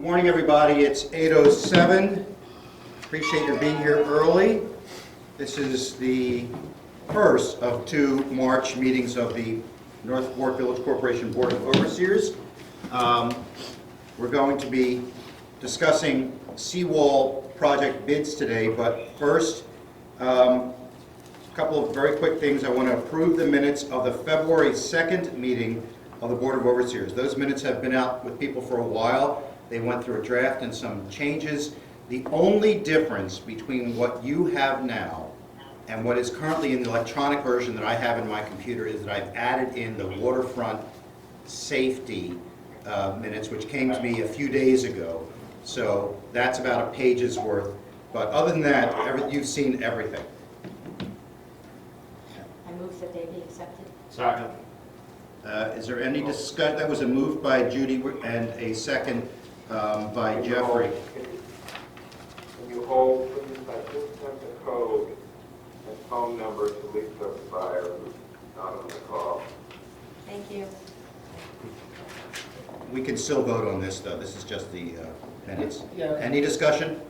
Good morning, everybody. It's 8:07. Appreciate your being here early. This is the first of two March meetings of the Northport Village Corporation Board of Overseers. We're going to be discussing seawall project bids today, but first, a couple of very quick things. I want to approve the minutes of the February 2nd meeting of the Board of Overseers. Those minutes have been out with people for a while. They went through a draft and some changes. The only difference between what you have now and what is currently in the electronic version that I have in my computer is that I've added in the waterfront safety minutes, which came to me a few days ago. So that's about a page's worth. But other than that, you've seen everything. I move that they be accepted. Second. Is there any discussion? That was a move by Judy and a second by Jeffrey. Can you hold, please? I just sent the code and phone number to Lisa Fire, who's not on the call. Thank you. We can still vote on this, though. This is just the minutes. Yeah. Any discussion?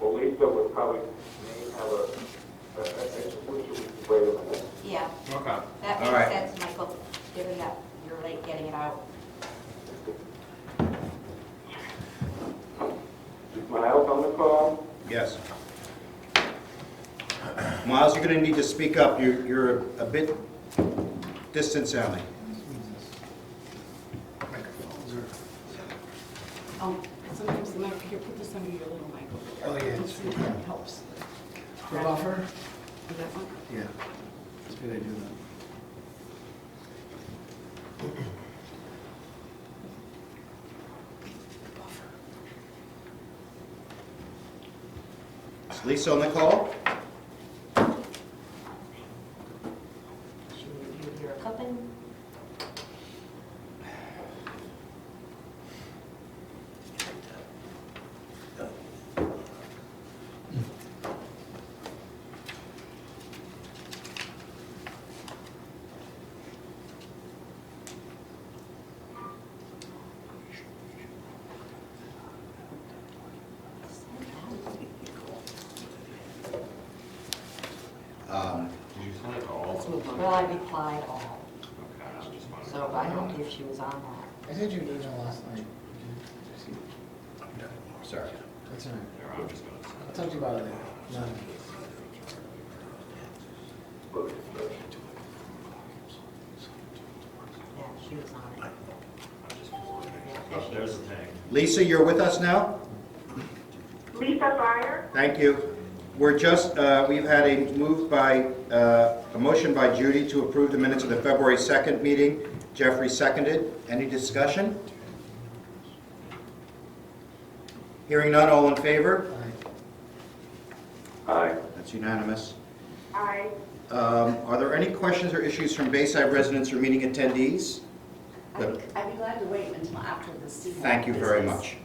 Well, Lisa would probably may have I just wish we could wait a minute. Yeah, Okay. that All makes right. sense, Michael, given that you're late getting it out. Is Miles on the call? Yes. Miles, you're going to need to speak up. You're a bit distant sounding. Sometimes the mic, here, put this under your little microphone. Oh, yeah. See if that helps. The buffer? Is that one? Yeah. It's a good idea. Is Lisa on the call? Should we hear a cupping? Did you send it to all? Let's move on. Well, I replied all, Okay, I'm just wondering. so I don't know if she was on that. I sent you an email last night. Sorry. That's all right. Here, I'm just gonna send I'll it. talk to you about it later. No. Yeah, she was on it. I'm just forwarding it. Oh, there's the thing. Lisa, you're with us now? Lisa Fire? Thank you. We're just, we've had a move by, a motion by Judy to approve the minutes of the February 2nd meeting. Jeffrey seconded. Any discussion? Hearing none, all in favor? Aye. That's unanimous. Aye. Are there any questions or issues from Bayside residents or meeting attendees? I'd be glad to wait until after the season. Thank you very much.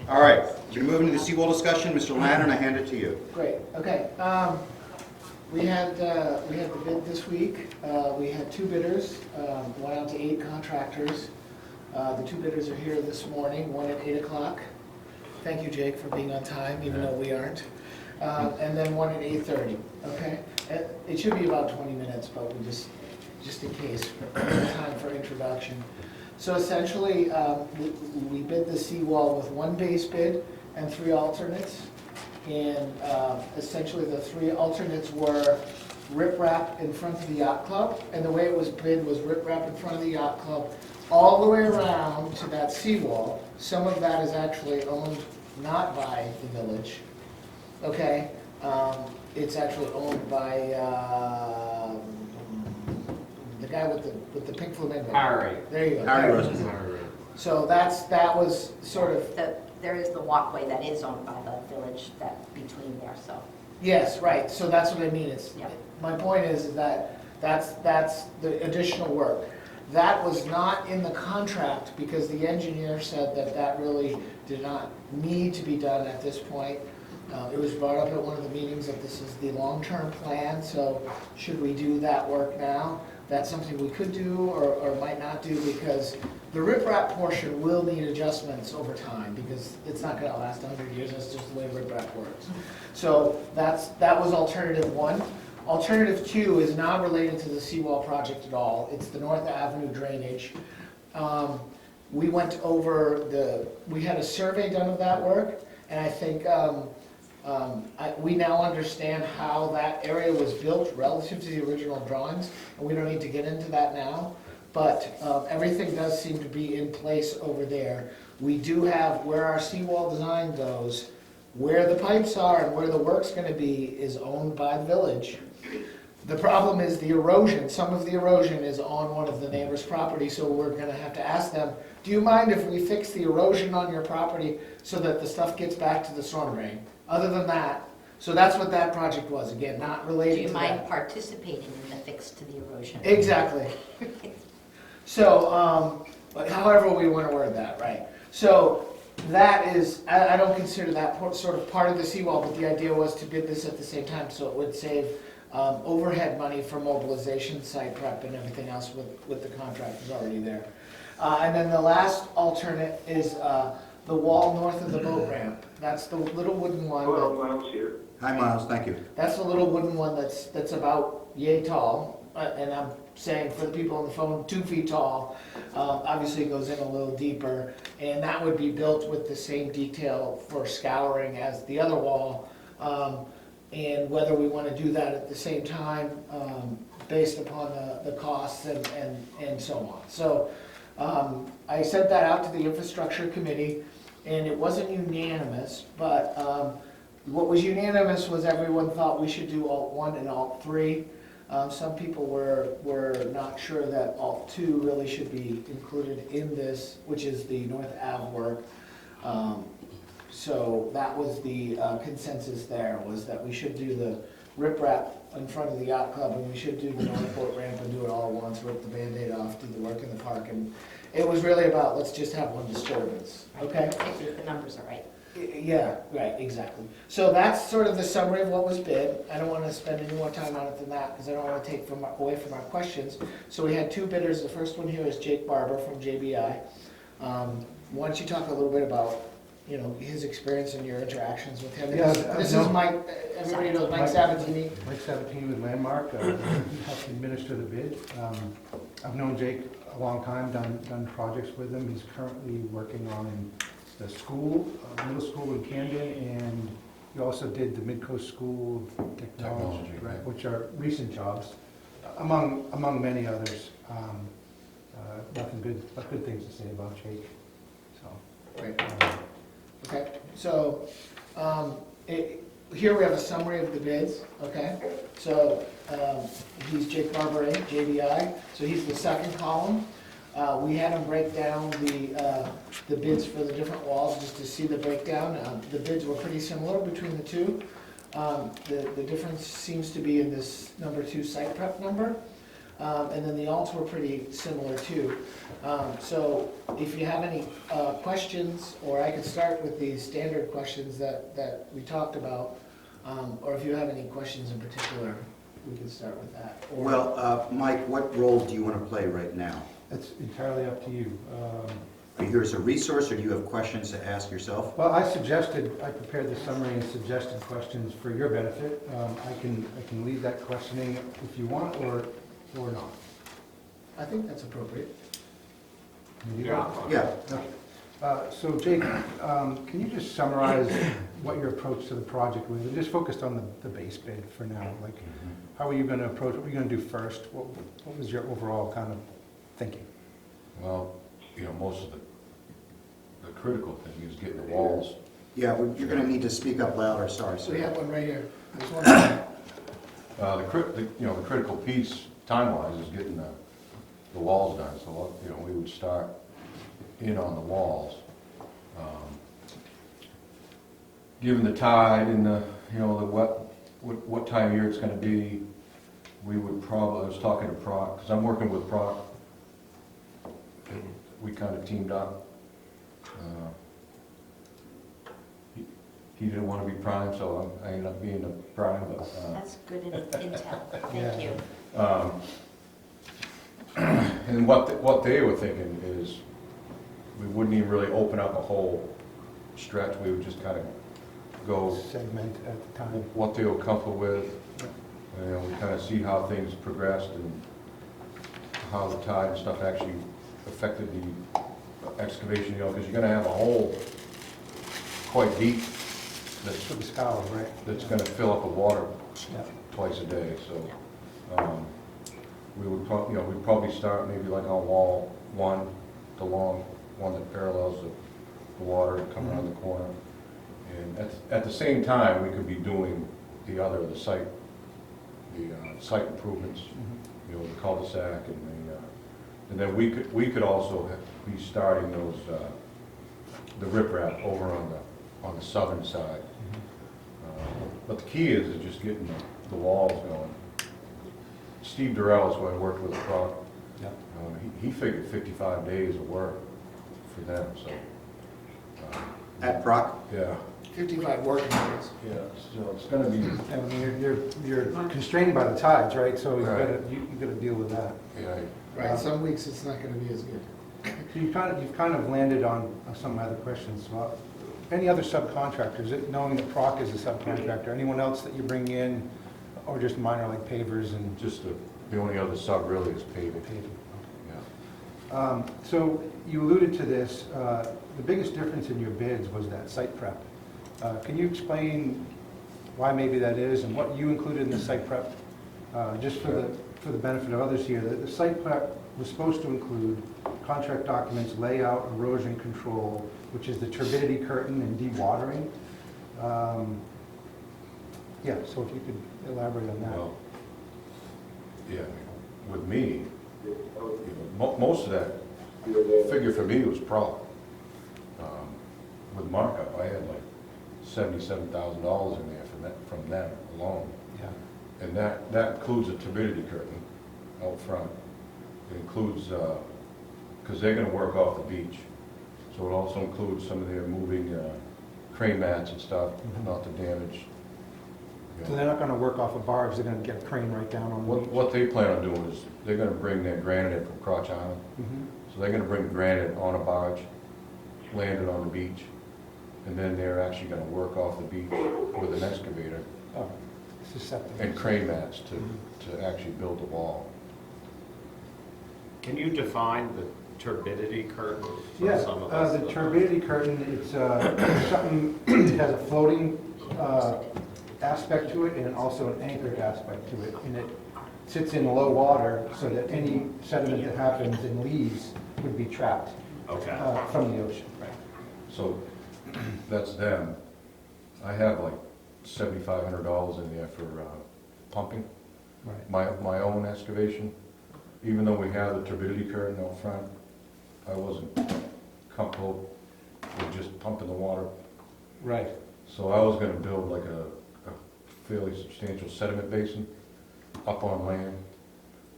All right, we're moving to the seawall discussion. Mr. Lannon, I hand it to you. Great, okay. We had the bid this week. We had two bidders, went out to 8 contractors. The two bidders are here this morning, one at 8 o'clock. Thank you, Jake, for being on time, even though we aren't. And then one at 8:30, okay? It should be about 20 minutes, but we just in case, time for introduction. So essentially, we bid the seawall with one base bid and 3 alternates. And essentially, the 3 alternates were riprap in front of the yacht club. And the way it was bid was riprap in front of the yacht club all the way around to that seawall. Some of that is actually owned not by the village, okay? It's actually owned by the guy with the pink flamingo. Harry. There you go. Harry Harry. Rosen. Harry. So that was sort of, There is the walkway that is owned by the village that between there, so. yes, right, so that's what I mean, Yep. my point is that that's the additional work. That was not in the contract because the engineer said that really did not need to be done at this point. It was brought up at one of the meetings that this is the long-term plan, so should we do that work now? that's something we could do or might not do, because the riprap portion will need adjustments over time, because it's not gonna last 100 years, that's just the way riprap works. So that was alternative one. Alternative two is not related to the seawall project at all. It's the North Avenue drainage. We went over we had a survey done of that work, and I think we now understand how that area was built relative to the original drawings, and we don't need to get into that now. But everything does seem to be in place over there. We do have, where our seawall design goes, where the pipes are and where the work's gonna be is owned by the village. The problem is the erosion. Some of the erosion is on one of the neighbor's property, so we're gonna have to ask them, do you mind if we fix the erosion on your property so that the stuff gets back to the storm drain? Other than that, so that's what that project was, again, not Do related you to mind that. participating in the fix to the erosion? Exactly. So, but however we want to word that, right? So that is, I don't consider that sort of part of the seawall, but the idea was to bid this at the same time, so it would save overhead money for mobilization, site prep, and everything else with the contractors already there. And then the last alternate is the wall north of the boat ramp. That's the little wooden one. Hello, Miles here. Hi, Miles, thank you. That's the little wooden one that's about yay tall, and I'm saying for the people on the phone, 2 feet tall. Obviously it goes in a little deeper, and that would be built with the same detail for scouring as the other wall. And whether we want to do that at the same time, based upon the costs and so on. So I sent that out to the infrastructure committee, and it wasn't unanimous, but what was unanimous was everyone thought we should do Alt 1 and Alt 3. Some people were not sure that Alt 2 really should be included in this, which is the North Ave work. So that was the consensus there, was that we should do the riprap in front of the yacht club, and we should do the Northport ramp and do it all at once, rip the Band-Aid off, do the work in the park. And it was really about, let's just have one disturbance, okay? If the numbers are right. Yeah, right, exactly. So that's sort of the summary of what was bid. I don't want to spend any more time on it than that, because I don't want to take away from our questions. So we had 2 bidders. The first one here is Jake Barber from JBI. Why don't you talk a little bit about, his experience and your interactions with him? Yeah, This is Mike, everybody knows Mike Sabatini. Mike Sabatini with Landmark, helped administer the bid. I've known Jake a long time, done projects with him. He's currently working on the school, middle school in Camden, and he also did the Midcoast School Technology, right. which are recent jobs, among many others. Nothing but good things to say about Jake. So, Right. Okay, so here we have a summary of the bids, okay? So he's Jake Barber, JBI, so he's the second column. We had him break down the bids for the different walls just to see the breakdown. The bids were pretty similar between the two. The difference seems to be in this number 2 site prep number. And then the alts were pretty similar too. So if you have any questions, or I could start with the standard questions that we talked about, or if you have any questions in particular, we can start with that. Or- Well, Mike, what role do you want to play right now? it's entirely up to you. Are you here as a resource, or do you have questions to ask yourself? Well, I prepared the summary and suggested questions for your benefit. I can lead that questioning if you want, or not. I think that's appropriate. Yeah. Yeah. So Jake, can you just summarize what your approach to the project was? We're just focused on the base bid for now. Like, how are you going to approach, what are you going to do first? What was your overall kind of thinking? Well, most of the critical thing is getting the walls. Yeah, you're going to need to speak up louder, sorry, So we have sir. one right here. This one. The critical piece, time-wise, is getting the walls done. So, we would start in on the walls. Given the tide and what time of year it's gonna be, we would probably, I was talking to Proc, because I'm working with Proc. We kind of teamed up. He didn't want to be prime, so I ended up being the prime, but. That's good intel, Yeah. thank you. And what they were thinking is, we wouldn't even really open up a whole stretch, we would just kind of go Segment at the time. what they were comfortable with, you know, we kind of see how things progressed and how the tide and stuff actually affected the excavation, you know, because you're gonna have a hole quite deep that's, For the scour, right? that's gonna fill up with water Yeah. twice a day, so, we would you know, we'd probably start maybe like on wall one, the long one that parallels the water and come around the corner. And at the same time, we could be doing the site improvements, you know, the cul-de-sac and then we could also be starting those, the riprap over on the southern side. But the key is just getting the walls going. Steve Durrell is who I worked with at Proc. Yeah. He figured 55 days of work for them, so. At Proc? Yeah, 55 working days. yeah, so it's gonna be, I mean, you're constrained by the tides, right? So Right. you've got to deal with that. yeah, Right, some weeks it's not gonna be as good. So you've kind of landed on some of my other questions. Well, any other subcontractors, knowing that Proc is a subcontractor, anyone else that you bring in, or just minor like pavers and just the only other sub really is paving. paving? Yeah. So you alluded to this, the biggest difference in your bids was that site prep. Can you explain why maybe that is and what you included in the site prep? Just for the benefit of others here, the site prep was supposed to include contract documents, layout, erosion control, which is the turbidity curtain and dewatering. Yeah, so if you could elaborate on that. Well, yeah, with me, you know, most of that figure for me was Proc. With markup, I had like $77,000 in there from them alone. Yeah. And that includes a turbidity curtain out front. It includes, because they're gonna work off the beach. So it also includes some of their moving crane mats and stuff, not to damage. You So know. they're not gonna work off a barge, they're gonna get a crane right down on the beach? What they plan on doing is, they're gonna bring their granite in from Crotch Island. Mhm. So they're gonna bring granite on a barge, land it on the beach, and then they're actually gonna work off the beach with an excavator Oh, this is septic. and crane mats to actually build the wall. Can you define the turbidity curtain for Yeah, some of us? the turbidity curtain, it's something that has a floating aspect to it and also an anchored aspect to it. And it sits in low water so that any sediment that happens and leaves would be trapped Okay. from the ocean. So that's them. I have like $7,500 in there for pumping, Right. my own excavation. Even though we have the turbidity curtain out front, I wasn't comfortable with just pumping the water. Right. So I was gonna build like a fairly substantial sediment basin up on land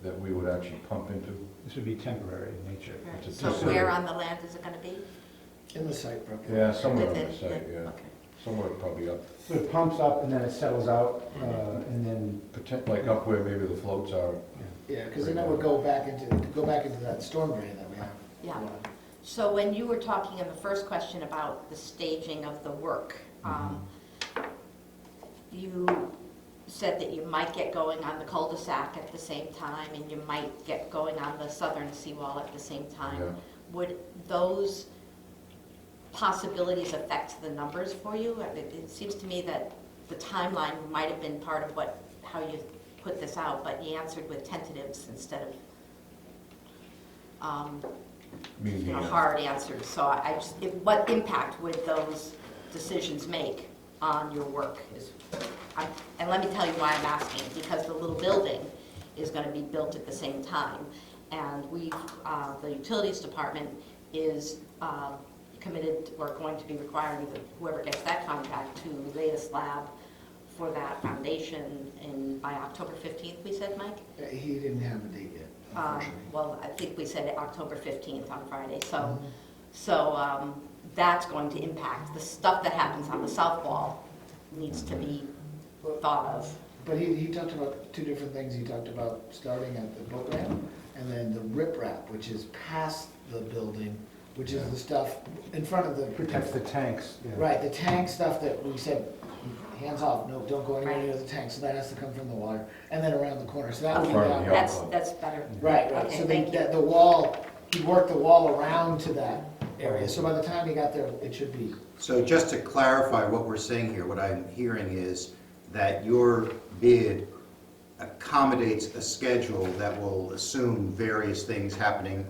that we would actually pump into. This would be temporary in nature. Right. It's a So temporary- where on the land is it gonna be? In the site prep. Yeah, somewhere on Within the site, yeah. Okay. Somewhere probably up, So it pumps up and then it settles out and then, like up where maybe the floats are. Yeah, because then it would go back into that storm drain that we have. Yeah. So when you were talking in the first question about the staging of the work, you said that you might get going on the cul-de-sac at the same time, and you might get going on the southern seawall at the same time. Yeah. Would those possibilities affect the numbers for you? It seems to me that the timeline might have been part of how you put this out, but you answered with tentatives instead of Meaning, hard answers. So what impact would those decisions make on your work? And let me tell you why I'm asking, because the little building is going to be built at the same time. And the utilities department is committed, we're going to be requiring that whoever gets that contract to lay a slab for that foundation by October 15th, we said, Mike? He didn't have a date yet, unfortunately. Well, I think we said October 15th on Friday, so that's going to impact, the stuff that happens on the south wall needs to be thought of. But he talked about two different things. He talked about starting at the boat ramp and then the riprap, which is past the building, which is the stuff in front of the. Protects the tanks, yeah. Right, the tank stuff that we said, hands off, no, don't go anywhere near the tank, so that has to come from the water, and then around the corner, so that would be Front of that. the yard. That's better. Right, right, Okay, so thank you. the wall, he worked the wall around to that area, so by the time he got there, it should be. So just to clarify what we're saying here, what I'm hearing is that your bid accommodates a schedule that will assume various things happening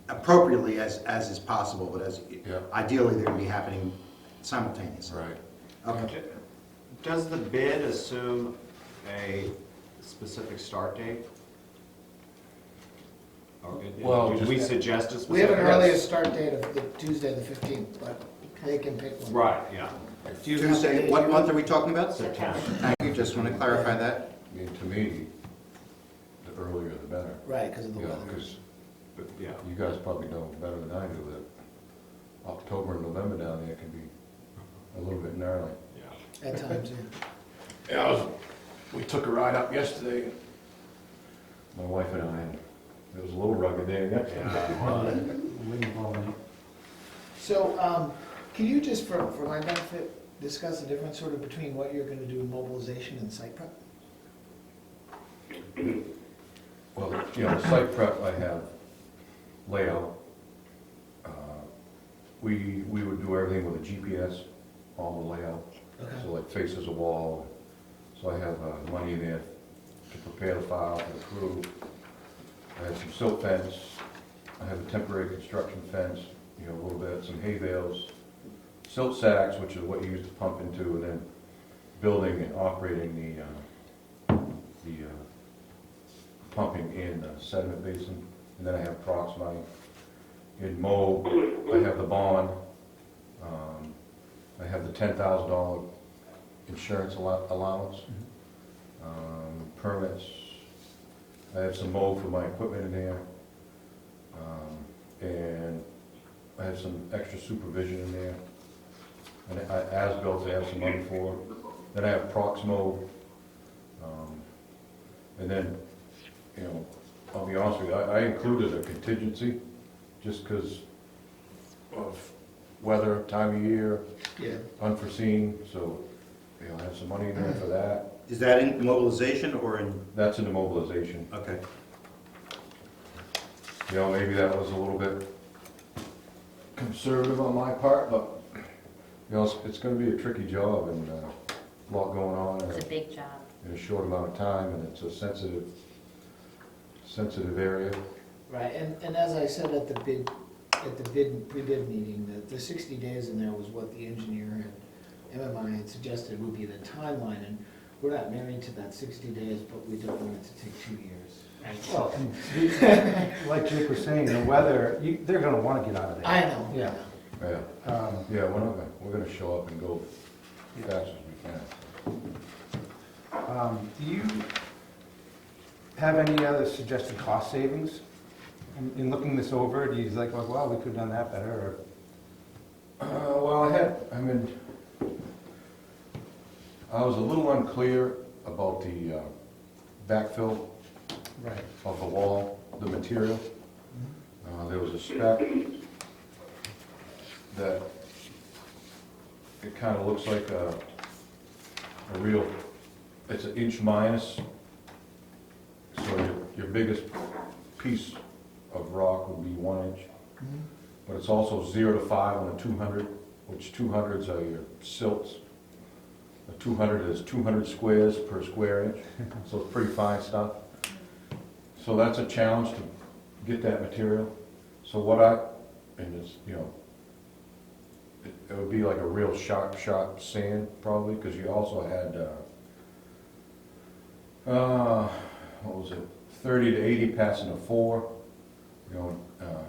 appropriately as is possible, but as Yeah. ideally they're going to be happening simultaneously. Right. Okay. Does the bid assume a specific start date? Or Well, did we just- suggest a specific? We have an earliest start date of the Tuesday, the 15th, but they can pick one. Right, yeah, Do you have Tuesday, the- what month are we talking about? September. Thank you, just want to clarify that. I mean, to me, the earlier the better. Right, because of the You know, weather. 'cause But, yeah. you guys probably know better than I do that October and November down there can be a little bit gnarly. Yeah. At times, yeah. Yeah, we took a ride up yesterday, my wife and I, and it was a little rugged there. Wind blowing. So, can you just, for my benefit, discuss the difference sort of between what you're gonna do in mobilization and site prep? Well, you know, site prep, I have layout. We would do everything with a GPS, all the layout. So like faces a wall. So I have money in there to prepare the file for the crew. I have some silt fence. I have a temporary construction fence, you know, a little bit, some hay bales, silt sacks, which is what you use to pump into, and then building and operating the pumping in the sediment basin. And then I have prox money. In mow, I have the bond. I have the $10,000 insurance allowance. Permits. I have some mow for my equipment in there. And I have some extra supervision in there. And as-built, I have some money for. Then I have Proxmo. And then, you know, I'll be honest with you, I included a contingency just because of weather, time of year, Yeah. unforeseen, so, you know, I have some money in there for that. Is that in mobilization or in, That's in the mobilization. okay. You know, maybe that was a little bit conservative on my part, but, you know, it's gonna be a tricky job and a lot going on It's a big job. in a short amount of time, and it's a sensitive area. Right, and as I said at the pre-bid meeting, that the 60 days in there was what the engineer and MMI had suggested would be the timeline, and we're not married to that 60 days, but we don't want it to take 2 years. Well, and like Jake was saying, the weather, they're gonna wanna get out of there. I know, Yeah. Yeah, yeah, we're gonna show up and go as fast as we can. Do you have any other suggested cost savings? In looking this over, do you like, well, we could have done that better, Well, I was a little unclear about the backfill or? Right. of the wall, the material. There was a spec that it kind of looks like a real, it's an inch minus. So your biggest piece of rock would be 1 inch. But it's also 0 to 5 on a 200, which 200s are your silts. A 200 is 200 squares per square inch, so it's pretty fine stuff. So that's a challenge to get that material. So and it's, you know, it would be like a real sharp sand probably, because you also had, what was it, 30 to 80 passing a 4, you know,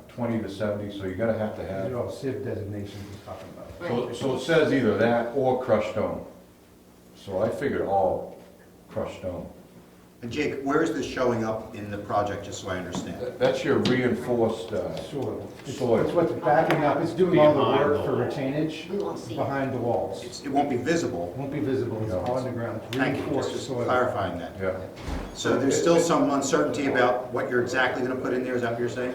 20 to 70, so you're gonna have to These have. are all SIV designations he's talking about. So it says either that or crushed stone. So I figured all crushed stone. And Jake, where is this showing up in the project, just so I understand? That's your reinforced Soil. It's soil. what's backing up, it's doing all the work for retainage We won't see it. behind the walls. It won't be visible. Won't be visible, it's all underground, it's Thank you, reinforced just soil. clarifying that. Yeah. So there's still some uncertainty about what you're exactly going to put in there, is that what you're saying?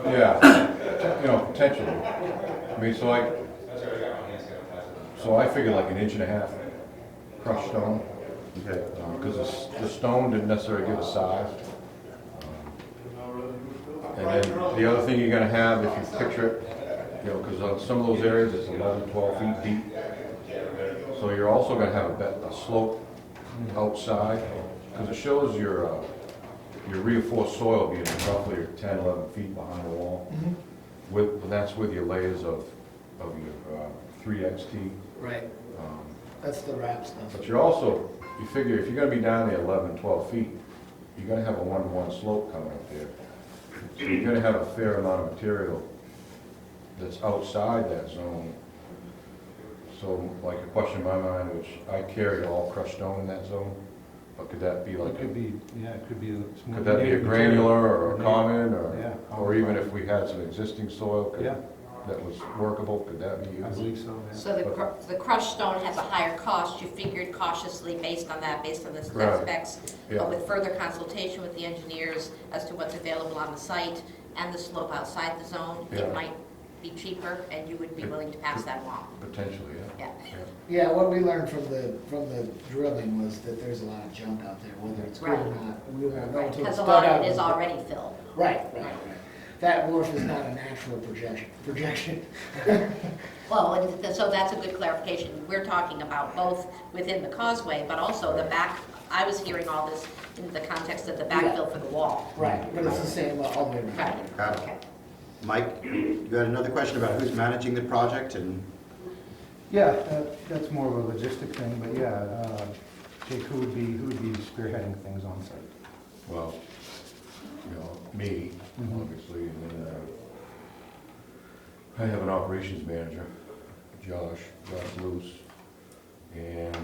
Yeah, potentially. I mean, so I figured like 1.5 inches crushed stone. Okay. Because the stone didn't necessarily give a size. And then the other thing you're gonna have, if you picture it, because on some of those areas, it's 11, 12 feet deep. So you're also gonna have a slope outside, because it shows your reinforced soil being roughly 10, 11 feet behind the wall. And that's with your layers of your 3XT. Right, that's the wrap stuff. But you figure if you're gonna be down there 11, 12 feet, you're gonna have a 1-to-1 slope coming up there. So you're gonna have a fair amount of material that's outside that zone. So like a question in my mind, which I carry all crushed stone in that zone, but could that be like, It could be, yeah, it could be. could that be a granular or a common, Yeah. or even if we had some existing soil Yeah. that was workable, could that be I used? believe so, yeah. So the crushed stone has a higher cost, you figured cautiously based on that, based on the Right. specs, Yeah. but with further consultation with the engineers as to what's available on the site and the slope outside the zone, Yeah. it might be cheaper and you would be willing to pass that along. Potentially, yeah. Yeah. Yeah, what we learned from the drilling was that there's a lot of junk out there, whether it's good or Right. not, we won't know until Because it's a dug lot out. of it is already filled. Right. That wharf is not a natural projection. Well, and so that's a good clarification. We're talking about both within the causeway, but also the back, I was hearing all this in the context of the backfill for the wall. Right, but it's the same all the way around. Right, Got it. okay. Mike, you had another question about who's managing the project and, Yeah, that's more of a logistic thing, but yeah, Jake, who would be spearheading things on site? Well, me, Mhm. obviously, and then I have an operations manager, Josh Luce, and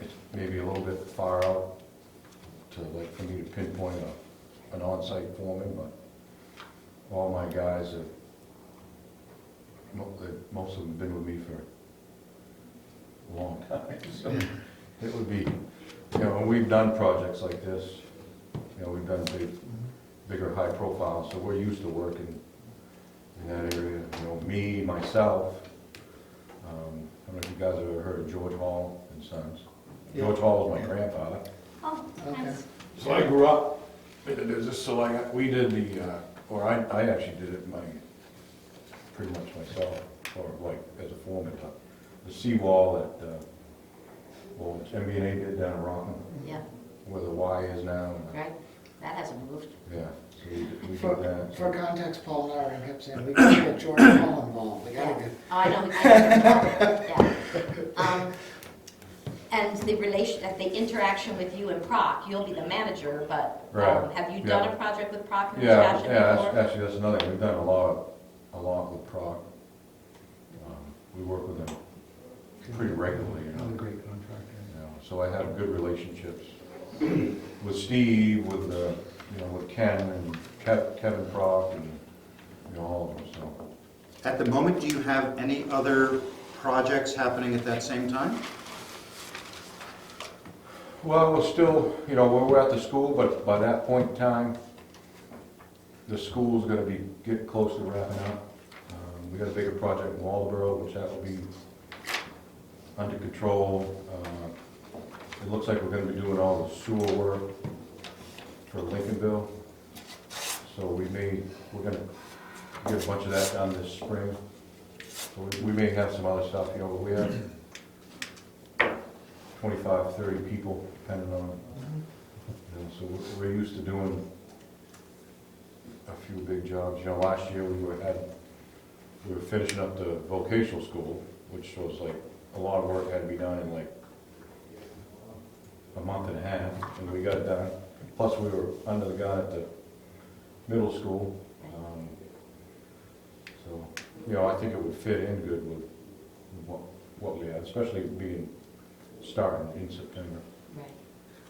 it's maybe a little bit far out for me to pinpoint an on-site foreman, but all my guys have, most of them have been with me for a long time, so it would be, when we've done projects like this, we've done bigger high profile, so we're used to working in that area. Me, myself, I don't know if you guys have ever heard of George Hall and Sons. Yeah. George Hall was my grandfather. Oh, Okay. nice. So I grew up in the business, so we did I actually did it pretty much myself, or like as a foreman. The seawall that MB&A did down in Rockland, Yeah, where the Y is now. right. That hasn't moved. Yeah, so we For, did that. for context, Paul and I kept saying, we gotta get George Hall involved, we gotta get. Oh, I know. Yeah. And the interaction with you and Proc, you'll be the manager, but Right, have you done yeah. a project with Proc and Yeah, Fashion yeah, before? actually, that's another thing. We've done a lot with Proc. We work with them pretty regularly, Another great contractor. So I have good relationships with Steve, with Ken and Kevin Proc and all of them, so. at the moment, do you have any other projects happening at that same time? Well, we're still, we're at the school, but by that point in time, the school's gonna get close to wrapping up. We got a bigger project in Waldeboro, which that will be under control. It looks like we're gonna be doing all the sewer work for Lincolnville. So we're gonna get a bunch of that done this spring. So we may have some other stuff, but we have 25, 30 people depending on it. So we're used to doing a few big jobs. Last year we were finishing up the vocational school, which was like a lot of work had to be done in like a month and a half, and we got it done. Plus we were under the gun at the middle school. So, I think it would fit in good with what we had, especially starting in September. Right.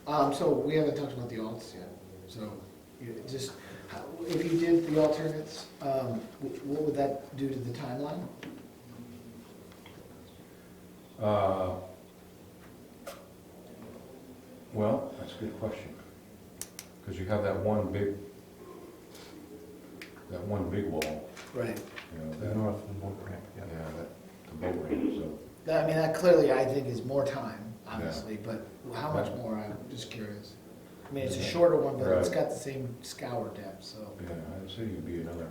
So we haven't talked about the alts yet, so just, if you did the alternates, what would that do to the timeline? Well, that's a good question. Because you have that one big wall, Right. you know, The that, north of the boat ramp, yeah, yeah. the boat ramp, so. That clearly, I think is more time, obviously, but how much more, I'm just curious. I mean, it's a shorter one, but it's Right. got the same scour depth, so. Yeah, I'd say you'd be another,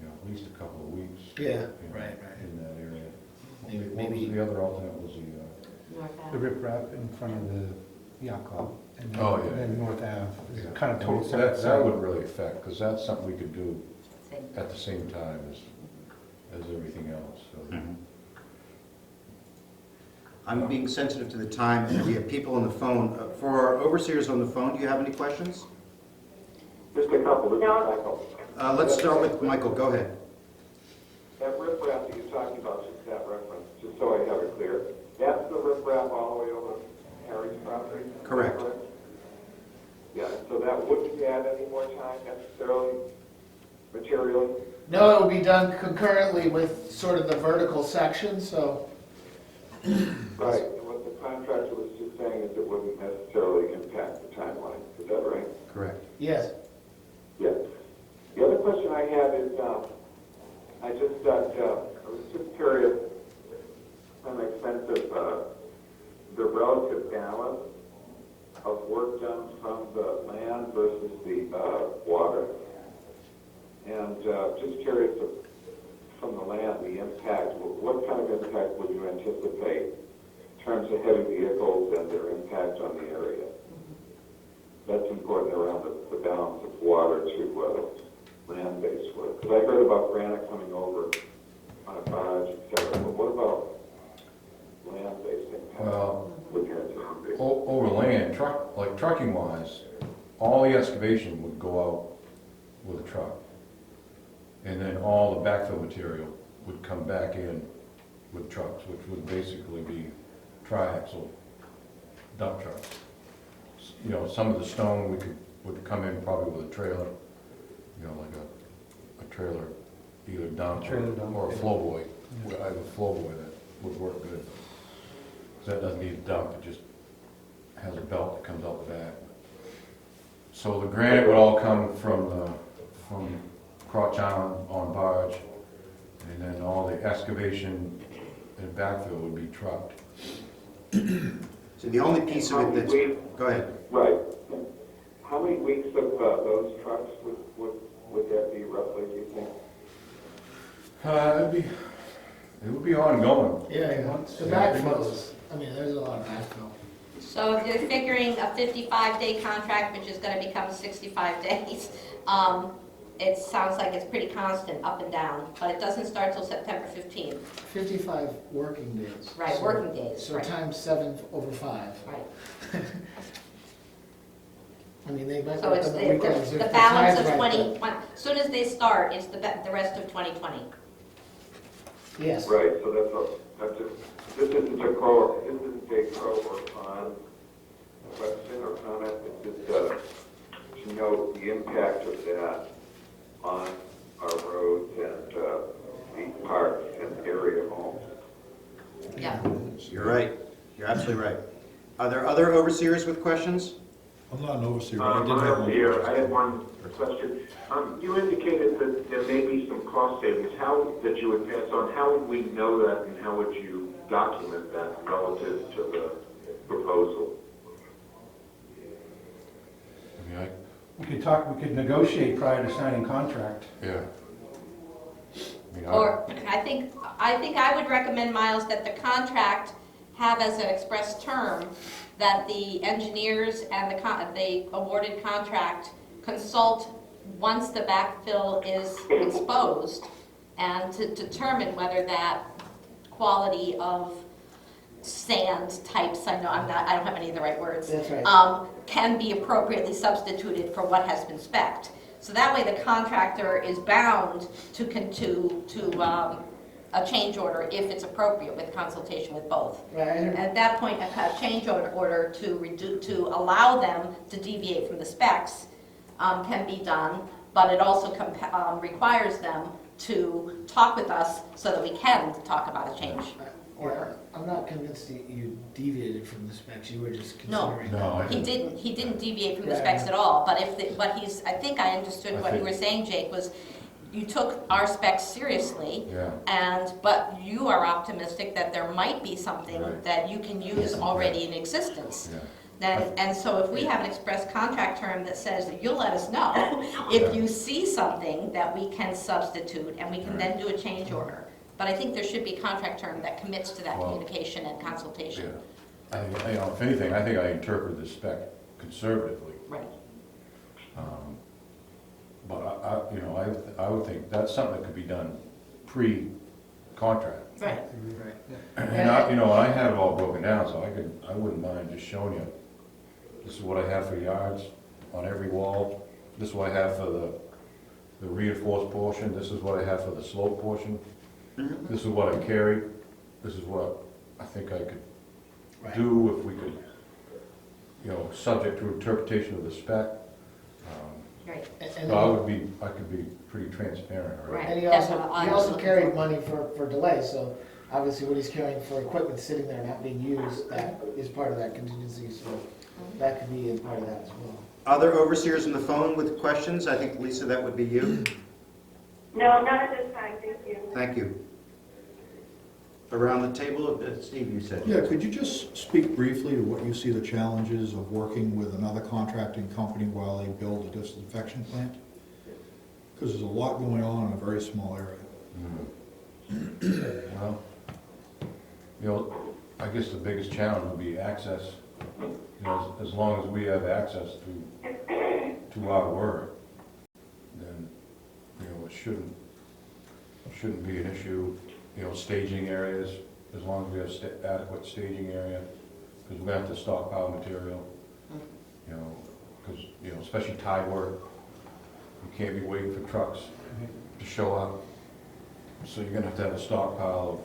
at least a couple of weeks. Yeah, you know, right. In that area. Maybe- What was maybe- the other alternate, was North The Ave. riprap in front of the yacht club. And Oh, then, yeah. then North Ave is Yeah. kind of totally That separate. wouldn't really affect, because that's something we could do Same. at the same time as everything else, so. I'm being sensitive to the time, and we have people on the phone. For our overseers on the phone, do you have any questions? Just a couple, this is No. Michael. Let's start with Michael, go ahead. That riprap that you're talking about, just that reference, just so I have it clear, that's the riprap all the way over Harry's property? Correct. Yeah, so that wouldn't add any more time necessarily, materially? No, it would be done concurrently with sort of the vertical section, so. Right, and what the contractor was just saying is it wouldn't necessarily impact the timeline, is that right? Correct. Yes. Yeah. The other question I had is, I was just curious, on the extent of the relative balance of work done from the land versus the water. And just curious of, from the land, the impact, what kind of impact would you anticipate in terms of heavy vehicles and their impact on the area? That's important around the balance of water to land-based work. Because I heard about granite coming over on a barge, et cetera, but what about land-based impact? Well, Would you anticipate? over land, trucking wise, all the excavation would go out with a truck. And then all the backfill material would come back in with trucks, which would basically be triaxle dump trucks. Some of the stone would come in probably with a trailer, like a trailer, either dump Trailer dump, or a yeah. flowboy. I have a flowboy that would work good. 'Cause that doesn't need a dump, it just has a belt that comes out the back. So the granite would all come from Crotch Island on barge, and then all the excavation and backfill would be trucked. So the only piece of it that's, go ahead. Right. How many weeks of those trucks would that be roughly, do you think? It would be ongoing. Yeah, Months. the backfills, I mean, there's a lot of backfill. So if you're figuring a 55-day contract, which is going to become 65 days, it sounds like it's pretty constant, up and down, but it doesn't start till September 15th. 55 working days. Right, So- working days, So right. times 7/5. Right. I mean, they might So work it's on the weekends the if the balance time's of right, 20, as soon as they start, it's the rest of 2020. but- Yes. Right, so this isn't a pro or con question or comment, it's just to note the impact of that on our roads and the parks and area homes. Yeah. You're right. You're absolutely right. Are there other overseers with questions? I'm not an overseer, but I did have one. Here, I had one question. You indicated that there may be some cost savings. That you would pass on, how would we know that and how would you document that relative to the proposal? We could negotiate prior to signing contract. Yeah. Or, I think I would recommend, Miles, that the contract have as an express term that the engineers and the awarded contract consult once the backfill is exposed and to determine whether that quality of sand types, I don't have any of the right words. That's right. Can be appropriately substituted for what has been spec'd. So that way the contractor is bound to a change order if it's appropriate with consultation with both. Right, At that point, a change order to allow them to deviate from the specs can be done, but it also requires them to talk with us so that we can talk about a change order. I'm not convinced that you deviated from the specs, you were just No. considering. No, I He didn't. didn't deviate from the Yeah. specs at all, but I think I understood I what you think- were saying, Jake, was you took our specs seriously, Yeah. but you are optimistic that there might be something Right. that you can use already in existence. Yeah. And so if we have an express contract term that says that you'll let us know if you see something that we can substitute, and we can then do a change order. But I think there should be a contract term that commits to that Well, communication and Yeah. consultation. You know, if anything, I think I interpret the spec conservatively. Right. But you know, I would think that's something that could be done pre-contract. Right. And you know, I have it all broken down, so I wouldn't mind just showing you, this is what I have for yards on every wall, this is what I have for the reinforced portion, this is what I have for the slope portion, this is what I carry, this is what I think I could Right. do if we could, you know, subject to interpretation of the spec. Right. And So I could be pretty transparent, all right? Right. And he That's also, what I he was also looking carried for. money for delays, so obviously what he's carrying for equipment sitting there not being used, that is part of that contingency, so that could be a part of that as well. Other overseers on the phone with questions? I think, Lisa, that would be you. No, not at this time, thank you. Thank you. Around the table, Steve, you said. Yeah, could you just speak briefly to what you see the challenges of working with another contracting company while they build a disinfection plant? Because there's a lot going on in a very small area. Well, you know, I guess the biggest challenge would be access. You know, as long as we have access to our work, then, you know, it shouldn't be an issue. You know, staging areas, as long as we have adequate staging area, because we're gonna have to stockpile material. You know, because, you know, especially tide work, you can't be waiting for trucks to show up. So you're gonna have a stockpile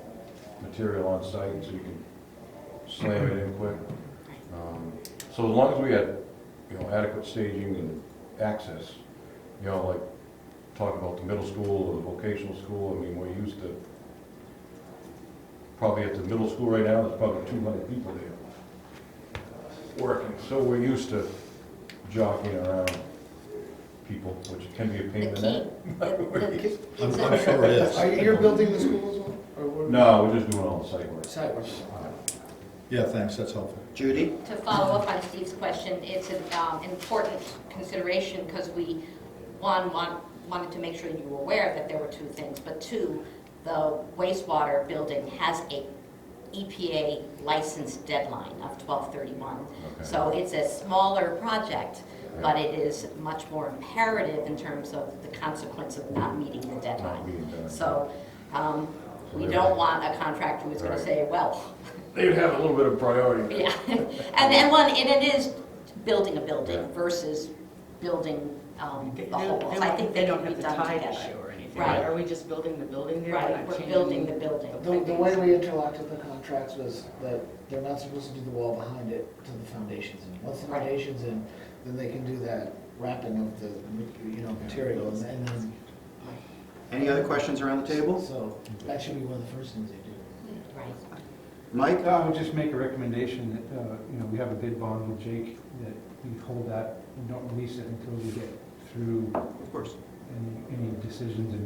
of material on site so you can slam it in quick. So as long as we had, you know, adequate staging and access, you know, like talking about the middle school or the vocational school, I mean, we're used to, probably at the middle school right now, there's probably 200 people there working. So we're used to jockeying around people, which can be a pain in the neck. I'm sure it is. Are you building the school as well? Or what? No, we're just doing all the site work. Site work. Yeah, thanks, that's helpful. Judy? To follow up on Steve's question, it's an important consideration because we, wanted to make sure you were aware that there were two things, but two, the wastewater building has a EPA license deadline of 12/31. Okay. So it's a smaller project, but it is much more imperative in terms of the consequence of not meeting the deadline. meeting the deadline. So we they don't would- want a contractor who's going Right. to say, well, They'd have a little bit of priority. yeah, and it is building a building Yeah. versus building They the whole. So I think they don't need to have be the done tide together. issue or anything. Right. Are we just building the building there? Right, not we're changing building the building. The way we interlocked with the contracts was that they're not supposed to do the wall behind it until the foundation's in. Once the Right. foundation's in, then they can do that wrapping of the, you know, material, and then, Any other questions around the table? so that should be one of the first things they do. Right. Mike? I would just make a recommendation that, you know, we have a bid bond with Jake, that we hold that and don't release it until we get through Of course. any decisions in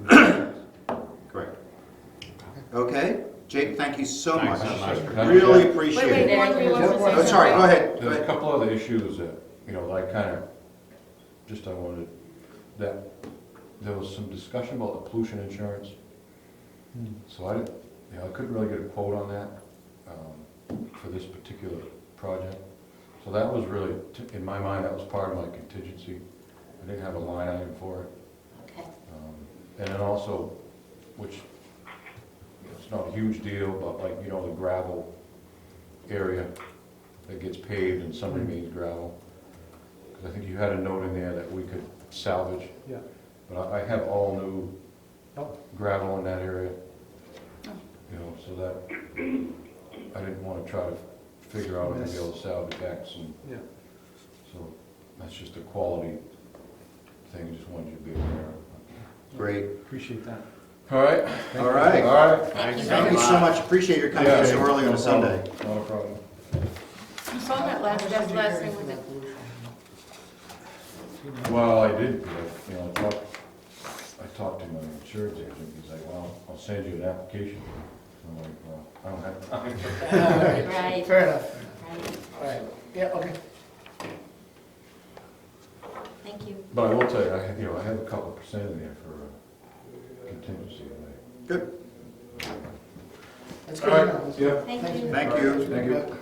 the. Correct. Okay, Jake, thank you so much. Thanks. Really Wait, appreciate wait, it. one thing wants to say Oh, sorry, go something. ahead. Go There's a ahead. couple other issues that, you know, that I kind of, I wanted, that there was some discussion about the pollution insurance. So I didn't, you know, I couldn't really get a quote on that for this particular project. So that was really, in my mind, that was part of my contingency. I didn't have a line item for it. Okay. And then also, which, you know, it's not a huge deal, but like, you know, the gravel area that gets paved and some remains gravel. Because I think you had a note in there that we could salvage. Yeah. But I have all new Oh. gravel in that area. you know, so that, I didn't want to try to figure out if I'd be able to salvage X, and Yeah. so that's just a quality thing, I just wanted you to be aware of. Great. Appreciate that. All right? All right. All right. Thank you Thank very you much. so much. Appreciate your coming in so early on a Sunday. Not a problem. You saw that last, that's the last thing with it. Well, I did, you know, I talked to my insurance agent, he's like, well, I'll send you an application. I'm like, well, I don't have time. Right, Fair enough. right. All right, yeah, okay. Thank you. But I will tell you, I have a couple percent in there for contingency. Good. That's good to know. Yeah. Thank you. Thank you. Thank you.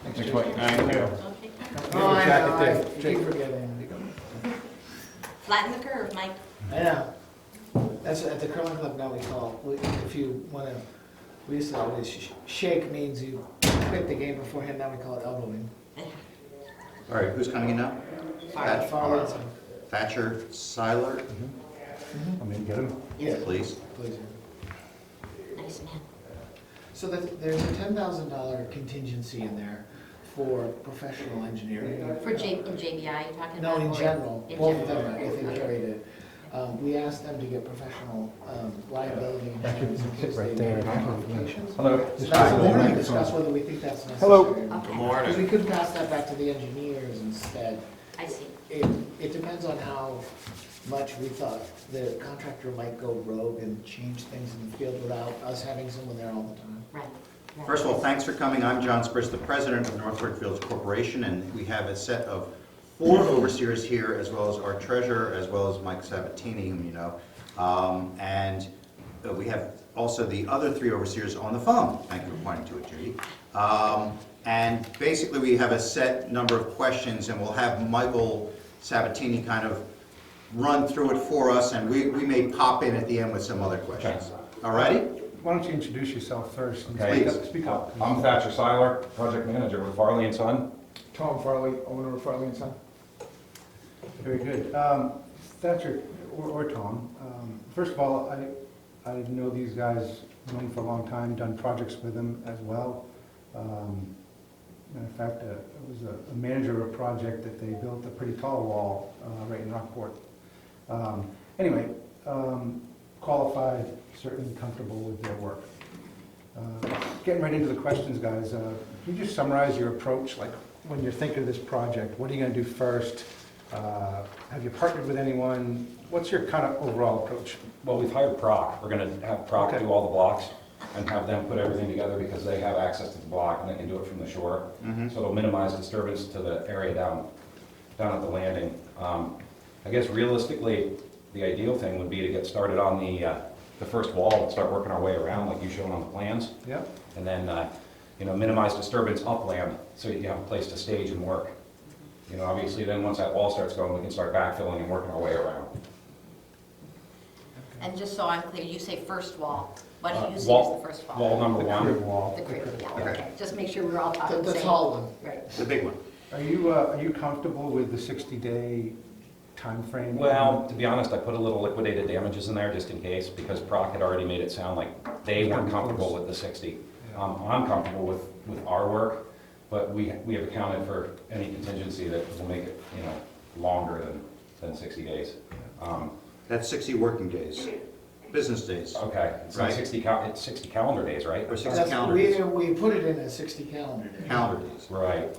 Thanks, Mike. Thank you. Okay. Oh, I Jacket know, there. I keep forgetting. Flatten the curve, Mike. I know. That's, at the curling club now we call, if you want to, we used to always, shake means you quit the game beforehand, now we call it elbowing. All right, who's coming in now? Thatch- Forwards. Thatcher Seiler, I mean, get him. Yeah, please. please. Nice man. So there's a $10,000 contingency in there for professional engineering. For JBI, you're talking No, about? in or- general, in both of general. them, I think, carried it. We asked them to get professional liability That could insurance in fit case right they there. make modifications. Hello. So that's what we're gonna discuss, whether we think that's necessary. Hello. Okay. Because we could pass that back to the engineers instead. I see. It depends on how much we thought the contractor might go rogue and change things in the field without us having someone there all the time. Right. right. First of all, thanks for coming. I'm John Spritz, the president of Northport Village Corporation, and we have a set of 4 overseers here, as well as our treasurer, as well as Mike Sabatini, whom you know. And we have also the other 3 overseers on the phone. Thank you for pointing to it, Judy. And basically, we have a set number of questions, and we'll have Michael Sabatini kind of run through it for us, and we may pop in at the end with some other questions. All righty? Why don't you introduce yourself first? and Okay. Speak up. I'm Thatcher Seiler, project manager with Farley and Son. Tom Farley, owner of Farley and Son. Very good. Thatcher, or Tom, first of all, I know these guys, known them for a long time, done projects with them as well. Matter of fact, I was a manager of a project that they built a pretty tall wall right in Northport. Anyway, qualified, certainly comfortable with their work. Getting right into the questions, guys, can you just summarize your approach, like when you're thinking of this project? What are you going to do first? Have you partnered with anyone? What's your kind of overall approach? Well, we've hired Proc. We're gonna have Proc Okay. do all the blocks and have them put everything together because they have access to the block and they can do it from the shore. So it'll minimize disturbance to the area down at the landing. I guess realistically, the ideal thing would be to get started on the first wall and start working our way around like you showed on the plans. Yep. And then, minimize disturbance upland so you have a place to stage and work. Obviously then once that wall starts going, we can start backfilling and working our way around. And just so I'm clear, you say first wall. What do you see as Wall- the first wall? Wall number The 1. crib wall. The crib, yeah, Okay. okay. Just make sure we're all talking the The same. tall one. Right. The big one. Are you comfortable with the 60-day timeframe? Well, to be honest, I put a little liquidated damages in there just in case, because Proc had already made it sound like they weren't comfortable with the 60. I'm comfortable with our work, but we have accounted for any contingency that will make it, longer than 60 days. That's 60 working days, business days, Okay, it's not Right. 60 calendar days, right? or 60 That's- calendar days. We put it in as 60 calendar days. Calendar days. Right.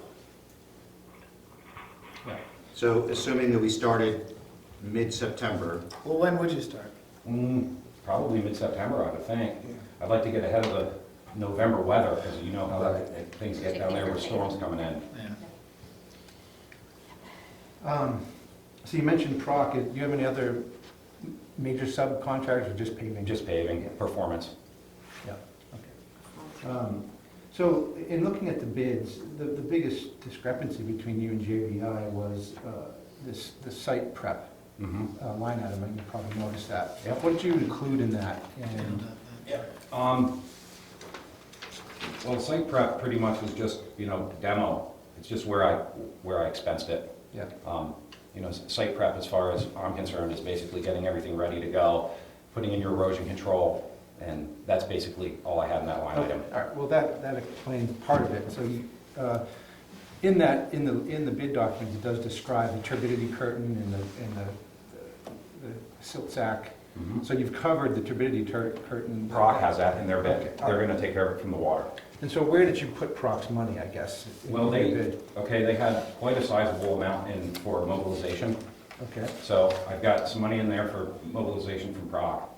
So assuming that we started mid-September, Well, when would you start? Probably mid-September, I would think. I'd like to get ahead of the November weather, because you know how things get down there with storms coming in. So you mentioned Proc. Do you have any other major subcontractors or just paving? Just paving, performance. Yeah, okay. So in looking at the bids, the biggest discrepancy between you and JVI was the site prep line item, and you probably noticed that. Yep. What did you include in that? And Well, site prep pretty much was just, demo. It's just where I expensed it. yeah, Site prep, as far as I'm concerned, is basically getting everything ready to go, putting in your erosion control, And that's basically all I had in that line Okay, item. all right, well, that explains part of it. So you, in the bid document, it does describe the turbidity curtain and the silt sack. Mhm. So you've covered the turbidity curtain. Proc has that in their bid. Okay, all They're right. gonna take care of it from the water. And so where did you put Proc's money, I guess? in Well, your they, bid? okay, they had quite a sizable amount in for mobilization. Okay, So I've got some money in there for mobilization from Proc.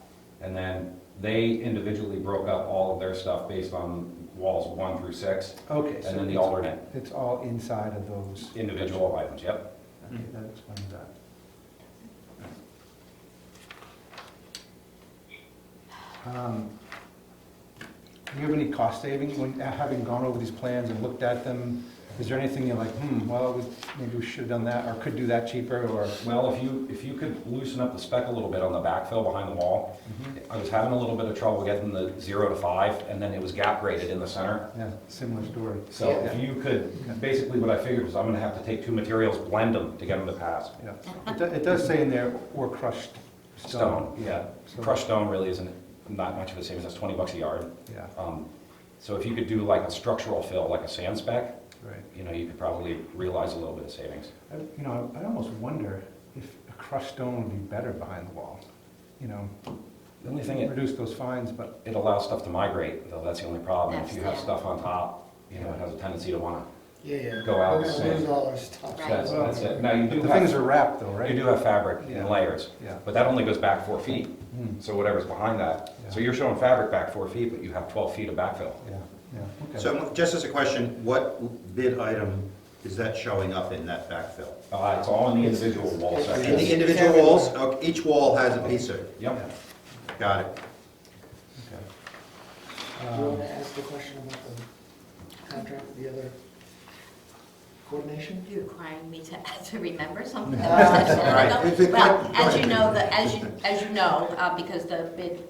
And then they individually broke up all of their stuff based on walls 1 through 6. okay. so And then the it's- alternate It's all inside of those. individual items, yep. Okay, that explains that. Do you have any cost savings when, having gone over these plans and looked at them? Is there anything you're like, well, maybe we should have done that, or could do that cheaper, or? Well, if you could loosen up the spec a little bit on the backfill behind the wall. I was having a little bit of trouble getting the 0 to 5, and then it was gap graded in the center. Yeah, similar story. So if you could, basically what I figured was I'm gonna have to take 2 materials, blend them to get them to pass. Yeah, it does say in there, or crushed stone. Stone, yeah. So- Crushed stone really isn't not much of a savings, that's 20 bucks a yard. Yeah, So if you could do like a structural fill, like a sand spec, right. you know, you could probably realize a little bit of savings. I almost wonder if a crushed stone would be better behind the wall. You know, The only thing, reduce those fines, but, it allows stuff to migrate, though, that's the only problem. If That's you have the- stuff on top, you know, it has a tendency to wanna, Yeah. Go out We're the gonna same. lose all our stuff. Right. that's it. Now, you do the things have, are wrapped though, right? you do have fabric Yeah. in layers, Yeah. but that only goes back 4 feet. Hmm. So whatever's behind that. So Yeah. you're showing fabric back 4 feet, but you have 12 feet of backfill. Yeah, okay. So just as a question, what bid item is that showing up in that backfill? It's all in the individual wall In sections. the individual walls, okay, each wall has a piece of it. Yep. Got it. Okay. Do you want to ask the question about the contract, the other coordination? You requiring me to remember something All that was said a right. minute If it- ago? Well, go as you ahead. know, as you know, because the bid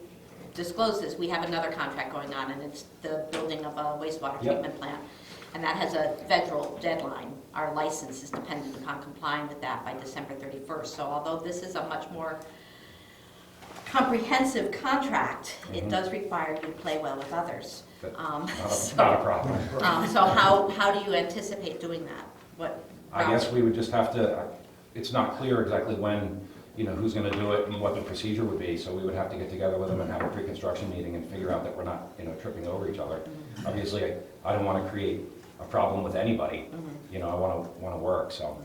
discloses, we have another contract going on, and it's the building of a wastewater Yep. treatment plant. And that has a federal deadline. Our license is dependent upon complying with that by December 31st. So although this is a much more comprehensive contract, it Mhm. does require you to play well with others. But So- Not a problem. So how do you anticipate doing that? What? I guess we would just have to, it's not clear exactly when, you know, who's gonna do it and what the procedure would be, so we would have to get together with them and have a pre-construction meeting and figure out that we're not, you know, tripping over each other. Obviously, I don't wanna create a problem with anybody, you know, I wanna work, so.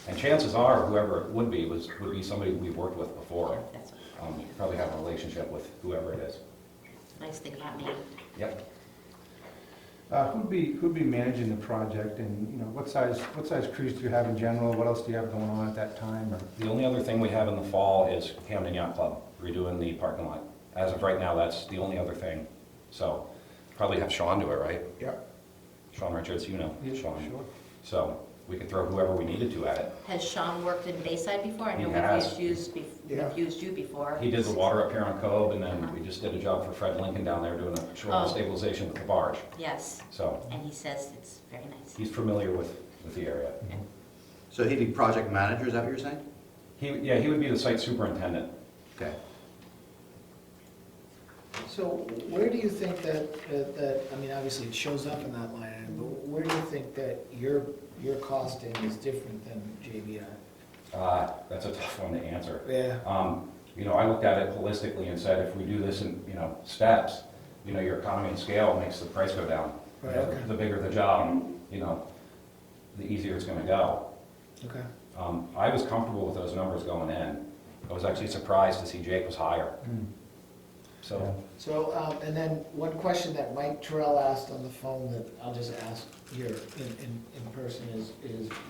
And chances are, whoever it would be somebody we've worked with before. That's Probably have a relationship with whoever it is. a nice thing about me. Yep. Who'd be managing the project, and, you know, what size crews do you have in general? What else do you have going on at that time, or? The only other thing we have in the fall is Camden Yacht Club, redoing the parking lot. As of right now, that's the only other thing. So, probably have Sean do it, right? Yep. Sean Richards, you know Sean. Sure. So, we could throw whoever we needed to at it. Has Sean worked in Bayside before? I He know has. Yeah. we've used you before. He did the water up here on Cove, and then we just did a job for Fred Lincoln down there doing a shoreline Oh. stabilization with the barge. Yes, So, and he says it's very nice. he's familiar with the area. So he'd be project manager, is that what you're saying? He would be the site superintendent. Okay. So where do you think that, I mean, obviously it shows up in that line item, but where do you think that your costing is different than JBI? That's a tough one to answer. Yeah. You know, I looked at it holistically and said, if we do this in, you know, steps, you know, your economy of scale makes the price go down. Right, You know, okay. The bigger the job, you know, the easier it's gonna go. Okay. I was comfortable with those numbers going in. I was actually surprised to see Jake was higher. So, So, and then one question that Mike Terrell asked on the phone that I'll just ask here in person is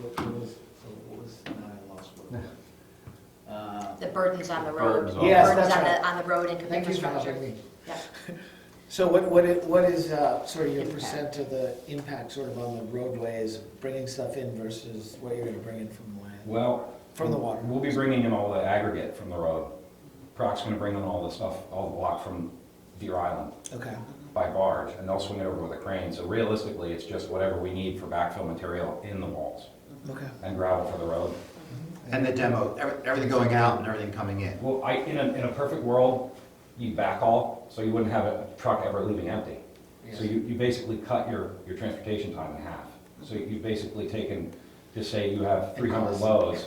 what was, now I lost what it was. The burdens on the road. Burdens on- Yes, Burdens that's on right. on the road and Thank you for infrastructure. helping me. Yeah. So what is sort of your Impact. percent of the impact sort of on the roadways, bringing stuff in versus what you're gonna bring in from the land? well. From the water. We'll be bringing in all the aggregate from the road. Proc's gonna bring in all the stuff, all the block from Deer Island Okay, by barge, and they'll swing it over with a crane. So realistically, it's just whatever we need for backfill material in the walls okay. and gravel for the road. And the demo, everything going out and everything coming in? Well, in a perfect world, you backhaul, so you wouldn't have a truck ever leaving empty. So Yes. you basically cut your transportation time in half. So you've basically taken, just say you have 300 loads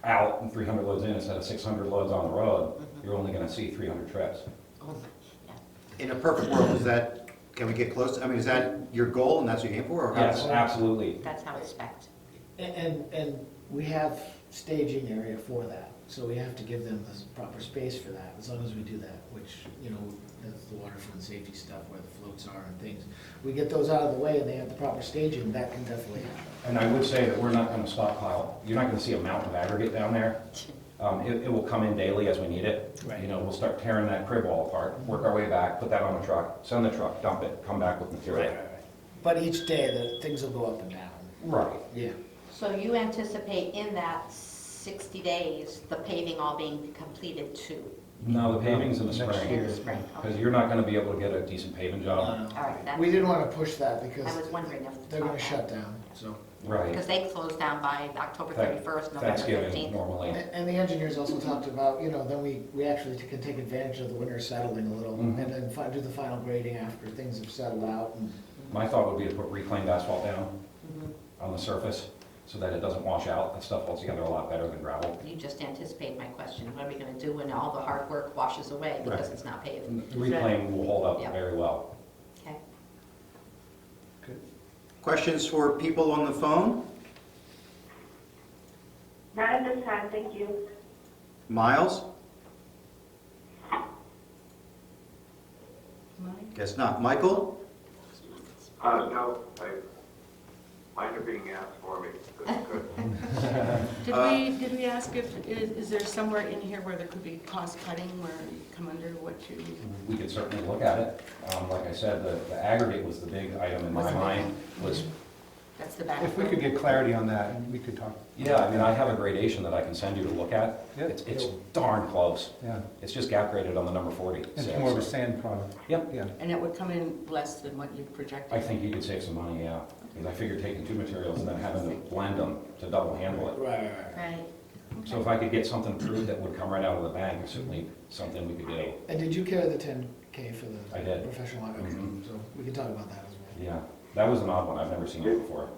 out and 300 loads in instead of 600 loads on the road, you're only gonna see 300 trips. Oh, yeah. In a perfect world, is that, can we get close? I mean, is that your goal and that's what you aim for? Or how Yes, does- absolutely. That's how it's spec'd. And we have staging area for that, so we have to give them the proper space for that, as long as we do that, which, you know, that's the waterfront safety stuff, where the floats are and things. We get those out of the way and they have the proper staging, that can definitely happen. And I would say that we're not gonna stockpile, you're not gonna see a mountain of aggregate down there. It will come in daily as we need it. Right. You know, we'll start tearing that crib wall apart, work our way back, put that on a truck, send the truck, dump it, come back with material. But each day, the things will go up and down. Right. Yeah. So you anticipate in that 60 days, the paving all being completed too? No, the paving's in the Next spring, year. Spring, because okay. you're not gonna be able to get a decent paving job. All right, that's, We didn't want to push that I because was wondering if. they're gonna shut down, so. Right. Because they close down by October Thank- 31st, November Thanksgiving 15th. normally. And the engineers also talked about, you know, then we actually can take advantage of the winter settling a little, Mhm. and then do the final grading after things have settled out. And My thought would be to put reclaimed asphalt down Mhm. on the surface so that it doesn't wash out. That stuff holds together a lot better than gravel. You just anticipate my question, what are we gonna do when all the hard work washes away because Right. it's not paved? The reclaim will hold up Yeah. very well. Okay. Questions for people on the phone? Not at this time, thank you. Miles? Mine? Guess not. Michael? No, mine are being asked for me. Good. Did we ask if, is there somewhere in here where there could be cost cutting, where you come under what you? We could certainly look at it. Like I said, the aggregate was the big item in my mind, was, That's the back. If we could get clarity on that, we could talk. yeah, I mean, I have a gradation that I can send you to look at. Yeah. It's darn close. Yeah, It's just gap graded on the number 40. it's more of a sand product. Yep. Yeah. And it would come in less than what you projected? I think you could save some money, yeah. Because I figured taking two materials and then having to blend them to double handle it. Right. Right. So if I could get something through that would come right out of the bank, it's certainly something we could do. And did you carry the 10K for the I did. professional? Okay, Mhm. so we can talk about that as well. Yeah, that was an odd one. I've never seen it before.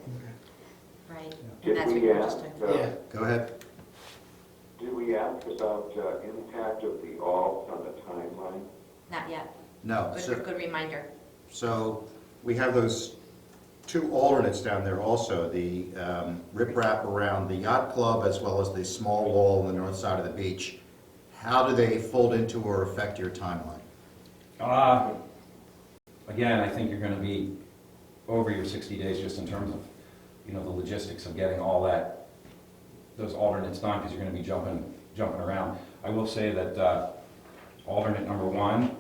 Right. And Did that's what we you're ask, just doing. Yeah. Go ahead. did we ask about impact of the alts on the timeline? Not yet. No. Good reminder. So we have those two alternates down there also, the riprap around the yacht club as well as the small wall on the north side of the beach. How do they fold into or affect your timeline? Again, I think you're gonna be over your 60 days just in terms of, you know, the logistics of getting all that, those alternates done, because you're gonna be jumping around. I will say that alternate number 1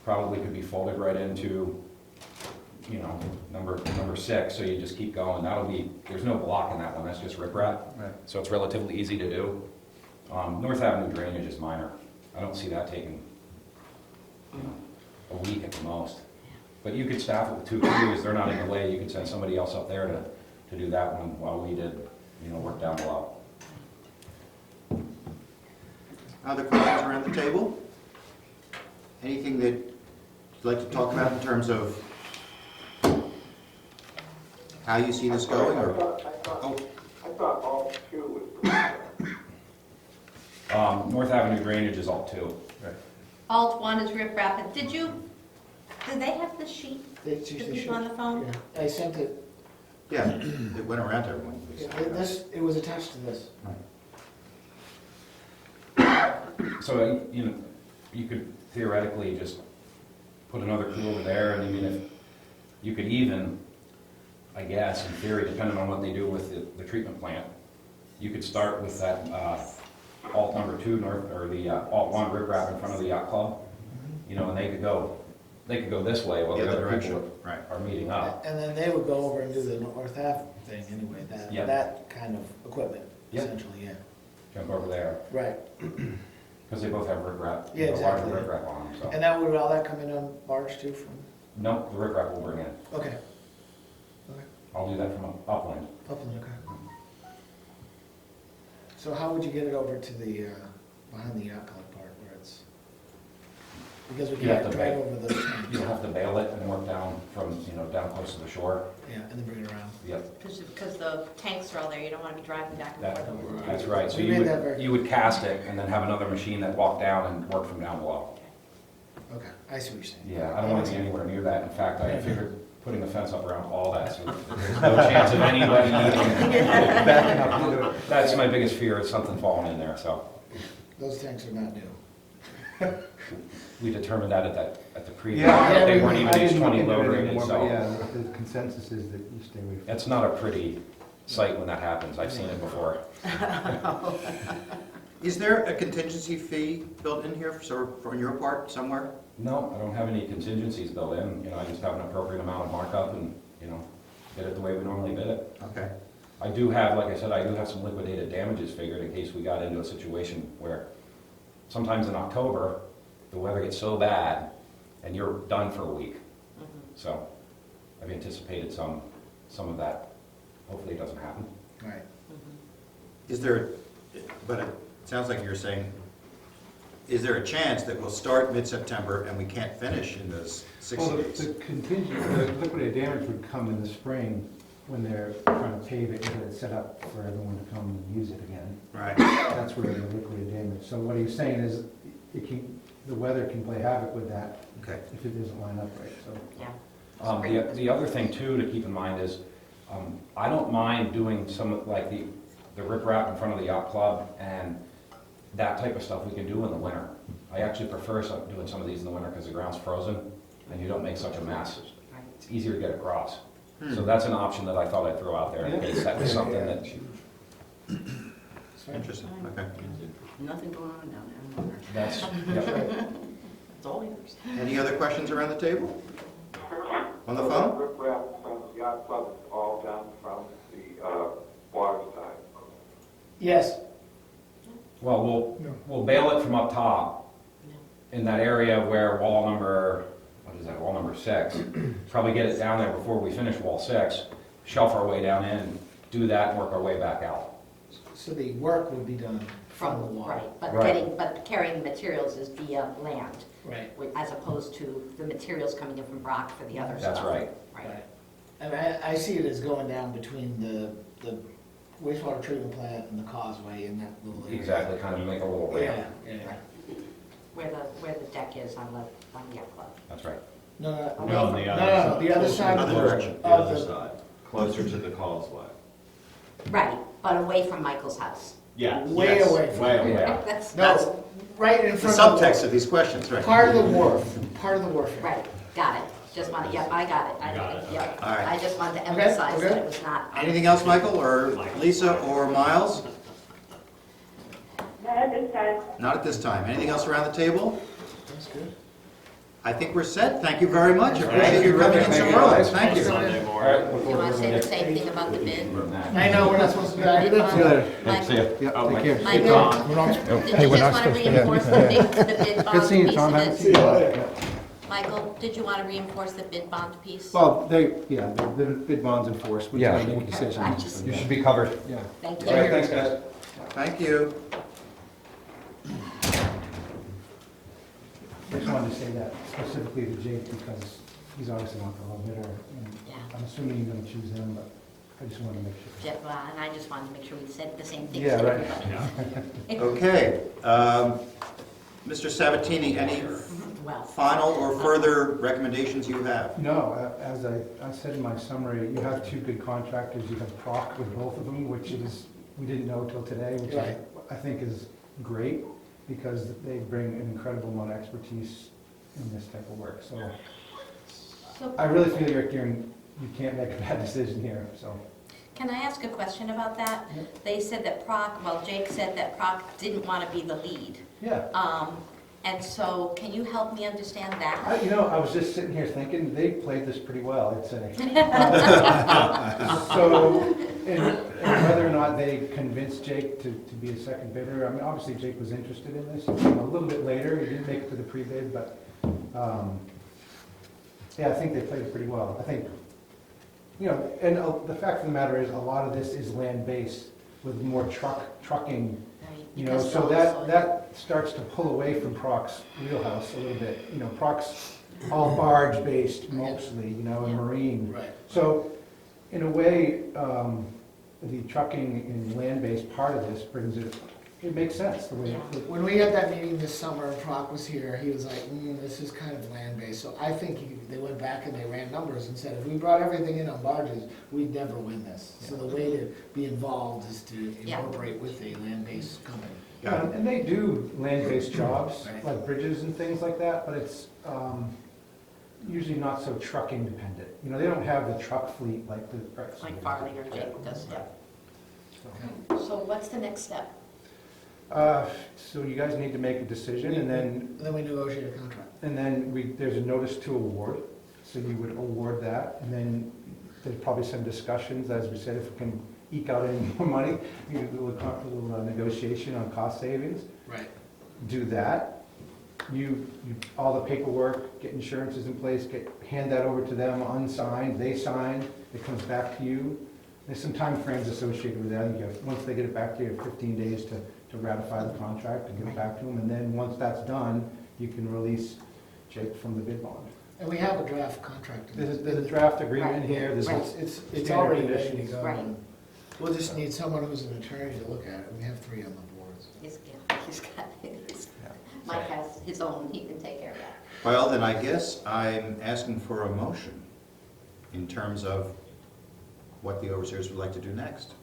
probably could be folded right into, you know, number 6, so you just keep going. That'll be, there's no block in that one, that's just riprap. Right. So it's relatively easy to do. North Avenue drainage is minor. I don't see that taking, you know, a week at the most. But you could staff it with 2 crews, they're not in the way, you could send somebody else up there to do that one while we did, you know, work down below. Other questions around the table? Anything that you'd like to talk about in terms of how you see this going, or? I thought all 2 was. North Avenue drainage is all 2. Right. Alt 1 is riprap. And did they have the sheet? They The people on the phone? Yeah. I sent it, Yeah, it went around to everyone. it was attached to this. So, you know, you could theoretically just put another crew over there, and even if, you could even, I guess, in theory, depending on what they do with the treatment plant, you could start with that alt number 2, or the alt 1 riprap in front of the yacht club, you know, and they could go this way while Yeah, the the other direction, people right. are meeting up. And then they would go over and do the North Ave thing anyway, Yeah. that kind of equipment, Yeah. essentially, yeah. Jump over there, Right. because they both have riprap, Yeah, a larger exactly. riprap on them, so. And that would all that come in on barge too from, No, the riprap will bring in. okay. Okay, I'll do that from upland. Upland, okay. So how would you get it over to the, behind the yacht club part where it's, because we You have can't to drive bail. over the tank. You'll have to bail it and work down from, down close to the shore. Yeah, and then bring it around. Yep. Because the tanks are all there, you don't want to be driving back and That, forth over the that's right. So We you made that would, very- you would cast it and then have another machine that walked down and work from down below. Okay, I see what you're saying. Yeah, I don't want to be anywhere near that. In fact, I figured putting a fence up around all that, so there's no chance of anybody Backing up into it. That's my biggest fear, is something falling in there, so. Those tanks are not new. We determined that at the previous, Yeah, they weren't I even didn't look H20 into load it rated, anymore, but so. yeah, the consensus is that you stay away from it. It's not a pretty sight when that happens. I've seen it before. Is there a contingency fee built in here for your part somewhere? No, I don't have any contingencies built in. I just have an appropriate amount of markup and, bid it the way we normally bid it. Okay. I do have, like I said, I do have some liquidated damages figured in case we got into a situation where sometimes in October, the weather gets so bad and you're done for a week. So I've anticipated some of that. Hopefully it doesn't happen. Right. Is there, but it sounds like you're saying, is there a chance that we'll start mid-September and we can't finish in those 60 Well, days? the contingent, the liquidated damage would come in the spring when they're trying to pave it and get it set up for everyone to come and use it again. Right. That's where the liquidated damage. So what he's saying is, the weather can play havoc with that Okay. if it doesn't line up right, so. Yeah. The other thing too to keep in mind is, I don't mind doing some, like the riprap in front of the yacht club and that type of stuff we can do in the winter. I actually prefer doing some of these in the winter because the ground's frozen and you don't make such a mess. Right. It's easier to get across. So that's an option that I thought I'd throw out there in case that was something that, Interesting, okay. Nothing going on down there. that's, yep. It's all yours. Any other questions around the table? On the phone? Riprap from the yacht club is all down from the water side. Yes. Well, we'll bail it from up top in that area where wall number 6. Probably get it down there before we finish wall 6, shelf our way down in, do that and work our way back out. So the work would be done from the water. Right, but carrying the materials is via land, Right. as opposed to the materials coming in from Brock for the other stuff. That's right. Right. And I see it as going down between the wastewater treatment plant and the causeway in that little area. Exactly, kind of make a little ramp. Yeah, yeah. Where the deck is on the yacht club. That's right. No, No, on the other the other side Other direction. The other side, closer to the causeway. Right, but away from Michael's house. Yeah. Way yes, away from Way it. away. Yeah. That's, No, right in The front of subtext of these questions, right? part of the wharf, part of the wharf. right, got it. Just wanted, yep, I got it. Got it, Yep. All right. I just wanted to Okay, emphasize that okay. it was not. Anything else, Michael, or Lisa, or Miles? Not at this time. Not at this time. Anything else around the table? That's good. I think we're set. Thank you very much. I All right. appreciate you coming in so Thank you, early. guys. Thank you. Sunday All morning. right. You want to say the same thing about the bid? I know, we're not supposed to be back. Bid bond? Thanks, see ya. Oh, Take care. Michael, We're not- did you just want to reinforce the bid bond Good seeing you, piece Tom. of Haven't it? seen you. Yeah. Michael, did you want to reinforce the bid bond piece? Well, the bid bond's enforced, we Yeah. can make a decision. I just- You should be covered. Yeah. Thank All right, you. thanks, guys. Thank you. I just wanted to say that specifically to Jake because he's obviously not the low bidder. And Yeah. I'm assuming you're gonna choose him, but I just wanted to make sure. Jeff, and I just wanted to make sure we said the same thing Yeah, to right. everybody. Okay. Mr. Sabatini, any Well, final or further recommendations you have? No, as I said in my summary, you have two good contractors. You have Proc with both of them, which we didn't know till today, which Right. I think is great because they bring an incredible amount of expertise in this type of work. So so I really feel you can't make a bad decision here, so. can I ask a question about that? Yeah. They said that Jake said that Proc didn't want to be the lead. Yeah. And so, can you help me understand that? I was just sitting here thinking, they played this pretty well, I'd say. So, and whether or not they convinced Jake to be a second bidder, I mean, obviously Jake was interested in this, a little bit later, he didn't make it to the pre-bid, but, yeah, I think they played it pretty well. I think, and the fact of the matter is, a lot of this is land-based with more trucking You know, Because so those- that starts to pull away from Proc's wheelhouse a little bit. You know, Proc's all barge-based mostly, you know, and Yeah. marine. Right. So, in a way, the trucking and land-based part of this brings it makes sense the way it. When we had that meeting this summer, and Brock was here, he was like, this is kind of land-based. So I think they went back and they ran numbers and said, if we brought everything in on barges, we'd never win this. So the way to be involved is to Yeah. incorporate with a land-based company. Yeah, and they do land-based jobs, Right. like bridges and things like that, but it's usually not so trucking dependent. You know, they don't have the truck fleet like the. Like Farley or Jake does, yeah. So- So what's the next step? So you guys need to make a decision, and Then we negotiate a contract. there's a notice to award, so you would award that, and then there's probably some discussions, as we said, if we can eke out any more money, you know, a little negotiation on cost savings. Right. Do that. You all the paperwork, get insurances in place, hand that over to them unsigned, they sign, it comes back to you. There's some time frames associated with that. Once they get it back to you, you have 15 days to ratify the contract and give it back to them. And then once that's done, you can release Jake from the bid bond. And we have a draft contract. There's a draft agreement here. There's Right. It's standard already ready to conditions. go. Right. We'll just need someone who's an attorney to look at it. We have 3 on the boards. He's got, Mike has his own, he can take care of that. Well, then I guess I'm asking for a motion in terms of what the overseers would like to do next.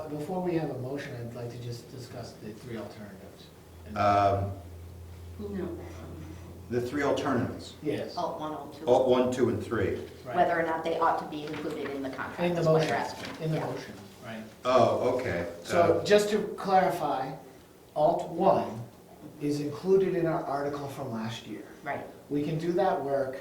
Before we have a motion, I'd like to just discuss the 3 alternatives. No. The 3 alternatives, Yes. Alt 1, Alt 2. Alt 1, 2, and 3. Right. Whether or not they ought to be included in the contract In the is what motion, you're asking. in the Yeah. motion, right. Oh, okay. So just to clarify, Alt 1 is included in our article from last year. Right, We can do that work.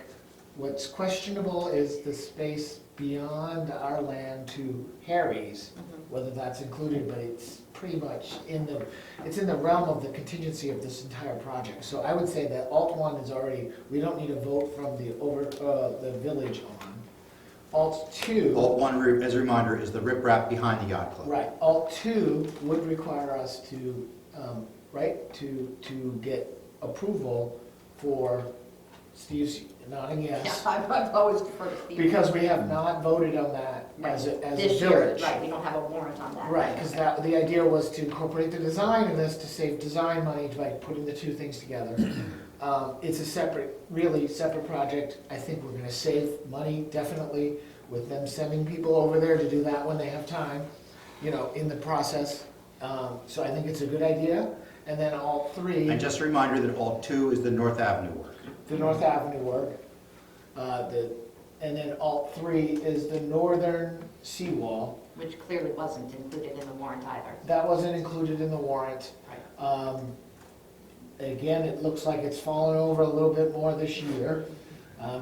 What's questionable is the space beyond our land to Harry's, whether that's included, but it's pretty much in the realm of the contingency of this entire project. So I would say that Alt 1 is already, we don't need a vote from the village on. Alt 2. Alt 1, as a reminder, is the riprap behind the yacht club. Right, Alt 2 would require us to, to get approval for Steve's nodding yeah, yes, I've always preferred Steve. because we have not voted on that as a This year, village. right, we don't have a warrant on that. Right, because the idea was to incorporate the design of this to save design money by putting the 2 things together. It's a separate, really separate project. I think we're gonna save money, definitely, with them sending people over there to do that when they have time, you know, in the process. So I think it's a good idea. And then Alt 3, And just a reminder that Alt 2 is the North Avenue work. the North Avenue work. And then Alt 3 is the northern seawall. Which clearly wasn't included in the warrant either. That wasn't included in the warrant. Right. Again, it looks like it's fallen over a little bit more this year.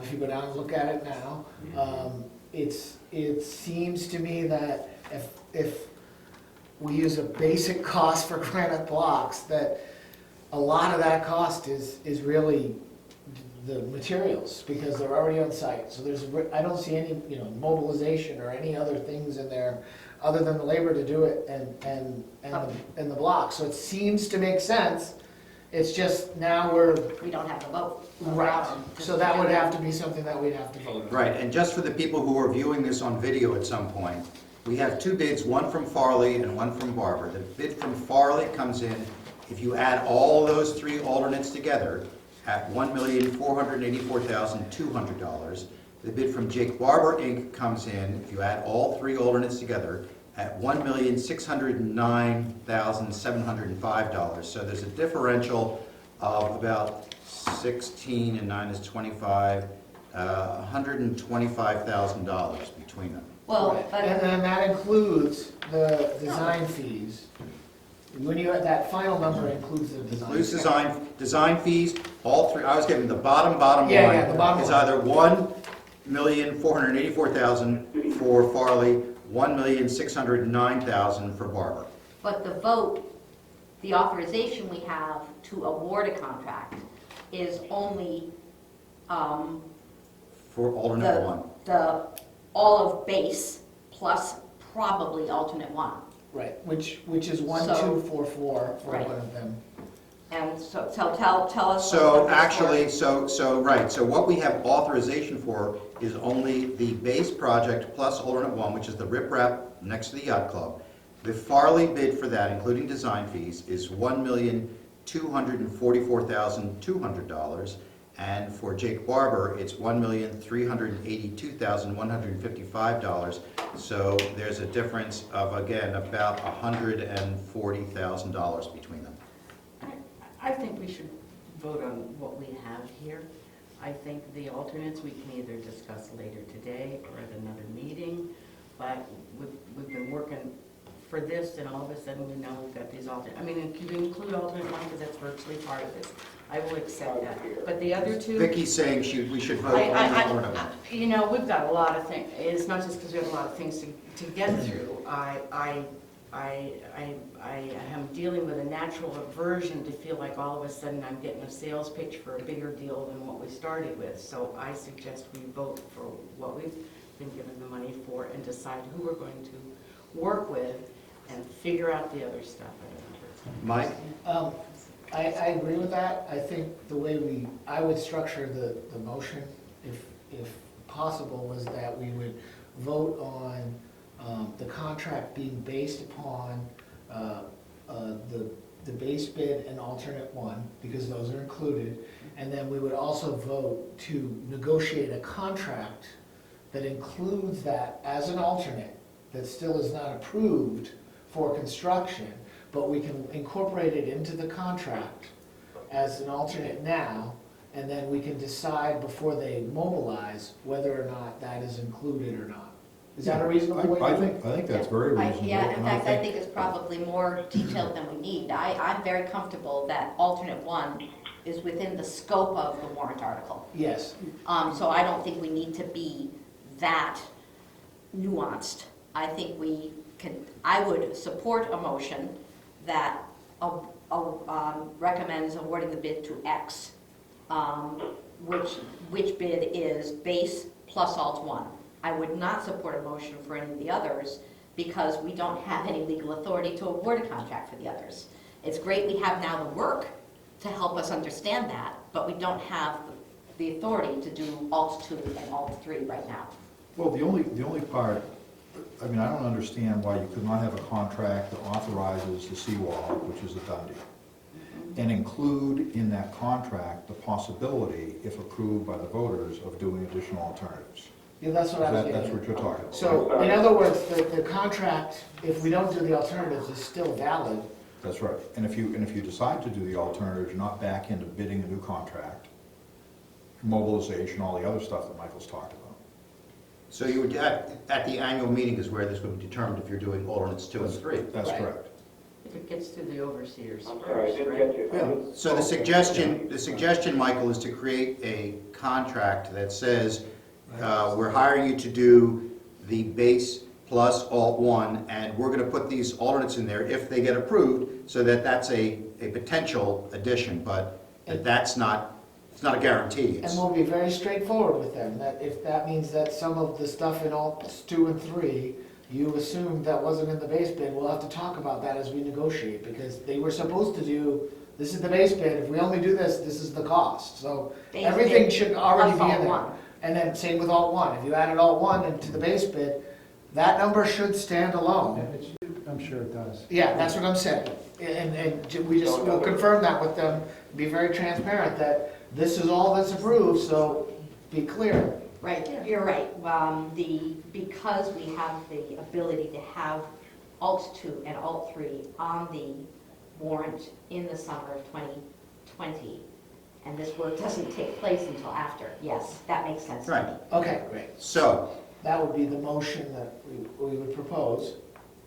If you go down and look at it now, it seems to me that if we use a basic cost for granite blocks, that a lot of that cost is really the materials, because they're already on site. So I don't see any, mobilization or any other things in there other than the labor to do it and the blocks. So it seems to make sense. It's just now We don't have a vote. right. So that would have to be something that we'd have to vote on. Right, and just for the people who are viewing this on video at some point, we have 2 bids, one from Farley and one from Barber. The bid from Farley comes in, if you add all those 3 alternates together, at $1,484,200. The bid from Jake Barber Inc. comes in, if you add all 3 alternates together, at $1,609,705. So there's a differential of about 16 and 9 is 25, $125,000 between them. Well, Right. but. And then that includes the design fees. When you add that final number, includes the design. Includes design fees, all 3, I was giving the bottom Yeah, line. yeah, the bottom Is line. either $1,484,000 for Farley, $1,609,000 for Barber. But the vote, the authorization we have to award a contract is only For alternate 1. all of base plus probably alternate 1. Right, which is 1244 for Right. one of them. And so tell us. So what the actually, historic- right, so what we have authorization for is only the base project plus alternate one, which is the riprap next to the yacht club. The Farley bid for that, including design fees, is $1,244,200. And for Jake Barber, it's $1,382,155. So there's a difference of, again, about $140,000 between them. I think we should vote on what we have here. I think the alternates, we can either discuss later today or at another meeting, but we've been working for this, and all of a sudden we know we've got these alternate, I mean, if you include alternate one, because that's virtually part of this, I will accept that. But the other two. Vicky's saying we should vote on the alternate one. You know, we've got a lot of things, it's not just because we have a lot of things to get through. I am dealing with a natural aversion to feel like all of a sudden I'm getting a sales pitch for a bigger deal than what we started with. So I suggest we vote for what we've been given the money for and decide who we're going to work with and figure out the other stuff. Mike? I agree with that. I think the way I would structure the motion, if possible, was that we would vote on the contract being based upon the base bid and alternate one, because those are included. And then we would also vote to negotiate a contract that includes that as an alternate, that still is not approved for construction, but we can incorporate it into the contract as an alternate now, and then we can decide before they mobilize whether or not that is included or not. Is that a reasonable way I to do it? think that's very reasonable. Yeah, in and fact, I think it's probably more detailed than we need. I'm very comfortable that alternate one is within the scope of the warrant article. Yes. So I don't think we need to be that nuanced. I think I would support a motion that recommends awarding the bid to X, which bid is base plus alt one. I would not support a motion for any of the others because we don't have any legal authority to award a contract for the others. It's great we have now the work to help us understand that, but we don't have the authority to do alt 2 and alt 3 right now. Well, the only part, I mean, I don't understand why you could not have a contract that authorizes the seawall, which is a done deal, and include in that contract the possibility, if approved by the voters, of doing additional alternatives. Yeah, that's what I was That's getting what you're at. talking about. So, in other words, the contract, if we don't do the alternatives, is still valid. That's right. And if you decide to do the alternatives, you're not back into bidding a new contract, mobilization, all the other stuff that Michael's talked about. So you would, at the annual meeting is where this would be determined if you're doing alternates 2 and 3. That's Right. correct. If it gets to the overseers I'm sorry, I first, didn't right? get you. Yeah. So the suggestion, Michael, is to create a contract that says, we're hiring you to do the base plus alt 1, and we're going to put these alternates in there if they get approved, so that that's a potential addition, but that's not, it's not a guarantee. And It's- we'll be very straightforward with them, that if that means that some of the stuff in alts 2 and 3, you assumed that wasn't in the base bid, we'll have to talk about that as we negotiate, because they were supposed to do, this is the base bid, if we only do this, this is the cost. So Base everything bid should already plus be in alt there. 1. And then same with alt 1, if you added alt 1 into the base bid, that number should stand alone. I'm sure it does. Yeah, that's what I'm saying. And we'll confirm that with them, be very transparent that this is all that's approved, so be clear. Right, you're right. Because we have the ability to have alt 2 and alt 3 on the warrant in the summer of 2020, and this work doesn't take place until after, yes, that makes sense to me. Right. Okay, great. So, That would be the motion that we would propose,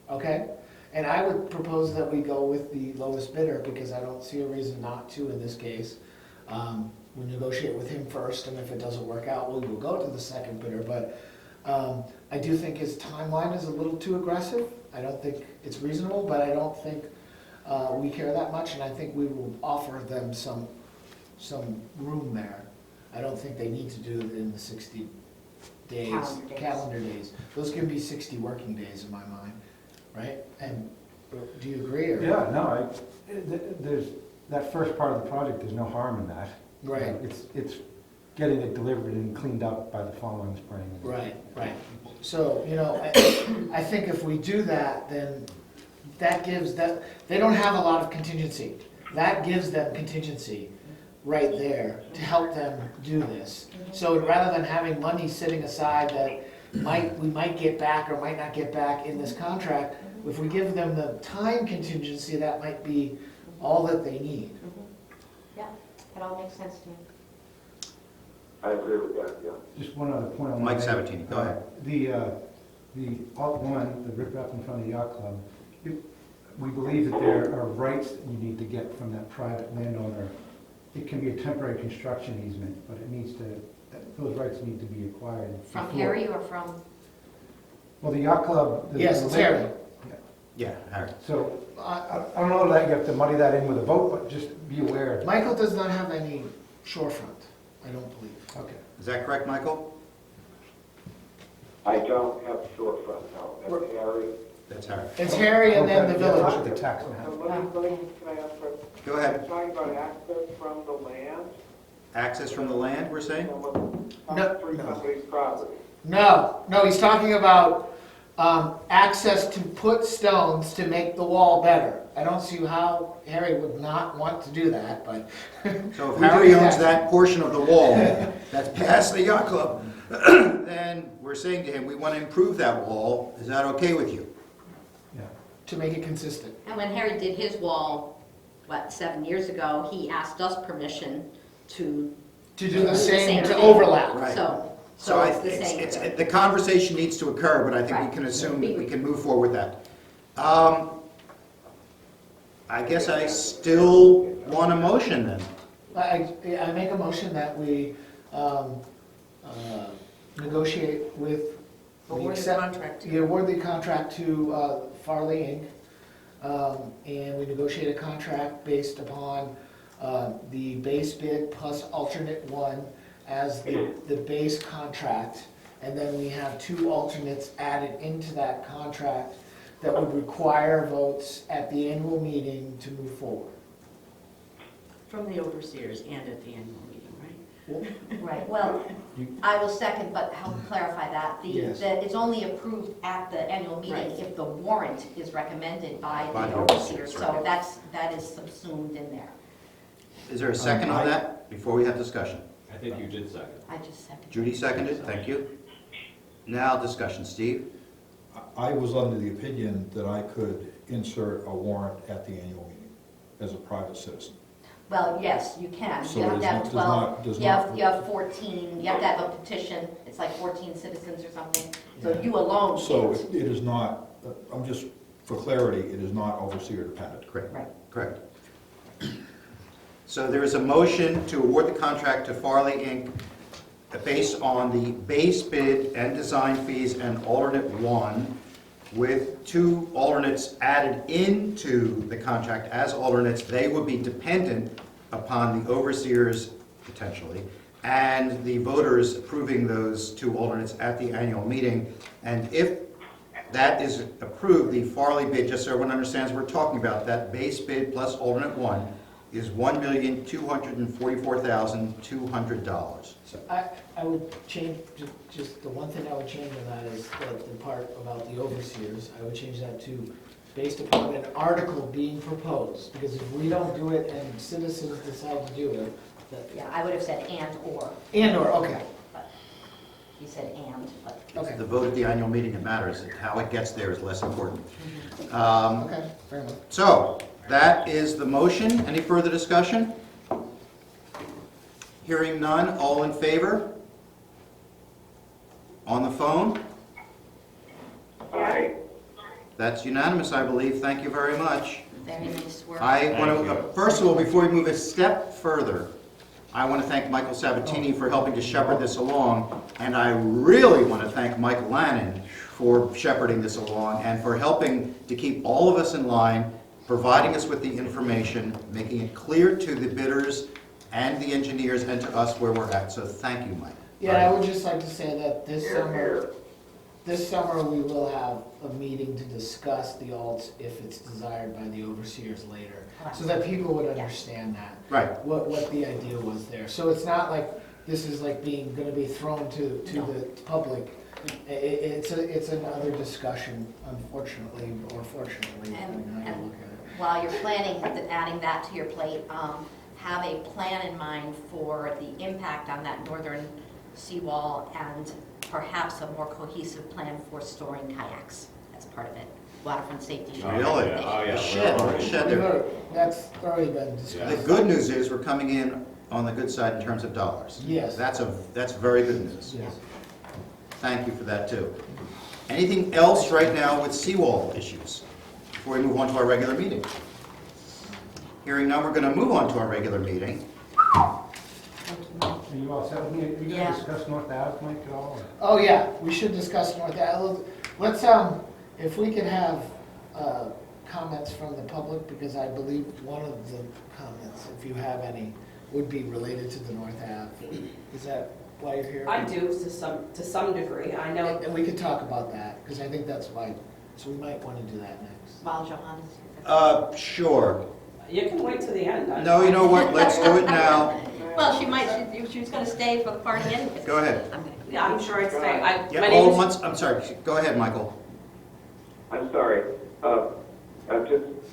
okay? And I would propose that we go with the lowest bidder, because I don't see a reason not to in this case. We negotiate with him first, and if it doesn't work out, we'll go to the second bidder, but I do think his timeline is a little too aggressive. I don't think it's reasonable, but I don't think we care that much, and I think we will offer them some room there. I don't think they need to do it in the 60 days, Calendar days. calendar days. Those can be 60 working days in my mind. right? And do you agree, or? Yeah, no, there's, that first part of the project, there's no harm in that. Right. It's getting it delivered and cleaned up by the following spring. Right, right. So, I think if we do that, then that gives that, they don't have a lot of contingency. That gives them contingency right there to help them do this. So rather than having money sitting aside that we might get back or might not get back in this contract, if we give them the time contingency, that might be all that they need. Yeah, it all makes sense to me. I agree with that, yeah. Just one other point. I wanna Mike make. Sabatini, go ahead. The Alt One, the riprap in front of the yacht club, we believe that there are rights that you need to get from that private landowner. It can be a temporary construction easement, but it needs to, those rights need to be acquired. From before- Harry or from? Well, the yacht club. Yes, it's Harry. Yeah, Harry. So, I don't know that you have to muddy that in with a vote, but just be aware. Michael does not have any shorefront, I don't believe. Okay. Is that correct, Michael? I don't have shorefront, no, that's Harry. That's Harry. It's Harry and then the Okay, yeah, village. The tax map. Can I ask for, Go ahead. you're talking about access from the land? Access from the land, we're saying? Through somebody's property? No, he's talking about access to put stones to make the wall better. I don't see how Harry would not want to do that, but. So if we do Harry need owns access. that portion of the wall that's past the yacht club, then we're saying to him, we want to improve that wall. Is that okay with you? Yeah. To make it consistent. And when Harry did his wall, 7 years ago, he asked us permission to. To do the same, to thing. overlap. Right. So I- it's the same. the conversation needs to occur, but I think we Right. can assume that we can move forward with that. I guess I still want a motion then. I make a motion that we negotiate with. we Award the accept- contract. We award the contract to Farley Inc. And we negotiate a contract based upon the base bid plus alternate one as the base contract. And then we have 2 alternates added into that contract that would require votes at the annual meeting to move forward. From the overseers and at the annual meeting, right? Right, well, I will second, but help clarify that. Yes. It's only approved at the annual meeting Right. if the warrant is recommended by By the the overseer. overseers, So right. that is subsumed in there. Is there a second on that before we have discussion? I think you did second. I just seconded. Judy seconded, thank you. Now discussion, Steve? I was under the opinion that I could insert a warrant at the annual meeting as a private citizen. Well, yes, you can. So You have it to have does 12, does you have, not- you have 14, you have to have a petition. It's like 14 citizens or something. So you alone So can't. it is not, I'm just, for clarity, it is not overseer dependent. Correct. Right. Correct. So there is a motion to award the contract to Farley Inc. based on the base bid and design fees and alternate 1, with 2 alternates added into the contract as alternates. They would be dependent upon the overseers, potentially, and the voters approving those 2 alternates at the annual meeting. And if that is approved, the Farley bid, just so everyone understands what we're talking about, that base bid plus alternate 1 is $1,244,200. So I would change, just the one thing I would change on that is the part about the overseers. I would change that to based upon an article being proposed, because if we don't do it and citizens decide to do it, that, Yeah, I would have said and/or. okay, But you said and, but. okay, the vote at the annual meeting, it matters. How it gets there is less important. okay, fair enough. So, that is the motion. Any further discussion? Hearing none, all in favor? On the phone? Aye. That's unanimous, I believe. Thank you very much. Very nice work. I want to, first of all, before we move a step further, I want to thank Michael Sabatini for helping to shepherd this along, and I really want to thank Mike Lannon for shepherding this along and for helping to keep all of us in line, providing us with the information, making it clear to the bidders and the engineers and to us where we're at. So thank you, Mike. Yeah, I would just like to say that this Here, summer, here. this summer, we will have a meeting to discuss the alts if it's desired by the overseers later, so that people would understand that. Right. What the idea was there. So it's not like this is like gonna be thrown to the public. It's another discussion, unfortunately, or fortunately, depending on how you look at it. While you're planning, adding that to your plate, have a plan in mind for the impact on that northern seawall and perhaps a more cohesive plan for storing kayaks as part of it. Waterfront safety. Really? Oh, yeah. The shed there. That's already been The discussed. good news is we're coming in on the good side in terms of dollars. Yes. That's very good news. Yes. Thank you for that, too. Anything else right now with seawall issues before we move on to our regular meeting? Hearing none, we're going to move on to our regular meeting. Are you all set with me? Are you going Yeah. to discuss North Ave, Mike, at all? or- Oh, yeah, we should discuss North Ave. Let's, if we could have, comments from the public, because I believe one of the comments, if you have any, would be related to the North Ave. Is that why you're here? I do to some degree. I know. And we could talk about that, because I think that's why, so we might want to do that next. While Johanna's here. Sure. You can wait to the end. No, you know what? Let's do it now. Well, she was going to stay for the party anyway. Go ahead. Yeah, I'm sure I'd stay. Yeah, My name hold is- once. I'm sorry. Go ahead, Michael. I'm sorry.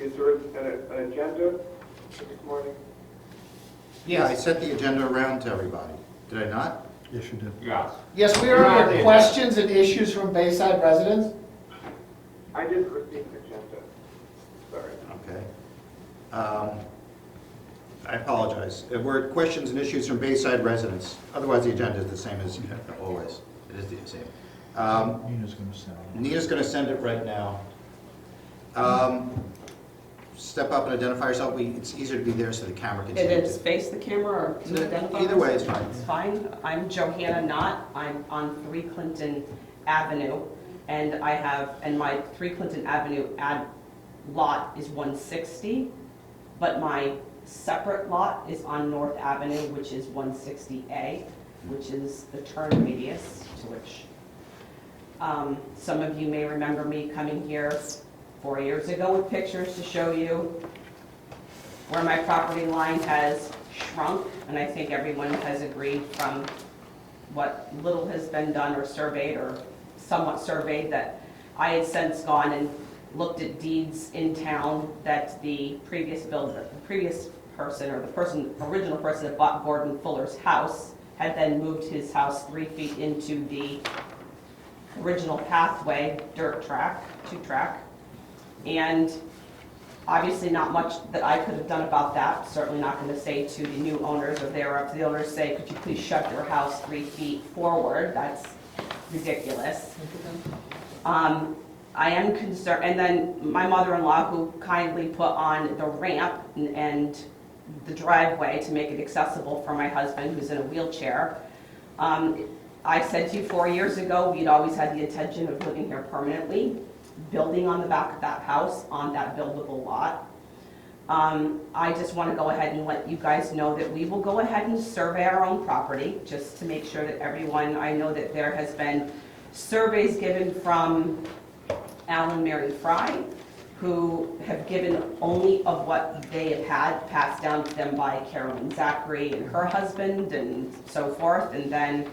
Is there an agenda for this morning? Yeah, I sent the agenda around to everybody. Did I not? Yes, you did. Yeah. Yes, we are under questions and issues from Bayside residents. I didn't receive an agenda. Sorry. Okay. I apologize. We're at questions and issues from Bayside residents. Otherwise, the agenda is the same as always. It is the same. Nina's going to send it. Nina's going to send it right now. Step up and identify yourself. It's easier to be there so the camera can see It you. is face the camera or to identify? Either way is fine. It's fine. I'm Johanna Knott. I'm on 3 Clinton Avenue, and my 3 Clinton Avenue lot is 160, but my separate lot is on North Avenue, which is 160A, which is the turn radius to which some of you may remember me coming here 4 years ago with pictures to show you where my property line has shrunk, and I think everyone has agreed from what little has been done or surveyed or somewhat surveyed that I had since gone and looked at deeds in town that the previous person or the original person that bought Gordon Fuller's house had then moved his house 3 feet into the original pathway, dirt track, 2-track. And obviously not much that I could have done about that. Certainly not going to say to the new owners, or they're up to the owners, say, could you please shove your house 3 feet forward? That's ridiculous. I am concerned, and then my mother-in-law, who kindly put on the ramp and the driveway to make it accessible for my husband, who's in a wheelchair. I said to you 4 years ago, we'd always had the intention of living here permanently, building on the back of that house on that buildable lot. I just want to go ahead and let you guys know that we will go ahead and survey our own property, just to make sure that everyone, I know that there has been surveys given from Alan and Mary Fry, who have given only of what they have had passed down to them by Carolyn Zachary and her husband and so forth. And then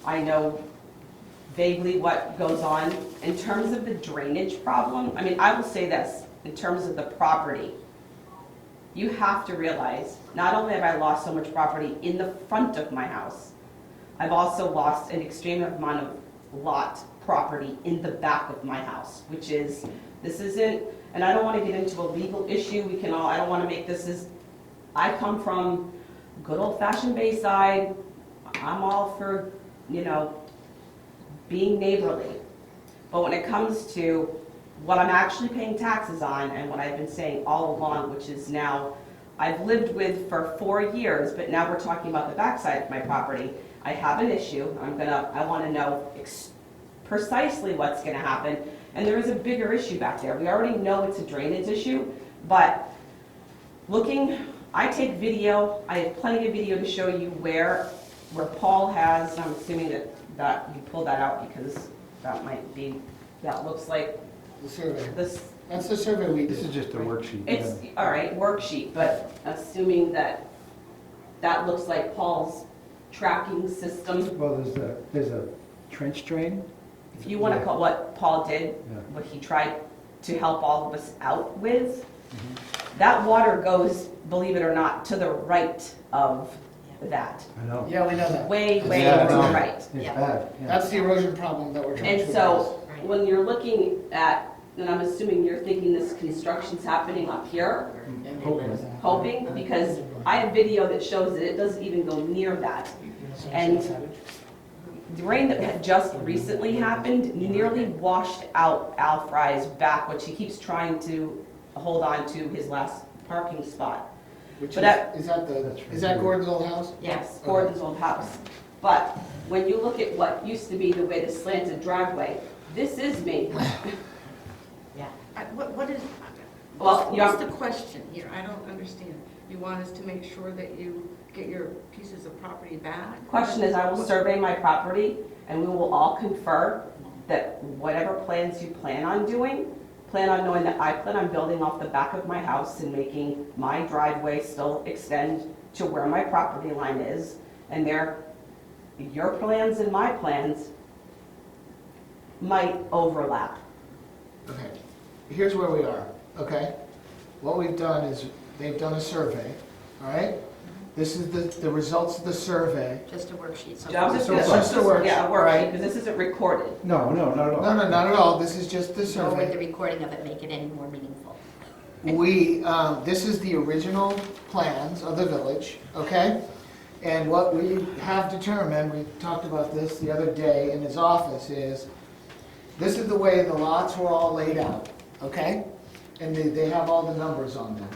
I know vaguely what goes on. In terms of the drainage problem, I mean, I will say this, in terms of the property, you have to realize, not only have I lost so much property in the front of my house, I've also lost an extreme amount of lot property in the back of my house, which is, this isn't, and I don't want to get into a legal issue, I don't want to make this as, I come from good old-fashioned Bayside, I'm all for, being neighborly. But when it comes to what I'm actually paying taxes on, and what I've been saying all along, which is now, I've lived with for 4 years, but now we're talking about the backside of my property. I have an issue, I want to know precisely what's going to happen, and there is a bigger issue back there. We already know it's a drainage issue, but I take video, I have plenty of video to show you where Paul has, and I'm assuming that you pulled that out because that might be, that looks like The survey. this, That's the survey we This is did. just a worksheet. it's, all right, worksheet, but assuming that that looks like Paul's tracking system, Well, there's a trench drain. if you want to call what Paul did, Yeah. what he tried to help all of us out with, that water goes, believe it or not, to the right of that. I know. Yeah, we know that. Way, way Yeah, to the it's- right. It's Yeah. bad, yeah. That's the erosion problem that we're trying to And address. so, Right. when you're looking at, and I'm assuming you're thinking this construction's happening up here, hoping, because I have video that shows that it doesn't even go near that. And the rain that had just recently happened nearly washed out Al Fry's back, which he keeps trying to hold on to his last parking spot. Which But that- is that is that Gordon's old house? Yes, Gordon's old house. But when you look at what used to be the way the slanted driveway, this is me. Yeah. What is, Well, what's you're- the question here? I don't understand. You want us to make sure that you get your pieces of property back? Question is, I will survey my property, and we will all confer that whatever plans you plan on doing, plan on knowing that I plan on building off the back of my house and making my driveway still extend to where my property line is, and your plans and my plans might overlap. Okay, here's where we are, okay? What we've done is, they've done a survey, all right? This is the results of the survey. Just a worksheet. so- Yeah, I'm just So gonna- it's just a worksheet, Yeah, a worksheet, right? because this isn't recorded. No, not at all. No, not at all, this is just the Nor would the survey. recording of it make it any more meaningful. This is the original plans of the village, okay? And what we have determined, we talked about this the other day in his office, is this is the way the lots were all laid out, okay? And they have all the numbers on them.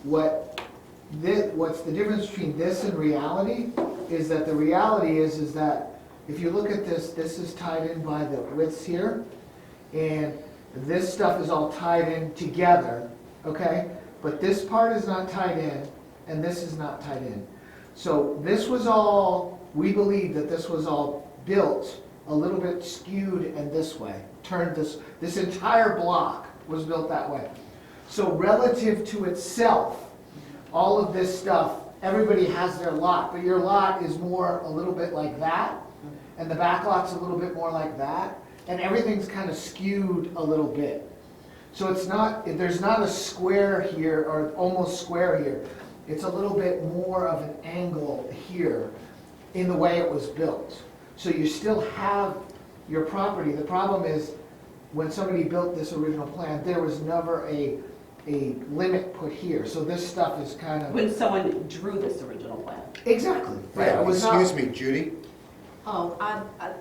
What's the difference between this and reality is that the reality is that if you look at this, this is tied in by the widths here, and this stuff is all tied in together, okay? But this part is not tied in, and this is not tied in. So this was all, we believe that this was all built a little bit skewed and this way. Turned this entire block was built that way. So relative to itself, all of this stuff, everybody has their lot, but your lot is more a little bit like that, and the back lot's a little bit more like that, and everything's kind of skewed a little bit. So it's not, there's not a square here, or almost square here. It's a little bit more of an angle here in the way it was built. So you still have your property. The problem is, when somebody built this original plan, there was never a limit put here. So this stuff is kind of... When someone drew this original plan. Exactly. Yeah, it was not- Excuse me, Judy? Oh,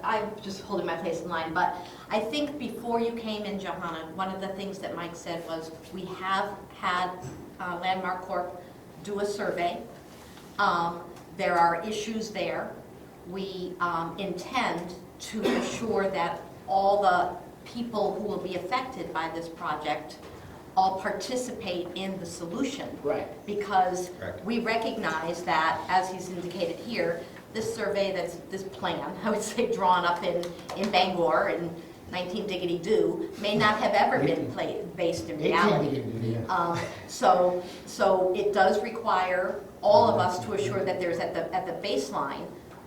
I'm just holding my place in line, but I think before you came in, Johanna, one of the things that Mike said was, we have had Landmark Corp do a survey. There are issues there. We intend to ensure that all the people who will be affected by this project all participate in the solution. Right. Because Correct. we recognize that, as he's indicated here, this survey, this plan, I would say drawn up in Bangor in 19 diggity do, may not have ever been based in reality. So it does require all of us to assure that there's at the baseline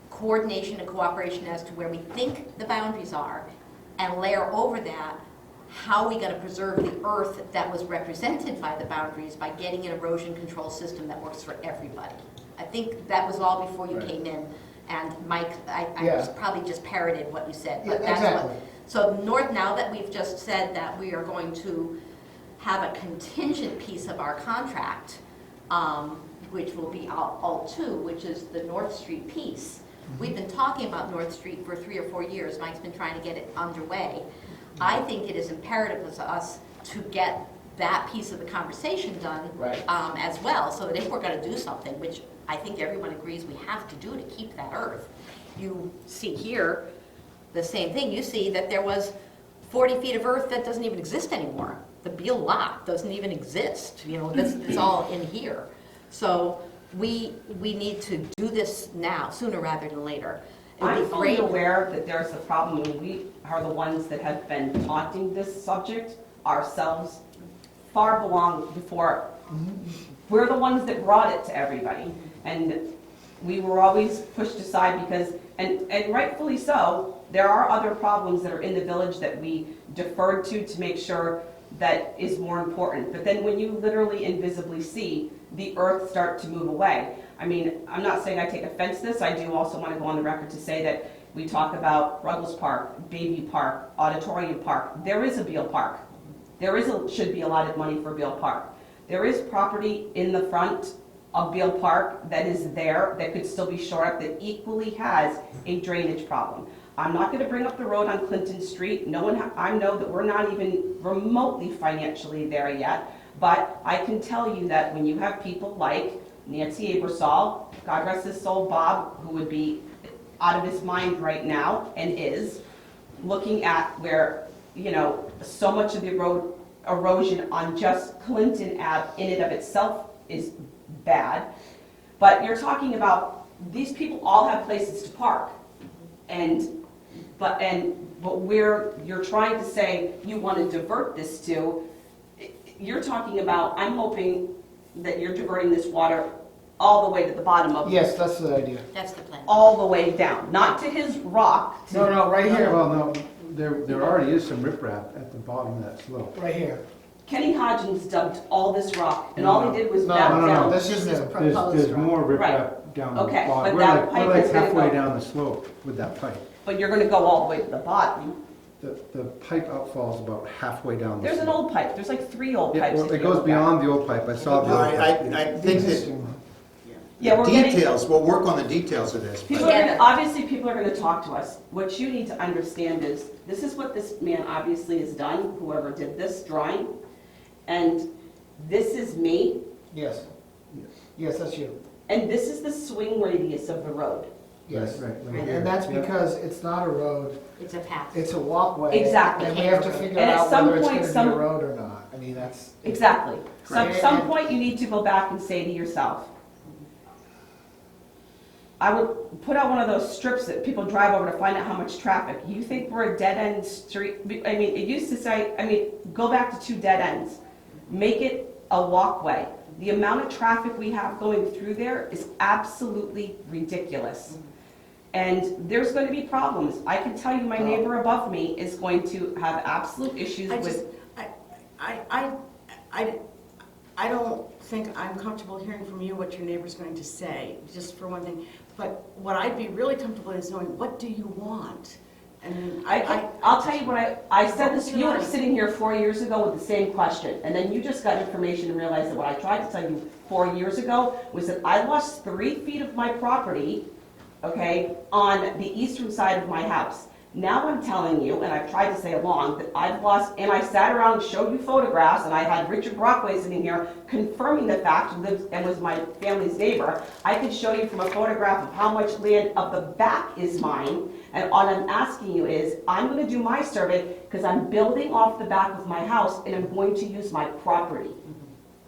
coordination and cooperation as to where we think the boundaries are, and layer over that, how are we going to preserve the earth that was represented by the boundaries by getting an erosion control system that works for everybody. I think that was all before you came in, and Mike, I Yeah. probably just parroted what you said, Yeah, but that's exactly. what. So now that we've just said that we are going to have a contingent piece of our contract, which will be alt 2, which is the North Street piece. We've been talking about North Street for 3 or 4 years. Mike's been trying to get it underway. I think it is imperative to us to get that piece of the conversation done Right. as well, so that if we're going to do something, which I think everyone agrees we have to do to keep that earth, you see here the same thing. You see that there was 40 feet of earth that doesn't even exist anymore. The Beal lot doesn't even exist. You know, it's all in here. So we need to do this now, sooner rather than later. I'm It'd be fully great. aware that there's a problem, and we are the ones that have been taunting this subject ourselves far before. We're the ones that brought it to everybody, and we were always pushed aside because, and rightfully so, there are other problems that are in the village that we deferred to make sure that is more important. But then when you literally invisibly see the earth start to move away, I mean, I'm not saying I take offense to this, I do also want to go on the record to say that we talk about Ruggles Park, Baby Park, Auditorium Park. There is a Beal Park. Should be allotted money for Beal Park. There is property in the front of Beal Park that is there that could still be shored up that equally has a drainage problem. I'm not going to bring up the road on Clinton Street. I know that we're not even remotely financially there yet, but I can tell you that when you have people like Nancy Abersol, God rest his soul, Bob, who would be out of his mind right now and is, looking at where, so much of the road erosion on just Clinton Ave in and of itself is bad. But you're talking about, these people all have places to park. But where you're trying to say you want to divert this to, you're talking about, I'm hoping that you're diverting this water all the way to the bottom of Yes, that's the idea. That's the plan. all the way down, not to his rock. No, right here, Well, no, there already is some riprap at the bottom of that slope. right here. Kenny Hodgins dumped all this rock, and all he did was No, back no, down. this is new. There's more Right. riprap down the Okay, bottom. but We're that like, pipe we're like is gonna halfway go- down the slope with that pipe. But you're gonna go all the way to the bottom. The pipe outfalls about halfway down the slope. There's an old pipe, there's like 3 old Yeah, pipes. well, if it you goes look beyond back. the old pipe, I saw the No, old pipe. I The think that existing one. Yeah, we're getting, details, we'll work on the details of this. people but- are gonna, obviously people are gonna talk to us. What you need to understand is, this is what this man obviously has done, whoever did this drawing. And this is me, Yes. Yes, that's you. and this is the swing radius of the road. Yes. Right, right And here. that's Yeah. because it's not a road, It's a path. it's a walkway. Exactly. And we have to figure And at out some whether it's point, gonna some- be a road or not. I mean, that's. Exactly. Right. Some point you need to go back and say to yourself, I would put out one of those strips that people drive over to find out how much traffic. You think we're a dead-end street? I mean, it used to say, go back to 2 dead ends. Make it a walkway. The amount of traffic we have going through there is absolutely ridiculous. And there's going to be problems. I can tell you my neighbor above me is going to have absolute issues I just, with, I don't think I'm comfortable hearing from you what your neighbor's going to say, just for one thing. But what I'd be really comfortable is knowing, what do you want? And I'll tell you what I said this, you were Right. sitting here 4 years ago with the same question, and then you just got information and realized that what I tried to tell you 4 years ago was that I lost 3 feet of my property, okay, on the eastern side of my house. Now I'm telling you, and I've tried to say along, that I've lost, and I sat around and showed you photographs, and I had Richard Brockway sitting here confirming the fact, who lives and was my family's neighbor. I could show you from a photograph of how much land of the back is mine, and all I'm asking you is, I'm gonna do my survey, because I'm building off the back of my house, and I'm going to use my property.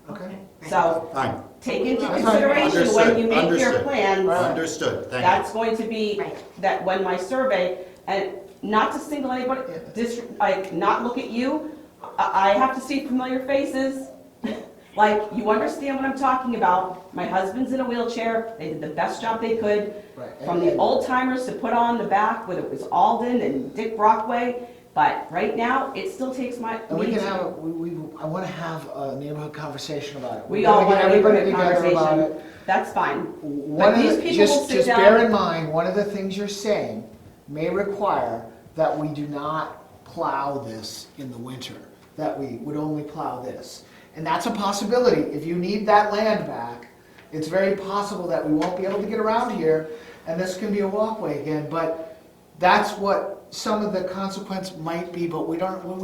Okay. So, Fine, take into That's consideration when you make your understood. plans, understood, thank you. that's going to be, Right. that when my survey, and not to single anybody, not look at you, I have to see familiar faces. Like, you understand what I'm talking about. My husband's in a wheelchair, they did the best job they could. Right. From the old timers to put on the back, whether it was Alden and Dick Brockway, but right now, it still takes my. And we me can to- have, I want to have a neighborhood conversation about it. We We're all gonna want get a everybody neighborhood together about conversation. it. That's fine. One But of these the, people will sit just down. bear in mind, one of the things you're saying may require that we do not plow this in the winter, that we would only plow this. And that's a possibility. If you need that land back, it's very possible that we won't be able to get around here, and this can be a walkway again, but that's what some of the consequence might be, but we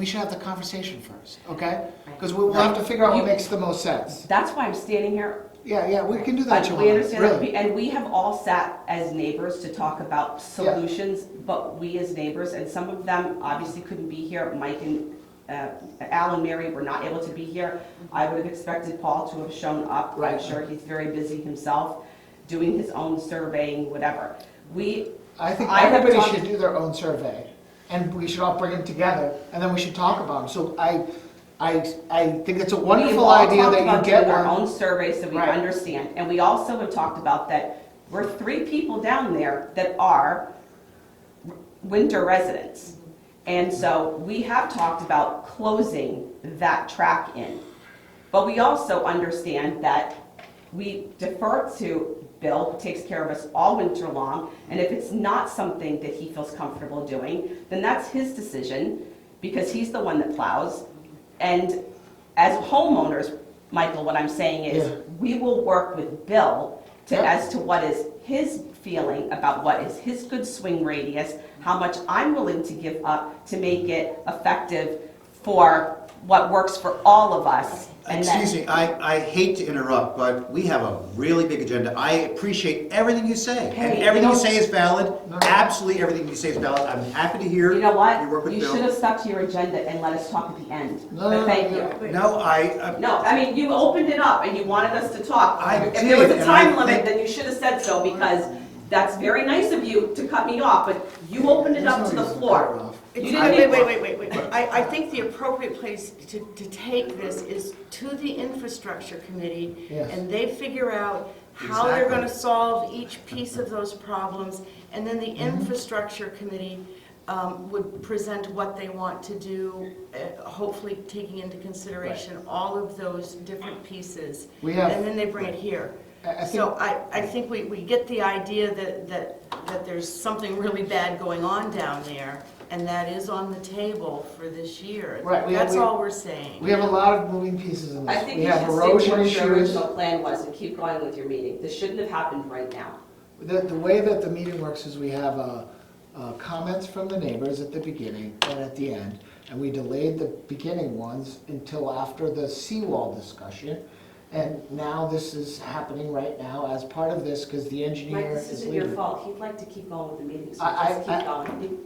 should have the conversation first, okay? Because we'll have to figure out what makes the most sense. That's why I'm standing here. Yeah, we can do that, But Joanna, we understand that, really. and we have all sat as neighbors to talk about solutions, but we as neighbors, and some of them obviously couldn't be here. Mike and Al and Mary were not able to be here. I would have expected Paul to have shown up. I'm Right. sure he's very busy himself, doing his own surveying, whatever. We I think I have everybody talked- should do their own survey, and we should all bring them together, and then we should talk about them. So I think it's a wonderful idea that you get our one. own survey so we Right. understand. And we also have talked about that we're 3 people down there that are winter residents. And so we have talked about closing that track in. But we also understand that we defer to Bill, who takes care of us all winter long, and if it's not something that he feels comfortable doing, then that's his decision, because he's the one that plows. And as homeowners, Michael, what I'm saying is, Yeah. we will work with Bill Yeah. as to what is his feeling about what is his good swing radius, how much I'm willing to give up to make it effective for what works for all of us. And then- Excuse me, I hate to interrupt, but we have a really big agenda. I appreciate everything you say, and Hey, everything you you know- say is valid. No. Absolutely everything you say is valid. I'm happy to hear You know what? your work with You Bill. should have stuck to your agenda and let us talk at the end. No, But thank no, you. No, No, I mean, you opened it up and you wanted us to talk. I If there was did, a and I time limit, think- then you should have said so, because that's very nice of you to cut me off, but you opened it up to the floor. You didn't Wait. I think the appropriate place to take this is to the infrastructure committee, Yes. and they figure out how they're Exactly. gonna solve each piece of those problems, and then the Mm-hmm. infrastructure committee would present what they want to do, hopefully taking into consideration all of those different pieces. We have- And then they bring it here. I think- So I think we get the idea that there's something really bad going on down there, and that is on the table for this year. Right, That's all we're saying. We have a lot of moving pieces in I this. think We you have should stick erosion to what your issues. original plan was and keep going with your meeting. This shouldn't have happened right now. The way that the meeting works is we have comments from the neighbors at the beginning and at the end, and we delayed the beginning ones until after the seawall discussion. And now this is happening right now as part of this, because the engineer Mike, this is isn't your leaving. fault. He'd like to keep going with the meeting, so I- just keep going.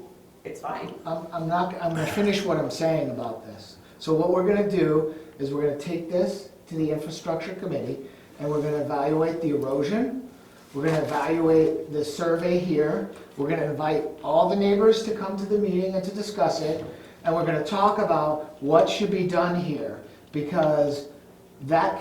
It's fine. I'm gonna finish what I'm saying about this. So what we're gonna do is we're gonna take this to the infrastructure committee, and we're gonna evaluate the erosion, we're gonna evaluate the survey here, we're gonna invite all the neighbors to come to the meeting and to discuss it, and we're gonna talk about what should be done here, because that,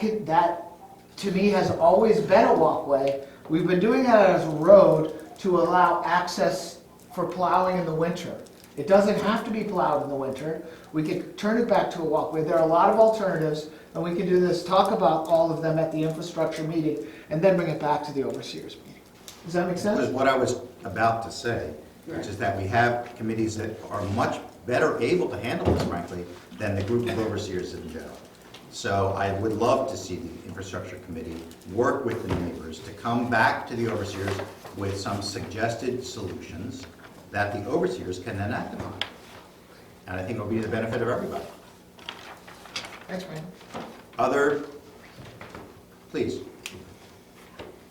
to me, has always been a walkway. We've been doing that as a road to allow access for plowing in the winter. It doesn't have to be plowed in the winter. We could turn it back to a walkway. There are a lot of alternatives, and we can do this, talk about all of them at the infrastructure meeting, and then bring it back to the overseers meeting. Does that make Because sense? what I was about to say, which is that we have committees that are much better able to handle this, frankly, than the group of overseers in general. So I would love to see the infrastructure committee work with the neighbors to come back to the overseers with some suggested solutions that the overseers can then act upon. And I think it'll be to the benefit of everybody. Thanks, man. Other, please.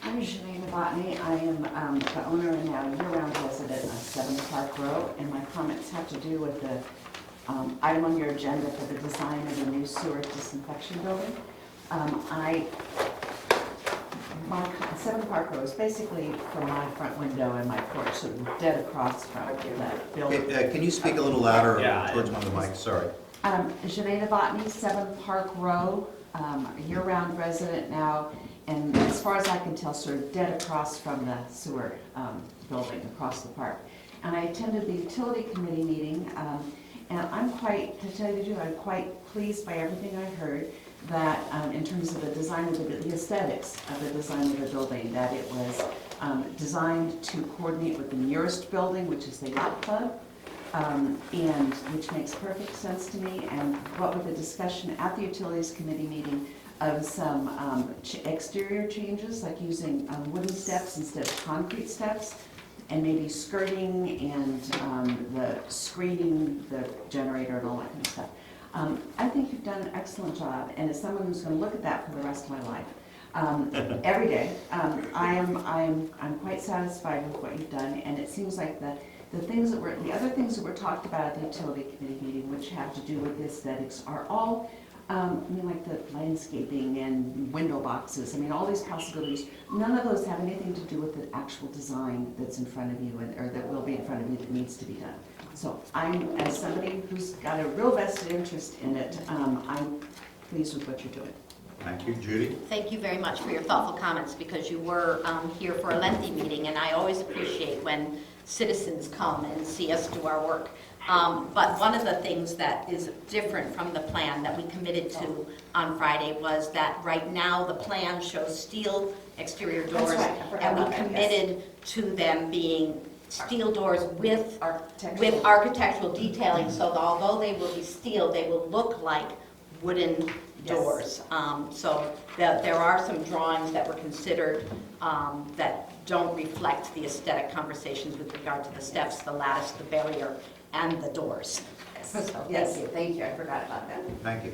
I'm Janine Novotny. I am the owner and now year-round resident of 7 Park Row, and my comments have to do with the item on your agenda for the design of the new sewer disinfection building. My 7 Park Row is basically from my front window and my porch, sort of dead across from that building. Can you speak a little louder towards one of the mics? Sorry. Janine Novotny, 7 Park Row, year-round resident now, and as far as I can tell, sort of dead across from the sewer building across the park. And I attended the utility committee meeting, and I'm quite, to tell you the truth, I'm quite pleased by everything I heard, that in terms of the design of the aesthetics of the design of the building, that it was designed to coordinate with the nearest building, which is the yacht club, and which makes perfect sense to me. And what with the discussion at the utilities committee meeting of some exterior changes, like using wooden steps instead of concrete steps, and maybe skirting and the screening, the generator and all that kind of stuff. I think you've done an excellent job, and as someone who's going to look at that for the rest of my life, every day, I'm quite satisfied with what you've done, and it seems like the other things that were talked about at the utility committee meeting, which have to do with the aesthetics, are all I mean, like the landscaping and window boxes, I mean, all these possibilities, none of those have anything to do with the actual design that's in front of you, or that will be in front of you that needs to be done. So I'm, as somebody who's got a real vested interest in it, I'm pleased with what you're doing. Thank you. Judy? Thank you very much for your thoughtful comments, because you were here for a lengthy meeting, and I always appreciate when citizens come and see us do our work. But one of the things that is different from the plan that we committed to on Friday was that right now the plan shows steel exterior doors. That's right. I forgot And we about that, yes. committed to them being steel doors with Architectural. architectural detailing, so that although they will be steel, they will look like wooden Yes. doors. So there are some drawings that were considered that don't reflect the aesthetic conversations with regard to the steps, the lattice, the barrier, and the doors. So Yes, thank you. thank you, I forgot about that. Thank you.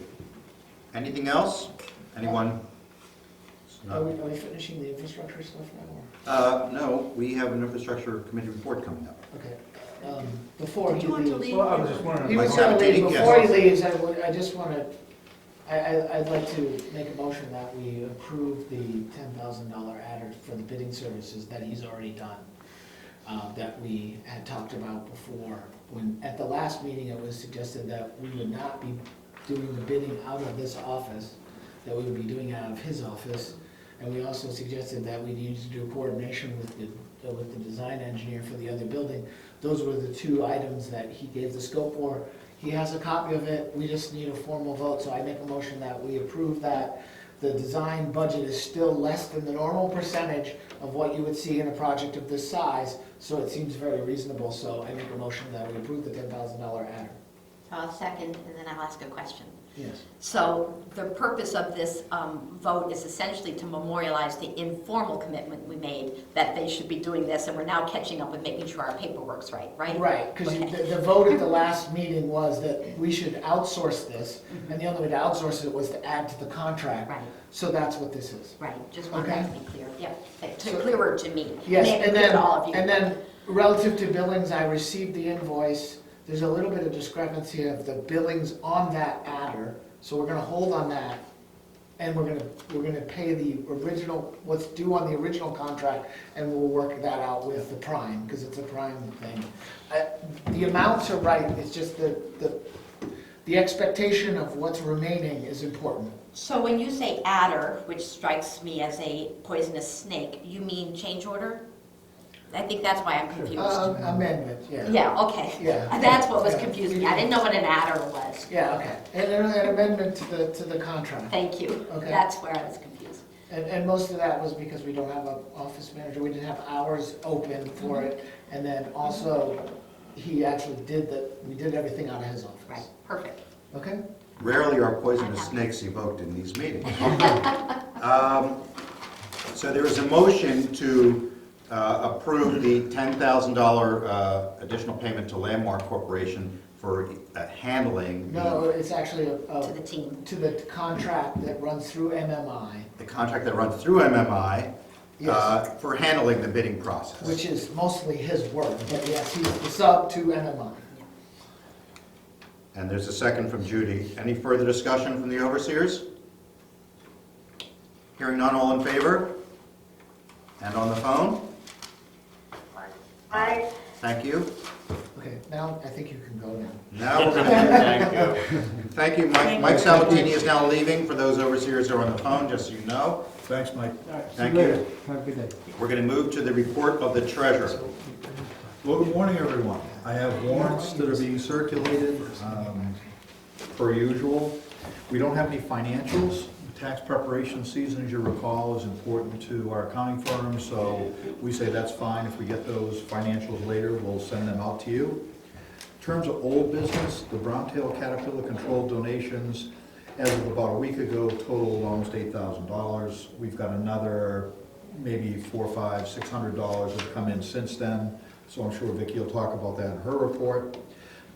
Anything else? Anyone? Are we finishing the infrastructure stuff now? No, we have an infrastructure committee report coming up. Or? Okay. Before Did he you want to leaves. leave? Well, I was just wondering. He Mike was gonna leave. Sabatini, Before yes. he leaves, I just want to, I'd like to make a motion that we approve the $10,000 adder for the bidding services that he's already done, that we had talked about before. When, at the last meeting, it was suggested that we would not be doing the bidding out of this office, that we would be doing it out of his office. And we also suggested that we need to do coordination with the design engineer for the other building. Those were the two items that he gave the scope for. He has a copy of it, we just need a formal vote, so I make a motion that we approve that. The design budget is still less than the normal percentage of what you would see in a project of this size, so it seems very reasonable, so I make a motion that we approve the $10,000 adder. I'll second, and then I'll ask a question. Yes. So the purpose of this vote is essentially to memorialize the informal commitment we made that they should be doing this, and we're now catching up with making sure our paperwork's right? Right, because Okay. the vote at the last meeting was that we should outsource this, and the only way to outsource it was to add to the contract. Right. So that's what this is. Right, just want that to Okay. be clear, yep, So- clearer to me. Yes, Maybe and to then, all of you. and then relative to billings, I received the invoice. There's a little bit of discrepancy of the billings on that adder, so we're gonna hold on that. And we're gonna pay the original, what's due on the original contract, and we'll work that out with the prime, because it's a prime thing. The amounts are right, it's just the expectation of what's remaining is important. So when you say adder, which strikes me as a poisonous snake, you mean change order? I think that's why I'm confused. Amendment, yeah. Yeah, okay. Yeah. That's what was Yeah. confusing me. I didn't know what an adder was. Yeah, okay. And then an amendment to the contract. Thank you. Okay. That's where I was confused. And most of that was because we don't have an office manager, we didn't have hours open for it. And then also, he actually we did everything out of his office. Right, perfect. Okay? Rarely are poisonous snakes evoked in these meetings. So there is a motion to approve the $10,000 additional payment to Landmark Corporation for handling No, it's actually To the team. to the contract that runs through MMI, the contract that runs through MMI Yes. for handling the bidding process. which is mostly his work. But yes, he's the sub to MMI. And there's a second from Judy. Any further discussion from the overseers? Hearing none, all in favor? And on the phone? Aye. Thank you. Okay, now I think you can go now. Now we're going to thank you. Mike Sabatini is now leaving. For those overseers who are on the phone, just so you know. Thanks, Mike. Thank you. Have a good day. We're going to move to the report of the treasurer. Well, good morning, everyone. I have warrants that are being circulated, per usual. We don't have any financials. Tax preparation season, as you recall, is important to our accounting firm, so we say that's fine. If we get those financials later, we'll send them out to you. In terms of old business, the Browntail Caterpillar controlled donations, as of about a week ago, totaled almost $8,000. We've got another maybe $400, $500, $600 have come in since then, so I'm sure Vicki will talk about that in her report.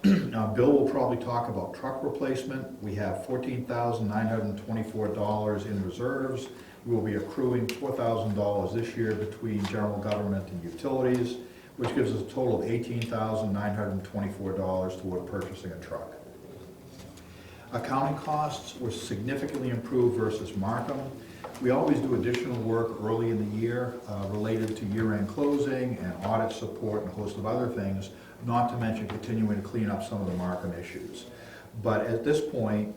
Bill will probably talk about truck replacement. We have $14,924 in reserves. We will be accruing $4,000 this year between general government and utilities, which gives us a total of $18,924 toward purchasing a truck. Accounting costs were significantly improved versus Markham. We always do additional work early in the year related to year-end closing and audit support and a host of other things, not to mention continuing to clean up some of the Markham issues. But at this point,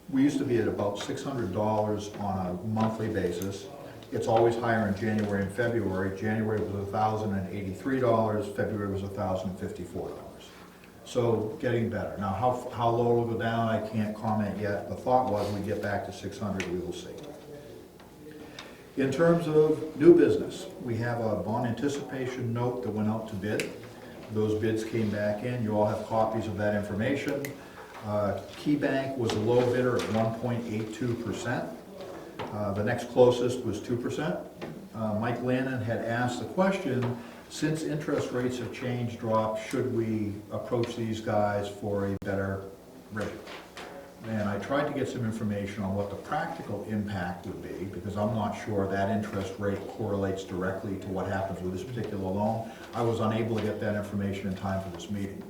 we used to be at about $600 on a monthly basis. It's always higher in January and February. January was $1,083, February was $1,054. So getting better. Now, how low it'll go down, I can't comment yet. The thought was we'd get back to 600, we will see. In terms of new business, we have a bond anticipation note that went out to bid. Those bids came back in. You all have copies of that information. Key Bank was a low bidder at 1.82%. The next closest was 2%. Mike Lannon had asked the question, since interest rates have changed, dropped, should we approach these guys for a better rate? And I tried to get some information on what the practical impact would be, because I'm not sure that interest rate correlates directly to what happens with this particular loan. I was unable to get that information in time for this meeting.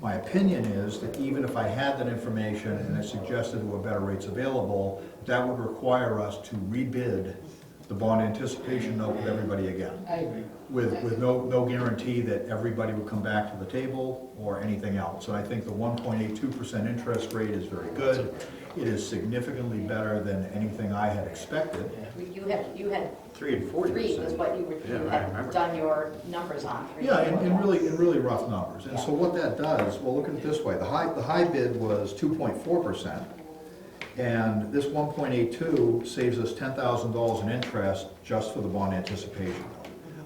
My opinion is that even if I had that information and it suggested there were better rates available, that would require us to rebid the bond anticipation note with everybody again. I agree. With no guarantee that everybody would come back to the table or anything else. And I think the 1.82% interest rate is very good. It is significantly better than anything I had expected. You had 3 and 40%. 3 was what you had done your numbers on. 3 Yeah, and 4. in really rough numbers. And so what that does, well, look at it this way. The high bid was 2.4%. And this 1.82 saves us $10,000 in interest just for the bond anticipation,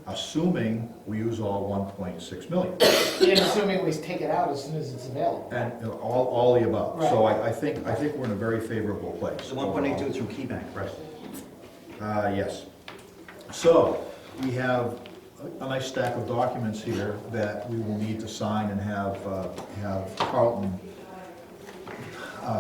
assuming we use all 1.6 million. And assuming we take it out as soon as it's available. And all the above. Right. So I think we're in a very favorable place. The 1.82 is from Key Bank, right? Yes. So we have a nice stack of documents here that we will need to sign and have Carlton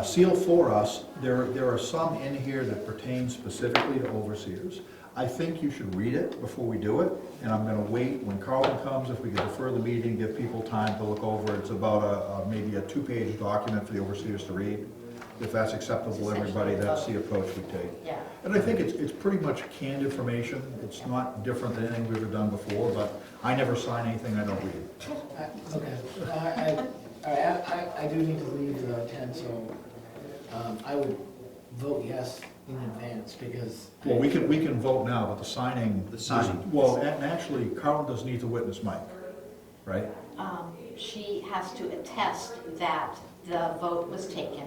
seal for us. There are some in here that pertain specifically to overseers. I think you should read it before we do it, and I'm going to wait when Carlton comes, if we can defer the meeting, give people time to look over. It's about maybe a 2-page document for the overseers to read. If that's acceptable to everybody, that's the approach we take. Yeah. And I think it's pretty much canned information. It's not different than anything we've ever done before, but I never sign anything I don't read. Okay. I do need to leave at 10, so I would vote yes in advance because. Well, we can vote now, but the signing. The signing. Well, and actually, Carlton doesn't need to witness Mike, right? She has to attest that the vote was taken.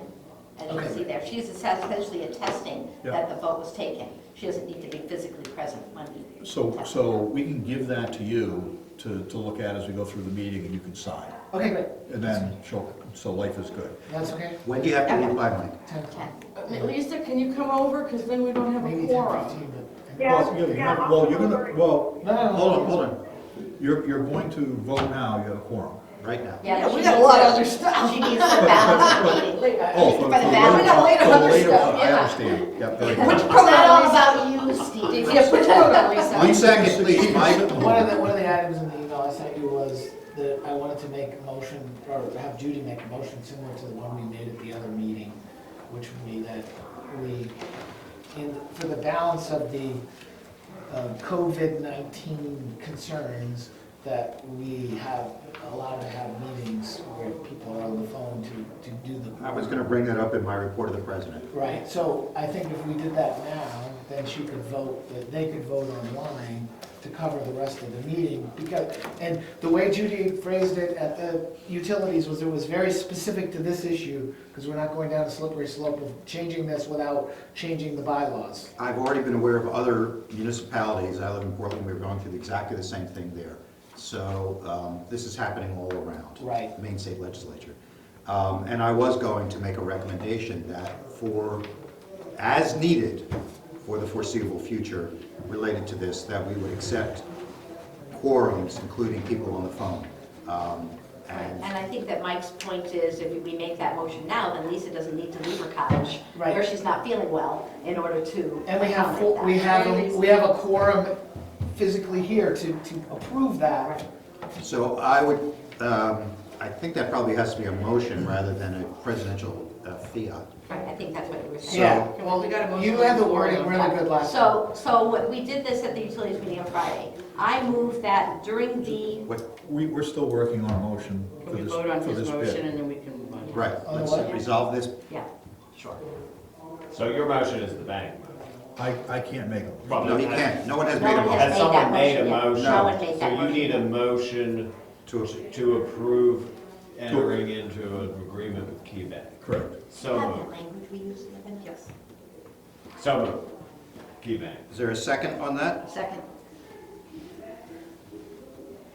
As you can Okay. see there, she's essentially attesting Yeah. that the vote was taken. She doesn't need to be physically present when we test. So we can give that to you to look at as we go through the meeting, and you can sign. Okay, great. And then so life is good. That's okay? When do you have to leave by, Mike? 10. 10. Lisa, can you come over, because then we don't have a Maybe quorum. 10:15, but. Hold on. You're going to vote now, you have a quorum. Right now. Yeah, We she got a needs lot of to- other stuff. She needs to balance the meeting. Oh, for the For the balance. later for the other later stuff, one, I yeah. understand. Yep, very It's good. not all about you, Steve. Yeah, put your vote on, Lisa. 1 second, please, Mike. One of the items in the email I sent you was that I wanted to make a motion, or have Judy make a motion similar to the one we made at the other meeting, which would be that for the balance of the COVID-19 concerns, that we have allowed to have meetings where people are on the phone to do the. I was going to bring that up in my report to the president. Right, so I think if we did that now, then she could vote, that they could vote online to cover the rest of the meeting, because, and the way Judy phrased it at the utilities was it was very specific to this issue, because we're not going down a slippery slope of changing this without changing the bylaws. I've already been aware of other municipalities. I live in Portland. We were going through exactly the same thing there. So this is happening all around. Right. The Maine State Legislature. And I was going to make a recommendation that as needed for the foreseeable future related to this, that we would accept quorums, including people on the phone. And I think that Mike's point is, if we make that motion now, then Lisa doesn't need to leave her cottage Right. where she's not feeling well in order to And we have, accommodate that. we have a quorum physically here to approve that. So I would I think that probably has to be a motion rather than a presidential fiat. Right, I think that's what you were saying. Yeah, Well, we got a motion you had the on the floor wording now. really good last time. So we did this at the utilities meeting on Friday. I moved that during the, We're still working on a motion Can for we this, vote on for his this motion bid. and then we can move on? Right, On let's what? resolve this. yeah, sure. So your motion is the bank. I can't make it. Well, No, he has- can't. No one has No made a one motion. Has made someone that made a motion yet. motion? No one made that So you motion need a yet. motion to approve entering into an agreement with KeyBank. Correct. So Have that moved. language we used in the event? Yes. So moved. KeyBank. Is there a second on that? Second.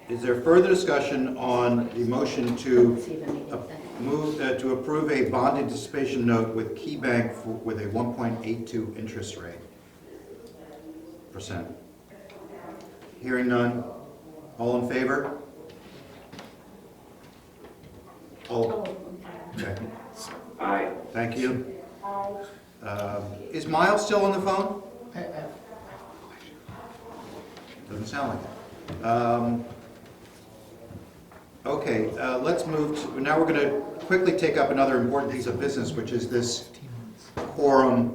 Is there further discussion on the motion to See the meeting then. move, to approve a bond anticipation note with KeyBank with a 1.82 interest rate %? Hearing none. All in favor? All, okay. Aye. Thank you. Is Miles still on the phone? Doesn't sound like it. Okay, let's move to, now we're going to quickly take up another important piece of business, which is this quorum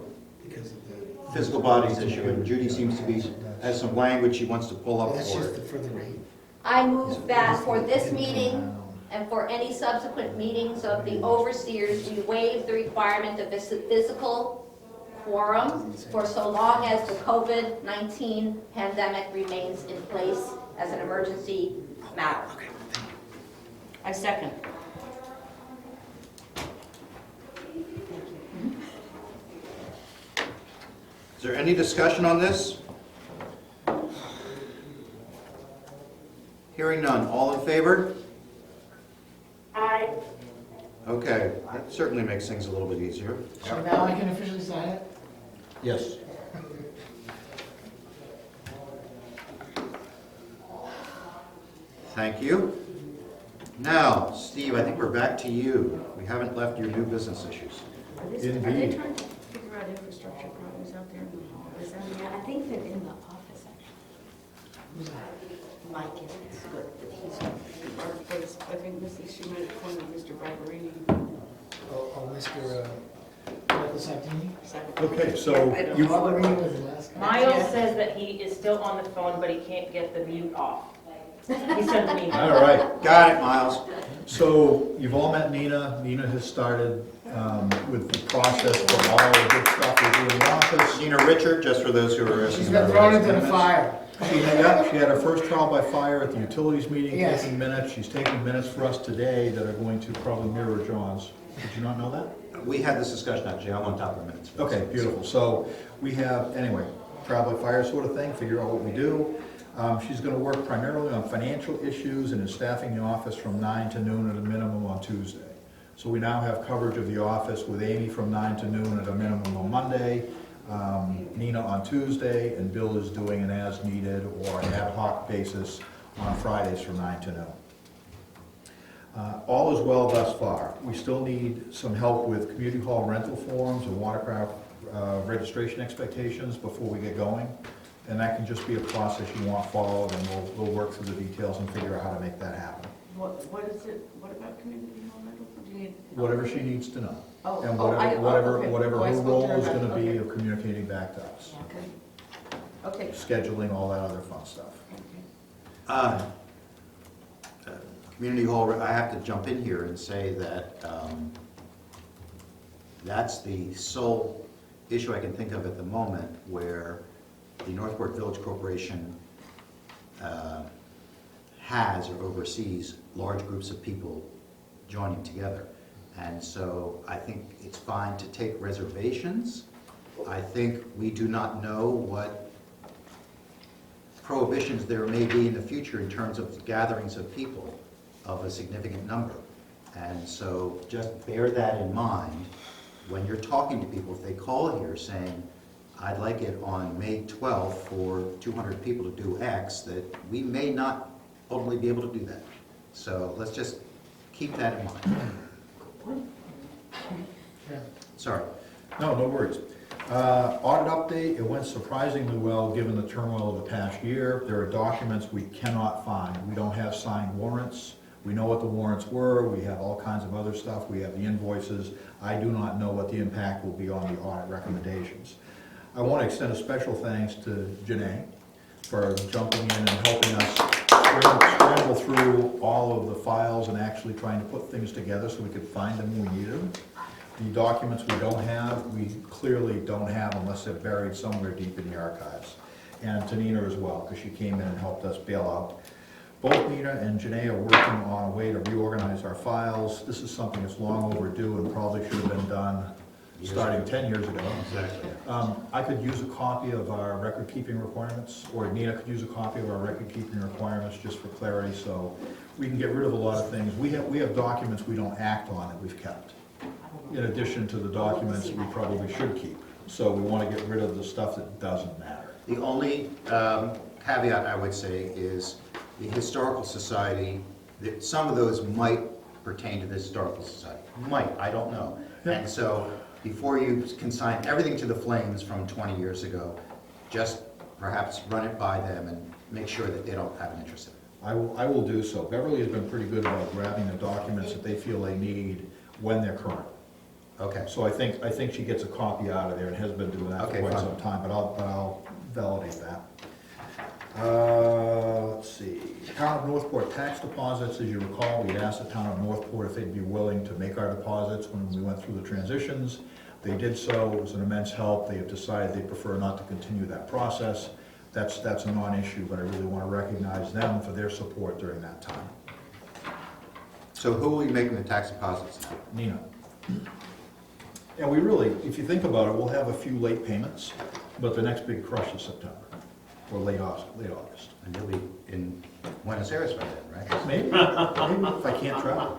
physical bodies issue. And Judy seems to be, has some language she wants to pull up That's for just it. for the rate. I move that for this meeting and for any subsequent meetings of the overseers, we waive the requirement of physical quorum for so long as the COVID-19 pandemic remains in place as an emergency matter. I second. Is there any discussion on this? Hearing none. All in favor? Aye. Okay, that certainly makes things a little bit easier. So now I can officially sign it? Yes. Thank you. Now, Steve, I think we're back to you. We haven't left your new business issues. Are they Indeed. trying to figure out infrastructure problems out there in the hall? Is that? Yeah, I think they're in the office, actually. Mike is good, but he's, I think she might have cornered Mr. Barberini. Oh, Mr. Michael Santini? Okay, so I don't you, know. Barberini was the last guy. Miles says that he is still on the phone, but he can't get the mute off. He sent me. all right. Got it, Miles. So you've all met Nina. Nina has started with the process for all the good stuff we do in the office. Nina Richard, just for those who are asking. She's been thrown into the fire. She had her first trial by fire at the utilities meeting, Yes. taking minutes. She's taking minutes for us today that are going to probably mirror John's. Did you not know that? We had this discussion actually. I'm on top of the minutes. Okay, beautiful. So we have, anyway, trial by fire sort of thing, figure out what we do. She's going to work primarily on financial issues and is staffing the office from 9 to noon at a minimum on Tuesday. So we now have coverage of the office with Amy from 9 to noon at a minimum on Monday, Nina on Tuesday, and Bill is doing an as-needed or an ad hoc basis on Fridays from 9 to noon. All is well thus far. We still need some help with community hall rental forms and watercraft registration expectations before we get going. And that can just be a process you want followed, and we'll work through the details and figure out how to make that happen. What is it, what about community hall rental? Do you need? Whatever she needs to know. Oh, And oh, I- whatever okay. whatever Oh, I her spoke to role her is about gonna it. be Okay. of communicating back to us. Okay. Scheduling, all that other fun stuff. Community hall, I have to jump in here and say that that's the sole issue I can think of at the moment where the Northport Village Corporation has or oversees large groups of people joining together. And so I think it's fine to take reservations. I think we do not know what prohibitions there may be in the future in terms of gatherings of people of a significant number. And so just bear that in mind when you're talking to people. If they call here saying, I'd like it on May 12th for 200 people to do X, that we may not ultimately be able to do that. So let's just keep that in mind. Sorry. No worries. Audit update, it went surprisingly well given the turmoil of the past year. There are documents we cannot find. We don't have signed warrants. We know what the warrants were, we have all kinds of other stuff, we have the invoices. I do not know what the impact will be on the audit recommendations. I want to extend a special thanks to Janae for jumping in and helping us scramble through all of the files and actually trying to put things together so we could find them when we need them. The documents we don't have, we clearly don't have unless they're buried somewhere deep in the archives. And to Nina as well, because she came in and helped us bail out. Both Nina and Janae are working on a way to reorganize our files. This is something that's long overdue and probably should have been done starting 10 years ago. Exactly. I could use a copy of our record-keeping requirements, or Nina could use a copy of our record-keeping requirements just for clarity, so we can get rid of a lot of things. We have documents we don't act on that we've kept, in addition to the documents we probably should keep. So we want to get rid of the stuff that doesn't matter. The only caveat I would say is the Historical Society, that some of those might pertain to the Historical Society. Might, I don't know. And so before you consign everything to the flames from 20 years ago, just perhaps run it by them and make sure that they don't have an interest in it. I will do so. Beverly has been pretty good about grabbing the documents that they feel they need when they're current. Okay. So I think she gets a copy out of there and has been doing that for Okay, quite fine. some time, but I'll validate that. Let's see, Town of Northport tax deposits, as you recall, we asked the Town of Northport if they'd be willing to make our deposits when we went through the transitions. They did so, it was an immense help. They have decided they prefer not to continue that process. That's a non-issue, but I really want to recognize them for their support during that time. So who will be making the tax deposits now? Nina. And we really, if you think about it, we'll have a few late payments, but the next big crush is September, or late August. And you'll be in Buenos Aires by then, right? Maybe if I can't travel.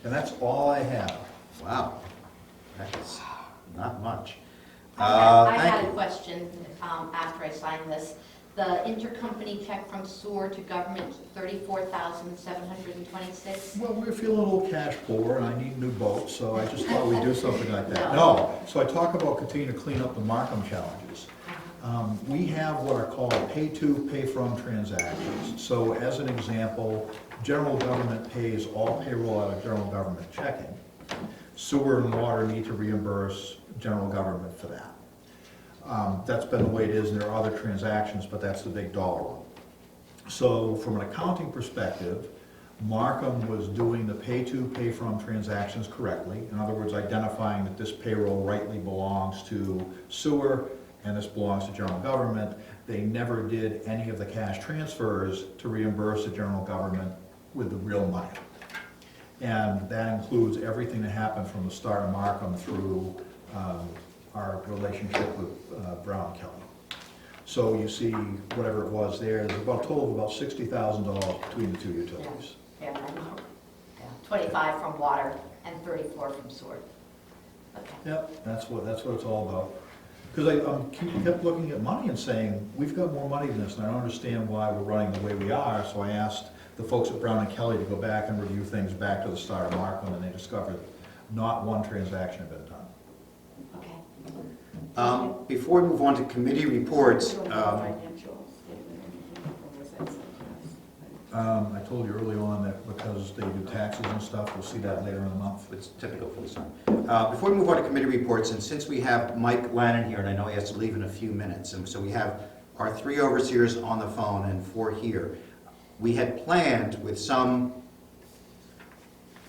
And that's all I have. Wow, that's not much. I Thank had a you. question after I signed this. The intercompany check from sewer to government, $34,726. Well, we're feeling a little cash poor, and I need a new boat, so I just thought we'd do something like that. No, so I talk about continuing to clean up the Markham challenges. We have what are called pay-to, pay-from transactions. So as an example, general government pays all payroll out of general government checking. Sewer and water need to reimburse general government for that. That's been the way it is, and there are other transactions, but that's the big dollar one. So from an accounting perspective, Markham was doing the pay-to, pay-from transactions correctly. In other words, identifying that this payroll rightly belongs to sewer and this belongs to general government. They never did any of the cash transfers to reimburse the general government with the real money. And that includes everything that happened from the start of Markham through our relationship with Brown Kelly. So you see whatever it was there's about a total of about $60,000 between the two utilities. Yeah, I know. Yeah, 25 from water and 34 from sewer. Okay. Yep, that's what it's all about. Because I kept looking at money and saying, we've got more money than this, and I don't understand why we're running the way we are, so I asked the folks at Brown and Kelly to go back and review things back to the start of Markham, and they discovered not one transaction had been done. Okay. Before we move on to committee reports, I told you early on that because they do taxes and stuff, we'll see that later in the month. it's typical for this time. Before we move on to committee reports, and since we have Mike Lannon here, and I know he has to leave in a few minutes, and so we have our 3 overseers on the phone and 4 here. We had planned with some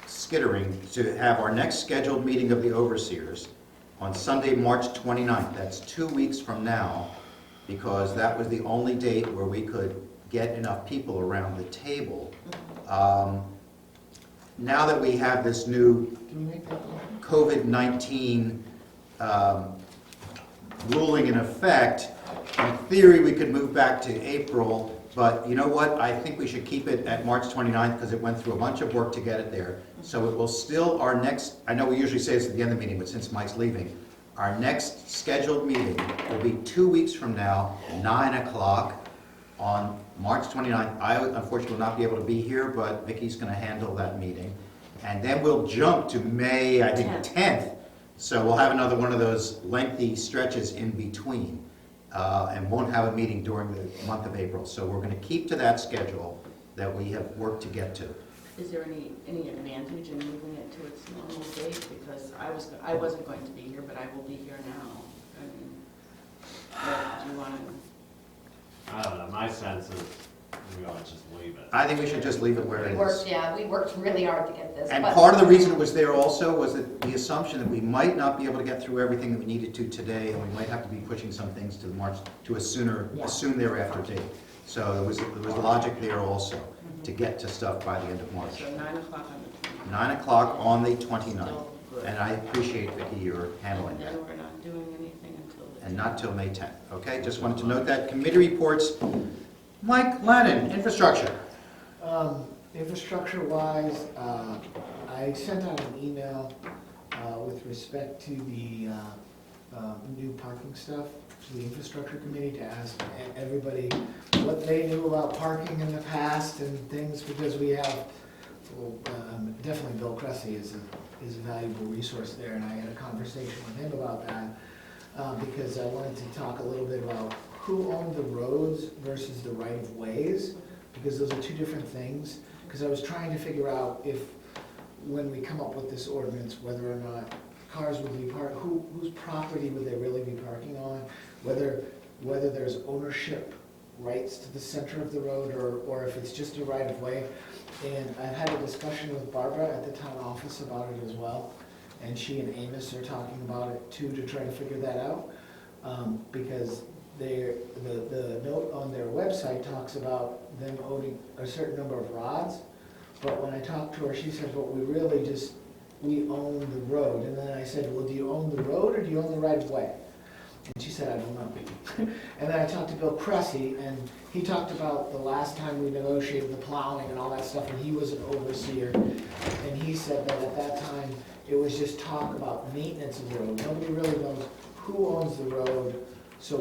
skittering to have our next scheduled meeting of the overseers on Sunday, March 29th. That's 2 weeks from now, because that was the only date where we could get enough people around the table. Now that we have this new COVID-19 ruling in effect, in theory we could move back to April, but you know what? I think we should keep it at March 29th because it went through a bunch of work to get it there. So it will still, our next, I know we usually say this at the end of the meeting, but since Mike's leaving, our next scheduled meeting will be 2 weeks from now, 9 o'clock on March 29th. I unfortunately will not be able to be here, but Vicky's going to handle that meeting. And then we'll jump to May, I think, 10th. So we'll have another one of those lengthy stretches in between, and won't have a meeting during the month of April. So we're going to keep to that schedule, that we have worked to get to. Is there any advantage in moving it to its normal date? Because I wasn't going to be here, but I will be here now. I mean, what do you want to? I don't know, my sense is we ought to just leave it. I think we should just leave it where it is. We worked really hard to get this. And but- part of the reason it was there also was that the assumption that we might not be able to get through everything that we needed to today, and we might have to be pushing some things to March, to a soon thereafter date. So there was logic there also, to get to stuff by the end of March. So 9 o'clock on the 29th. 9 o'clock on the 29th. Still good. And I appreciate, Vicki, your handling And that. then we're not doing anything until the. And not till May 10th, okay? Just wanted to note that. Committee reports. Mike Lennon, infrastructure. Infrastructure-wise, I sent out an email with respect to the new parking stuff to the infrastructure committee to ask everybody what they knew about parking in the past and things, because we have, well, definitely Bill Cressy is a valuable resource there, and I had a conversation with him about that, because I wanted to talk a little bit about who owned the roads versus the right-of-ways, because those are two different things. Because I was trying to figure out if, when we come up with this ordinance, whether or not cars would be parked, whose property would they really be parking on, whether there's ownership rights to the center of the road, or if it's just a right-of-way. And I've had a discussion with Barbara at the town office about it as well, and she and Amos are talking about it too, to try to figure that out, because the note on their website talks about them owning a certain number of rods, but when I talked to her, she said, but we own the road. And then I said, well, do you own the road or do you own the right-of-way? And she said, I don't know. And then I talked to Bill Cressy, and he talked about the last time we negotiated the plowing and all that stuff, and he was an overseer, and he said that at that time, it was just talk about maintenance of the road. Nobody really knows who owns the road. So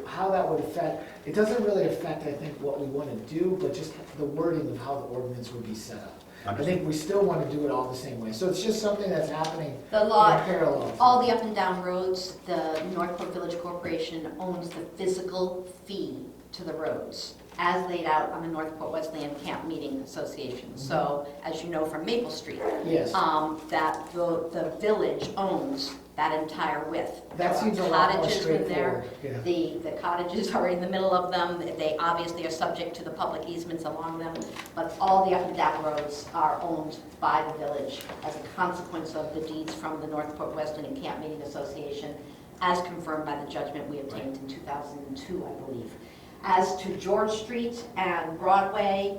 how that would affect, it doesn't really affect, I think, what we want to do, but just the wording of how the ordinance would be set up. I think we still want to do it all the same way. So it's just something that's happening The law, in parallel. all the up and down roads, the Northport Village Corporation owns the physical fee to the roads, as laid out on the Northport Wesleyan Camp Meeting Association. So, as you know from Maple Street, Yes. that the village owns that entire width. That seems a lot more straightforward, yeah. The cottages are in the middle of them. They obviously are subject to the public easements along them, but all the up and down roads are owned by the village as a consequence of the deeds from the Northport Wesleyan Camp Meeting Association, as confirmed by the judgment we obtained in 2002, I believe. As to George Street and Broadway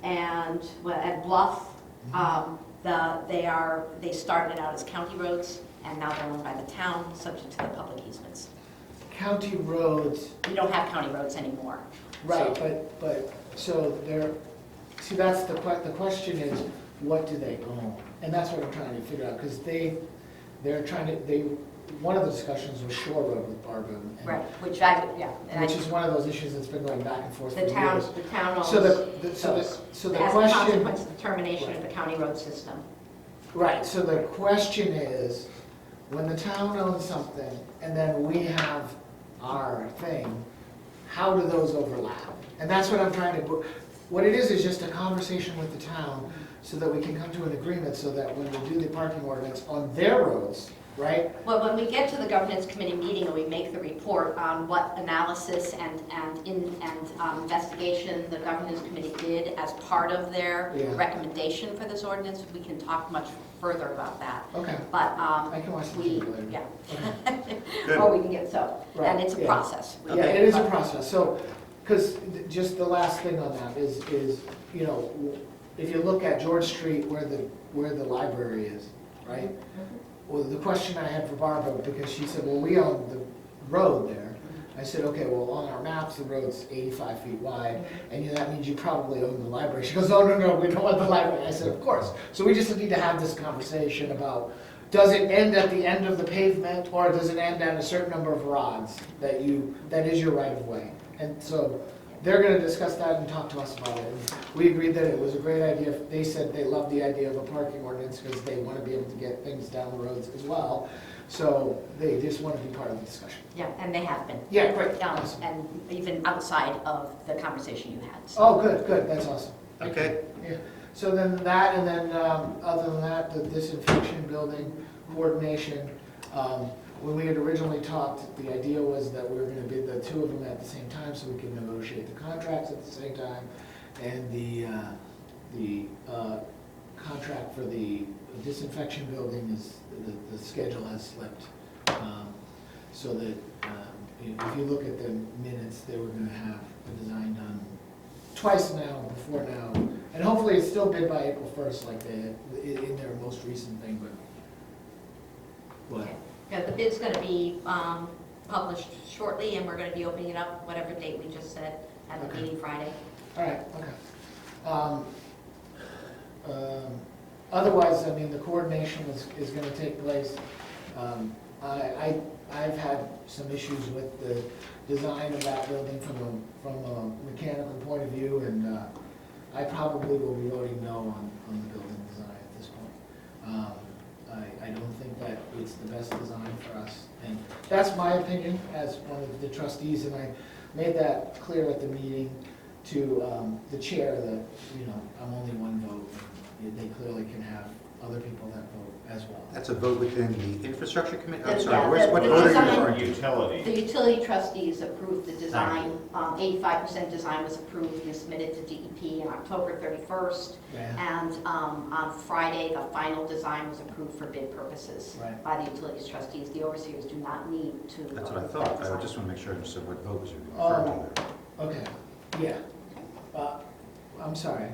and Bluff, they started out as county roads, and now they're owned by the town, subject to the public easements. County roads, We don't have county roads anymore. right, So- but, so see, that's the question is, what do they own? And that's what I'm trying to figure out, because one of the discussions was Shore Road with Barbara. and- Right, which Which is one of those issues that's been going back and forth for the town years. owns So those. so the As a question, consequence of the termination of the county road system. right, so the question is, when the town owns something and then we have our thing, how do those overlap? And that's what I'm trying to, what it is just a conversation with the town so that we can come to an agreement so that when we do the parking ordinance on their roads, right? Well, when we get to the governance committee meeting and we make the report on what analysis and investigation the governance committee did as part of their Yeah. recommendation for this ordinance, we can talk much further about that. Okay. But, I can watch the we, video later. yeah. Or we can get, and Right, it's a yeah. process. Yeah, it is a process, so, because just the last thing on that is, you know, if you look at George Street where the library is, right? Well, the question I had for Barbara, because she said, well, we own the road there. I said, okay, well, on our maps, the road's 85 feet wide, and that means you probably own the library. She goes, oh, no, we don't want the library. I said, of course. So we just need to have this conversation about, does it end at the end of the pavement, or does it end at a certain number of rods that is your right of way? And so they're gonna discuss that and talk to us about it. And we agreed that it was a great idea. They said they love the idea of a parking ordinance because they want to be able to get things down the roads as well. So they just want to be part of the discussion. Yeah, and they have been. Yeah, great. Awesome. And even outside of the conversation you had. So. Oh, good, that's awesome. Okay. Yeah, so then that, and then, other than that, the disinfection building coordination. When we had originally talked, the idea was that we were gonna bid the two of them at the same time, so we could negotiate the contracts at the same time. And the contract for the disinfection building is, the schedule has slipped. So that, if you look at the minutes, they were gonna have the design done twice now, before now. And hopefully it's still bid by April 1st, like they had in their most recent thing, but. What? Yeah, the bid's going to be published shortly, and we're going to be opening it up whatever date we just said at the meeting Friday. All right, okay. Otherwise, I mean, the coordination is going to take place. I've had some issues with the design of that building from a mechanical point of view, and I probably will be voting no on the building design at this point. I don't think that it's the best design for us, and that's my opinion as one of the trustees, and I made that clear at the meeting to the chair that, I'm only one vote. They clearly can have other people that vote as well. That's a vote within the infrastructure committee? I'm Yeah, sorry, what the vote are you design- referring to? Utility. The utility trustees approved the design. 85% design was approved and submitted to DEP on October 31st. Yeah. And on Friday, the final design was approved for bid purposes Right. by the utilities trustees. The overseers do not need to. That's what I approve thought. that I design. just want to make sure I understood what vote was you referring to there. Okay, yeah. I'm sorry.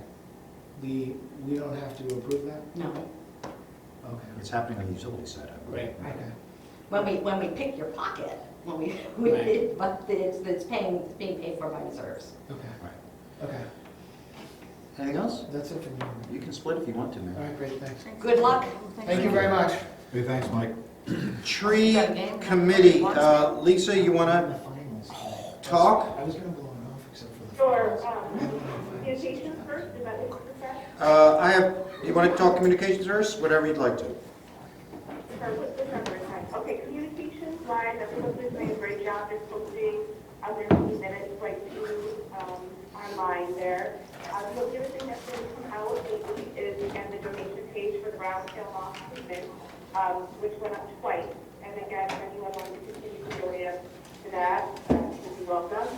We don't have to approve that? No. Okay. It's happening on the utility side, I believe. Right, okay. When we pick your pocket, Right. but it's being paid for by reserves. Okay. Right. Okay, Anything else? that's it for me. You can split if you want to, All man. right, great, thanks. Good luck. Thank you very much. Hey, thanks, Mike. Tree committee, Lisa, you want On to the finals. talk? I was gonna blow it off except for the. Sure, finals. communications first, is that what you're saying? You want to talk communications first? Whatever you'd like to. Okay, communications wise, I think this made a great job just posting under 15 minutes, like online there. The other thing that's going to come out lately is, again, the donation page for the round tail moth movement, which went up twice. And again, if anyone wants to continue to donate to that, you'll be welcome.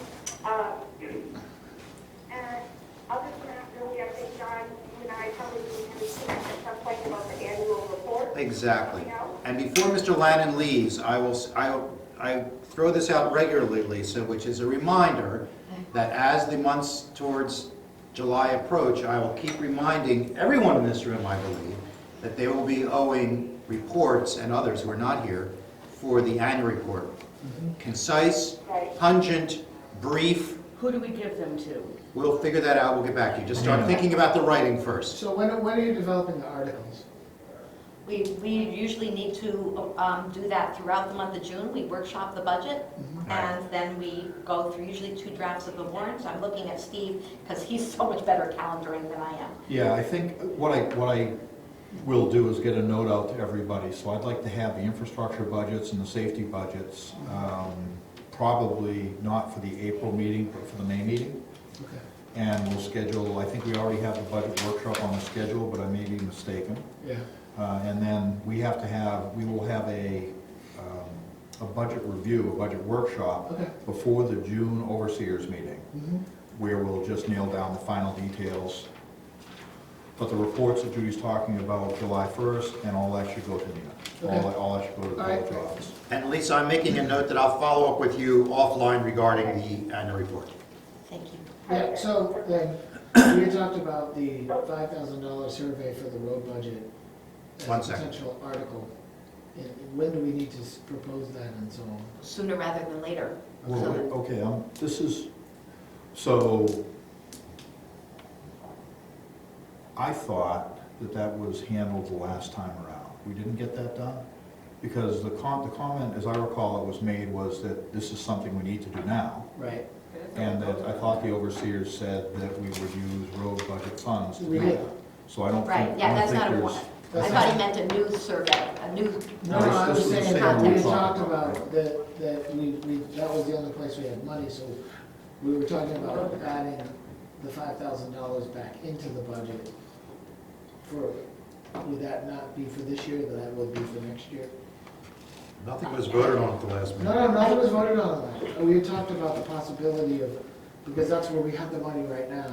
And other than that, really, I think, John, you and I probably need to connect at some point about the annual report. Exactly. And before Mr. Lannon leaves, I throw this out regularly, Lisa, which is a reminder that as the months towards July approach, I will keep reminding everyone in this room, I believe, that they will be owing reports, and others who are not here, for the annual report. Concise, pungent, brief. Who do we give them to? We'll figure that out, we'll get back to you. Just start thinking about the writing first. So when are you developing the articles? We usually need to do that throughout the month of June. We workshop the budget, and then we go through usually 2 drafts of the warrants. I'm looking at Steve, because he's so much better calendaring than I am. Yeah, I think what I will do is get a note out to everybody. So I'd like to have the infrastructure budgets and the safety budgets, probably not for the April meeting, but for the May meeting. Okay. And we'll schedule, I think we already have the budget workshop on the schedule, but I may be mistaken. Yeah. And then we will have a budget review, a budget workshop Okay. before the June overseers meeting, Mm-hmm. where we'll just nail down the final details. But the reports that Judy's talking about, July 1st, and all that should go to Nina. Okay. All that should go to the All right. village office. And Lisa, I'm making a note that I'll follow up with you offline regarding the annual report. Thank you. Yeah, so then, we had talked about the $5,000 survey for the road budget as One a second. potential article. And when do we need to propose that and so on? Sooner rather than later. Well, So wait, that- okay, this is, so I thought that was handled the last time around. We didn't get that done? Because the comment, as I recall, it was made was that this is something we need to do now. Right. And that I thought the overseer said that we would use road budget funds to We do did. that. So I don't Right, think, yeah, I don't that's think not a there's. one. I thought he meant a new survey, a new. No, I This was was the saying same that we had one we talked talked about about. that that was the only place we had money, so we were talking about adding the $5,000 back into the budget for, would that not be for this year, that would be for next year? Nothing was voted on at the last meeting. No, nothing was voted on that. We had talked about the possibility of, because that's where we have the money right now,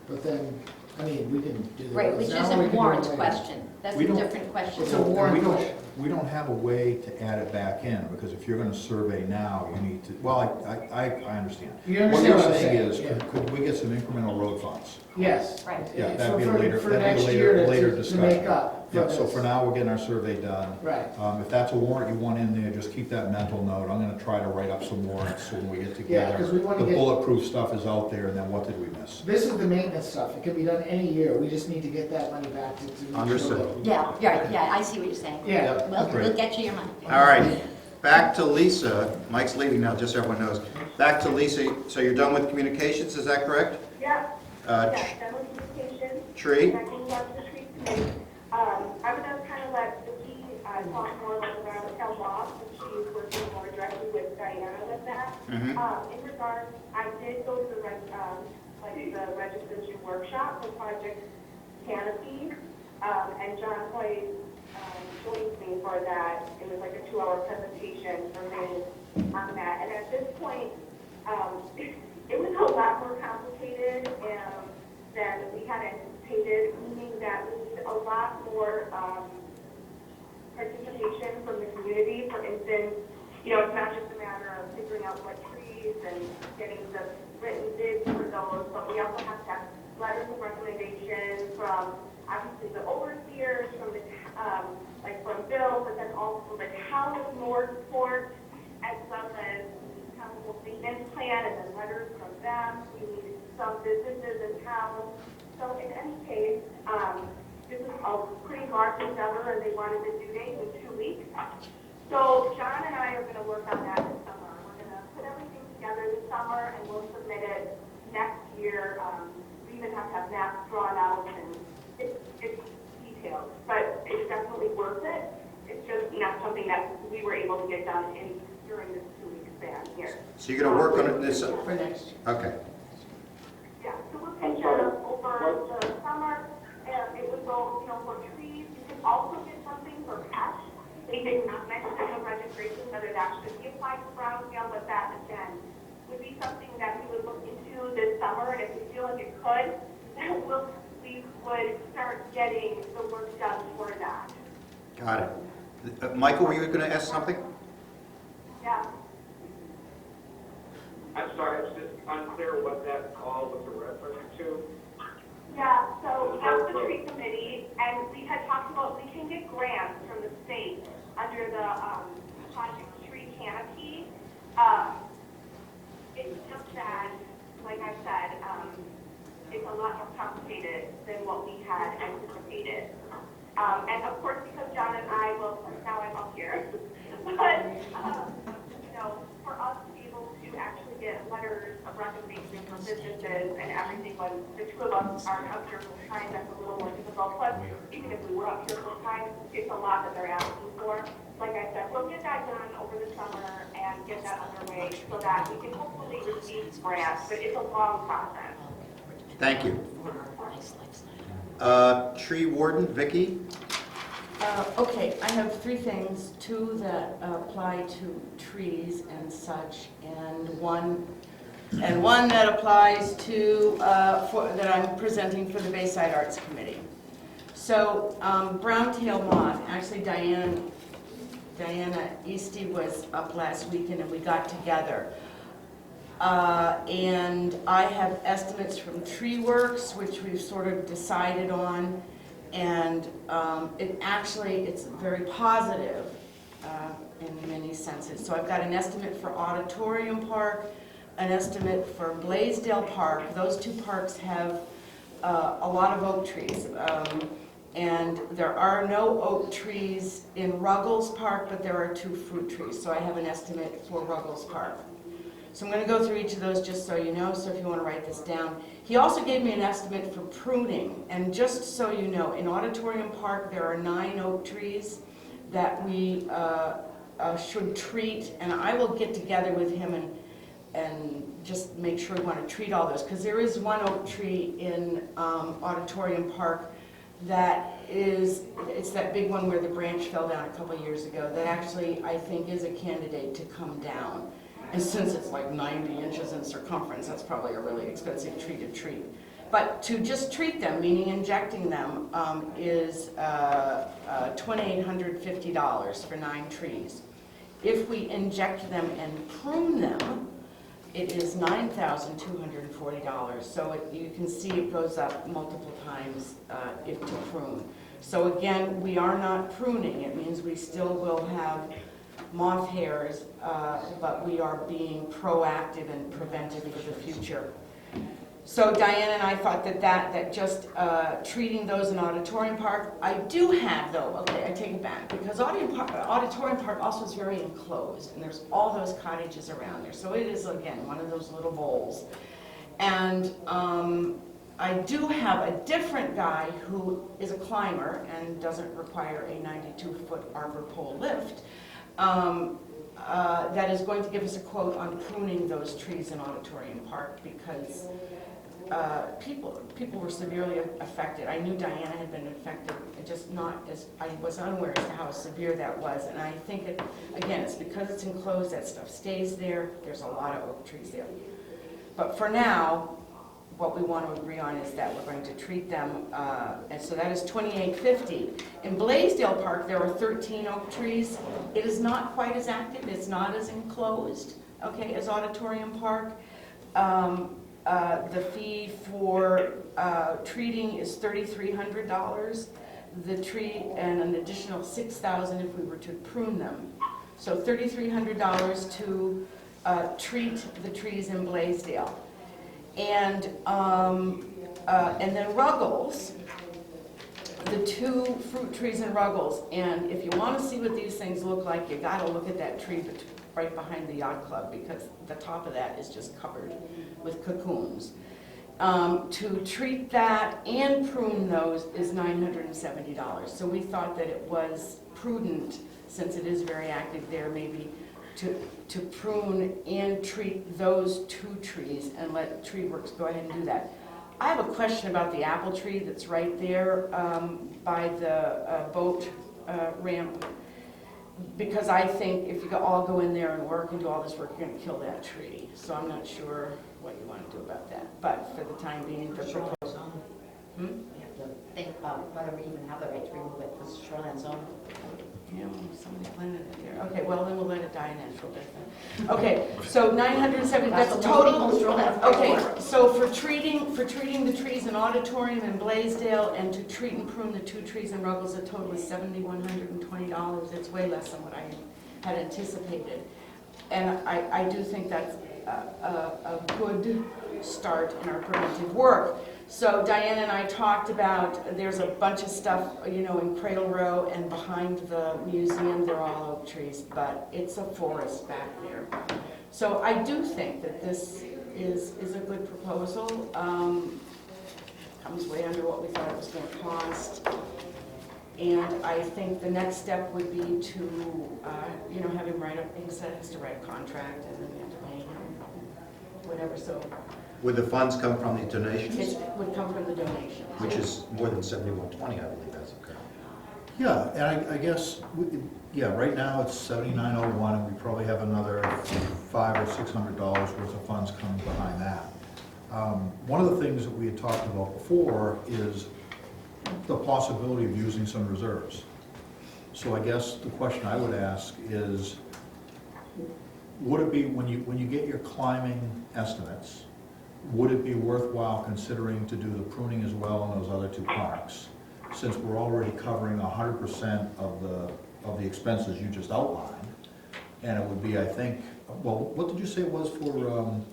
but then, I mean, we didn't do the. Right, which now is we a can do warrant it. question. That's We a don't- different question. It's a warrant We don't- question. We don't have a way to add it back in, because if you're gonna survey now, you need to, well, I understand. You What understand you're what I'm saying saying? is, Yeah. could we get some incremental road funds? Yes. Right. Yeah, that'd be a For- later, for that'd be next a year later, later to discussion. make up for Yeah, so this. for now, we're getting our survey done. Right. If that's a warrant you want in there, just keep that mental note. I'm gonna try to write up some warrants so when we get Yeah, 'cause we together. wanna The get- bulletproof stuff is out there, and then what did we miss? This is the maintenance stuff. It can be done any year. We just need to get that money back to make sure Understood. that we- Yeah, yeah, I see what you're saying. Yeah. We'll get you your money. All right, back to Lisa. Mike's leaving now, just so everyone knows. Back to Lisa, so you're done with communications, is that correct? Yeah, Uh, yeah, done with communication. Tree? And I can go to the tree committee. I'm gonna kind of let Vicki talk more about the rabbit tail law, since she's working more directly with Diana with that. Mhm. In regards, I did go to the the registration workshop for Project Canopy, and John Hoy joined me for that. It was like a 2-hour presentation for me on that. And at this point, it was a lot more complicated than we had anticipated, meaning that we need a lot more participation from the community. For instance, it's not just a matter of figuring out what trees and getting the written bids for those, but we also have to have letters of recommendation from, obviously, the overseers, from the, from Bill, but then also the town of Northport, as well as council maintenance plan, and then letters from them. We need some businesses in town. So in any case, this is a pretty large endeavor, and they wanted the due date in 2 weeks. So John and I are going to work on that this summer. We're going to put everything together this summer, and we'll submit it next year. We even have to have maps drawn out, and it's detailed, but it's definitely worth it. It's just not something that we were able to get done during this 2-week span here. So you're gonna work on it this, For next year. okay. Yeah, so we'll take care of over the summer, and it would go, for trees. You can also get something for cash. They did not mention in the registration whether that should be applied to brownfield, but that, again, would be something that we would look into this summer, and if we feel like it could, then we would start getting the work done for that. Got it. Michael, were you gonna ask something? Yeah. I'm sorry, it's just unclear what that call was a reference to. Yeah, so we have the tree committee, and we had talked about, we can get grants from the state under the Project Tree Canopy. It's just that, like I said, it's a lot more complicated than what we had anticipated. And of course, because John and I, now I'm up here, but, for us to be able to actually get letters of recommendation from businesses and everything, when the two of us aren't up here full time, that's a little more difficult. Plus, even if we were up here full time, it's a lot that they're asking for. Like I said, we'll get that done over the summer and get that underway so that we can hopefully receive grants, but it's a long process. Thank you. Tree warden, Vicki? Okay, I have 3 things, 2 that apply to trees and such, and one that applies to, that I'm presenting for the Bayside Arts Committee. So, brown-tailed moth, actually Diana Easty was up last weekend and we got together. And I have estimates from Tree Works, which we've sort of decided on, and it's very positive in many senses. So I've got an estimate for Auditorium Park, an estimate for Blaisdell Park. Those 2 parks have a lot of oak trees. And there are no oak trees in Ruggles Park, but there are 2 fruit trees. So I have an estimate for Ruggles Park. So I'm gonna go through each of those just so you know, so if you wanna write this down. He also gave me an estimate for pruning, and just so you know, in Auditorium Park, there are 9 oak trees that we should treat, and I will get together with him and just make sure we want to treat all those, because there is one oak tree in Auditorium Park that is, it's that big one where the branch fell down a couple years ago, that actually I think is a candidate to come down. And since it's like 90 inches in circumference, that's probably a really expensive tree to treat. But to just treat them, meaning injecting them, is $2,850 for 9 trees. If we inject them and prune them, it is $9,240. So you can see it goes up multiple times if to prune. So again, we are not pruning. It means we still will have moth hairs, but we are being proactive and preventive for the future. So Diane and I thought that just treating those in Auditorium Park, I do have though, okay, I take it back, because Auditorium Park also is very enclosed, and there's all those cottages around there, so it is, again, one of those little bowls. And I do have a different guy who is a climber and doesn't require a 92-foot arbor pole lift, that is going to give us a quote on pruning those trees in Auditorium Park, because people were severely affected. I knew Diana had been affected, just not as, I was unaware as to how severe that was. And I think, again, it's because it's enclosed, that stuff stays there. There's a lot of oak trees there. But for now, what we want to agree on is that we're going to treat them, and so that is $2,850. In Blaisdell Park, there are 13 oak trees. It is not quite as active. It's not as enclosed, okay, as Auditorium Park. The fee for treating is $3,300. The tree, and an additional $6,000 if we were to prune them. So $3,300 to treat the trees in Blaisdell. And then Ruggles, the 2 fruit trees in Ruggles. And if you want to see what these things look like, you got to look at that tree right behind the yacht club, because the top of that is just covered with cocoons. To treat that and prune those is $970. So we thought that it was prudent, since it is very active there, maybe to prune and treat those 2 trees and let Tree Works go ahead and do that. I have a question about the apple tree that's right there by the boat ramp, because I think if you all go in there and work and do all this work, you're going to kill that tree. So I'm not sure what you want to do about that. But for the time being, the proposal. We have to think about whether we even have the right to remove it, because shoreline zone. Yeah, somebody planted it there. Okay, well, then we'll let it die a natural death then. Okay, so 970, that's the total. Okay, so for treating the trees in Auditorium in Blaisdell, and to treat and prune the 2 trees in Ruggles, the total is $7,120. It's way less than what I had anticipated. And I do think that's a good start in our preventive work. So Diane and I talked about, there's a bunch of stuff, you know, in Cradle Row and behind the museum, they're all oak trees, but it's a forest back there. So I do think that this is a good proposal. Comes way under what we thought it was going to cost. And I think the next step would be to, you know, have him write up, he said he has to write a contract, and then we have to pay him, whatever, so. Would the funds come from the donations? It would come from the donations. Which is more than $7,120, I believe that's okay. Yeah, and I guess, right now it's $7,901, and we probably have another $500 or $600 worth of funds coming behind that. One of the things that we had talked about before is the possibility of using some reserves. So I guess the question I would ask is, would it be, when you get your climbing estimates, would it be worthwhile considering to do the pruning as well in those other 2 parks, since we're already covering 100% of the expenses you just outlined? And it would be, I think, well, what did you say it was for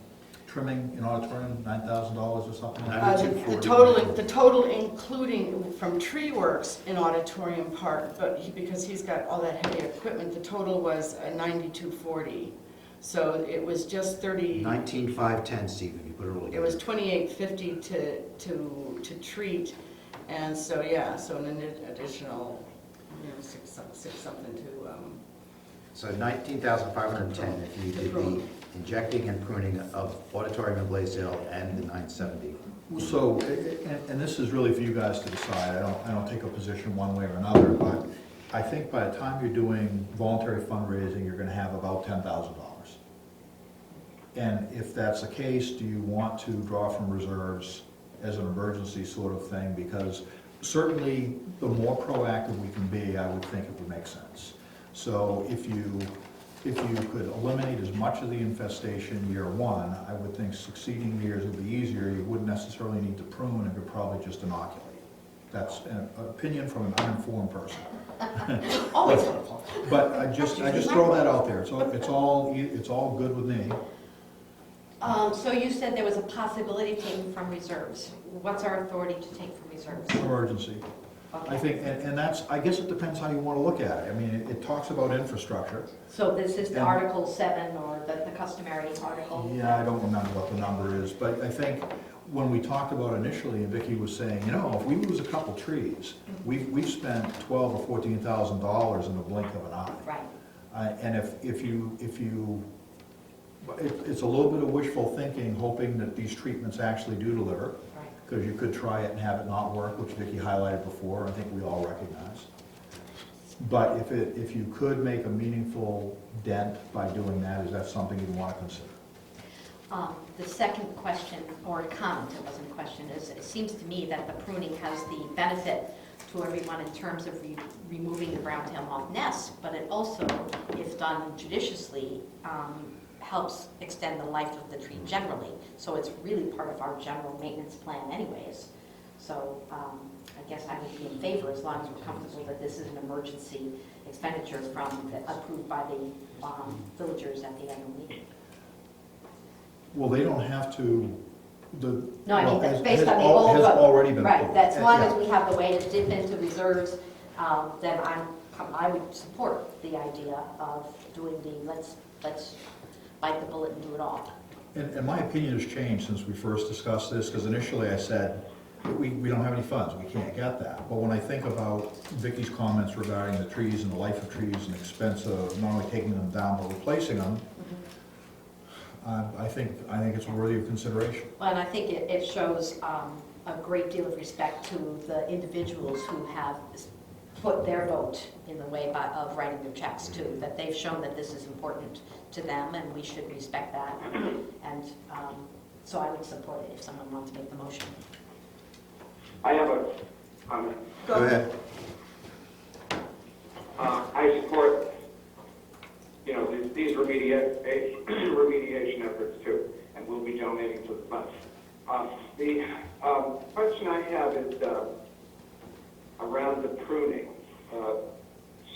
trimming in Auditorium, $9,000 or something? The total including from Tree Works in Auditorium Park, but because he's got all that heavy equipment, the total was $9,240. So it was just 30. 19,510, Stephen, you put it all together. It was 2850 to treat, and so, yeah, so an additional, six something to, So 19,510 if you To did the prune. injecting and pruning of Auditorium and Blaisdell and the 970. So, and this is really for you guys to decide, I don't take a position one way or another, but I think by the time you're doing voluntary fundraising, you're gonna have about $10,000. And if that's the case, do you want to draw from reserves as an emergency sort of thing? Because certainly, the more proactive we can be, I would think it would make sense. So if you could eliminate as much of the infestation year one, I would think succeeding years would be easier. You wouldn't necessarily need to prune, and could probably just inoculate. That's an opinion from an uninformed person. Always helpful. But I just throw that out there. It's all good with me. So you said there was a possibility of taking from reserves. What's our authority to take from reserves? Emergency. Okay. I think, and that's, I guess it depends how you want to look at it. I mean, it talks about infrastructure. So this is the And- Article 7 or the customary article? Yeah, I don't remember what the number is, but I think when we talked about initially, and Vicki was saying, if we lose a couple trees, we've spent $12,000 or $14,000 in the blink of an eye. Right. And it's a little bit of wishful thinking, hoping that these treatments actually do deliver. Right. Because you could try it and have it not work, which Vicki highlighted before, I think we all recognize. But if you could make a meaningful dent by doing that, is that something you'd want to consider? The second question, or comment, it wasn't a question, is it seems to me that the pruning has the benefit to everyone in terms of removing the brown-tailed moth nests, but it also, if done judiciously, helps extend the life of the tree generally. So it's really part of our general maintenance plan anyways. So I guess I would be in favor as long as we're comfortable that this is an emergency expenditure approved by the villagers at the annual meeting. Well, they don't have to, No, I mean, that's based has on the old. has already been Right, approved. that's as long as Yeah. we have the way to dip into reserves, then I would support the idea of doing let's bite the bullet and do it all. And my opinion has changed since we first discussed this, because initially I said, we don't have any funds, we can't get that. But when I think about Vicki's comments regarding the trees and the life of trees and the expense of not only taking them down, but replacing them, I think it's worthy of consideration. Well, and I think it shows a great deal of respect to the individuals who have put their vote in the way of writing their checks too, that they've shown that this is important to them and we should respect that. And so I would support it if someone wants to make the motion. I have a comment. Go ahead. I support, these remediation efforts too, and we'll be donating to the fund. The question I have is around the pruning.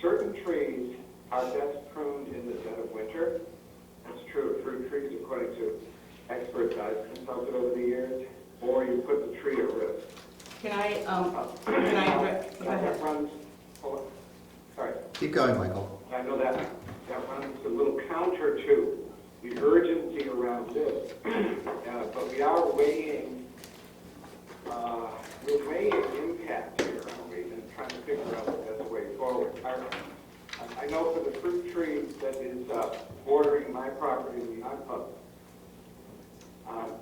Certain trees are best pruned in the dead of winter. That's true of fruit trees, according to experts I've consulted over the years, or you put the tree at risk. can I go ahead. Hold on. Sorry. Keep going, Michael. I know that runs a little counter to the urgency around this, but we are weighing impact here, aren't we, and trying to figure out the best way forward. I know for the fruit tree that is bordering my property in the yacht club,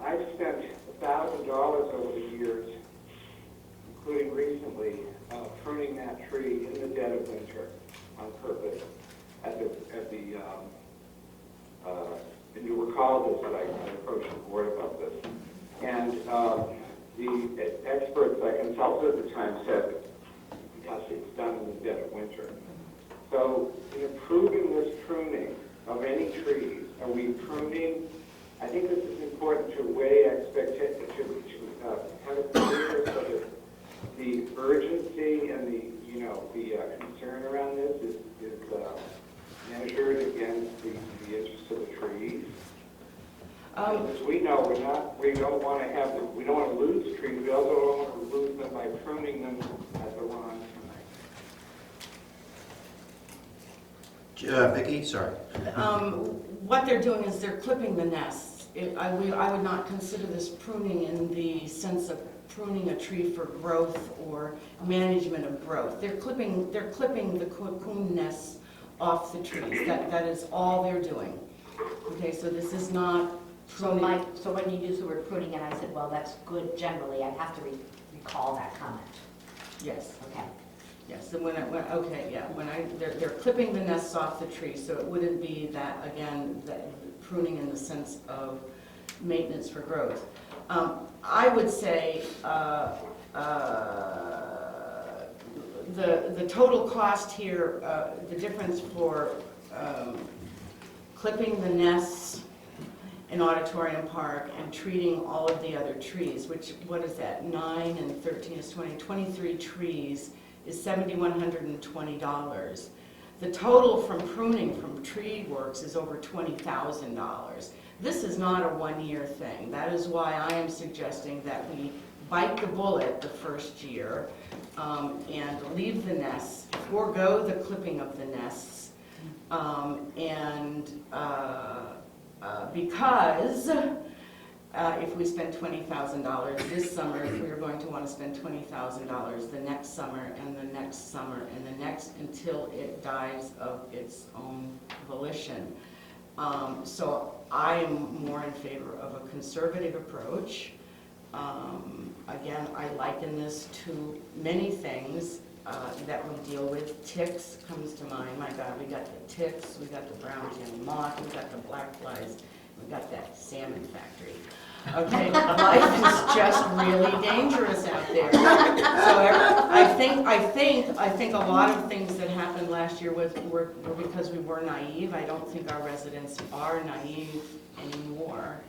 I've spent $1,000 over the years, including recently, pruning that tree in the dead of winter on purpose. And you recall this, that I approached the board about this. And the experts I consulted at the time said, yes, it's done in the dead of winter. So in approving this pruning of any trees, are we pruning? I think this is important to weigh expectations, to have it clear so that the urgency and the concern around this is measured against the interests of the trees. As we know, we don't want to lose trees. We also don't want to lose them by pruning them at the wrong time. Vicki, sorry. what they're doing is they're clipping the nests. I would not consider this pruning in the sense of pruning a tree for growth or management of growth. They're clipping the cocoon nests off the trees. That is all they're doing. Okay, so this is not So pruning. so when you use the word pruning, and I said, well, that's good generally, I'd have to recall that comment. Yes. Okay. Yes, and they're clipping the nests off the tree, so it wouldn't be that, again, that pruning in the sense of maintenance for growth. I would say the total cost here, the difference for clipping the nests in Auditorium Park and treating all of the other trees, which, what is that, 9 and 13 is 20, 23 trees, is $7,120. The total from pruning from tree works is over $20,000. This is not a one-year thing. That is why I am suggesting that we bite the bullet the first year and leave the nests, forego the clipping of the nests, because if we spend $20,000 this summer, we are going to want to spend $20,000 the next summer and the next summer and the next until it dies of its own volition. So I am more in favor of a conservative approach. Again, I liken this to many things that we deal with. Ticks comes to mind. My God, we got the ticks, we got the brown tail moth, we got the black flies, we got that salmon factory. Okay, life is just really dangerous out there. So I think a lot of things that happened last year were because we were naive. I don't think our residents are naive anymore.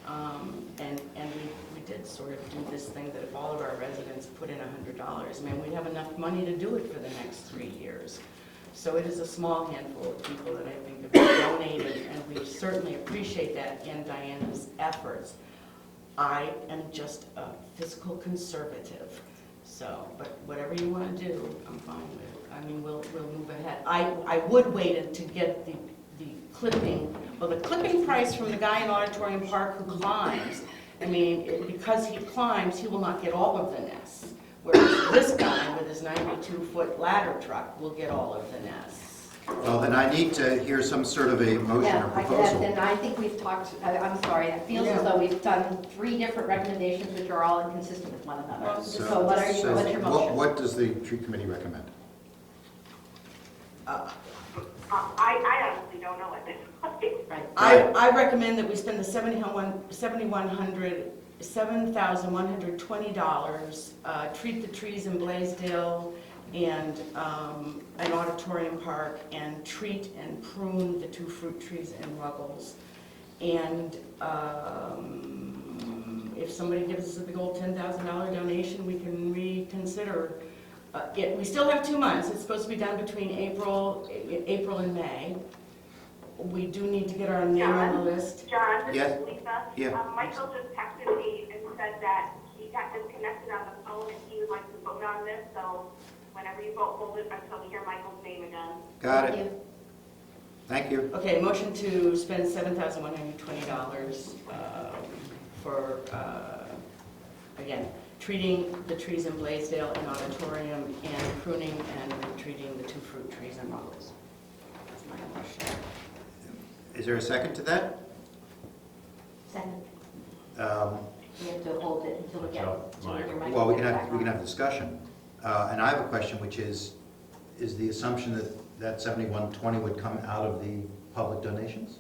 And we did sort of do this thing that if all of our residents put in $100, man, we'd have enough money to do it for the next 3 years. So it is a small handful of people that I think have donated, and we certainly appreciate that and Diana's efforts. I am just a fiscal conservative, so, but whatever you want to do, I'm fine with. I mean, we'll move ahead. I would wait to get the clipping, well, the clipping price from the guy in Auditorium Park who climbs. I mean, because he climbs, he will not get all of the nests. Whereas this guy with his 92-foot ladder truck will get all of the nests. Well, then I need to hear some sort of a motion or proposal. And I think we've talked, I'm sorry, it feels as though we've done 3 different recommendations which are all inconsistent with one another. So what's your motion? What does the tree committee recommend? I honestly don't know at this point. Right. I recommend that we spend the $7,120, treat the trees in Blaisdell and an Auditorium Park, and treat and prune the 2 fruit trees in Ruggles. And if somebody gives us a big old $10,000 donation, we can reconsider. We still have 2 months. It's supposed to be done between April and May. We do need to get our name on the list. John, this Yes. is Lisa. Yeah. Michael just texted me and said that he got disconnected on the phone and he would like to vote on this, so whenever you vote, hold it until we hear Michael's name again. Got it. Thank you. Okay, motion to spend $7,120 for, again, treating the trees in Blaisdell and Auditorium and pruning and treating the 2 fruit trees in Ruggles. That's my motion. Is there a second to that? Second. We have to hold it until we get to your microphone. Well, we can have a discussion. And I have a question, which is the assumption that 7120 would come out of the public donations?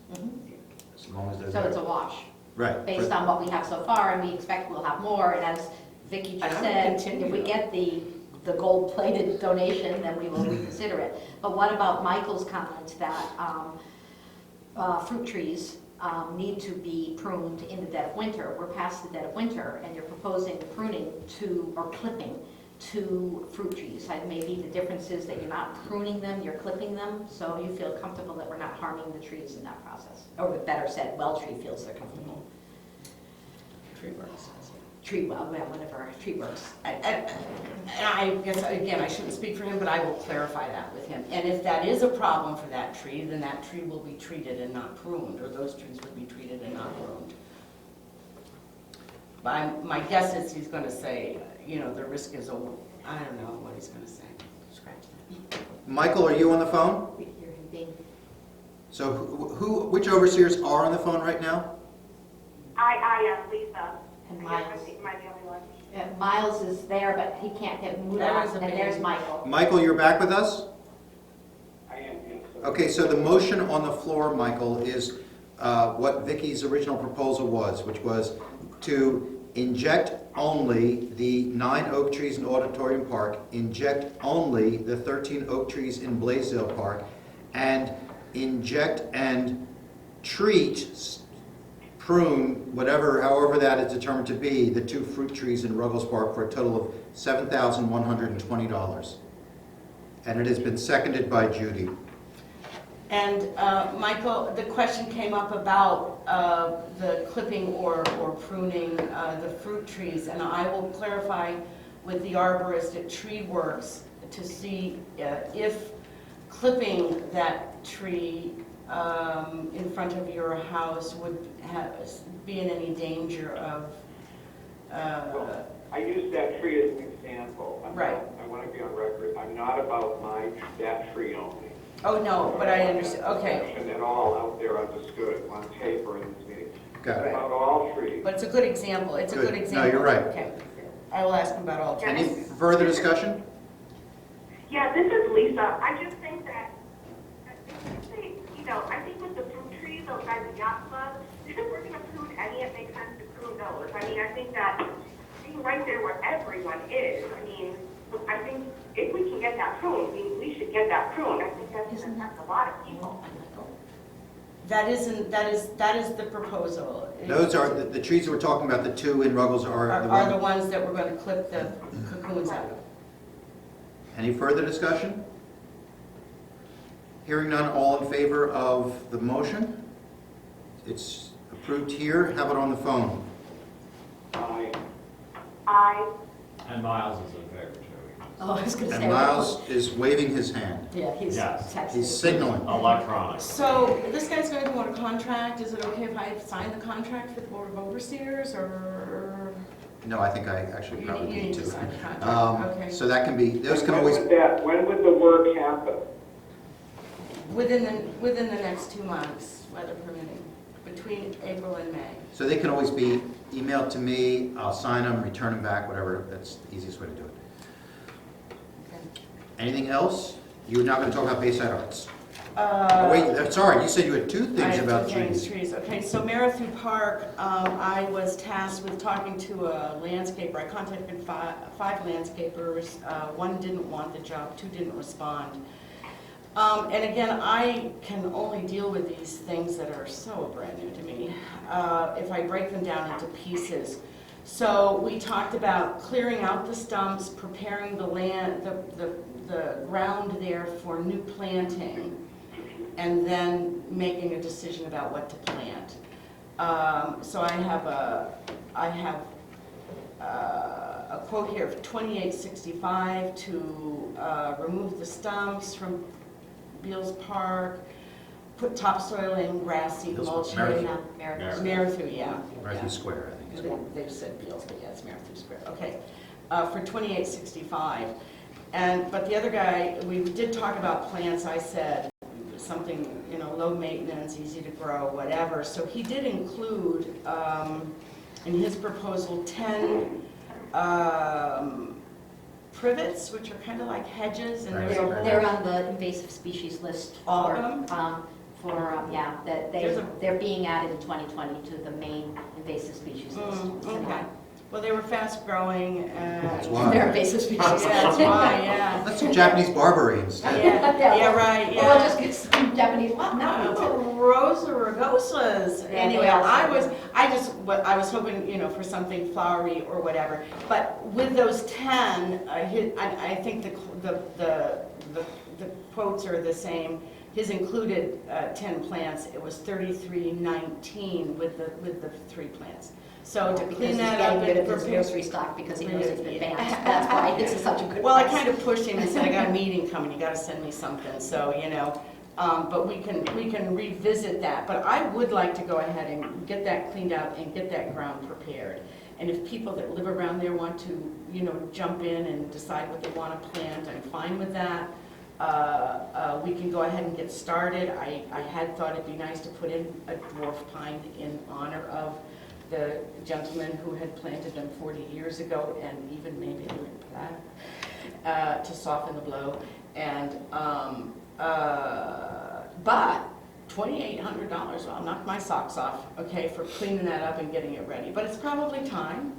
As long as they're So there? it's a wash. Right. Based on what we have so far, and we expect we'll have more, and as Vicki just said, if we get the gold-plated donation, then we will reconsider it. But what about Michael's comment that fruit trees need to be pruned in the dead of winter? We're past the dead of winter, and you're proposing pruning or clipping 2 fruit trees. Maybe the difference is that you're not pruning them, you're clipping them, so you feel comfortable that we're not harming the trees in that process. Or better said, Tree feels they're comfortable. Tree works. Whatever, Tree Works. And I guess, again, I shouldn't speak for him, but I will clarify that with him. And if that is a problem for that tree, then that tree will be treated and not pruned, or those trees would be treated and not pruned. But my guess is he's gonna say, you know, the risk is over. I don't know what he's gonna say. Scratch that. Michael, are you on the phone? We hear him being. So which overseers are on the phone right now? I am Lisa. And I guess Miles. I'm the only one. Miles is there, but he can't get moved There on, is a and there's baby. Michael. Michael, you're back with us? I am, yes. Okay, so the motion on the floor, Michael, is what Vicky's original proposal was, which was to inject only the 9 oak trees in Auditorium Park, inject only the 13 oak trees in Blaisdell Park, and inject and treat, prune, whatever, however that is determined to be, the 2 fruit trees in Ruggles Park for a total of $7,120. And it has been seconded by Judy. And Michael, the question came up about the clipping or pruning the fruit trees, and I will clarify with the arborist at Tree Works to see if clipping that tree in front of your house would be in any danger of... I use that tree as an example. Right. I want to be on record. I'm not about that tree only. Oh, no, but I understand, okay. And at all out there understood on tape or in this meeting. Got it. About all trees. But it's a good example, it's a Good. good No, example. you're right. Okay, I will ask him about all Any trees. further discussion? Yeah, this is Lisa. I just think that, you know, I think with the fruit trees, those guys at Yacht Club, if we're going to prune any, it makes sense to prune those. I mean, I think that being right there where everyone is, I mean, I think if we can get that pruned, we should get that pruned. I think that's going to affect a lot of people. That is the proposal. Those are, the trees that we're talking about, the 2 in Ruggles are the Are the ones. ones that we're going to clip the cocoons out of. Any further discussion? Hearing none, all in favor of the motion? It's approved here. How about on the phone? I And Miles is in favor too. Oh, I was gonna say. And Miles is waving his hand. Yeah, he's Yes. texting. He's signaling. Electronic. So this guy's going to want a contract. Is it okay if I sign the contract for the Board of Overseers, or No, I think I actually you probably need need to to. sign the contract? Okay. So that can be, those can always, When would the work happen? Within the next 2 months, weather permitting, between April and May. so they can always be emailed to me, I'll sign them, return them back, whatever, that's the easiest way to do it. Okay. Anything else? You're not going to talk about Bayside Arts. Oh, wait, sorry, you said you had 2 I things have about 2 things, trees. Okay, so Marathon Park, I was tasked with talking to a landscaper. I contacted 5 landscapers. 1 didn't want the job, 2 didn't respond. And again, I can only deal with these things that are so brand new to me if I break them down into pieces. So we talked about clearing out the stumps, preparing the land, the ground there for new planting, and then making a decision about what to plant. So I have a quote here of $28.65 to remove the stumps from Beals Park, put topsoil in, grass seed Beals Park, mulching. Marathon. Marathon, yeah. Marathon Square, I think. They've said Beals, but yeah, it's Marathon Square. Okay, for $28.65. But the other guy, we did talk about plants. I said something, you know, low maintenance, easy to grow, whatever. So he did include in his proposal 10 privets, which are kind of like hedges, and there's a whole... They're on the invasive species list. All for, of them? Yeah, that they're being added in 2020 to the Maine invasive species list. Okay. Well, they were fast growing. That's why. They're invasive species. Yeah, that's why, yeah. Let's do Japanese barberry instead. Yeah, right, yeah. We'll just get some Japanese, Rosa rugosas. Anyway, Yeah, I was hoping, you know, for something flowery or whatever. But with those 10, I think the quotes are the same. His included 10 plants. It was $33.19 with the 3 plants. So to Because clean he's that up getting rid and of his prepare. grocery stock because he knows it's been banned. That's why this is such a good Well, I price. kind of pushed him and said, I got a meeting coming, you gotta send me something, so, you know. But we can revisit that. But I would like to go ahead and get that cleaned out and get that ground prepared. And if people that live around there want to, you know, jump in and decide what they want to plant, I'm fine with that. We can go ahead and get started. I had thought it'd be nice to put in a dwarf pine in honor of the gentleman who had planted them 40 years ago, and even maybe a little plaque to soften the blow. And but $2,800, well, I'll knock my socks off, okay, for cleaning that up and getting it ready. But it's probably time.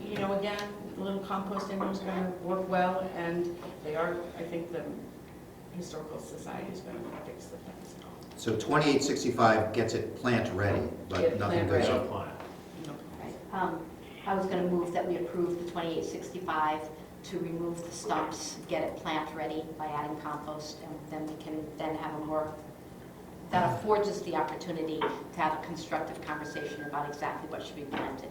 You know, again, a little compost in there is going to work well, and they are, I think the Historical Society is going to fix the fence and all. So 2865 gets it plant ready, but Get nothing plant goes ready. up on it. Right. I was going to move that we approve the 2865 to remove the stumps, get it plant ready by adding compost, and then we can then have a more, that affords us the opportunity to have a constructive conversation about exactly what should be planted.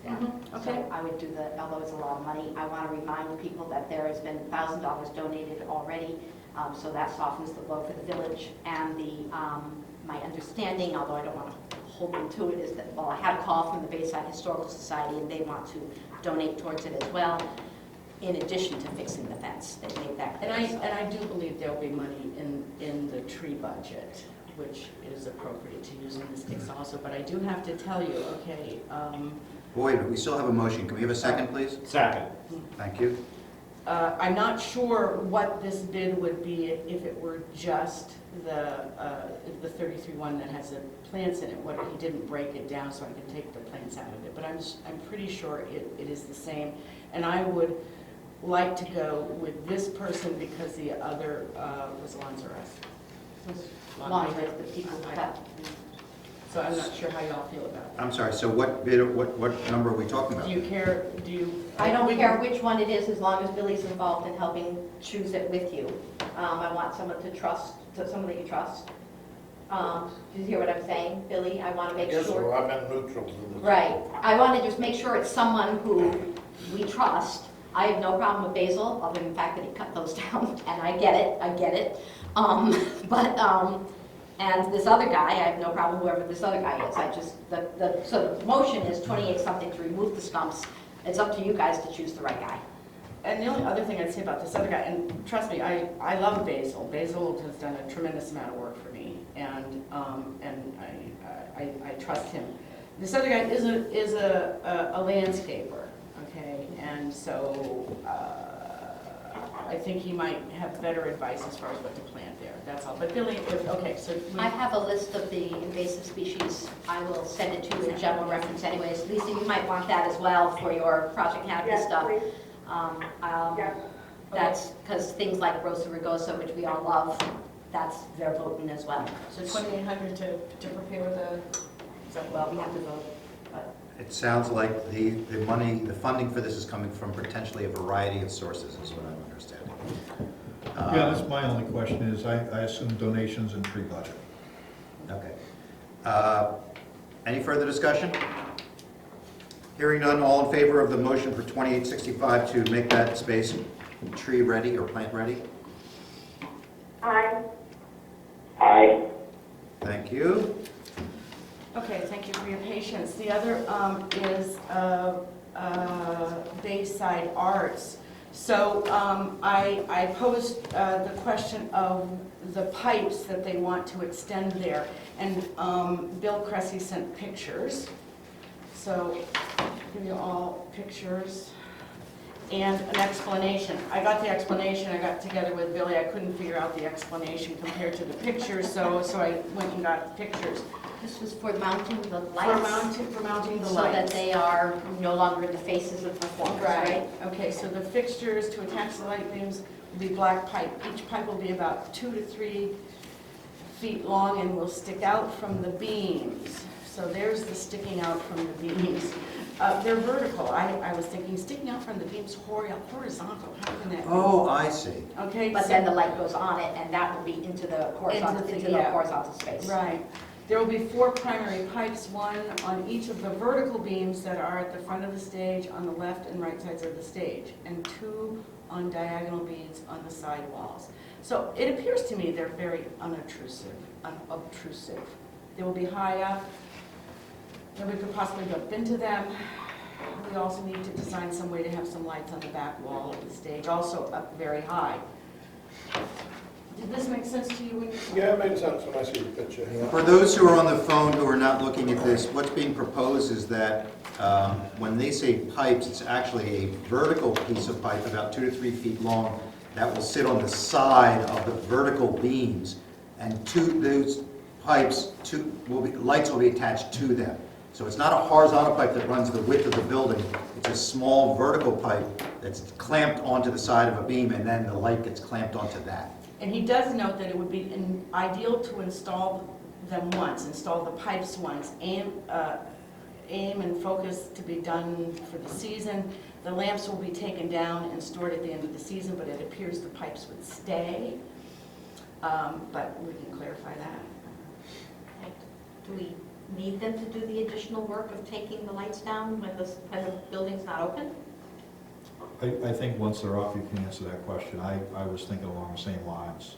Yeah. Okay. So I would do that, although it's a lot of money. I want to remind people that there has been $1,000 donated already, so that softens the blow for the village. And my understanding, although I don't want to hold them to it, is that, well, I had a call from the Bayside Historical Society, and they want to donate towards it as well, in addition to fixing the fence. They made that clear. And I do believe there'll be money in the tree budget, which is appropriate to use in this case also. But I do have to tell you, okay, Boy, but we still have a motion. Can we have a second, please? Second. Thank you. I'm not sure what this bid would be if it were just the 33-1 that has the plants in it. What he didn't break it down so I could take the plants out of it. But I'm pretty sure it is the same. And I would like to go with this person because the other was Lanzares. Along with the people that, So I'm not sure how y'all feel about it. I'm sorry, so what bid, what number are we talking about? Do you care, do you? I don't care which one it is, as long as Billy's involved in helping choose it with you. I want someone to trust, someone that you trust. Do you hear what I'm saying, Billy? I want to make Yes, sure. well, I'm in neutral. Right. I want to just make sure it's someone who we trust. I have no problem with Basil, other than the fact that he cut those down, and I get it. And this other guy, I have no problem whoever this other guy is. I just, so the motion is 28 something to remove the stumps. It's up to you guys to choose the right guy. And the only other thing I'd say about this other guy, and trust me, I love Basil. Basil has done a tremendous amount of work for me, and I trust him. This other guy is a landscaper, okay, and so I think he might have better advice as far as what to plant there. That's all. But Billy, okay, so I have a list of the invasive species. I will send it to you as a general reference anyways. Lisa, you might want that as well for your Project Canopy Yes, stuff. please. Yes. That's because things like Rosa rugosa, which we all love, that's verboten as well. So 2,800 to prepare Well, we have to vote, but It sounds like the money, the funding for this is coming from potentially a variety of sources, is what I'm understanding. Yeah, that's my only question is, I assume donations and tree budget. Okay. Any further discussion? Hearing none, all in favor of the motion for 2865 to make that space tree ready or plant ready? Aye. Aye. Thank you. Okay, thank you for your patience. The other is Bayside Arts. So I posed the question of the pipes that they want to extend there, and Bill Cressy sent pictures. So I'll give you all pictures and an explanation. I got the explanation, I got together with Billy, I couldn't figure out the explanation compared to the pictures, so I went and got the pictures. this was for mounting the lights. For mounting the So lights. that they are no longer in the faces of performers, right? Okay, so the fixtures to attach the light beams will be black pipe. Each pipe will be about 2 to 3 feet long and will stick out from the beams. So there's the sticking out from the beams. They're vertical. I was thinking sticking out from the beams horizontal. How can that be? Oh, I see. Okay. But so- then the light goes on it, and that will be into the horizontal, Into the- yeah. horizontal space. Right. There will be 4 primary pipes, 1 on each of the vertical beams that are at the front of the stage on the left and right sides of the stage, and 2 on diagonal beams on the side walls. So it appears to me they're very unobtrusive. They will be high up. Nobody could possibly bump into them. We also need to design some way to have some lights on the back wall of the stage, also up very high. Did this make sense to you when you saw it? Yeah, it made sense when I see the picture. Yeah. For those who are on the phone who are not looking at this, what's being proposed is that when they say pipes, it's actually a vertical piece of pipe about 2 to 3 feet long that will sit on the side of the vertical beams, and those pipes, lights will be attached to them. So it's not a horizontal pipe that runs the width of the building. It's a small vertical pipe that's clamped onto the side of a beam, and then the light gets clamped onto that. And he does note that it would be ideal to install them once, install the pipes once, aim and focus to be done for the season. The lamps will be taken down and stored at the end of the season, but it appears the pipes would stay. But we can clarify that. Do we need them to do the additional work of taking the lights down when the building's not open? I think once they're off, you can answer that question. I was thinking along the same lines.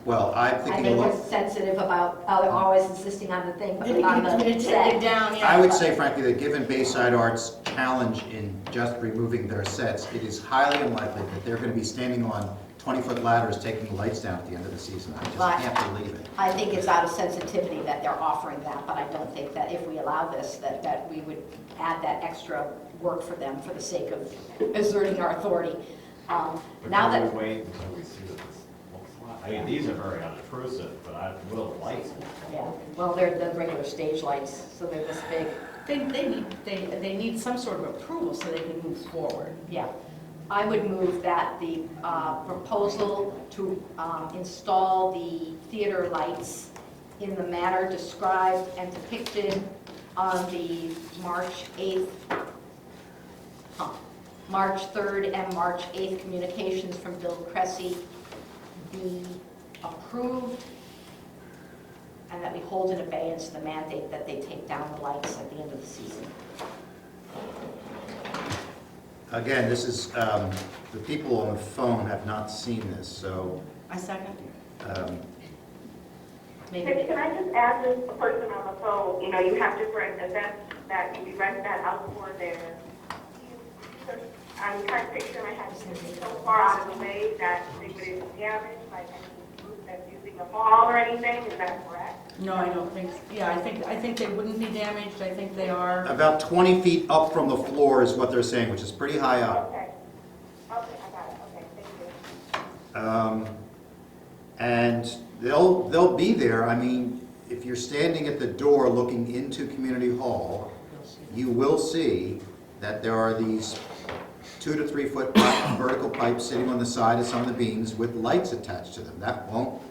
Well, I'm I thinking think along... we're sensitive about, they're always insisting on the thing, but on the Take it set. down, yeah. I would say frankly that given Bayside Art's challenge in just removing their sets, it is highly unlikely that they're going to be standing on 20-foot ladders taking the lights down at the end of the season. I just Well, can't believe it. I think it's out of sensitivity that they're offering that, but I don't think that if we allow this, that we would add that extra work for them for the sake of asserting our authority. But Now can that, we wait until we see what this looks like? I mean, these are very unobtrusive, but I will lights. yeah, well, they're the regular stage lights, so they're this big. They need some sort of approval so they can move forward. Yeah. I would move that the proposal to install the theater lights in the manner described and depicted on the March 8th, March 3rd and March 8th communications from Bill Cressy be approved, and that we hold in abeyance the mandate that they take down the lights at the end of the season. Again, this is, the people on the phone have not seen this, so... I second. Maybe. Can I just add this person on the phone, you know, you have different events that you rent that out for there. I'm trying to picture my head so far out of the way that they wouldn't damage, like any group that's using the hall or anything, is that correct? No, I don't think, yeah, I think they wouldn't be damaged. I think they are. About 20 feet up from the floor is what they're saying, which is pretty high up. Okay, I got it, okay, thank you. And they'll be there. I mean, if you're standing at the door looking into Community Hall, you will see that there are these 2 to 3 foot vertical pipes sitting on the side of some of the beams with lights attached to them. That won't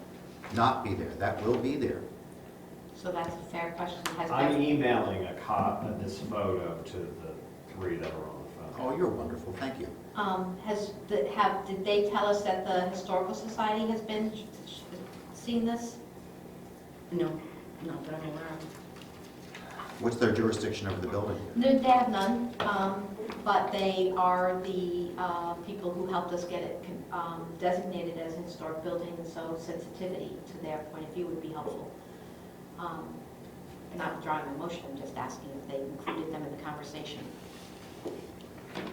not be there. That will be there. So that's a fair question. I'm emailing this photo to the 3 that are on the phone. Oh, you're wonderful. Thank you. Did they tell us that the Historical Society has been seen this? No, not that I'm aware of. What's their jurisdiction over the building? No, they have none, but they are the people who helped us get it designated as a historic building, and so sensitivity to their point of view would be helpful. Not withdrawing my motion, I'm just asking if they included them in the conversation.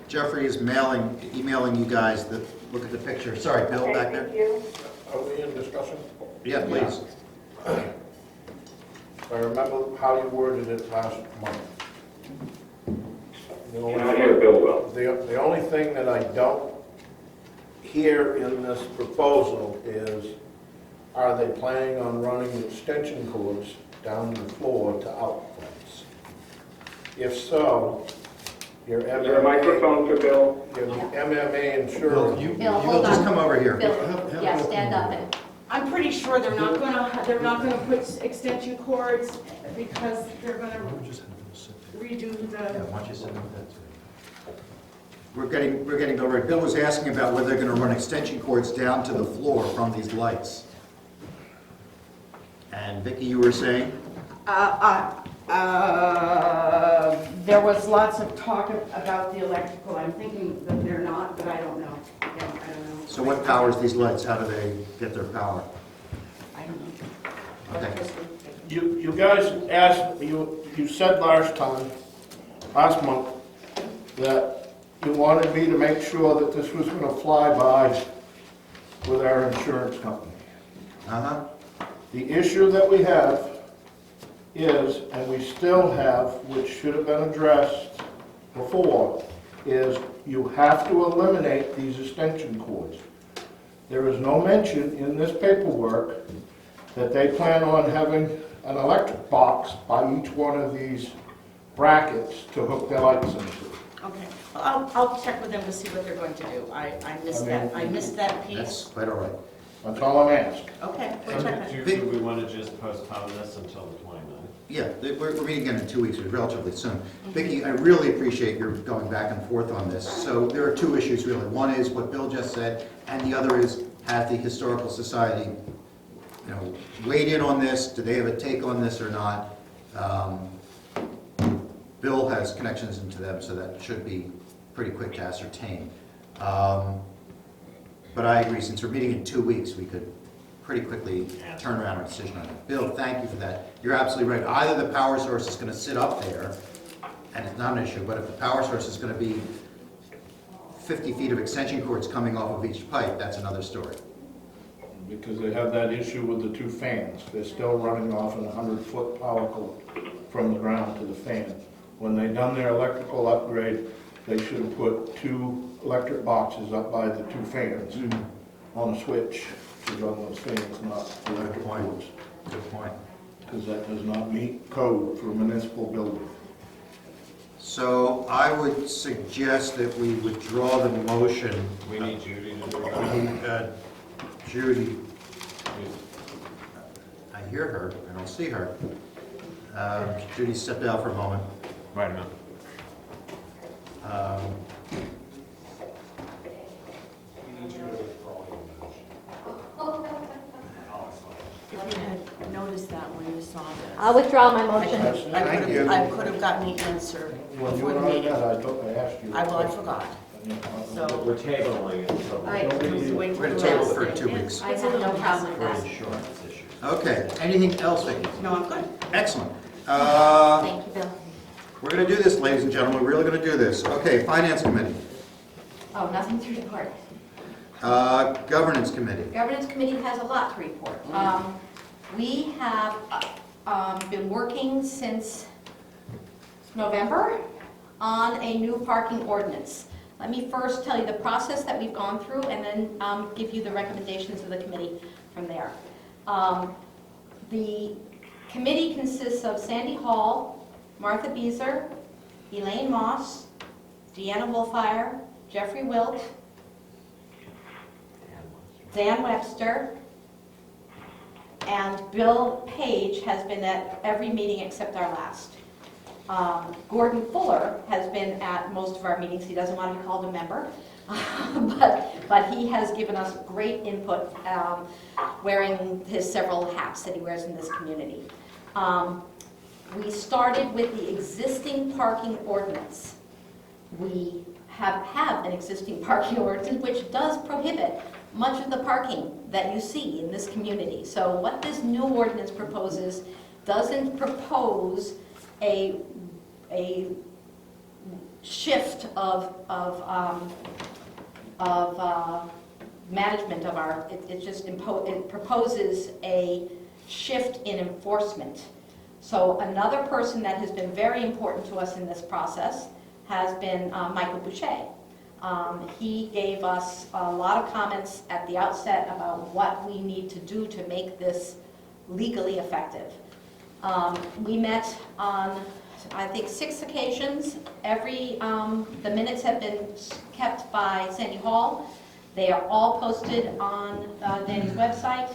Jeffrey is emailing you guys the look at the picture. Sorry, Bill, back there. Thank you. Are we in discussion? Yeah, please. I remember how you worded it last month. I hear Bill well. The only thing that I don't hear in this proposal is, are they planning on running extension cords down the floor to outlets? If so, your MMA... Is there a microphone for Bill? Your MMA insurance... Bill, hold on. Just come over here. Bill, yeah, stand up and... I'm pretty sure they're not gonna put extension cords because they're gonna redo the. We're getting over it. Bill was asking about whether they're going to run extension cords down to the floor from these lights. And Vicki, you were saying? There was lots of talk about the electrical. I'm thinking that they're not, but I don't know. Yeah, I don't know. So what powers these lights? How do they get their power? I don't know. Okay. You guys asked, you said last month, that you wanted me to make sure that this was gonna fly by with our insurance company. Uh-huh. The issue that we have is, and we still have, which should have been addressed before, is you have to eliminate these extension cords. There is no mention in this paperwork that they plan on having an electric box by each one of these brackets to hook their lights into. Okay, well, I'll check with them to see what they're going to do. I missed that piece. That's quite all right. That's all I'm asking. Okay, we'll check that. Do we want to just postpone this until the 29th? Yeah, we're meeting again in 2 weeks, it's relatively soon. Vicki, I really appreciate your going back and forth on this. So there are two issues really. One is what Bill just said, and the other is, has the Historical Society, weighed in on this? Do they have a take on this or not? Bill has connections into them, so that should be pretty quick to ascertain. But I agree, since we're meeting in 2 weeks, we could pretty quickly turn around our decision on it. Bill, thank you for that. You're absolutely right. Either the power source is going to sit up there, and it's not an issue, but if the power source is going to be 50 feet of extension cords coming off of each pipe, that's another story. Because they have that issue with the two fans. They're still running off an 100-foot power cord from the ground to the fan. When they done their electrical upgrade, they should have put 2 electric boxes up by the 2 fans on a switch to run those fans, not electric cords. Good point. Because that does not meet code for a municipal building. So I would suggest that we withdraw the motion. We need Judy to do We that. need Judy. I hear her, I don't see her. Judy stepped out for a moment. Right now. If you had noticed that when you saw this. I'll withdraw my motion. I could have gotten the answer When you before were the on meeting. that, I asked you. I forgot. So, We're tabling it until. All right. we're We're going to table it for 2 weeks. I have no problem with For that. insurance issues. Okay, anything else, Vicki? no, I'm good. Excellent. Thank you, Bill. We're going to do this, ladies and gentlemen, we're really going to do this. Okay, Finance Committee. Oh, nothing to report. Governance Committee. Governance Committee has a lot to report. We have been working since November on a new parking ordinance. Let me first tell you the process that we've gone through and then give you the recommendations of the committee from there. The committee consists of Sandy Hall, Martha Beezer, Elaine Moss, Deanna Wolfire, Jeffrey Wilt, Dan Webster, and Bill Page has been at every meeting except our last. Gordon Fuller has been at most of our meetings. He doesn't want to be called a member, but he has given us great input, wearing his several hats that he wears in this community. We started with the existing parking ordinance. We have an existing parking ordinance which does prohibit much of the parking that you see in this community. So what this new ordinance proposes doesn't propose a shift of management of our, it proposes a shift in enforcement. So another person that has been very important to us in this process has been Michael Boucher. He gave us a lot of comments at the outset about what we need to do to make this legally effective. We met on, I think, 6 occasions. The minutes have been kept by Sandy Hall. They are all posted on Danny's website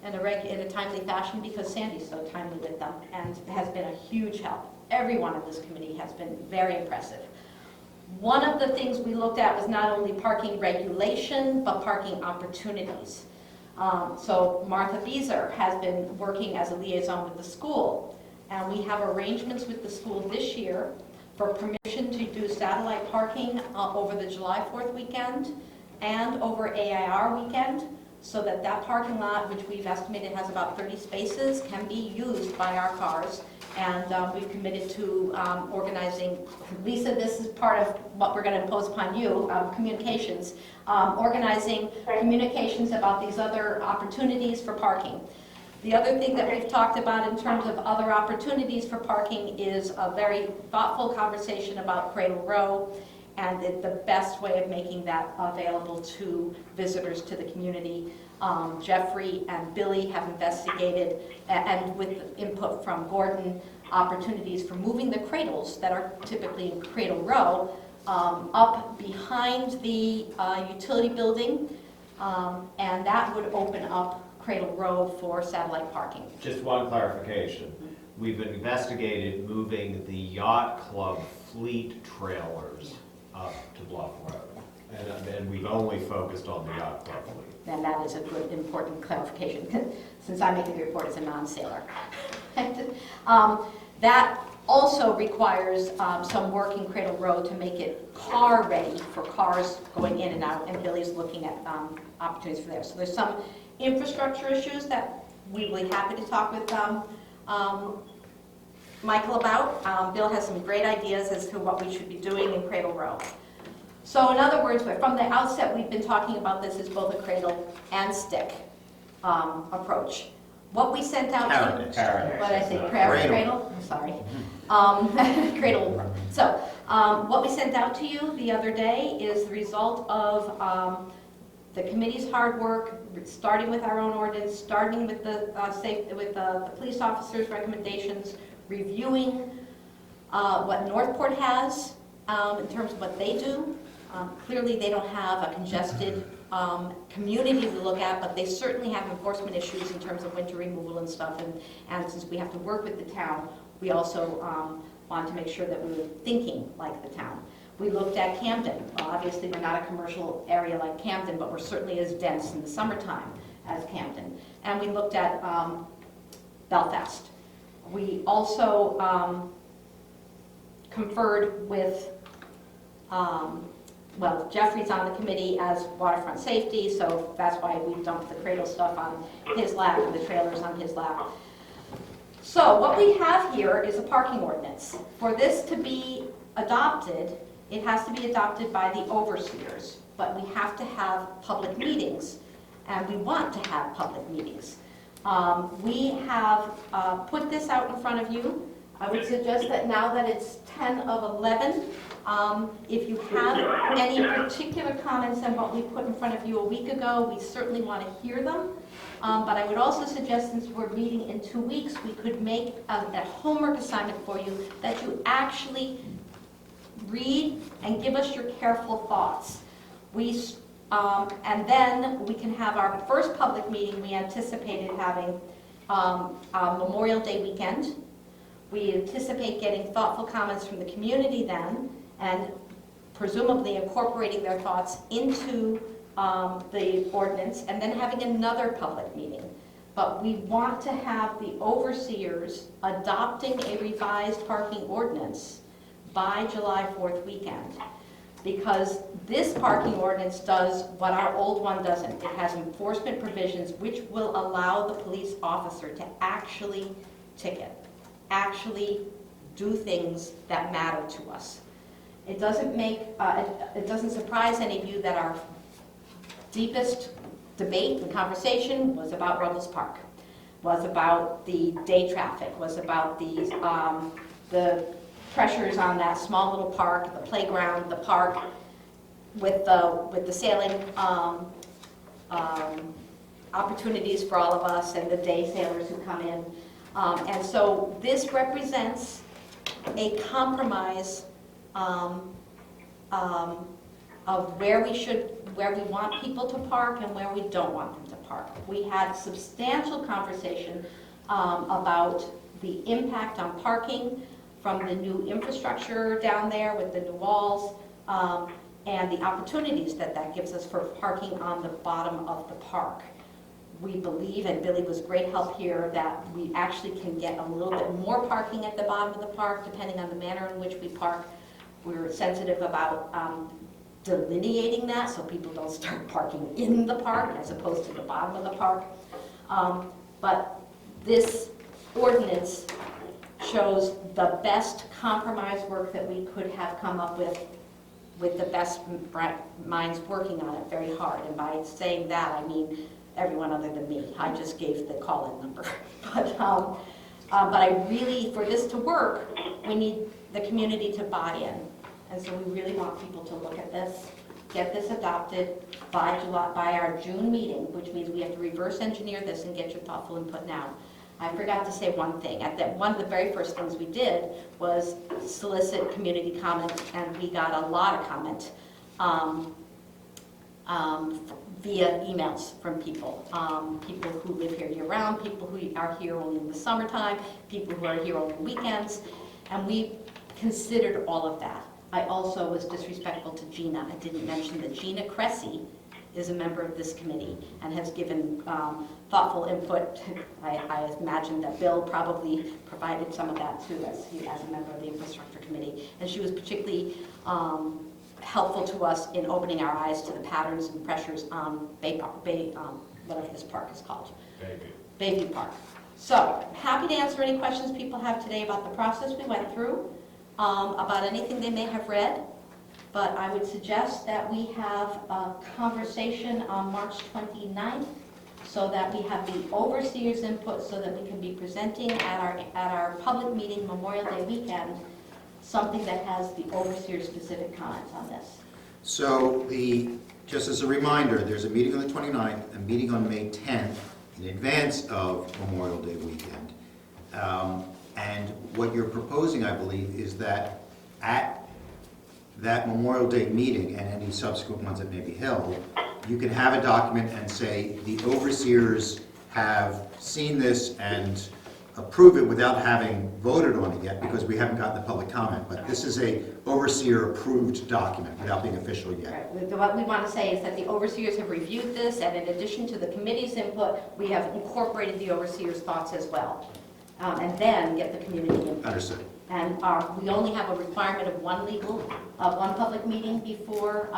in a timely fashion because Sandy's so timely with them and has been a huge help. Everyone in this committee has been very impressive. One of the things we looked at was not only parking regulation, but parking opportunities. So Martha Beezer has been working as a liaison with the school And we have arrangements with the school this year for permission to do satellite parking over the July 4th weekend and over AIR weekend, so that that parking lot, which we've estimated has about 30 spaces, can be used by our cars. And we've committed to organizing, Lisa, this is part of what we're going to impose upon you, communications, organizing communications about these other opportunities for parking. The other thing that we've talked about in terms of other opportunities for parking is a very thoughtful conversation about Cradle Row and the best way of making that available to visitors to the community. Jeffrey and Billy have investigated, and with input from Gordon, opportunities for moving the cradles that are typically in Cradle Row up behind the utility building, and that would open up Cradle Row for satellite parking. Just one clarification. We've investigated moving the yacht club fleet trailers up to Bluff Road. And we've only focused on the yacht club fleet. And that is a good, important clarification, since I make the report as a non-sailor. That also requires some work in Cradle Row to make it car-ready for cars going in and out, and Billy's looking at opportunities for there. So there's some infrastructure issues that we will be happy to talk with Michael about. Bill has some great ideas as to what we should be doing in Cradle Row. So in other words, from the outset, we've been talking about this as both a cradle and stick approach. What we sent out to you, what did I say, cradle? I'm sorry. Cradle. So what we sent out to you the other day is the result of the committee's hard work, starting with our own ordinance, starting with the police officers' recommendations, reviewing what Northport has in terms of what they do. Clearly, they don't have a congested community to look at, but they certainly have enforcement issues in terms of winter removal and stuff. And since we have to work with the town, we also want to make sure that we were thinking like the town. We looked at Camden. Well, obviously, we're not a commercial area like Camden, but we're certainly as dense in the summertime as Camden. And we looked at Belfast. We also conferred with, well, Jeffrey's on the committee as waterfront safety, so that's why we dumped the cradle stuff on his lap and the trailers on his lap. So what we have here is a parking ordinance. For this to be adopted, it has to be adopted by the overseers, but we have to have public meetings, and we want to have public meetings. We have put this out in front of you. I would suggest that now that it's 10 of 11, if you have any particular comments on what we put in front of you a week ago, we certainly want to hear them. But I would also suggest, since we're meeting in 2 weeks, we could make a homework assignment for you that you actually read and give us your careful thoughts. And then we can have our first public meeting. We anticipated having Memorial Day weekend. We anticipate getting thoughtful comments from the community then, and presumably incorporating their thoughts into the ordinance, and then having another public meeting. But we want to have the overseers adopting a revised parking ordinance by July 4th weekend. Because this parking ordinance does what our old one doesn't. It has enforcement provisions which will allow the police officer to actually ticket, actually do things that matter to us. It doesn't it doesn't surprise any of you that our deepest debate and conversation was about Ruggles Park, was about the day traffic, was about the pressures on that small little park, the playground, the park, with the sailing opportunities for all of us and the day sailors who come in. And so this represents a compromise of where we want people to park and where we don't want them to park. We had substantial conversation about the impact on parking from the new infrastructure down there with the new walls, and the opportunities that gives us for parking on the bottom of the park. we believe, and Billy was great help here, that we actually can get a little bit more parking at the bottom of the park, depending on the manner in which we park. We're sensitive about delineating that so people don't start parking in the park as opposed to the bottom of the park. But this ordinance shows the best compromise work that we could have come up with the best minds working on it very hard. And by saying that, I mean everyone other than me. I just gave the call-in number. But I really, for this to work, we need the community to buy in. And so we really want people to look at this, get this adopted by our June meeting, which means we have to reverse engineer this and get your thoughtful input now. I forgot to say one thing. One of the very first things we did was solicit community comment, and we got a lot of comment via emails from people. People who live here year-round, people who are here only in the summertime, people who are here on the weekends, and we considered all of that. I also was disrespectful to Gina. I didn't mention that Gina Cressy is a member of this committee and has given thoughtful input. I imagine that Bill probably provided some of that too as a member of the infrastructure committee. And she was particularly helpful to us in opening our eyes to the patterns and pressures on whatever this park is called. Bayview Park. So, happy to answer any questions people have today about the process we went through, about anything they may have read. But I would suggest that we have a conversation on March 29th so that we have the overseer's input so that we can be presenting at our public meeting Memorial Day weekend something that has the overseer's specific comments on this. So just as a reminder, there's a meeting on the 29th, a meeting on May 10th in advance of Memorial Day weekend. And what you're proposing, I believe, is that at that Memorial Day meeting and any subsequent ones that may be held, you can have a document and say the overseers have seen this and approve it without having voted on it yet because we haven't gotten the public comment. But this is a overseer-approved document without being official yet. Right. What we want to say is that the overseers have reviewed this, and in addition to the committee's input, we have incorporated the overseers' thoughts as well, and then get the community input. Understood. And we only have a requirement of one public meeting before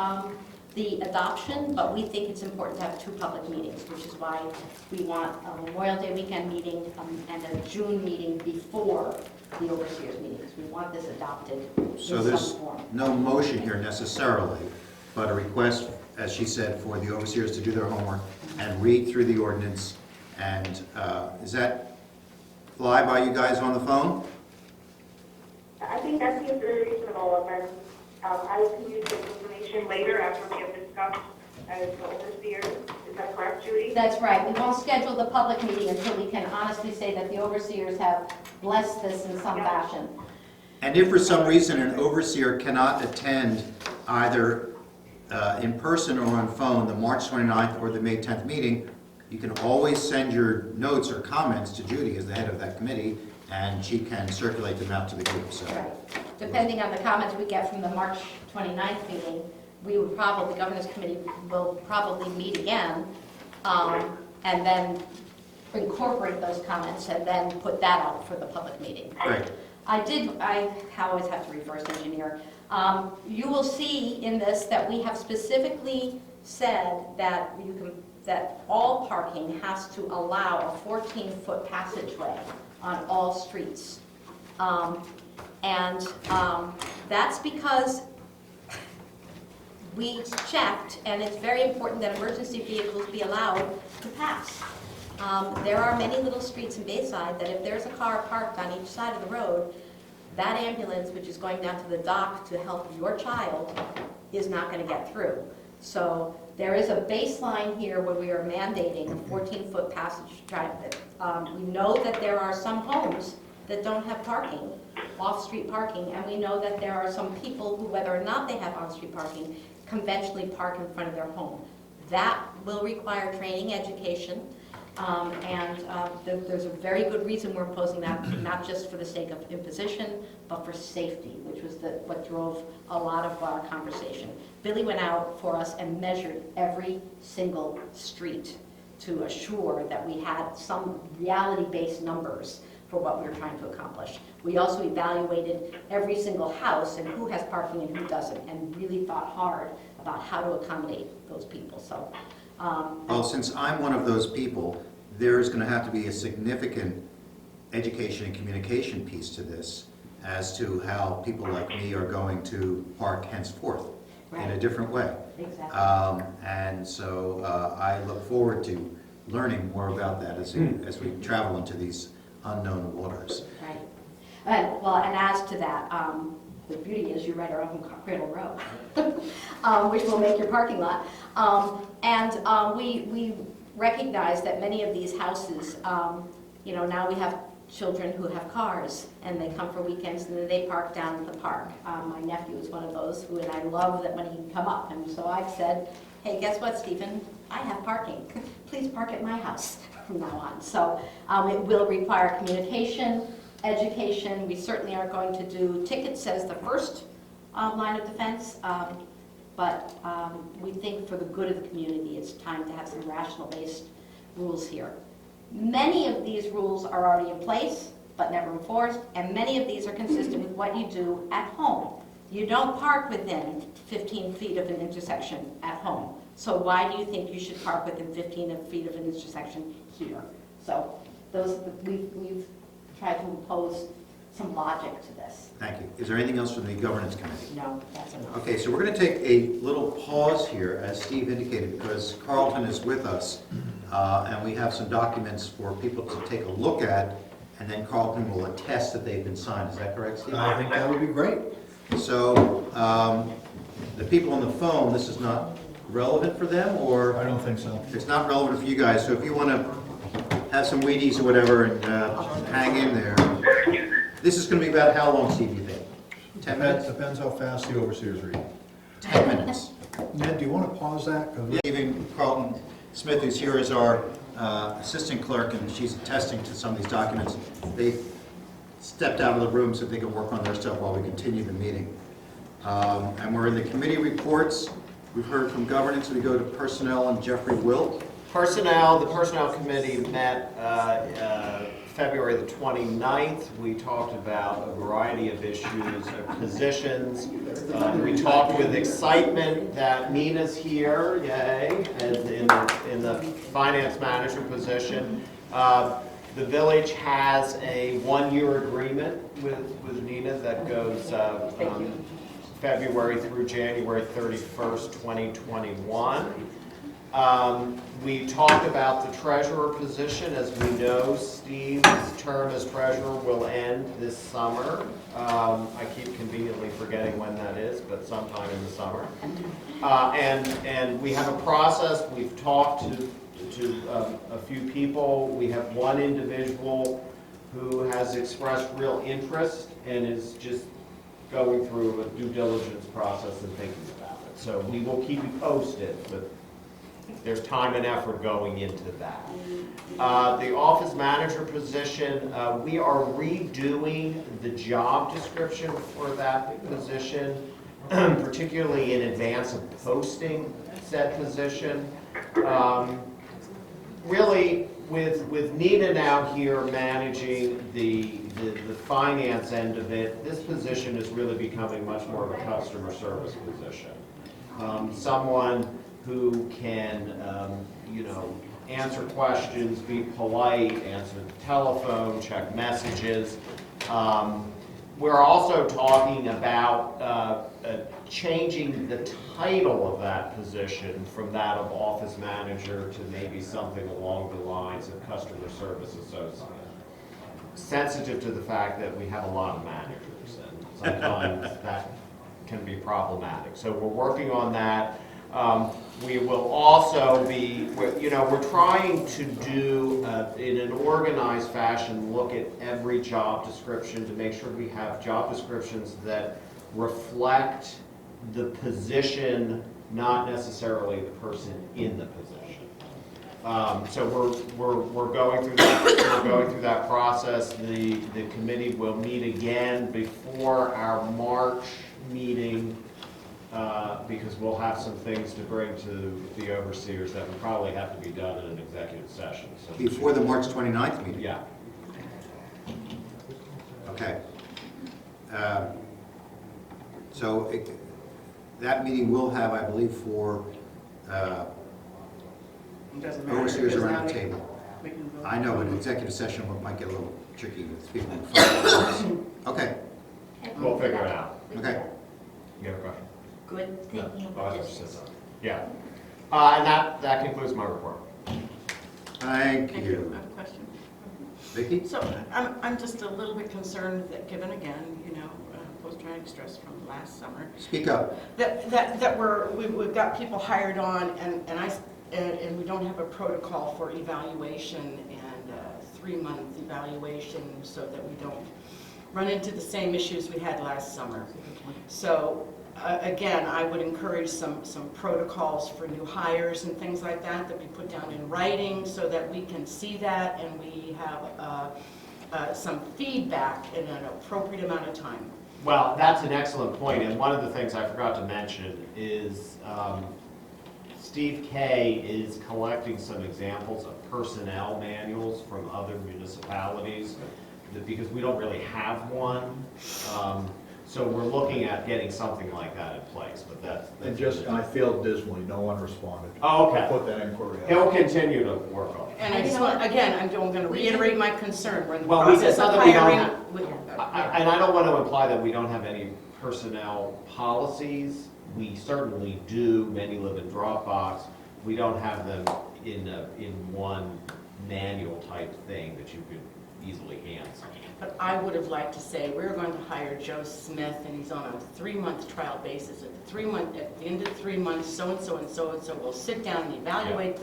the adoption, but we think it's important to have two public meetings, which is why we want a Memorial Day weekend meeting and a June meeting before the overseers meetings. We want this adopted in So some there's form. no motion here necessarily, but a request, as she said, for the overseers to do their homework and read through the ordinance. And is that fly by you guys on the phone? I think that seems very reasonable, and I will communicate information later after we have discussed as the overseers. Is that correct, Judy? That's right. We won't schedule the public meeting until we can honestly say that the overseers have blessed this in some fashion. And if for some reason an overseer cannot attend either in person or on phone the March 29th or the May 10th meeting, you can always send your notes or comments to Judy as the head of that committee, and she can circulate them out to the group. So. Right. Depending on the comments we get from the March 29th meeting, we would probably, the governance committee will probably meet again, and then incorporate those comments and then put that out for the public meeting. Right. I always have to reverse engineer. You will see in this that we have specifically said that that all parking has to allow a 14-foot passageway on all streets. That's because we checked, and it's very important that emergency vehicles be allowed to pass. There are many little streets in Bayside that if there's a car parked on each side of the road, that ambulance, which is going down to the dock to help your child, is not going to get through. So there is a baseline here where we are mandating a 14-foot passage drive. We know that there are some homes that don't have parking, off-street parking, and we know that there are some people who, whether or not they have on-street parking, conventionally park in front of their home. That will require training, education, there's a very good reason we're imposing that, not just for the sake of imposition, but for safety, which was what drove a lot of our conversation. Billy went out for us and measured every single street to assure that we had some reality-based numbers for what we were trying to accomplish. We also evaluated every single house and who has parking and who doesn't, and really thought hard about how to accommodate those people, so. Well, since I'm one of those people, there's going to have to be a significant education and communication piece to this as to how people like me are going to park henceforth in a Right. different way. Exactly. And so I look forward to learning more about that as we travel into these unknown waters. Right. And, well, and as to that, the beauty is you're right around Cradle Road, which will make your parking lot. We recognize that many of these houses, now we have children who have cars, and they come for weekends, and then they park down at the park. My nephew is one of those and I love that when he can come up. And so I've said, hey, guess what, Stephen? I have parking. Please park at my house from now on. So it will require communication, education. We certainly aren't going to do tickets as the first line of defense, but we think for the good of the community, it's time to have some rational-based rules here. Many of these rules are already in place, but never enforced, and many of these are consistent with what you do at home. You don't park within 15 feet of an intersection at home. So why do you think you should park within 15 feet of an intersection here? So we've tried to impose some logic to this. Thank you. Is there anything else from the governance committee? No, that's enough. Okay, so we're going to take a little pause here, as Steve indicated, because Carlton is with us, and we have some documents for people to take a look at, and then Carlton will attest that they've been signed. Is that correct, Steve? I think that would be great. So, the people on the phone, this is not relevant for them, or? I don't think so. It's not relevant for you guys, so if you want to have some Wheaties or whatever and hang in there. This is going to be about how long, Steve, you think? 10 minutes? Depends how fast the overseer's read. 10 minutes. Ned, do you want to pause that? 'Cause Even Carlton Smith, who's here as our assistant clerk, and she's attesting to some of these documents. They stepped out of the room so they could work on their stuff while we continue the meeting. And we're in the committee reports. We've heard from governance. We go to personnel and Jeffrey Wilt. Personnel, the Personnel Committee met February the 29th. We talked about a variety of issues, of positions. We talked with excitement that Nina's here, yay, in the finance manager position. The village has a one-year agreement with Nina that goes February through January 31st, 2021. We talked about the treasurer position. As we know, Steve's term as treasurer will end this summer. I keep conveniently forgetting when that is, but sometime in the summer. And we have a process. We've talked to a few people. We have one individual who has expressed real interest and is just going through a due diligence process and thinking about it. So we will keep you posted, but there's time and effort going into that. The office manager position, we are redoing the job description for that position, particularly in advance of posting said position. Really, with Nina now here managing the finance end of it, this position is really becoming much more of a customer service position. Someone who can, answer questions, be polite, answer the telephone, check messages. We're also talking about changing the title of that position from that of office manager to maybe something along the lines of customer service associate. Sensitive to the fact that we have a lot of managers, and sometimes that can be problematic. So we're working on that. We will also be, we're trying to do, in an organized fashion, look at every job description to make sure we have job descriptions that reflect the position, not necessarily the person in the position. So we're going through that. We're going through that process. The committee will meet again before our March meeting because we'll have some things to bring to the overseers that would probably have to be done in an executive session. So Before the March 29th meeting? Yeah. Okay. So that meeting will have, I believe, four Doesn't matter. overseers because around now the table. we can vote. I know, but an executive session might get a little tricky with people in front. Okay, We'll figure it out. okay. You have a question? Good thinking. No, I just said something. Yeah. And that concludes my report. Thank Thank you. I have a question. Vicki? So I'm just a little bit concerned that, given again, post-traumatic stress from last summer, Speak up. that we've got people hired on and we don't have a protocol for evaluation and a 3-month evaluation so that we don't run into the same issues we had last summer. So again, I would encourage some protocols for new hires and things like that be put down in writing so that we can see that and we have some feedback in an appropriate amount of time. Well, that's an excellent point, and one of the things I forgot to mention is Steve Kay is collecting some examples of personnel manuals from other municipalities, because we don't really have one. So we're looking at getting something like that in place, but that's... And I failed dismally, no one responded. Oh, okay. Put that inquiry out. He'll continue to work on it. And I just want, again, I'm going to reiterate my concern. We're in the Well, process of hiring. And I don't want to imply that we don't have any personnel policies. We certainly do. Many live in Dropbox. We don't have them in one manual type thing that you could easily hand. But I would have liked to say, we're going to hire Joe Smith, and he's on a 3-month trial basis. At the end of 3 months, so-and-so and so-and-so will sit down and evaluate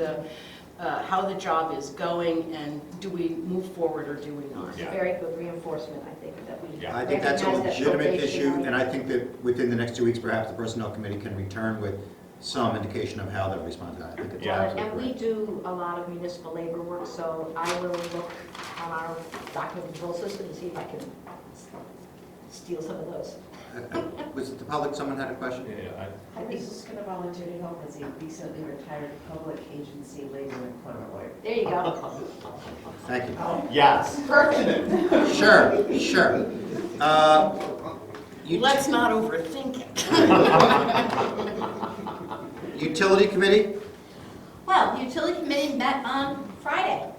how the job is going, and do we move forward or do we not? Yeah. Very good reinforcement, I think, that we Yeah. I think that's a recognize that legitimate probation issue, might- and I think that within the next 2 weeks, perhaps the Personnel Committee can return with some indication of how they'll respond to that. I think it's Yeah. absolutely And we correct. do a lot of municipal labor work, so I will look on our document control system and see if I can steal some of those. Was it the public, someone had a question? Yeah, I was just going to volunteer to help as a recently retired public agency labor and employment lawyer. There you go. Thank you. yes. Sure. Let's not overthink it. Utility Committee? Well, the utility committee met on Friday.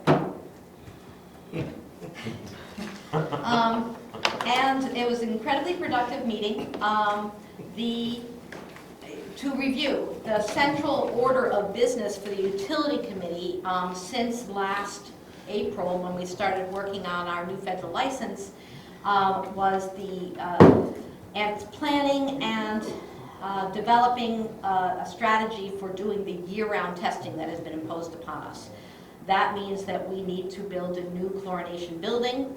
And it was an incredibly productive meeting. To review, the central order of business for the utility committee since last April, when we started working on our new federal license, was and planning and developing a strategy for doing the year-round testing that has been imposed upon us. That means that we need to build a new chlorination building,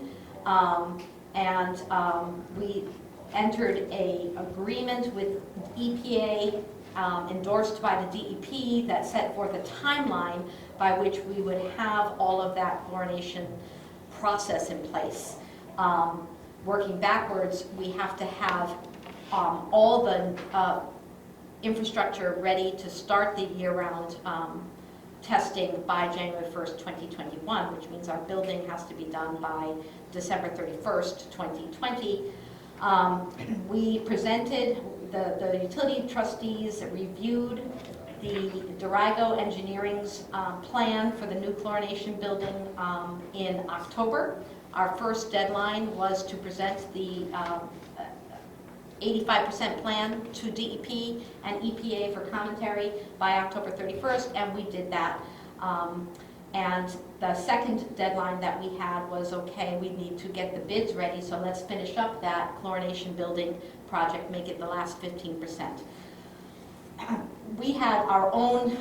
and we entered an agreement with EPA endorsed by the DEP that set forth a timeline by which we would have all of that chlorination process in place. Working backwards, we have to have all the infrastructure ready to start the year-round testing by January 1st, 2021, which means our building has to be done by December 31st, 2020. We presented, the utility trustees reviewed the Durago Engineering's plan for the new chlorination building in October. Our first deadline was to present the 85% plan to DEP and EPA for commentary by October 31st, and we did that. And the second deadline that we had was, okay, we need to get the bids ready, so let's finish up that chlorination building project, make it the last 15%. We had our own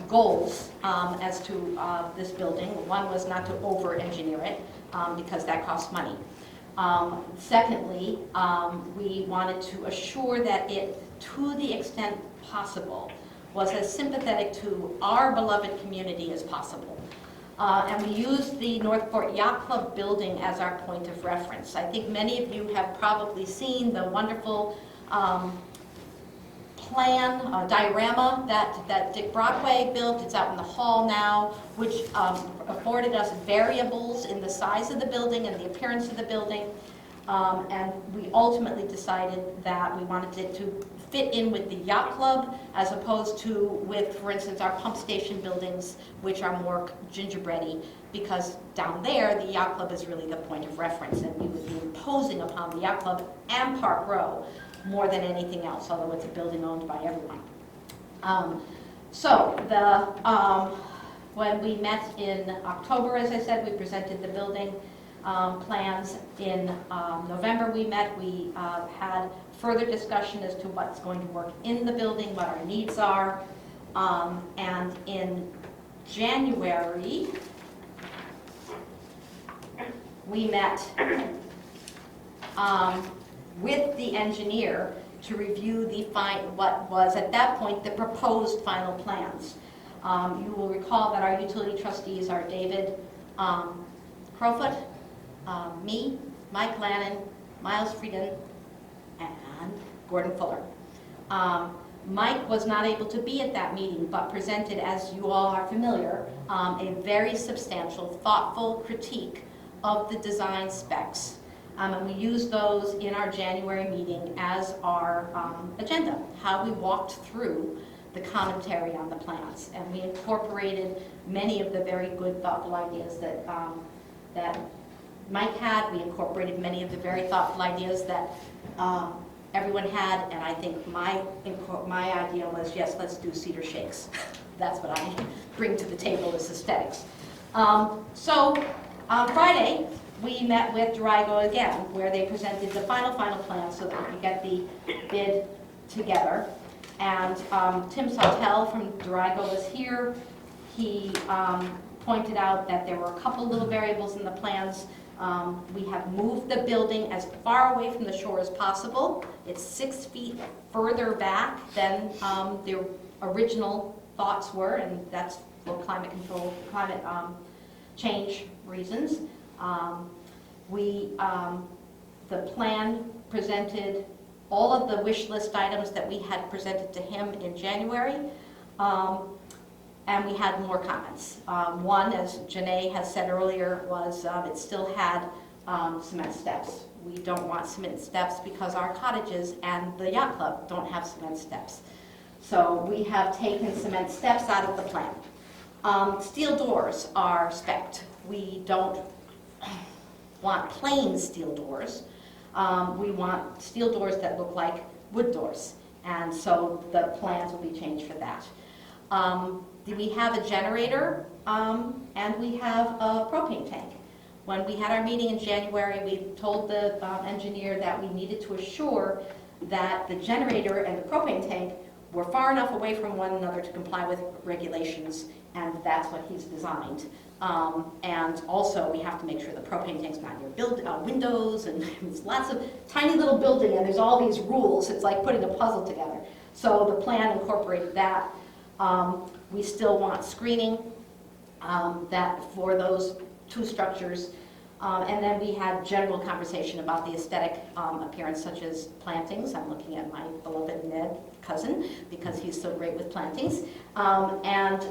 goals as to this building. One was not to over-engineer it because that costs money. Secondly, we wanted to assure that it, to the extent possible, was as sympathetic to our beloved community as possible. And we used the Northport Yacht Club building as our point of reference. I think many of you have probably seen the wonderful plan, a diorama that Dick Brockway built. It's out in the hall now, which afforded us variables in the size of the building and the appearance of the building. And we ultimately decided that we wanted it to fit in with the yacht club as opposed to with, for instance, our pump station buildings, which are more gingerbready, because down there, the yacht club is really the point of reference, and we would be imposing upon the yacht club and Park Row more than anything else, although it's a building owned by everyone. When we met in October, as I said, we presented the building plans. In November we met, we had further discussion as to what's going to work in the building, what our needs are, and in January we met with the engineer to review what was at that point the proposed final plans. You will recall that our utility trustees are David Crowfoot, me, Mike Lannon, Miles Frieden, and Gordon Fuller. Mike was not able to be at that meeting, but presented, as you all are familiar, a very substantial, thoughtful critique of the design specs. And we used those in our January meeting as our agenda, how we walked through the commentary on the plans. And we incorporated many of the very good, thoughtful ideas that Mike had. We incorporated many of the very thoughtful ideas that everyone had, and I think my idea was, yes, let's do cedar shakes. That's what I bring to the table as aesthetics. So on Friday, we met with Dorigo again, where they presented the final plan so that we could get the bid together. And Tim Sautel from Dorigo was here. He pointed out that there were a couple little variables in the plans. We have moved the building as far away from the shore as possible. It's 6 feet further back than the original thoughts were, and that's for climate change reasons. The plan presented all of the wish list items that we had presented to him in January, and we had more comments. One, as Janae has said earlier, was it still had cement steps. We don't want cement steps because our cottages and the yacht club don't have cement steps. So we have taken cement steps out of the plan. Steel doors are spec'd. We don't want plain steel doors. We want steel doors that look like wood doors. And so the plans will be changed for that. We have a generator and we have a propane tank. When we had our meeting in January, we told the engineer that we needed to assure that the generator and the propane tank were far enough away from one another to comply with regulations, and that's what he's designed. And also, we have to make sure the propane tank's not near windows, and it's lots of tiny little building, and there's all these rules. It's like putting a puzzle together. So the plan incorporated that. We still want screening that for those two structures. And then we had general conversation about the aesthetic appearance, such as plantings. I'm looking at my beloved Ned cousin because he's so great with plantings. And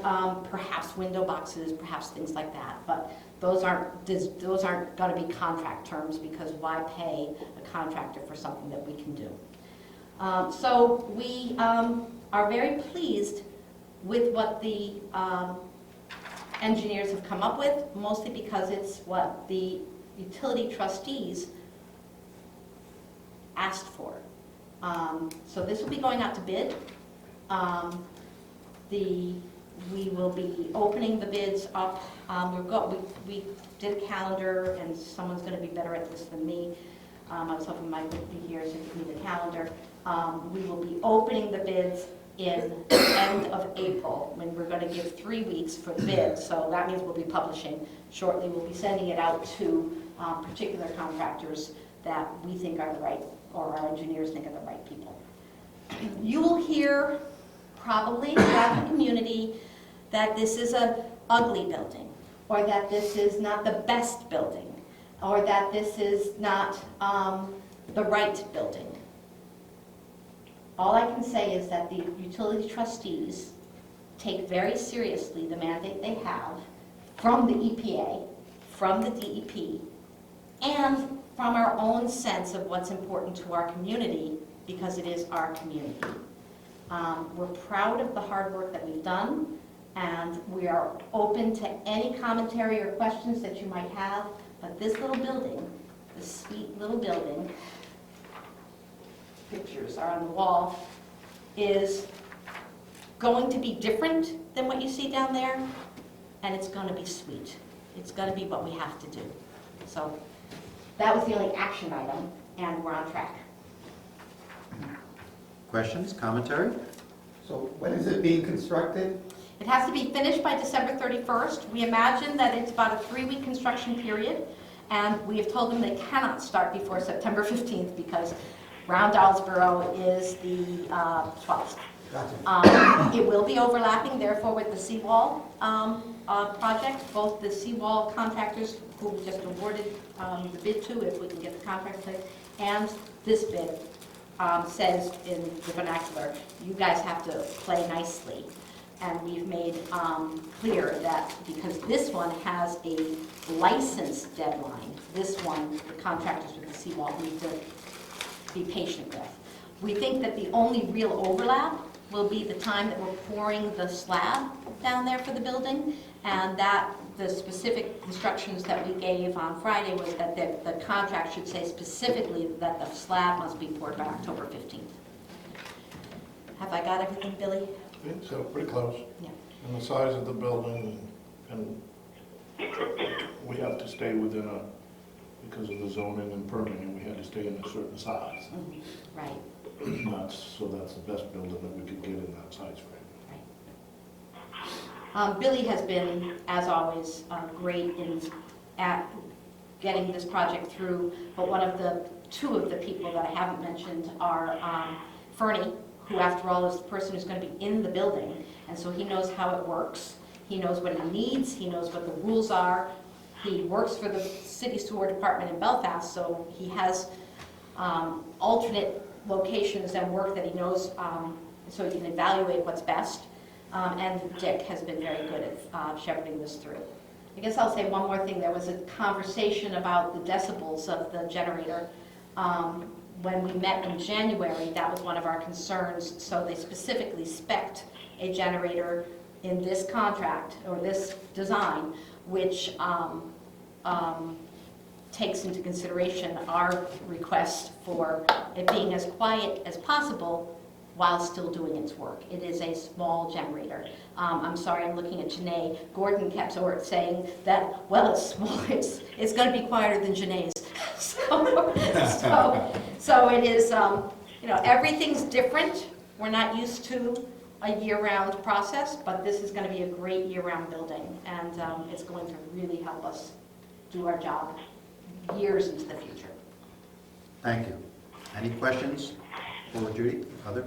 perhaps window boxes, perhaps things like that. But those aren't going to be contract terms, because why pay a contractor for something that we can do? So we are very pleased with what the engineers have come up with, mostly because it's what the utility trustees asked for. So this will be going out to bid. We will be opening the bids up. We did a calendar, and someone's going to be better at this than me. I was hoping Mike would be here to give me the calendar. We will be opening the bids in the end of April, when we're going to give 3 weeks for the bid. So that means we'll be publishing shortly. We'll be sending it out to particular contractors that we think are the right, or our engineers think are the right people. You will hear probably throughout the community that this is an ugly building, or that this is not the best building, or that this is not the right building. All I can say is that the utility trustees take very seriously the mandate they have from the EPA, from the DEP, and from our own sense of what's important to our community, because it is our community. We're proud of the hard work that we've done, and we are open to any commentary or questions that you might have, but this little building, this sweet little building, pictures are on the wall, is going to be different than what you see down there, and it's going to be sweet. It's going to be what we have to do. So that was the only action item, and we're on track. Questions, commentary? So when is it being constructed? It has to be finished by December 31st. We imagine that it's about a 3-week construction period, and we have told them they cannot start before September 15th because Round Dowlsboro is the 12th. Gotcha. It will be overlapping, therefore, with the seawall project. Both the seawall contractors who we just awarded the bid to, if we can get the contract placed, and this bid says in the vernacular, you guys have to play nicely. And we've made clear that because this one has a license deadline, this one, the contractors with the seawall need to be patient with. We think that the only real overlap will be the time that we're pouring the slab down there for the building, and that the specific instructions that we gave on Friday was that the contract should say specifically that the slab must be poured by October 15th. Have I got everything, Billy? I think so, pretty close. Yeah. And the size of the building, and we have to stay within because of the zoning and permitting, we had to stay in a certain size. Mm-hmm. Right. So that's the best building that we could get in that size frame. Right. Billy has been, as always, great at getting this project through, but two of the people that I haven't mentioned are Fernie, who after all is the person who's going to be in the building, and so he knows how it works. He knows what he needs, he knows what the rules are. He works for the city sewer department in Belfast, so he has alternate locations and work that he knows, so he can evaluate what's best. And Dick has been very good at shepherding this through. I guess I'll say one more thing. There was a conversation about the decibels of the generator. When we met in January, that was one of our concerns, so they specifically spec'd a generator in this contract, or this design, which takes into consideration our request for it being as quiet as possible while still doing its work. It is a small generator. I'm sorry, I'm looking at Janae. Gordon kept saying that, well, it's small, it's going to be quieter than Janae's. So it is, everything's different. We're not used to a year-round process, but this is going to be a great year-round building, and it's going to really help us do our job years into the future. Thank you. Any questions for Judy? Other?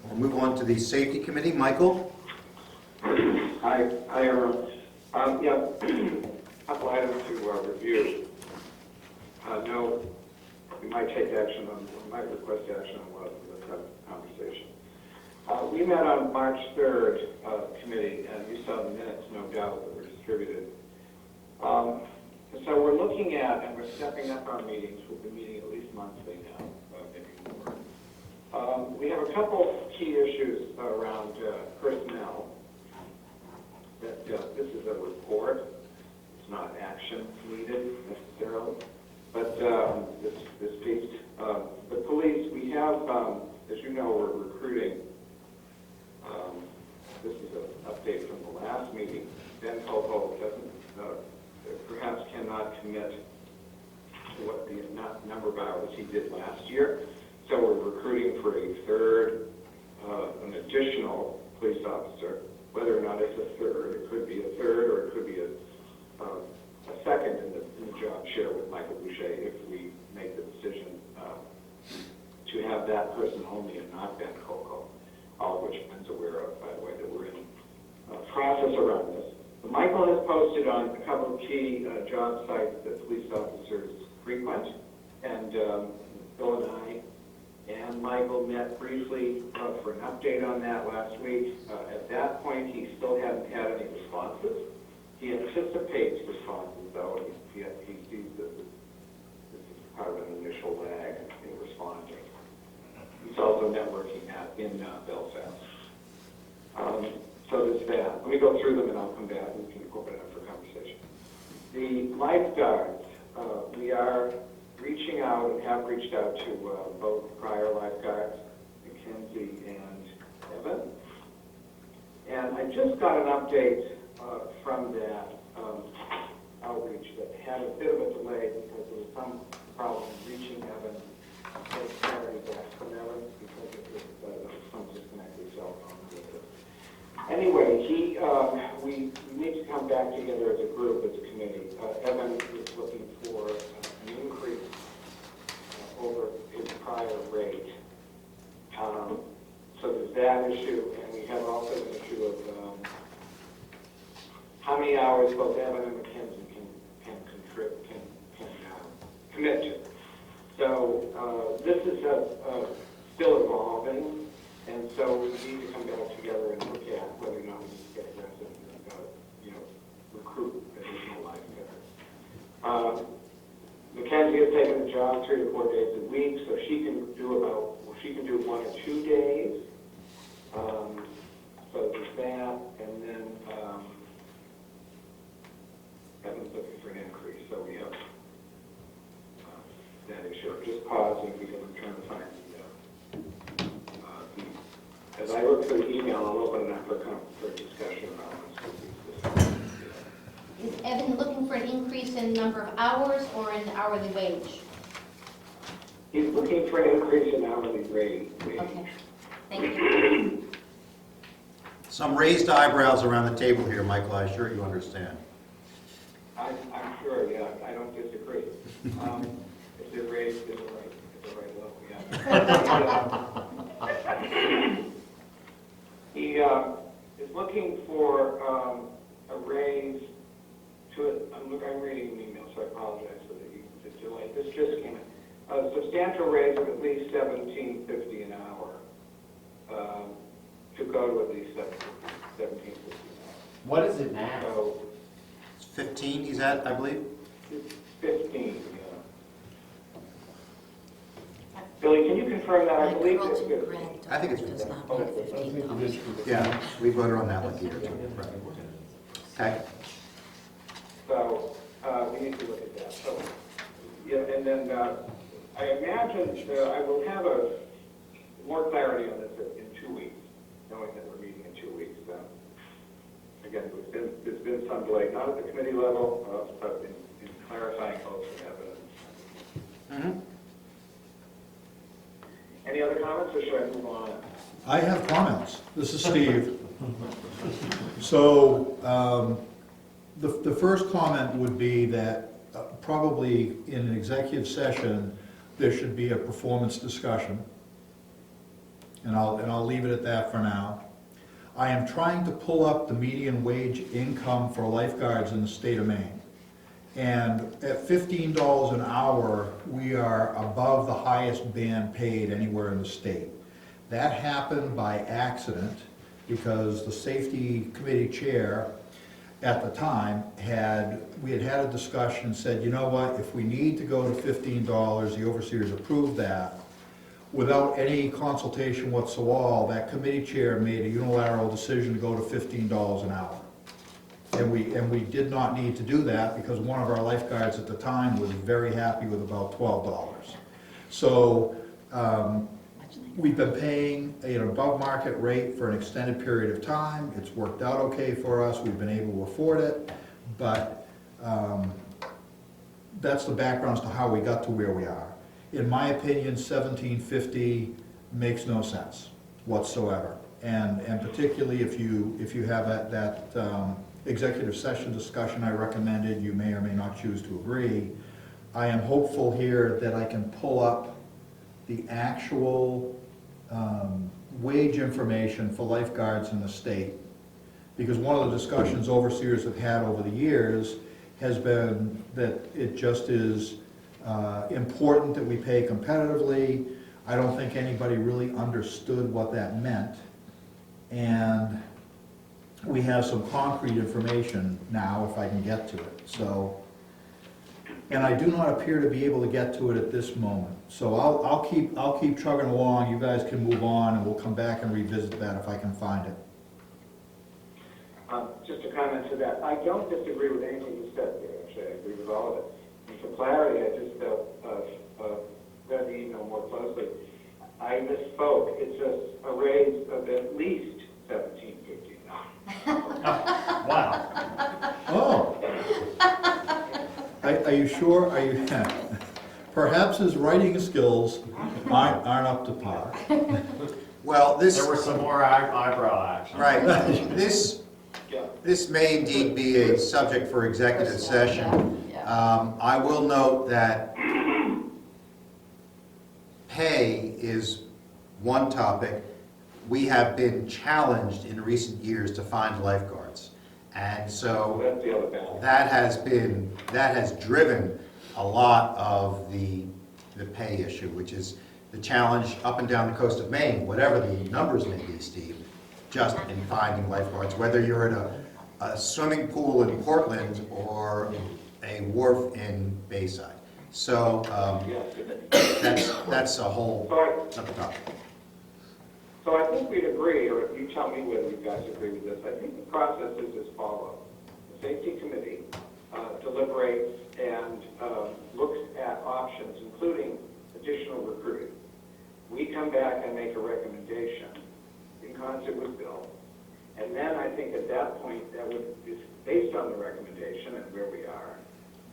We'll move on to the Safety Committee. Michael? Hi, everyone. Yeah, couple items to review. No, we might take action on, we might request action on what let's have a conversation. We met on March 3rd, committee, and you saw the minutes, no doubt, that were distributed. So we're looking at, and we're stepping up our meetings. We'll be meeting at least monthly now, maybe more. We have a couple key issues around personnel. That this is a report. It's not action needed necessarily. But this piece, the police, we have, as you know, we're recruiting. This is an update from the last meeting. Ben Popo perhaps cannot commit to what the number of hours he did last year. So we're recruiting for a third, an additional police officer. Whether or not it's a third, it could be a third, or it could be a second in the job share with Michael Boucher if we make the decision to have that person only and not Ben Coco, all of which Ben's aware of, by the way, that we're in process around this. But Michael has posted on a couple of key job sites that police officers frequent, and Bill and I and Michael met briefly for an update on that last week. At that point, he still hadn't had any responses. He anticipates responses, though. He sees that this is part of an initial lag in responding. He's also networking in Belfast. So there's that. Let me go through them and I'll come back and we can open it up for conversation. The lifeguards, we are reaching out and have reached out to both prior lifeguards, Mackenzie and Evan. And I just got an update from that outreach that had a bit of a delay because there was some problem reaching Evan and clarity back from Evan because it was some disconnected cell phone. Anyway, we need to come back together as a group, as a committee. Evan is looking for an increase over his prior rate. So there's that issue, and we have also an issue of how many hours both Evan and Mackenzie can commit to. So this is still evolving. And so we need to come back together and look at whether or not we need to get aggressive and, recruit additional lifeguards. Mackenzie has taken the job 3 to 4 days a week, so she can do 1 or 2 days. So there's that, and then Evan's looking for an increase, so we have that issue. I'm just pausing because I'm trying to find as I look through the email, I'll open it up for discussion about this. Is Evan looking for an increase in number of hours or in hourly wage? He's looking for an increase in hourly wage. Okay, thank you. Some raised eyebrows around the table here, Michael, I'm sure you understand. I'm sure, yeah, I don't disagree. If they're raised at the right level, yeah. He is looking for a raise I'm reading an email, so I apologize for the delay. This just came in. A substantial raise of at least $17.50 an hour to go to at least $17.50 an hour. What is it now? So It's 15 he's at, I believe? it's 15, yeah. Billy, can you confirm that? I believe it's 15. I think it's Does 15. not need $15. Yeah, we voted on that like a year or two. Right. Okay. So we need to look at that. So, yeah, and then I imagine I will have more clarity on this in 2 weeks, knowing that we're meeting in 2 weeks. Again, there's been some delay, not at the committee level, but in clarifying both evidence. Any other comments, or should I move on? I have comments. This is Steve. So the first comment would be that probably in an executive session, there should be a performance discussion. And I'll leave it at that for now. I am trying to pull up the median wage income for lifeguards in the state of Maine. And at $15 an hour, we are above the highest band paid anywhere in the state. That happened by accident because the safety committee chair at the time we had a discussion and said, you know what, if we need to go to $15, the overseers approved that. Without any consultation whatsoever, that committee chair made a unilateral decision to go to $15 an hour. And we did not need to do that because one of our lifeguards at the time was very happy with about $12. So we've been paying an above market rate for an extended period of time. It's worked out okay for us. We've been able to afford it. But that's the background as to how we got to where we are. In my opinion, $17.50 makes no sense whatsoever. And particularly if you have that executive session discussion I recommended, you may or may not choose to agree. I am hopeful here that I can pull up the actual wage information for lifeguards in the state. Because one of the discussions overseers have had over the years has been that it just is important that we pay competitively. I don't think anybody really understood what that meant. And we have some concrete information now, if I can get to it, so. And I do not appear to be able to get to it at this moment. So I'll keep chugging along, you guys can move on, and we'll come back and revisit that if I can find it. Just a comment to that, I don't disagree with anything you said there, actually, I agree with all of it. And for clarity, I just read the email more closely. I misspoke, it's a raise of at least $1,750. Wow. Oh. Are you sure? Are you? Perhaps his writing skills aren't up to par. Well, this. There were some more eyebrow action. Right. This may indeed be a subject for executive session. I will note that pay is one topic. We have been challenged in recent years to find lifeguards. And so that has driven a lot of the pay issue, which is the challenge up and down the coast of Maine, whatever the numbers may be, Steve, just in finding lifeguards, whether you're at a swimming pool in Portland or a wharf in Bayside. So that's a whole other topic. So I think we'd agree, or you tell me whether you guys agree with this, I think the process is as follows. The safety committee deliberates and looks at options, including additional recruiting. We come back and make a recommendation in concert with Bill. And then I think at that point, that would, based on the recommendation and where we are,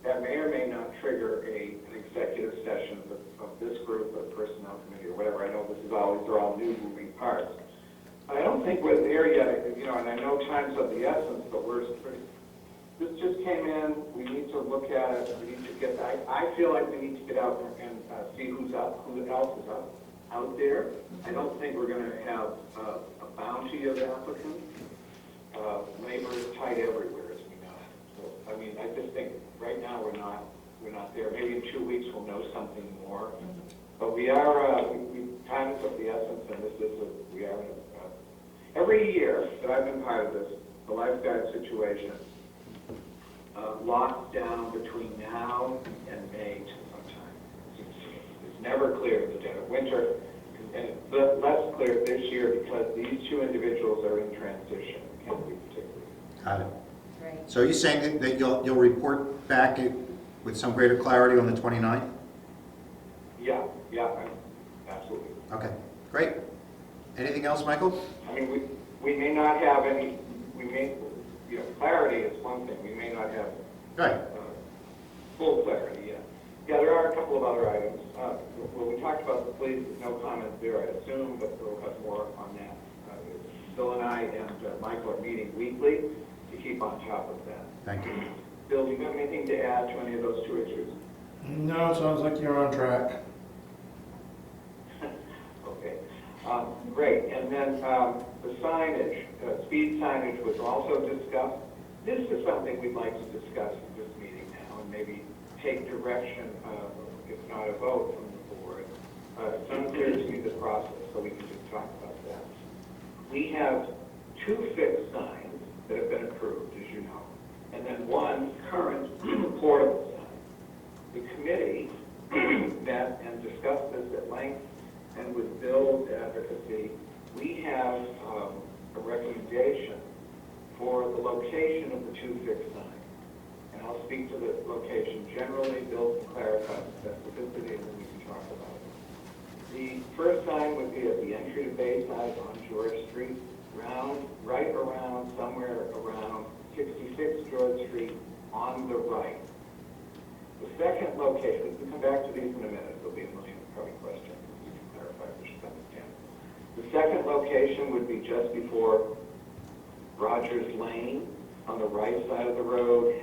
that may or may not trigger an executive session of this group, or personnel committee, or whatever. I know these are all new moving parts. I don't think we're there yet, and I know time's of the essence, but this just came in. We need to look at it. We need to get. I feel like we need to get out and see who else is out there. I don't think we're going to have a bounty of applicants. Labor is tight everywhere, as we know. So, I mean, I just think right now we're not there. Maybe in 2 weeks we'll know something more. But we are, time is of the essence, and we are every year that I've been part of this, the lifeguard situation locks down between now and May sometime. It's never clear in the dead of winter, and it's less clear this year because these two individuals are in transition. Can't be particularly. Got it. Right. So are you saying that you'll report back with some greater clarity on the 29th? Yeah, absolutely. Okay, great. Anything else, Michael? I mean, we may not have any, clarity is one thing. We may not have full clarity yet. Yeah, there are a couple of other items. Well, we talked about the police, no comments there, I assume, but we'll have more on that. Bill and I and Michael are meeting weekly to keep on top of that. Thank you. Bill, do you have anything to add to any of those two issues? No, it sounds like you're on track. Okay, great. And then the signage, speed signage was also discussed. This is something we'd like to discuss in this meeting now and maybe take direction, if not a vote from the board. It's unclear to me the process, so we can just talk about that. We have 2 fixed signs that have been approved, as you know, and then 1 current portable sign. The committee met and discussed this at length, and with Bill's advocacy, we have a recommendation for the location of the 2 fixed signs. And I'll speak to the location generally. Bill can clarify the specificity, and then we can talk about it. The first sign would be at the entry to Bayside on George Street, right around, somewhere around 66 George Street on the right. The second location, we can come back to these in a minute, there'll be a million probably questions, we can clarify which some can. The second location would be just before Rogers Lane, on the right side of the road,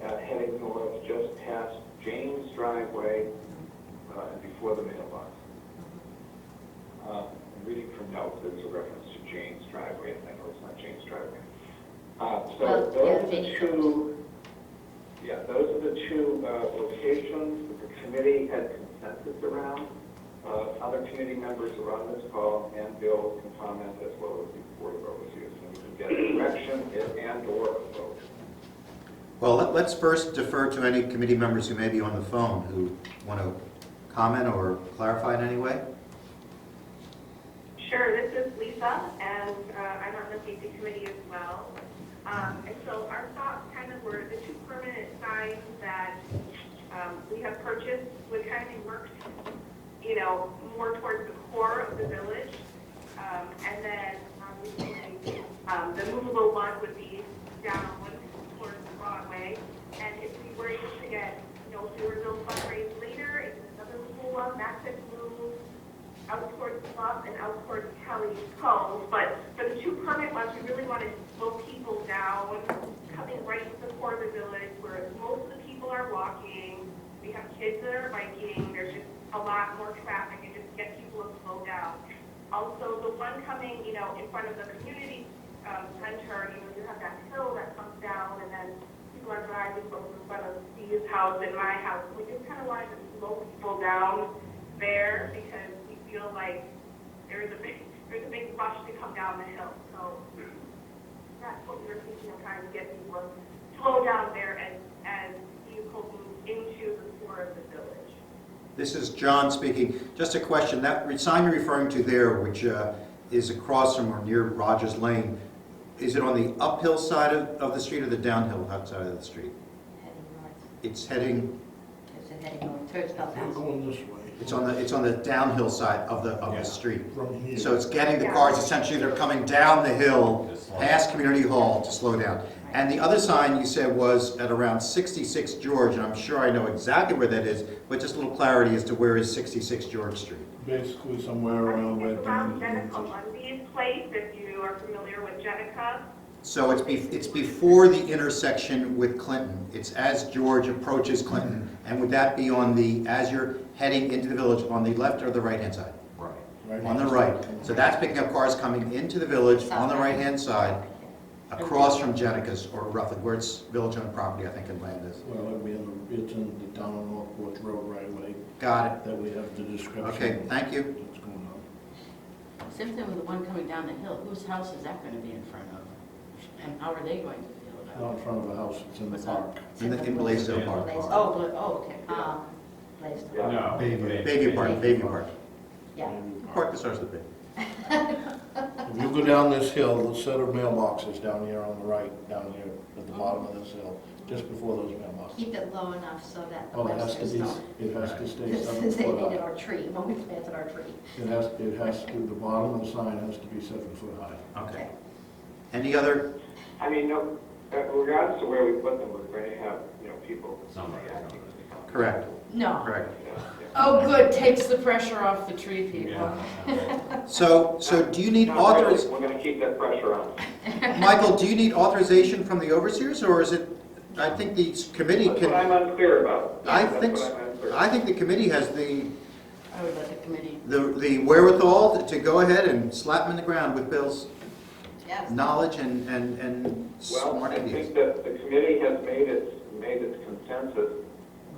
heading north, just past James driveway, and before the mailbox. I'm reading from notes, there's a reference to James driveway, and I know it's not James driveway. So those are the two. Yeah, those are the 2 locations that the committee had consensus around. other committee members are on this call, and Bill can comment as well as the Board of Overseers, and we can get direction and/or a vote. Well, let's first defer to any committee members who may be on the phone who want to comment or clarify in any way. Sure, this is Lisa, and I'm on the safety committee as well. And so our thoughts kind of were the two permanent signs that we have purchased would kind of be worked, you know, more towards the core of the village. And then the movable one would be down towards Broadway. And if we were able to get, you know, if we were to fundraise later, it's another movable one that could move out towards the bluff and out towards Kelly's Cove. But for the two permanent ones, we really wanted to slow people down, coming right to the core of the village where most of the people are walking. We have kids that are biking. There's just a lot more traffic, and just get people to slow down. Also, the one coming, you know, in front of the community center, you know, you have that hill that comes down, and then people are driving both in front of Steve's house and my house. We just kind of wanted to slow people down there because we feel like there's a big rush to come down the hill. So that's what we were thinking of, trying to get people to slow down there as vehicles move into the core of the village. This is John speaking. Just a question. That sign you're referring to there, which is across from or near Rogers Lane, is it on the uphill side of the street or the downhill side of the street? Heading north. It's heading. Is it heading north towards Bell's We're House? going this way. It's on the downhill side of the street. From here. So it's getting the cars, essentially, they're coming down the hill past Community Hall to slow down. And the other sign you said was at around 66 George, and I'm sure I know exactly where that is, but just a little clarity as to where is 66 George Street. Basically somewhere around where It's around Dan Jenica Lundy's place, if you are familiar with Jenica. So it's before the intersection with Clinton. It's as George approaches Clinton. And would that be on the, as you're heading into the village, on the left or the right-hand side? Right. On the right. So that's picking up cars coming into the village on the right-hand side, across from Jenica's, or roughly, where it's village-owned property, I think, and land is. Well, it's in the town of Northport Road right away. Got it. That we have the description. Okay, thank you. What's going on. Same thing with the one coming down the hill. Whose house is that going to be in front of? And how are they going to feel about Not in front of the house, it's in the What's that? park. In Blaisdell Park. Okay. Blaisdell. No. Baby Park. Yeah. Park that starts with B. If you go down this hill, the set of mailboxes down here on the right, down here at the bottom of this hill, just before those mailboxes. Keep it low enough so that the Oh, it has to Websters be, don't. it has to stay Because 7 they foot needed high. our tree, when we planted our tree. It has to, the bottom of the sign has to be 7 foot high. Okay. Any other? I mean, no, regardless of where we put them, we're going to have, you know, people Somewhere. reacting. Correct. No. Correct. Oh, good, takes the pressure off the tree people. So do you need Not really. authorization? We're going to keep that pressure on. Michael, do you need authorization from the overseers, or is it, I think the committee That's what I'm can, unclear about. I That's think, what I'm unclear about. I think the committee has the I would let the committee. the wherewithal to go ahead and slap him in the ground with Bill's Yes. knowledge and Well, smart I ideas. think that the committee has made its consensus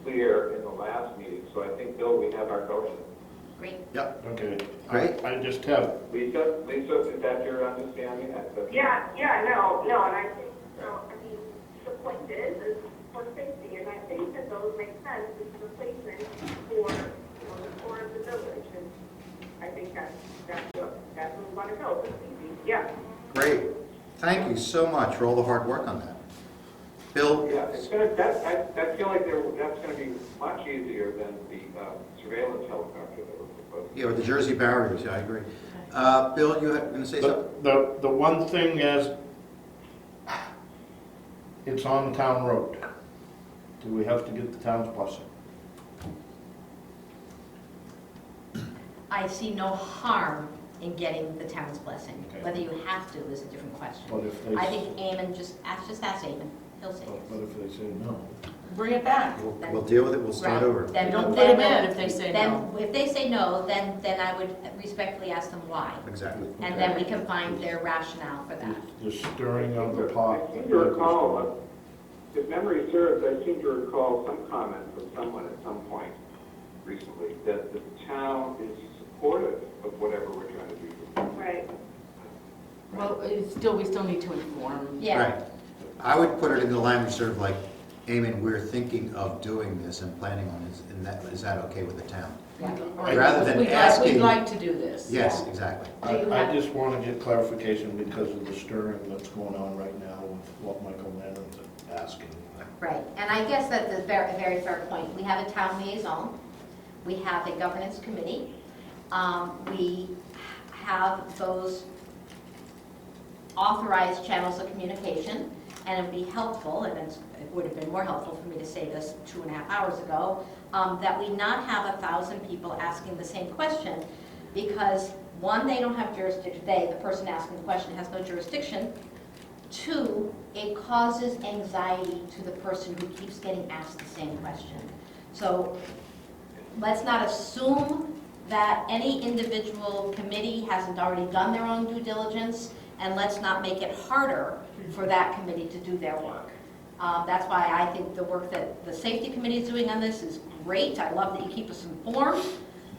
clear in the last meeting, so I think, Bill, we have our go. Great. Yep, Okay. Great. I just have, Lisa, is that your understanding? Yeah, no, and I think, I mean, the point is for safety, and I think that those make sense as a replacement for, you know, the core of the village, and I think that's where we want to go, it's easy, yeah. great. Thank you so much for all the hard work on that. Bill? Yeah, it's gonna, I feel like that's gonna be much easier than the surveillance helicopter that we're proposing. Yeah, with the Jersey barriers, yeah, I agree. Bill, you were going to say something? the one thing is, it's on the town road. Do we have to get the town's blessing? I see no harm in getting the town's blessing. Okay. Whether you have to is a different question. But if they, I think Eamon, just ask Eamon, he'll say but yes. if they say no? Bring it back. We'll deal with it, we'll start Right. over. Then Don't put then them in we'll- if they say then no. If they say no, then I would respectfully ask them why. Exactly. And then we can find their rationale for that. The stirring of the pot. I seem to recall, if memory serves, I seem to recall some comment from someone at some point recently, that the town is supportive of whatever we're trying to do. Right. Well, we still need to inform. Yeah. Right. I would put it in the language sort of like, Eamon, we're thinking of doing this and planning on this, and that, is that okay with the town? Rather than asking. We'd like to do this. Yes, exactly. I just want to get clarification because of the stirring that's going on right now with what Michael Lannon's asking. Right, and I guess that's a very, very fair point. We have a town liaison, we have a governance committee, we have those authorized channels of communication, and it would be helpful, and it would have been more helpful for me to say this 2.5 hours ago, that we not have 1,000 people asking the same question, because one, they don't have jurisdiction, the person asking the question has no jurisdiction. Two, it causes anxiety to the person who keeps getting asked the same question. So let's not assume that any individual committee hasn't already done their own due diligence, and let's not make it harder for that committee to do their work. That's why I think the work that the safety committee is doing on this is great. I love that you keep us informed.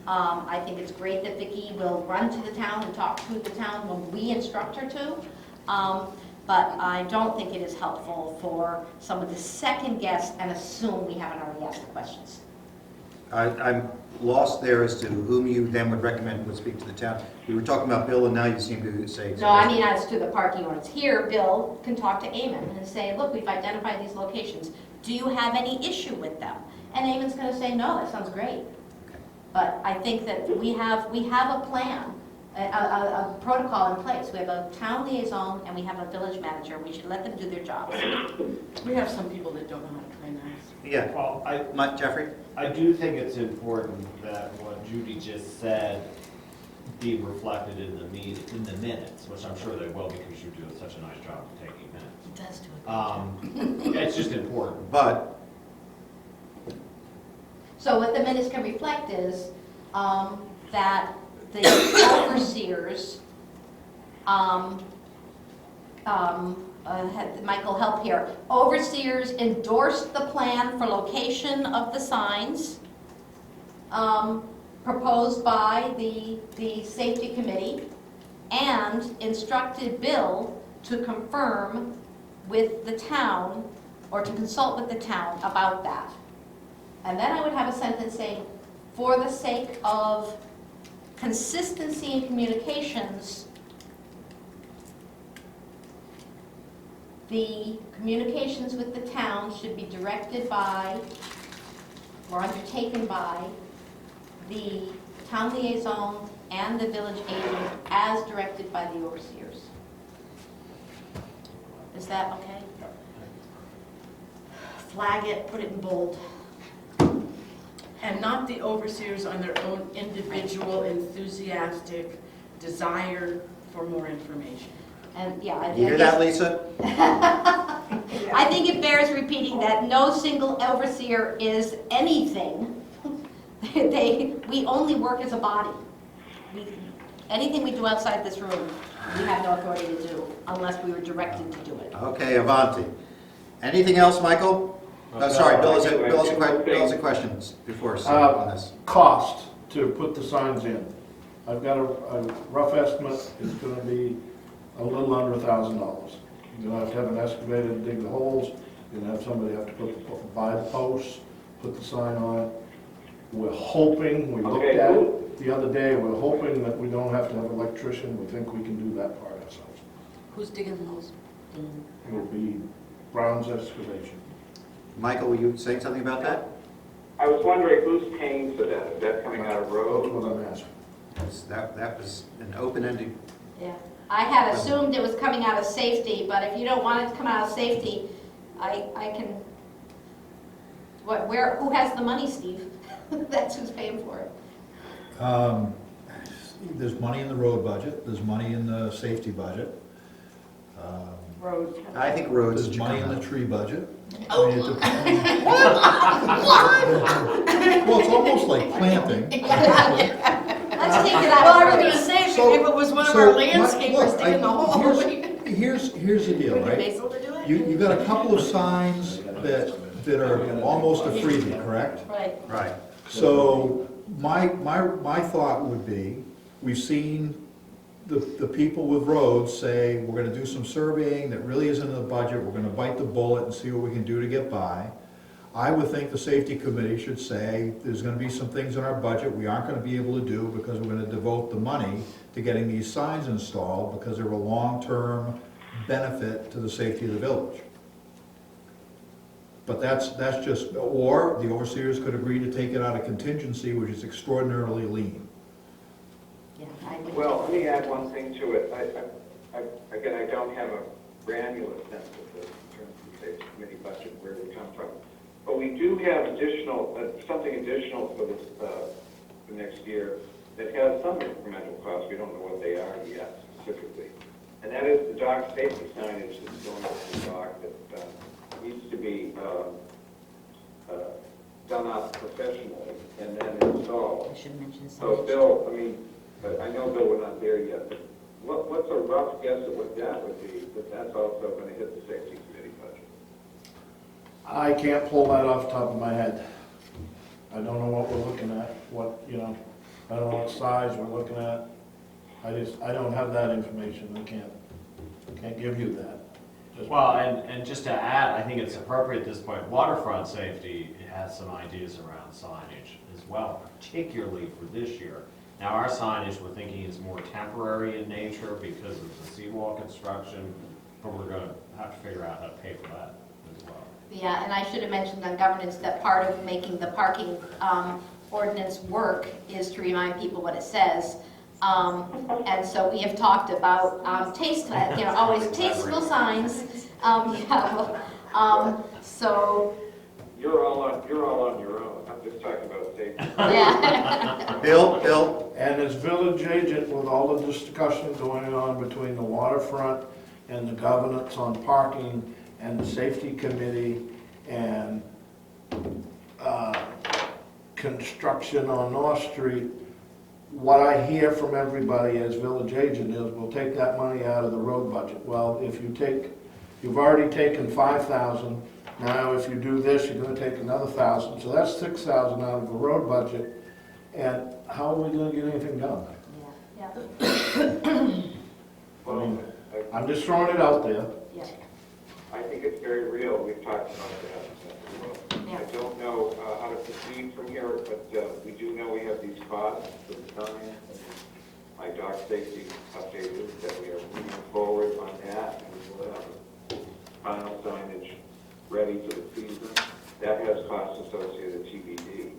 I think it's great that Vicki will run to the town and talk to the town when we instruct her to. But I don't think it is helpful for someone to second guess and assume we haven't already asked the questions. I'm lost there as to whom you then would recommend would speak to the town. We were talking about Bill, and now you seem to say... No, I mean as to the parking ordinance. Here, Bill can talk to Eamon and say, look, we've identified these locations. Do you have any issue with them? And Eamon's going to say, no, that sounds great. But I think that we have a plan, a protocol in place. We have a town liaison and we have a village manager. We should let them do their jobs. We have some people that don't know how to play nice. Yeah. Well, Jeffrey? I do think it's important that what Judy just said be reflected in the minutes, which I'm sure they will because you do such a nice job of taking minutes. It does do it. It's just important. But So what the minutes can reflect is that the overseers, Michael, help here. Overseers endorsed the plan for location of the signs proposed by the safety committee and instructed Bill to confirm with the town or to consult with the town about that. And then I would have a sentence saying, for the sake of consistency in communications, the communications with the town should be directed by or undertaken by the town liaison and the village agent as directed by the overseers. Is that okay? Flag it, put it in bold. And not the overseers on their own individual enthusiastic desire for more information. And yeah, you hear that, Lisa? I think it bears repeating that no single overseer is anything. We only work as a body. Anything we do outside this room, we have no authority to do unless we were directed to do it. Okay, Avanti. Anything else, Michael? Oh, sorry, Bill has a question before on this. Cost to put the signs in. I've got a rough estimate, it's gonna be a little under $1,000. You're gonna have an excavator to dig the holes, you're gonna have somebody have to buy the posts, put the sign on it. We're hoping, we looked at it the other day, we're hoping that we don't have to have an electrician, we think we can do that part ourselves. Who's digging the holes? It will be Brown's Excavation. Michael, were you saying something about that? I was wondering who's paying for that? Is that coming out of That's road? what I'm asking. That was an open-ended... Yeah. I had assumed it was coming out of safety, but if you don't want it to come out of safety, I can... Who has the money, Steve? That's who's paying for it. There's money in the road budget, there's money in the safety budget. Road. I think roads There's should money come in out. the tree budget. Oh. Well, it's almost like planting. Let's take it out. Well, I was gonna say, if it was one of our So, landscapers look, digging the hole. Here's the deal, right? Basil to do it? You got a couple of signs that are almost a freebie, correct? Right. Right. So my thought would be, we've seen the people with roads say, we're gonna do some surveying that really isn't in the budget, we're gonna bite the bullet and see what we can do to get by. I would think the safety committee should say, there's gonna be some things in our budget we aren't gonna be able to do because we're gonna devote the money to getting these signs installed because they're a long-term benefit to the safety of the village. But that's just, or the overseers could agree to take it out of contingency, which is extraordinarily lean. Yeah, I would. Well, let me add one thing to it. Again, I don't have a granular sense of this in terms of the safety committee budget, where we come from. But we do have additional, something additional for this, for next year that has some incremental costs. We don't know what they are yet specifically. And that is the dock safety signage that's going up the dock that needs to be done up professionally and then installed. I should mention So signage. Bill, I mean, I know, Bill, we're not there yet, but what's a rough guess at what that would be, that that's also going to hit the safety committee budget? I can't pull that off the top of my head. I don't know what we're looking at, I don't know what size we're looking at. I don't have that information, I can't give you that. Well, and just to add, I think it's appropriate at this point, waterfront safety has some ideas around signage as well, particularly for this year. Now, our signage, we're thinking is more temporary in nature because of the seawall construction, but we're gonna have to figure out how to pay for that as well. Yeah, and I should have mentioned on governance that part of making the parking ordinance work is to remind people what it says. And so we have talked about always tasteful signs. So. You're all on your own. I'm just talking about safety. Yeah. Bill? And as village agent, with all the discussion going on between the waterfront and the governance on parking and the safety committee and construction on North Street, what I hear from everybody as village agent is, we'll take that money out of the road budget. Well, if you've already taken 5,000, now if you do this, you're gonna take another 1,000, so that's 6,000 out of the road budget, and how are we gonna get anything done? Yeah. Well, I'm just throwing it out there. Yeah. I think it's very real. We've talked about that. Yeah. I don't know how to proceed from here, but we do know we have these costs for the sign. My dock safety update is that we are moving forward on that, and we will have final signage ready for the season. That has costs associated with TBD.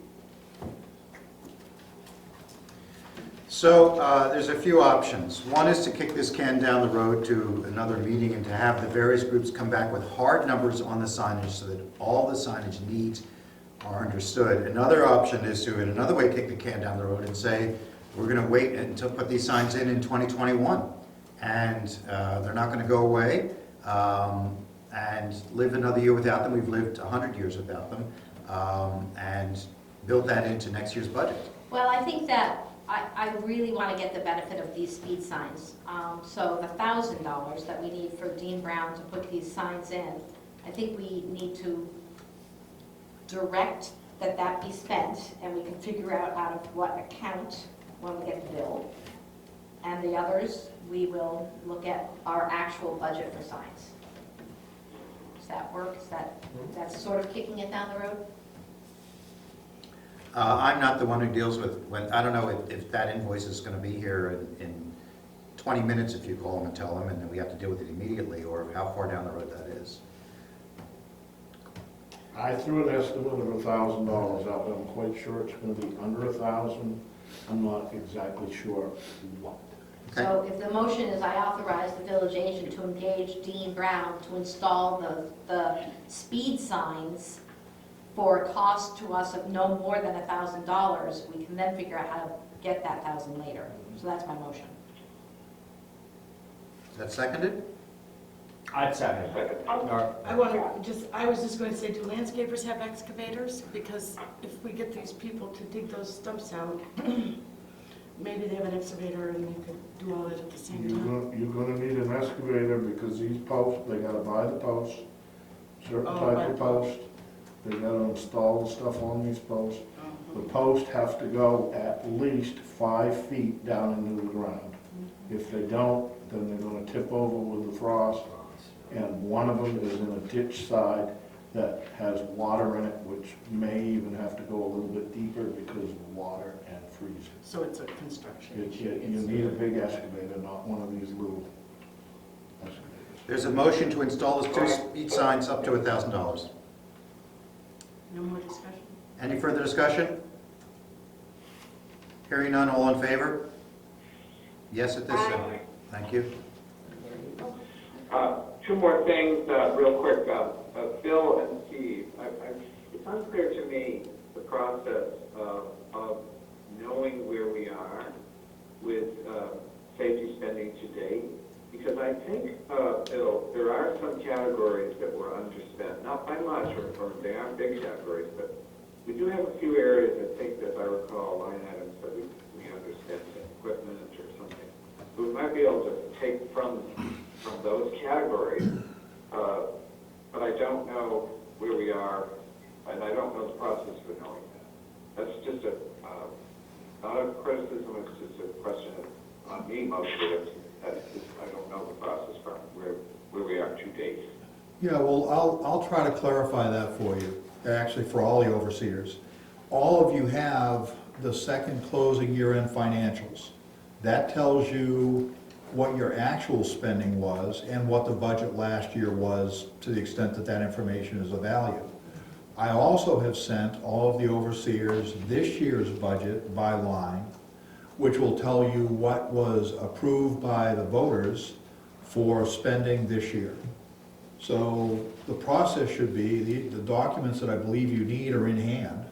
So there's a few options. One is to kick this can down the road to another meeting and to have the various groups come back with hard numbers on the signage so that all the signage needs are understood. Another option is to, in another way, kick the can down the road and say, we're going to wait until put these signs in 2021. And they're not going to go away and live another year without them. We've lived 100 years without them. And build that into next year's budget. Well, I think that I really want to get the benefit of these speed signs. So the $1,000 that we need for Dean Brown to put these signs in, I think we need to direct that be spent, and we can figure out of what account when we get the bill. And the others, we will look at our actual budget for signs. Does that work? That's sort of kicking it down the road? I'm not the one who deals with, I don't know if that invoice is going to be here in 20 minutes if you call them and tell them, and then we have to deal with it immediately, or how far down the road that is. I threw an estimate of $1,000 out, I'm quite sure it's gonna be under 1,000. I'm not exactly sure what. Okay. So if the motion is I authorize the village agent to engage Dean Brown to install the speed signs for a cost to us of no more than $1,000, we can then figure out how to get that 1,000 later. So that's my motion. Is that seconded? I'd second it. I was just going to say, do landscapers have excavators? Because if we get these people to dig those stumps out, maybe they have an excavator and they could do all that at the same time. You're gonna need an excavator because these posts, they gotta buy the posts, certain type of post. They gotta install the stuff on these posts. the posts have to go at least 5 feet down into the ground. If they don't, then they're gonna tip over with the frost, and one of them is in a ditch side that has water in it, which may even have to go a little bit deeper because of water and freezing. So it's a construction issue. You need a big excavator, not one of these little excavators. There's a motion to install those 2 speed signs up to $1,000. No more discussion? Any further discussion? Hearing none, all in favor? Yes at this time. Thank you. Two more things, real quick. Bill and Steve, it's unclear to me the process of knowing where we are with safety spending to date, because I think, Bill, there are some categories that were underspent, not by much, or they aren't big categories, but we do have a few areas, I think, that I recall, line items that we underspent, equipment or something. So we might be able to take from those categories, but I don't know where we are, and I don't know the process for knowing that. That's just not a criticism, it's just a question on me mostly. I don't know the process from where we are to date. Yeah, well, I'll try to clarify that for you, actually for all the overseers. All of you have the second closing year-end financials. That tells you what your actual spending was and what the budget last year was, to the extent that that information is of value. I also have sent all of the overseers this year's budget by line, which will tell you what was approved by the voters for spending this year. So the process should be, the documents that I believe you need are in hand,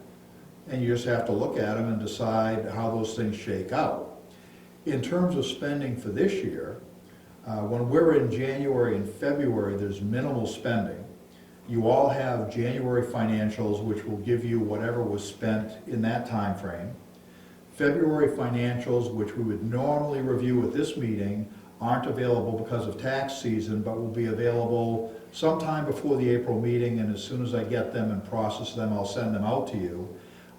and you just have to look at them and decide how those things shake out. In terms of spending for this year, when we're in January and February, there's minimal spending. You all have January financials, which will give you whatever was spent in that time frame. February financials, which we would normally review at this meeting, aren't available because of tax season, but will be available sometime before the April meeting, and as soon as I get them and process them, I'll send them out to you.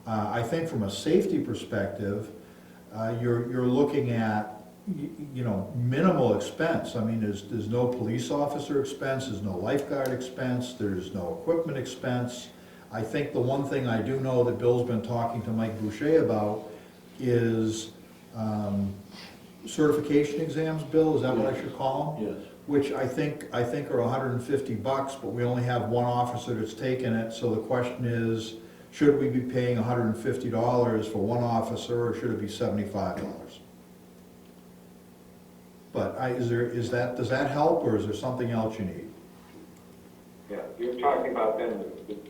I think from a safety perspective, you're looking at, minimal expense. I mean, there's no police officer expense, there's no lifeguard expense, there's no equipment expense. I think the one thing I do know that Bill's been talking to Mike Boucher about is certification exams. Bill, is that what I should call them? Yes. Which I think are $150, but we only have one officer that's taken it, so the question is, should we be paying $150 for one officer, or should it be $75? But does that help, or is there something else you need? Yeah, you're talking about then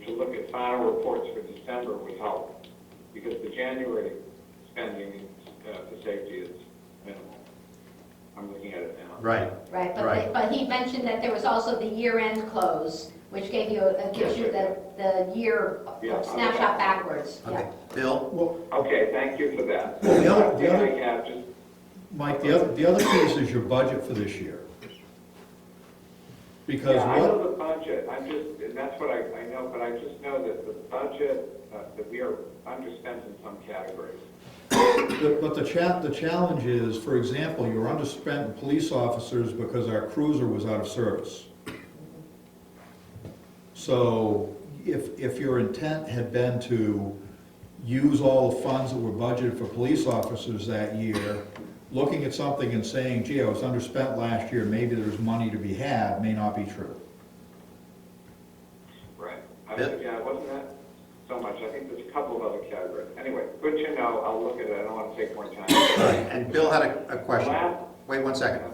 to look at final reports for December would help, because the January spending for safety is minimal. I'm looking at it now. Right. Right, Right. but he mentioned that there was also the year-end close, which gives you the year Yeah, snapshot backwards. Okay. Yeah. Bill? Well, Okay, thank you for that. Well, the other- Thing I have, just Mike, the other piece is your budget for this year. Because yeah, I what, know the budget, and that's what I know, but I just know that the budget, that we are underspent in some categories. but the challenge is, for example, you're underspent in police officers because our cruiser was out of service. So if your intent had been to use all the funds that were budgeted for police officers that year, looking at something and saying, gee, I was underspent last year, maybe there's money to be had, may not be true. Right. Yeah. Yeah, it wasn't that so much. I think there's a couple of other categories. Anyway, good to know. I'll look at it. I don't want to take more time. And Bill had a question. Wait 1 second.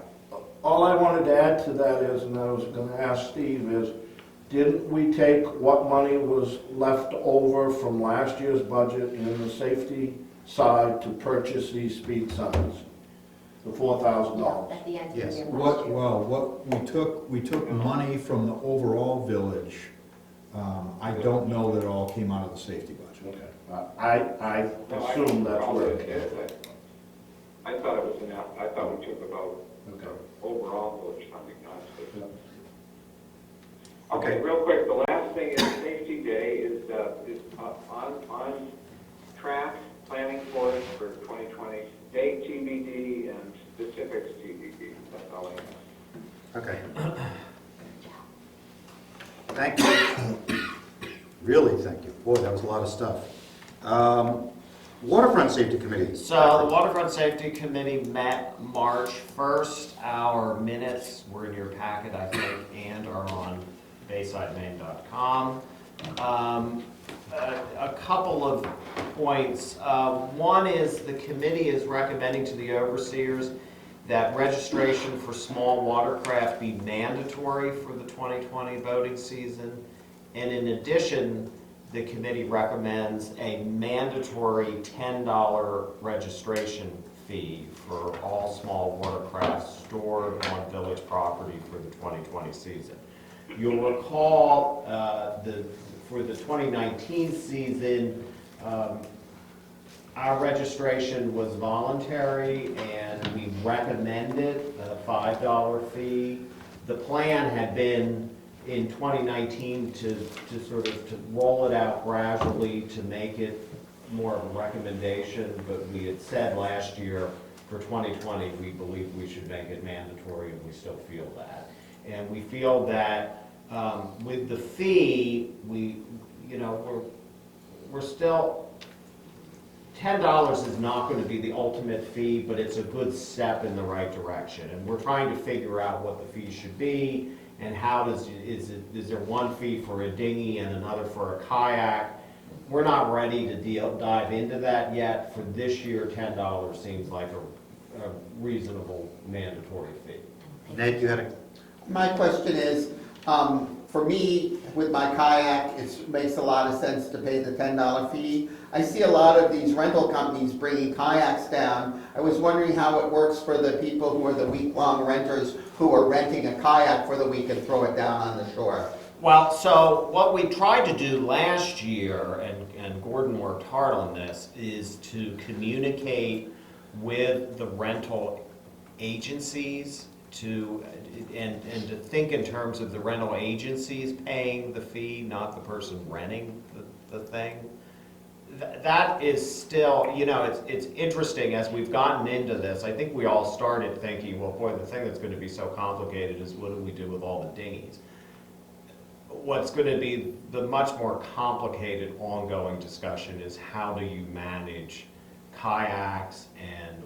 All I wanted to add to that is, and I was gonna ask Steve, is didn't we take what money was left over from last year's budget in the safety side to purchase these speed signs? The $4,000? At the end of the Yes. year. What we took money from the overall village. I don't know that it all came out of the safety budget. Okay. I assume that's where it came. I thought it was enough. I thought we took about Okay. overall village funding, not state. Okay, real quick, the last thing is Safety Day is on track date TBD and specifics TBD. That's all I have. Okay. Thank you. Really, thank you. Boy, that was a lot of stuff. Waterfront Safety Committee. So the Waterfront Safety Committee met March 1st. Our minutes were in your packet, I think, and are on baysidemaine.com. A couple of points. One is the committee is recommending to the overseers that registration for small watercraft be mandatory for the 2020 boating season. And in addition, the committee recommends a mandatory $10 registration fee for all small watercraft stored on village property for the 2020 season. You'll recall for the 2019 season, our registration was voluntary and we recommended a $5 fee. The plan had been in 2019 to sort of to roll it out gradually to make it more of a recommendation, but we had said last year for 2020 we believe we should make it mandatory, and we still feel that. And we feel that with the fee, we're still, $10 is not going to be the ultimate fee, but it's a good step in the right direction. And we're trying to figure out what the fee should be, and is there one fee for a dinghy and another for a kayak? We're not ready to dive into that yet. For this year, $10 seems like a reasonable mandatory fee. Nate, you had a... My question is, for me, with my kayak, it makes a lot of sense to pay the $10 fee. I see a lot of these rental companies bringing kayaks down. I was wondering how it works for the people who are the week-long renters who are renting a kayak for the week and throw it down on the shore. Well, so what we tried to do last year, and Gordon worked hard on this, is to communicate with the rental agencies and to think in terms of the rental agencies paying the fee, not the person renting the thing. That is still, it's interesting as we've gotten into this. I think we all started thinking, well, boy, the thing that's going to be so complicated is what do we do with all the dinghies? What's going to be the much more complicated ongoing discussion is how do you manage kayaks and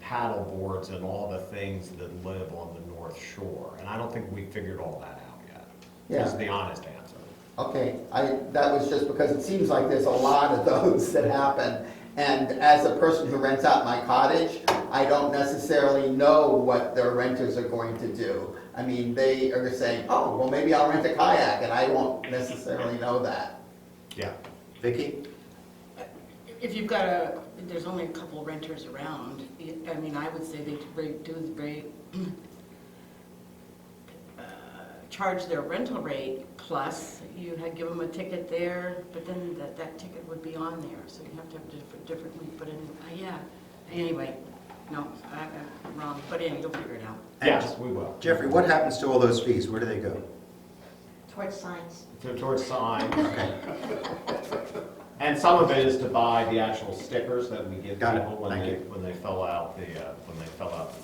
paddle boards and all the things that live on the North Shore. And I don't think we figured all that out yet. Yeah. Is the honest answer. Okay, that was just because it seems like there's a lot of those that happen. And as a person who rents out my cottage, I don't necessarily know what their renters are going to do. I mean, they are saying, oh, well, maybe I'll rent a kayak, and I won't necessarily know that. Yeah. Vicki? If you've got there's only a couple renters around, I mean, I would say they do charge their rental rate, plus you had give them a ticket there, but then that ticket would be on there, so you have to have differently put in, yeah. Anyway, no, I'm wrong, but anyway, you'll figure it out. Yes, we will. Jeffrey, what happens to all those fees? Where do they go? Towards signs. Towards signs. And some of it is to buy the actual stickers that we give people when they fill out the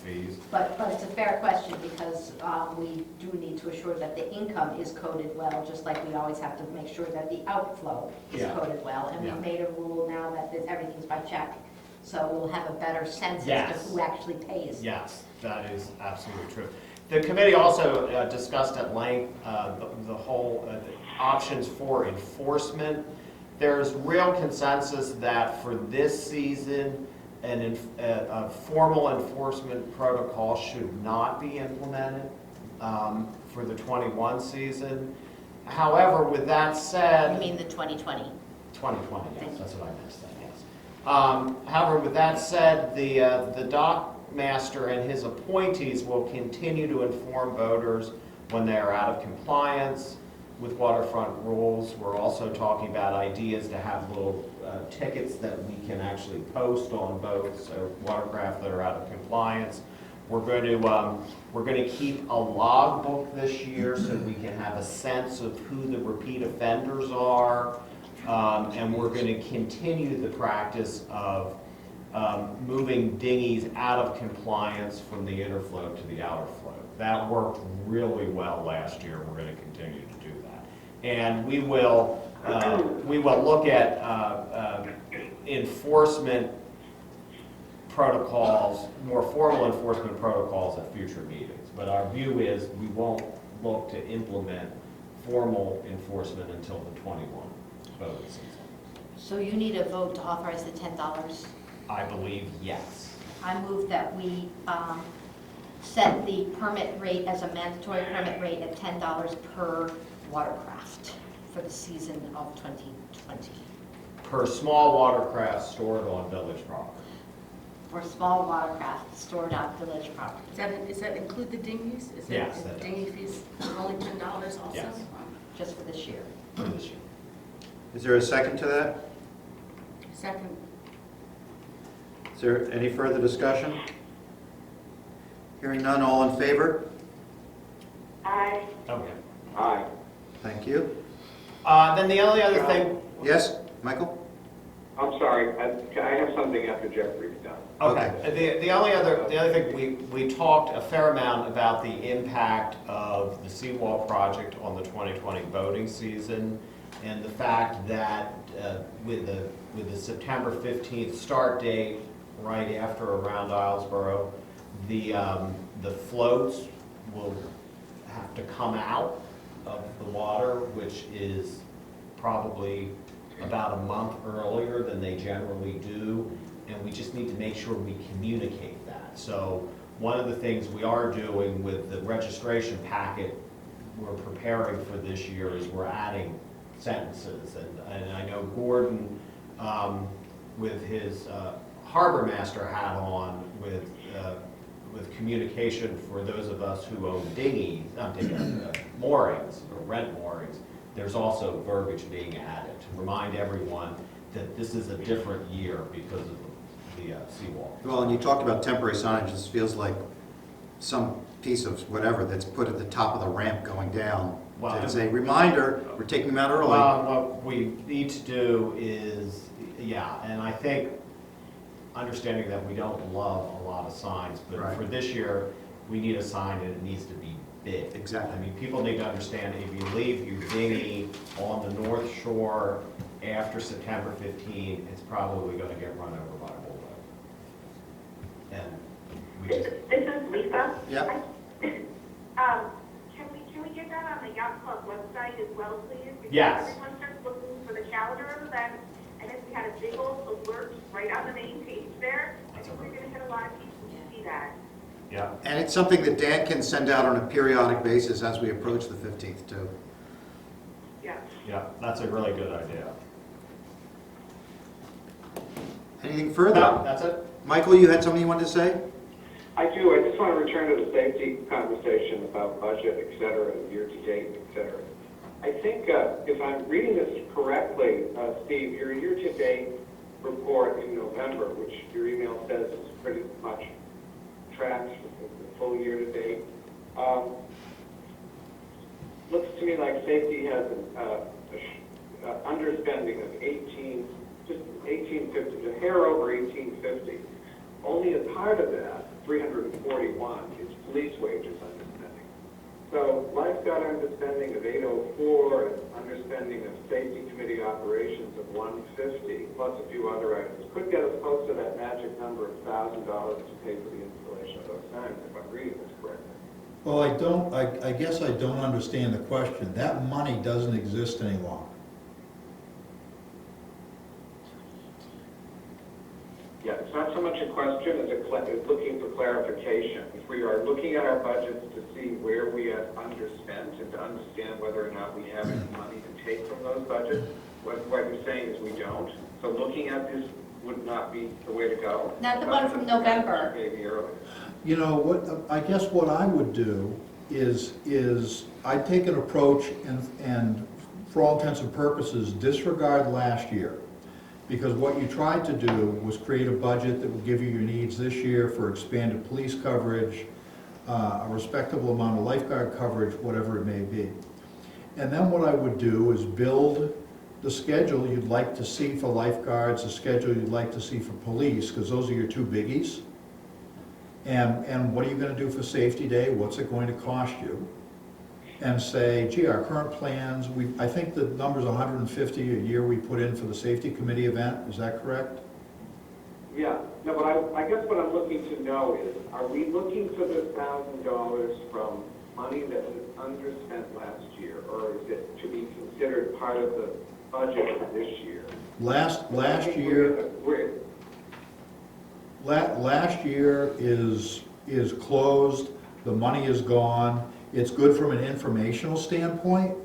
fees. But it's a fair question because we do need to assure that the income is coded well, just like we always have to make sure that the outflow is coded well. And we've made a rule now that everything's by check, so we'll have a better sense as to who actually pays. Yes, that is absolutely true. The committee also discussed at length the whole options for enforcement. There's real consensus that for this season, a formal enforcement protocol should not be implemented for the 21 season. However, with that said... You mean the 2020? 2020, yes, that's what I missed, yes. However, with that said, the dock master and his appointees will continue to inform boaters when they are out of compliance with waterfront rules. We're also talking about ideas to have little tickets that we can actually post on boats or watercraft that are out of compliance. We're going to keep a logbook this year so we can have a sense of who the repeat offenders are, and we're going to continue the practice of moving dinghies out of compliance from the inner float to the outer float. That worked really well last year. We're going to continue to do that. And we will look at enforcement protocols, more formal enforcement protocols at future meetings. But our view is we won't look to implement formal enforcement until the 21 boating season. So you need a vote to authorize the $10? I believe yes. I move that we set the permit rate as a mandatory permit rate at $10 per watercraft for the season of 2020. Per small watercraft stored on village property. For small watercraft stored on village property. Does that include the dinghies? Is that- Yes, is that does. dinghy fees only $10 also? Yes. Just for this year. For this year. Is there a second to that? Second. Is there any further discussion? Hearing none, all in favor? Aye. Okay. Aye. Thank you. Then the only other thing, Yes, Michael? I'm sorry, I have something after Jeffrey's done. okay, the other thing, we talked a fair amount about the impact of the seawall project on the 2020 boating season, and the fact that with the September 15th start date, right after around Islesboro, the floats will have to come out of the water, which is probably about a month earlier than they generally do, and we just need to make sure we communicate that. So one of the things we are doing with the registration packet we're preparing for this year is we're adding sentences, and I know Gordon, with his harbor master hat on, with communication for those of us who own dinghies, not dinghies, moorings or rent moorings, there's also verbiage being added to remind everyone that this is a different year because of the seawall. Well, and you talked about temporary signage. This feels like some piece of whatever that's put at the top of the ramp going down. Wow. It's a reminder, we're taking them out early. What we need to do is, yeah, and I think understanding that we don't love a lot of signs, but Right. for this year, we need a sign and it needs to be big. Exactly. I mean, people need to understand if you leave your dinghy on the north shore after September 15, it's probably going to get run over by a bullboat. And we just, This is Lisa. Yep. Can we get that on the yacht club website as well, please? Because Yes. everyone starts looking for the calendar of events, and if we had a big old alert right on the main page there, I think we're gonna hit a lot of people to see that. yeah. And it's something that Dan can send out on a periodic basis as we approach the 15th too. Yeah. Yeah, that's a really good idea. Anything further? No, that's it. Michael, you had something you wanted to say? I do, I just want to return to the safety conversation about budget, et cetera, year-to-date, et cetera. I think, if I'm reading this correctly, Steve, your year-to-date report in November, which your email says is pretty much tracks the full year-to-date, looks to me like safety has an underspending of 1850, a hair over 1850. Only a part of that, 341, is police wages underspending. So lifeguard underspending of 804 and underspending of safety committee operations of 150, plus a few other items, could get us close to that magic number of $1,000 to pay for the installation of those signs, if I'm reading this correctly. Well, I guess I don't understand the question. That money doesn't exist any longer. Yeah, it's not so much a question as it's looking for clarification. If we are looking at our budgets to see where we have underspent and to understand whether or not we have any money to take from those budgets, what you're saying is we don't. So looking at this would not be the way to go. Not the one from November. Maybe earlier. You know, I guess what I would do is I'd take an approach and for all intents and purposes, disregard last year. Because what you tried to do was create a budget that would give you your needs this year for expanded police coverage, a respectable amount of lifeguard coverage, whatever it may be. And then what I would do is build the schedule you'd like to see for lifeguards, the schedule you'd like to see for police, because those are your two biggies. And what are you gonna do for safety day? What's it going to cost you? And say, gee, our current plans, I think the number's 150 a year we put in for the safety committee event, is that correct? Yeah, no, but I guess what I'm looking to know is, are we looking for the $1,000 from money that was underspent last year, or is it to be considered part of the budget for this year? Last year is closed, the money is gone. It's good from an informational standpoint,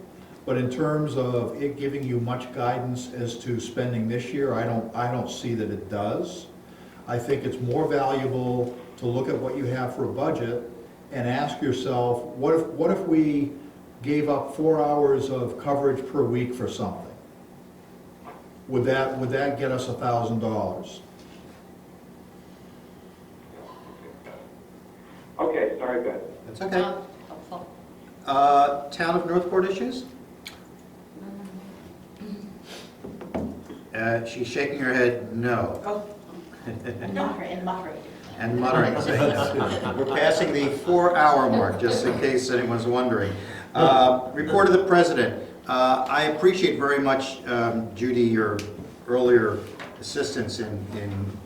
but in terms of it giving you much guidance as to spending this year, I don't see that it does. I think it's more valuable to look at what you have for a budget and ask yourself, what if we gave up 4 hours of coverage per week for something? Would that get us $1,000? Okay, sorry, Ben. That's okay. Helpful. Town of Northport issues? She's shaking her head no. Oh. And muttering. And muttering. We're passing the 4-hour mark, just in case anyone's wondering. Report of the President. I appreciate very much, Judy, your earlier assistance in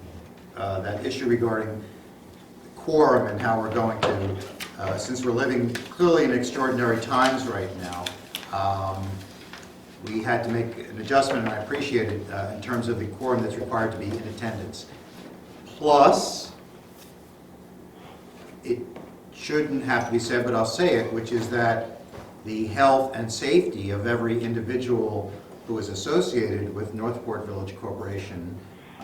that issue regarding quorum and how we're going to, since we're living clearly in extraordinary times right now, we had to make an adjustment, and I appreciate it, in terms of the quorum that's required to be in attendance. Plus, it shouldn't have to be said, but I'll say it, which is that the health and safety of every individual who is associated with Northport Village Corporation,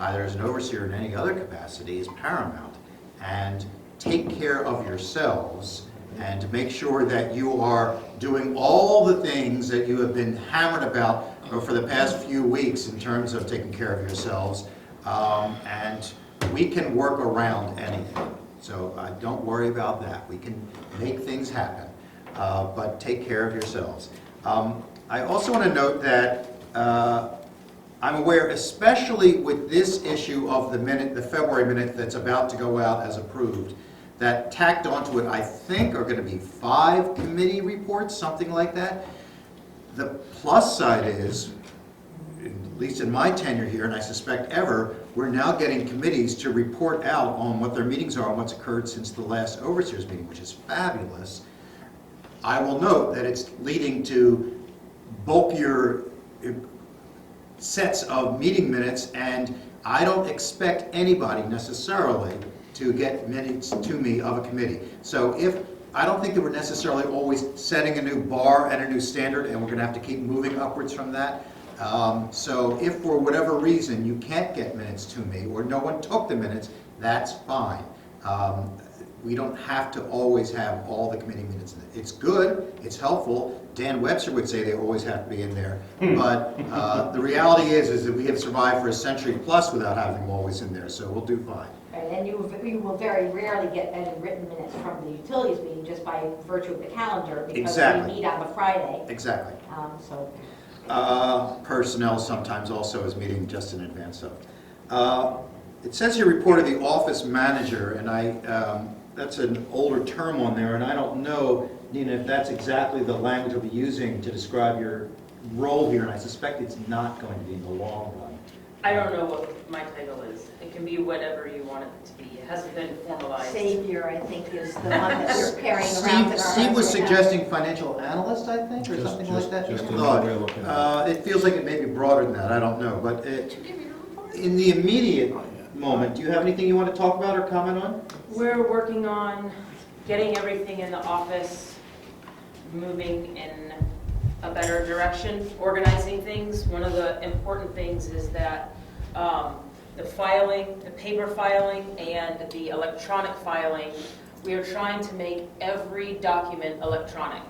either as an overseer or in any other capacity, is paramount. And take care of yourselves and to make sure that you are doing all the things that you have been hammered about for the past few weeks in terms of taking care of yourselves. And we can work around anything. So don't worry about that. We can make things happen. But take care of yourselves. I also want to note that I'm aware, especially with this issue of the February minute that's about to go out as approved, that tacked onto it, I think, are going to be 5 committee reports, something like that. The plus side is, at least in my tenure here, and I suspect ever, we're now getting committees to report out on what their meetings are and what's occurred since the last overseers meeting, which is fabulous. I will note that it's leading to bulkier sets of meeting minutes, and I don't expect anybody necessarily to get minutes to me of a committee. So I don't think that we're necessarily always setting a new bar and a new standard, and we're going to have to keep moving upwards from that. So if for whatever reason you can't get minutes to me, or no one took the minutes, that's fine. We don't have to always have all the committee minutes in it. It's good, it's helpful. Dan Webster would say they always have to be in there. But the reality is that we have survived for a century plus without having them always in there, so we'll do fine. Right, and you will very rarely get any written minutes from the utilities meeting just by virtue of the calendar, because Exactly. we meet on the Friday. Exactly. So. Personnel sometimes also is meeting just in advance of. It says here report of the office manager, and that's an older term on there, and I don't know, Nina, if that's exactly the language we'll be using to describe your role here, and I suspect it's not going to be in the long run. I don't know what my title is. It can be whatever you want it to be. It hasn't been formalized. Savior, I think, is the one that we're carrying around in our Steve was heads right now. suggesting financial analyst, I think, or something like that. Just another way of looking at It feels like it may be broader than that, I don't know. But in the immediate moment, do you have anything you want to talk about or comment on? We're working on getting everything in the office moving in a better direction, organizing things. One of the important things is that the filing, the paper filing and the electronic filing, we are trying to make every document electronic,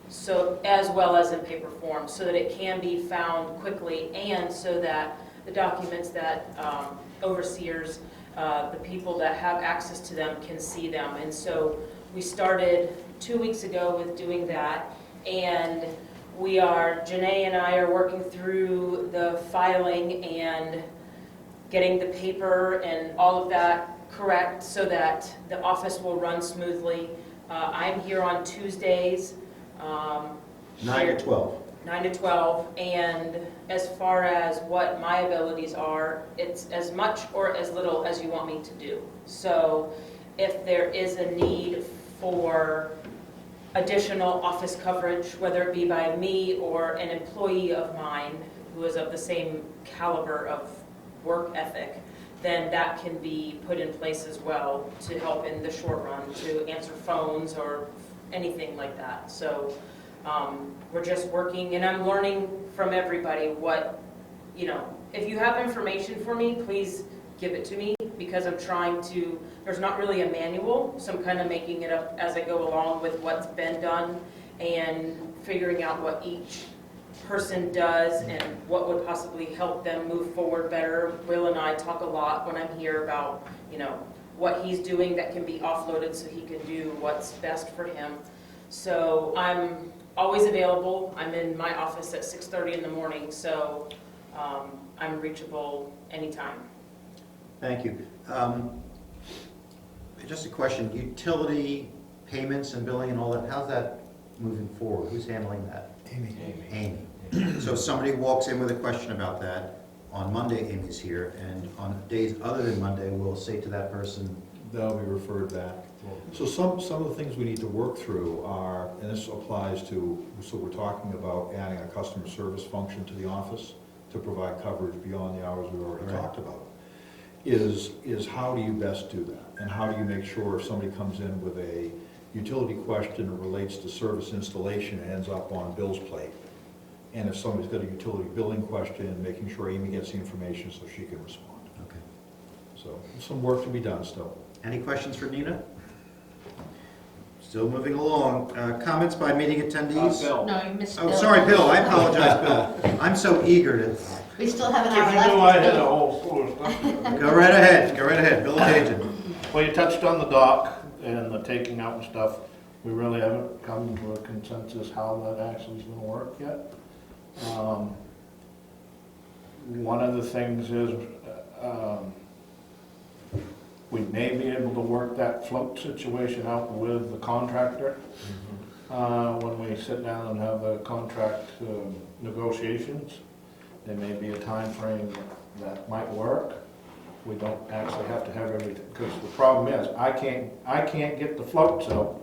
so as well as in paper form, so that it can be found quickly, and so that the documents that overseers, the people that have access to them, can see them. And so we started 2 weeks ago with doing that, and Janae and I are working through the filing and getting the paper and all of that correct so that the office will run smoothly. I'm here on Tuesdays. 9 to 12. 9 to 12, and as far as what my abilities are, it's as much or as little as you want me to do. So if there is a need for additional office coverage, whether it be by me or an employee of mine who is of the same caliber of work ethic, then that can be put in place as well to help in the short run, to answer phones or anything like that. So we're just working, and I'm learning from everybody what, if you have information for me, please give it to me, because I'm trying to, there's not really a manual, so I'm kind of making it up as I go along with what's been done and figuring out what each person does and what would possibly help them move forward better. Will and I talk a lot when I'm here about, what he's doing that can be offloaded so he can do what's best for him. So I'm always available. I'm in my office at 6:30 in the morning, so I'm reachable anytime. Thank you. Just a question, utility payments and billing and all that, how's that moving forward? Who's handling that? Amy. So if somebody walks in with a question about that, on Monday Amy's here, and on days other than Monday, we'll say to that person, That'll be referred back. So some of the things we need to work through are, and this applies to, so we're talking about adding a customer service function to the office to provide coverage beyond the hours we've already talked about, is how do you best do that? And how do you make sure if somebody comes in with a utility question that relates to service installation, it ends up on Bill's plate? And if somebody's got a utility billing question, making sure Amy gets the information so she can respond. okay. So some work to be done still. Any questions for Nina? Still moving along. Comments by meeting attendees? Bill. No, you missed Bill. Oh, sorry, Bill, I apologize, Bill. I'm so eager to, We still have an If hour you left. knew I had a whole slew of stuff. go right ahead, Bill Cajun. Well, you touched on the dock and the taking out and stuff. We really haven't come to a consensus how that actually is gonna work yet. One of the things is, we may be able to work that float situation out with the contractor when we sit down and have the contract negotiations. There may be a time frame that might work. We don't actually have to have everything, because the problem is, I can't get the floats out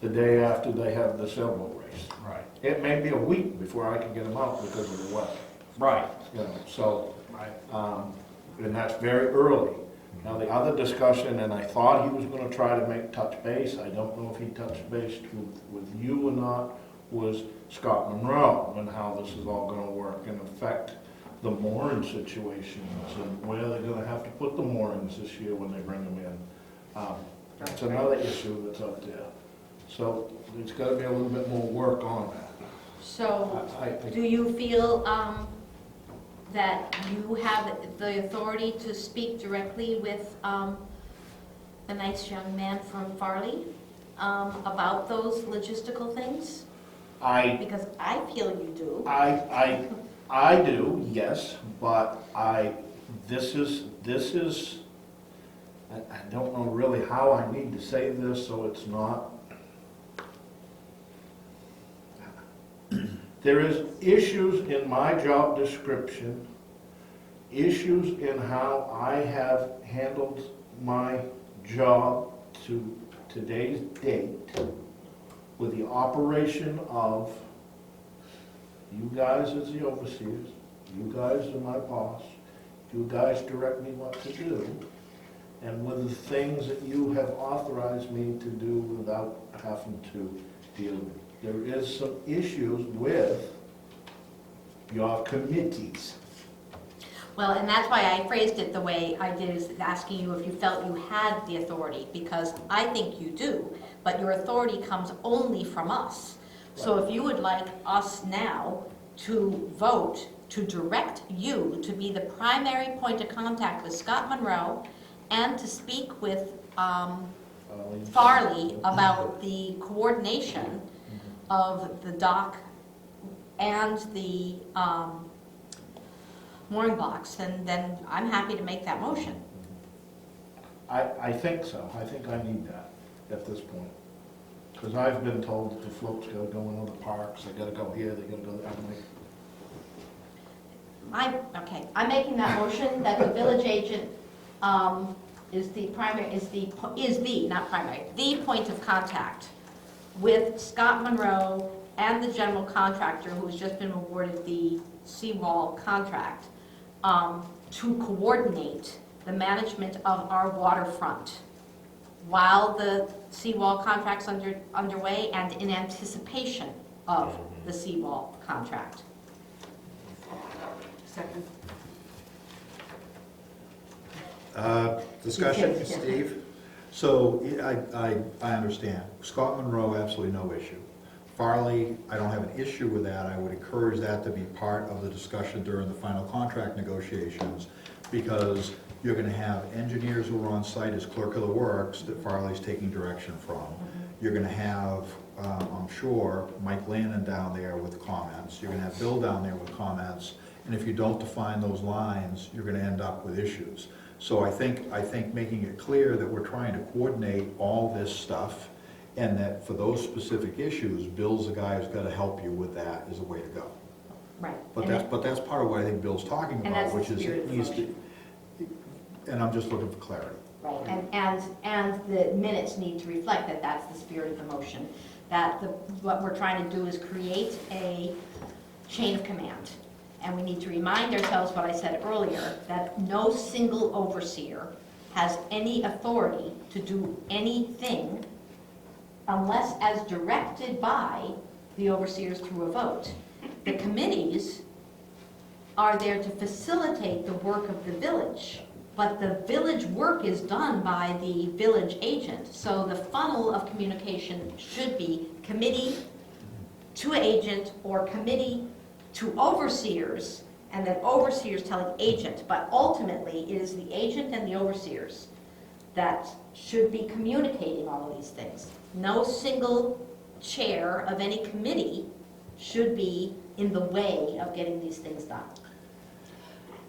the day after they have the sailboat race. Right. It may be a week before I can get them out because of the weather. Right. So, and that's very early. Now, the other discussion, and I thought he was gonna try to make touch base, I don't know if he touched base with you or not, was Scott Monroe, and how this is all gonna work and affect the mooring situations, and where they're gonna have to put the moorings this year when they bring them in. That's another issue that's up there. So, there's gotta be a little bit more work on that. So, I think- do you feel that you have the authority to speak directly with the nice young man from Farley about those logistical things? Because I feel you do. I do, yes, but this is, I don't know really how I need to say this so it's not. There is issues in my job description, issues in how I have handled my job to today's date with the operation of you guys as the overseers, you guys are my boss, you guys direct me what to do, and with the things that you have authorized me to do without having to deal with. There is some issues with your committees. Well, and that's why I phrased it the way I did, is asking you if you felt you had the authority, because I think you do, but your authority comes only from us. So if you would like us now to vote to direct you to be the primary point of contact with Scott Monroe and to speak with Farley about the coordination of the dock and the mooring blocks, then I'm happy to make that motion. I think so. I think I need that at this point. Because I've been told that the floats gotta go in other parks, they gotta go here, they gotta go there. I'm like, I'm making that motion that the village agent is the point of contact with Scott Monroe and the general contractor who has just been awarded the seawall contract to coordinate the management of our waterfront while the seawall contract's underway and in anticipation of the seawall contract. Second. Discussion, Yes, yes. Steve? So I understand. Scott Monroe, absolutely no issue. Farley, I don't have an issue with that. I would encourage that to be part of the discussion during the final contract negotiations, because you're gonna have engineers who are on site as clerk of the works that Farley's taking direction from. You're gonna have, I'm sure, Mike Lannon down there with comments. You're gonna have Bill down there with comments. And if you don't define those lines, you're gonna end up with issues. So I think making it clear that we're trying to coordinate all this stuff, and that for those specific issues, Bill's the guy who's gotta help you with that, is the way to go. Right. But that's part of what I think Bill's talking And about, that's the which is spirit it of the needs to, and I'm just looking for clarity. Right, and the minutes need to reflect that that's the spirit of the motion, that what we're trying to do is create a chain of command. And we need to remind ourselves what I said earlier, that no single overseer has any authority to do anything unless as directed by the overseers through a vote. The committees are there to facilitate the work of the village, but the village work is done by the village agent. So the funnel of communication should be committee to agent or committee to overseers, and then overseers telling agent. But ultimately, it is the agent and the overseers that should be communicating all of these things. No single chair of any committee should be in the way of getting these things done.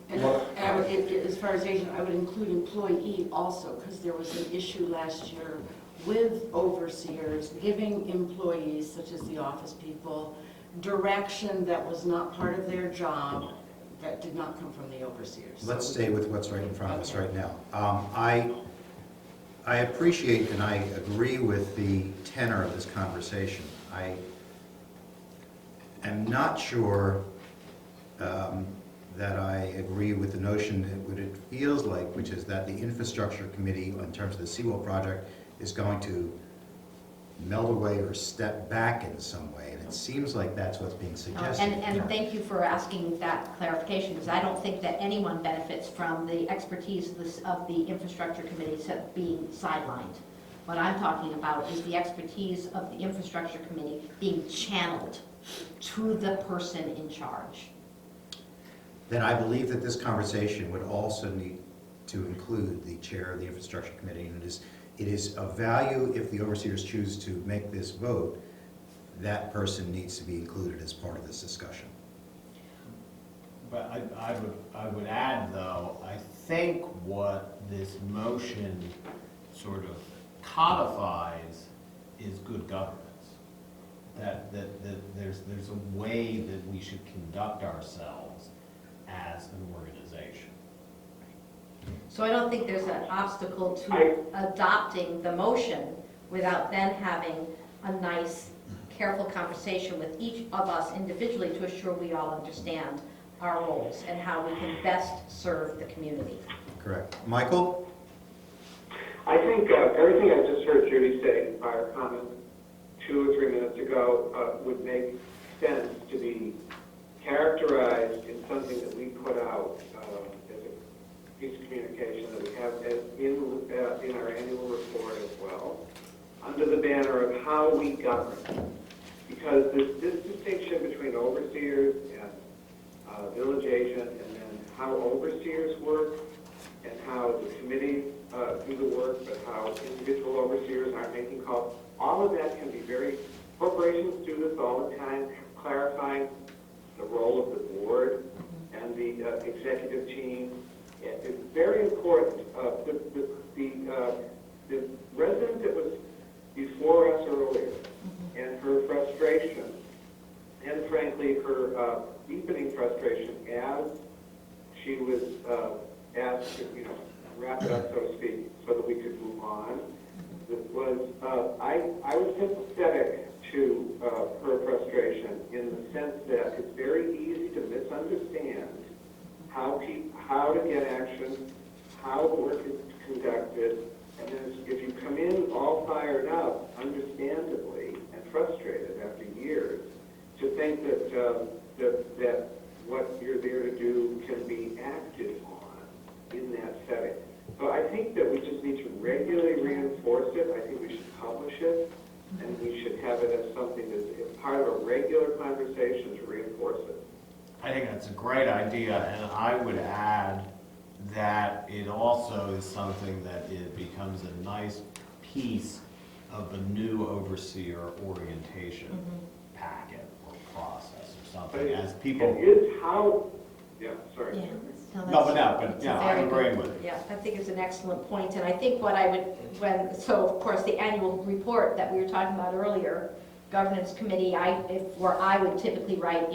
And as far as agent, I would include employee also, because there was an issue last year with overseers giving employees, such as the office people, direction that was not part of their job, that did not come from the overseers. Let's stay with what's right in front of us right now. I appreciate and I agree with the tenor of this conversation. I am not sure that I agree with the notion that what it feels like, which is that the infrastructure committee, in terms of the seawall project, is going to melt away or step back in some way. And it seems like that's what's being suggested. And thank you for asking that clarification, because I don't think that anyone benefits from the expertise of the infrastructure committee being sidelined. What I'm talking about is the expertise of the infrastructure committee being channeled to the person in charge. Then I believe that this conversation would also need to include the chair of the infrastructure committee, and it is of value if the overseers choose to make this vote. That person needs to be included as part of this discussion. But I would add, though, I think what this motion sort of codifies is good governance. That there's a way that we should conduct ourselves as an organization. So I don't think there's an obstacle to adopting the motion without then having a nice, careful conversation with each of us individually to assure we all understand our roles and how we can best serve the community. Correct. Michael? I think everything I just heard Judy say in prior comments 2 or 3 minutes ago would make sense to be characterized in something that we put out as a piece of communication that we have in our annual report as well, under the banner of how we govern. Because this distinction between overseers and village agent, and then how overseers work, and how the committee do the work, but how individual overseers aren't making calls, all of that can be very, corporations do this all the time, clarifying the role of the board and the executive team. It's very important. The resident that was before us earlier, and her frustration, and frankly her deepening frustration as she was asked to, wrap it up, so to speak, so that we could move on, was I was sympathetic to her frustration in the sense that it's very easy to misunderstand how to get action, how the work is conducted, and then if you come in all fired up, understandably, and frustrated after years, to think that what you're there to do can be acted on in that setting. So I think that we just need to regularly reinforce it. I think we should publish it, and we should have it as something that's part of a regular conversation to reinforce it. I think that's a great idea, and I would add that it also is something that it becomes a nice piece of the new overseer orientation packet or process or something, as people... It is how... Yeah, sorry. Yeah. I'm agreeing with you. Yeah, I think it's an excellent point, and I think what I would, so of course the annual report that we were talking about earlier, governance committee, where I would typically write,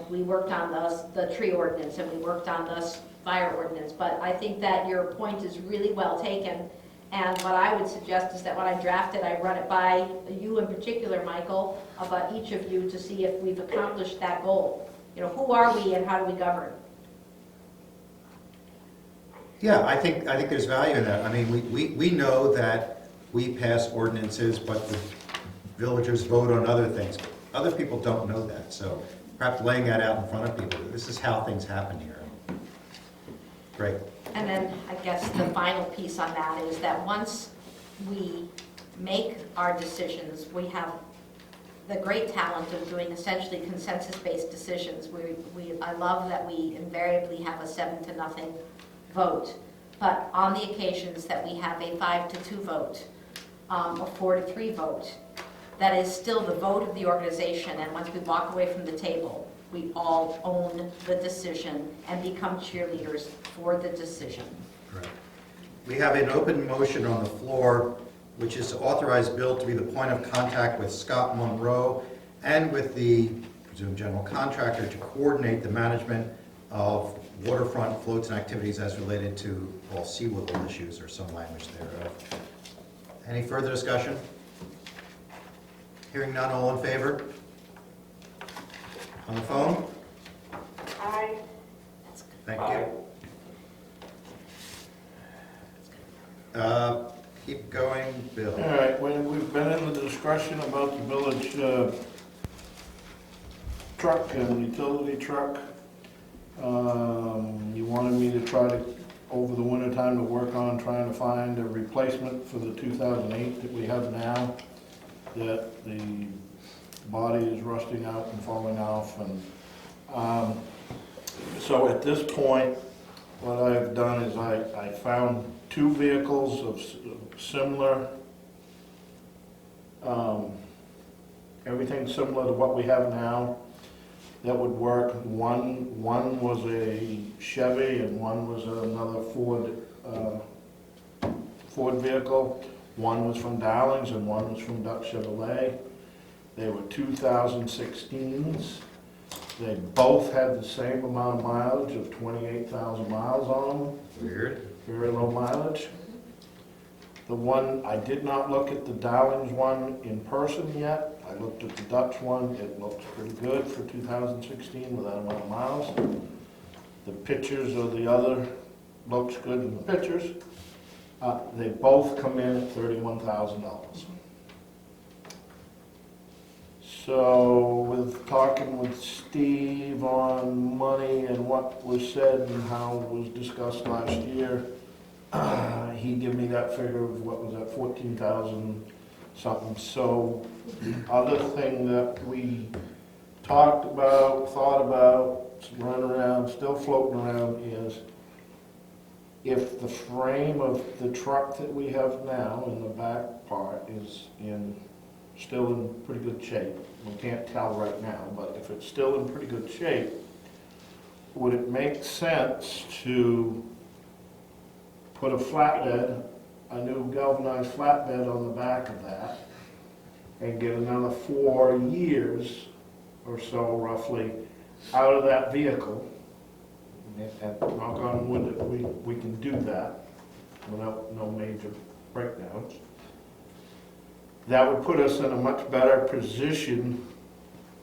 we worked on the tree ordinance and we worked on the fire ordinance, but I think that your point is really well taken, and what I would suggest is that when I draft it, I run it by you in particular, Michael, about each of you to see if we've accomplished that goal. Who are we and how do we govern? Yeah, I think there's value in that. I mean, we know that we pass ordinances, but the villagers vote on other things. Other people don't know that, so perhaps laying that out in front of people, this is how things happen here. Great. And then I guess the final piece on that is that once we make our decisions, we have the great talent of doing essentially consensus-based decisions. I love that we invariably have a 7-0 vote, but on the occasions that we have a 5-2 vote, a 4-3 vote, that is still the vote of the organization, and once we walk away from the table, we all own the decision and become cheerleaders for the decision. Correct. We have an open motion on the floor, which is to authorize Bill to be the point of contact with Scott Monroe and with the presumed general contractor to coordinate the management of waterfront floats and activities as related to all seawall issues or some language thereof. Any further discussion? Hearing none, all in favor? On the phone? Aye. Thank you. Keep going, Bill. All right, we've been in the discussion about the village truck and utility truck. You wanted me to try to, over the winter time, to work on trying to find a replacement for the 2008 that we have now, that the body is rusting out and falling off. And so at this point, what I've done is I found 2 vehicles of similar, everything similar to what we have now that would work. One was a Chevy and one was another Ford vehicle. One was from Dowlings and one was from Dutch Chevrolet. They were 2016s. They both had the same amount of mileage of 28,000 miles on them. Weird. Very low mileage. The one, I did not look at the Dowlings one in person yet. I looked at the Dutch one. It looks pretty good for 2016 with that amount of miles. The pictures of the other looks good in the pictures. They both come in at $31,000. So with talking with Steve on money and what was said and how it was discussed last year, he gave me that figure of what was that, 14,000 something. So the other thing that we talked about, thought about, running around, still floating around is if the frame of the truck that we have now in the back part is in still in pretty good shape, we can't tell right now, but if it's still in pretty good shape, would it make sense to put a flatbed, a new galvanized flatbed on the back of that, and get another 4 years or so roughly out of that vehicle? And knock on wood that we can do that without no major breakdowns. That would put us in a much better position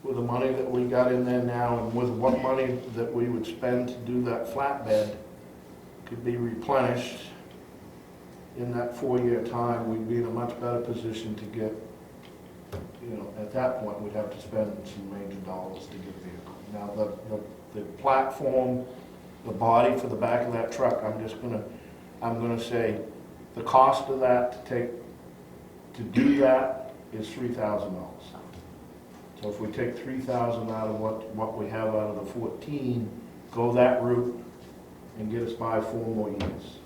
with the money that we got in there now and with what money that we would spend to do that flatbed could be replenished in that 4-year time. We'd be in a much better position to get, you know, at that point, we'd have to spend some major dollars to get a vehicle. Now, the platform, the body for the back of that truck, I'm gonna say the cost of that to do that is $3,000. So if we take $3,000 out of what we have out of the 14, go that route and get us by 4 more years.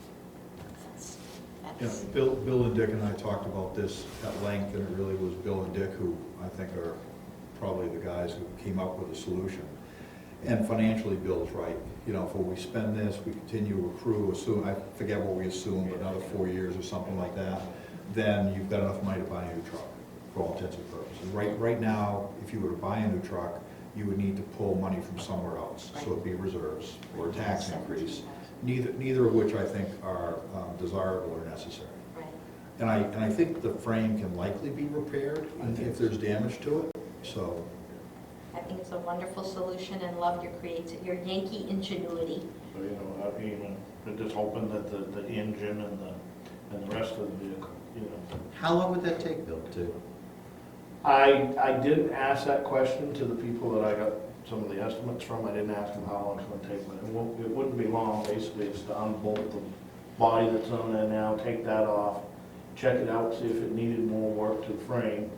Yeah, Bill and Dick and I talked about this at length, and it really was Bill and Dick who I think are probably the guys who came up with a solution. And financially, Bill's right. You know, if we spend this, we continue to accrue, assume, I forget what we assumed, but another 4 years or something like that, then you've got enough money to buy a new truck, for all intents and purposes. Right now, if you were to buy a new truck, you would need to pull money from somewhere else. So it'd be reserves or a tax increase, neither of which I think are desirable or necessary. Right. And I think the frame can likely be repaired if there's damage to it, so. I think it's a wonderful solution and love your Yankee ingenuity. So, you know, I mean, we're just hoping that the engine and the rest of the vehicle, you know. How long would that take, Bill, to? I didn't ask that question to the people that I got some of the estimates from. I didn't ask them how long it's gonna take, but it wouldn't be long. Basically, it's to unbolt the body that's on there now, take that off, check it out, see if it needed more work to the frame,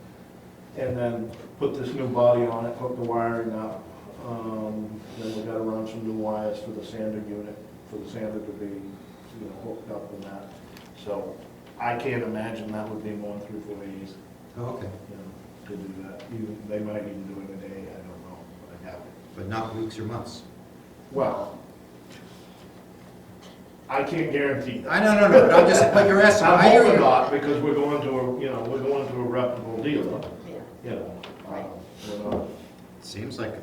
and then put this new body on it, hook the wiring up. Then we gotta run some new wires for the sander unit, for the sander to be, you know, hooked up in that. So I can't imagine that would be more than 3 or 4 days. Oh, okay. You know, to do that. They might even do it in a day, I don't know, but I doubt it. But not weeks or months? Well, I can't guarantee that. I know, but I'm just, but you're asking. I'm hoping not, because we're going to a reputable dealer, you know. You know. Seems like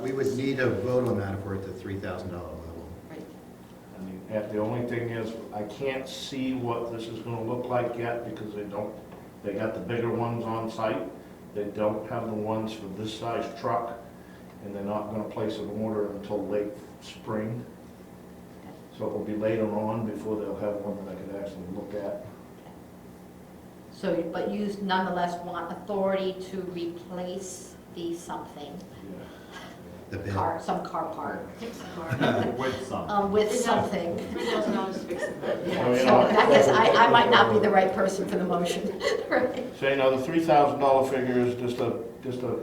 we would need a vote on that if we're at the $3,000 level. I mean, the only thing is, I can't see what this is gonna look like yet, because they got the bigger ones on site. They don't have the ones for this size truck, and they're not gonna place an order until late spring. So it will be later on before they'll have one that I could actually look at. So, but you nonetheless want authority to replace the something, The bid. some car part. With some. With something. $3,000 to fix it. So I guess I might not be the right person for the motion, right? So, you know, the $3,000 figure is just a.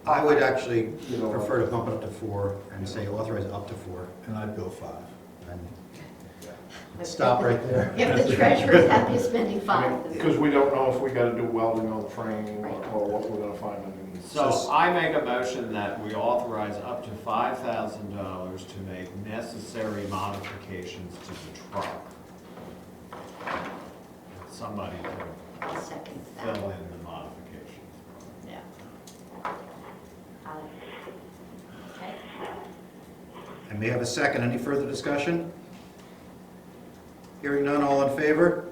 I would actually You know, prefer to bump it up to 4 and say authorize up to 4. And I'd go 5. And stop right there. If the treasurer's happy spending 5. Because we don't know if we gotta do welding on the frame or what we're gonna find underneath. So I make a motion that we authorize up to $5,000 to make necessary modifications to the truck. Somebody I'll can second fill that. in the modifications. Yeah. Okay. And may I have a second? Any further discussion? Hearing none, all in favor?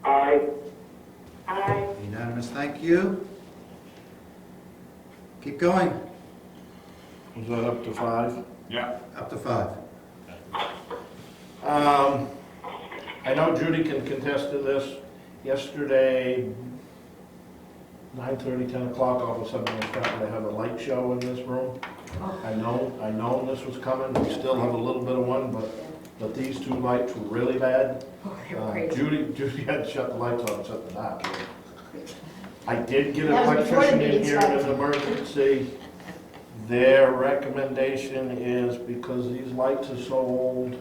Aye. Aye. Unanimous, thank you. Keep going. Was that up to 5? Yeah. Up to 5. I know Judy can contest to this. Yesterday, 9:30, 10 o'clock, all of a sudden they started to have a light show in this room. I know this was coming. We still have a little bit of one, but these 2 lights were really bad. Oh, they were crazy. Judy had to shut the lights on and shut the dark. I did get an That was before the electrician in meeting here in started. an emergency. Their recommendation is, because these lights are so old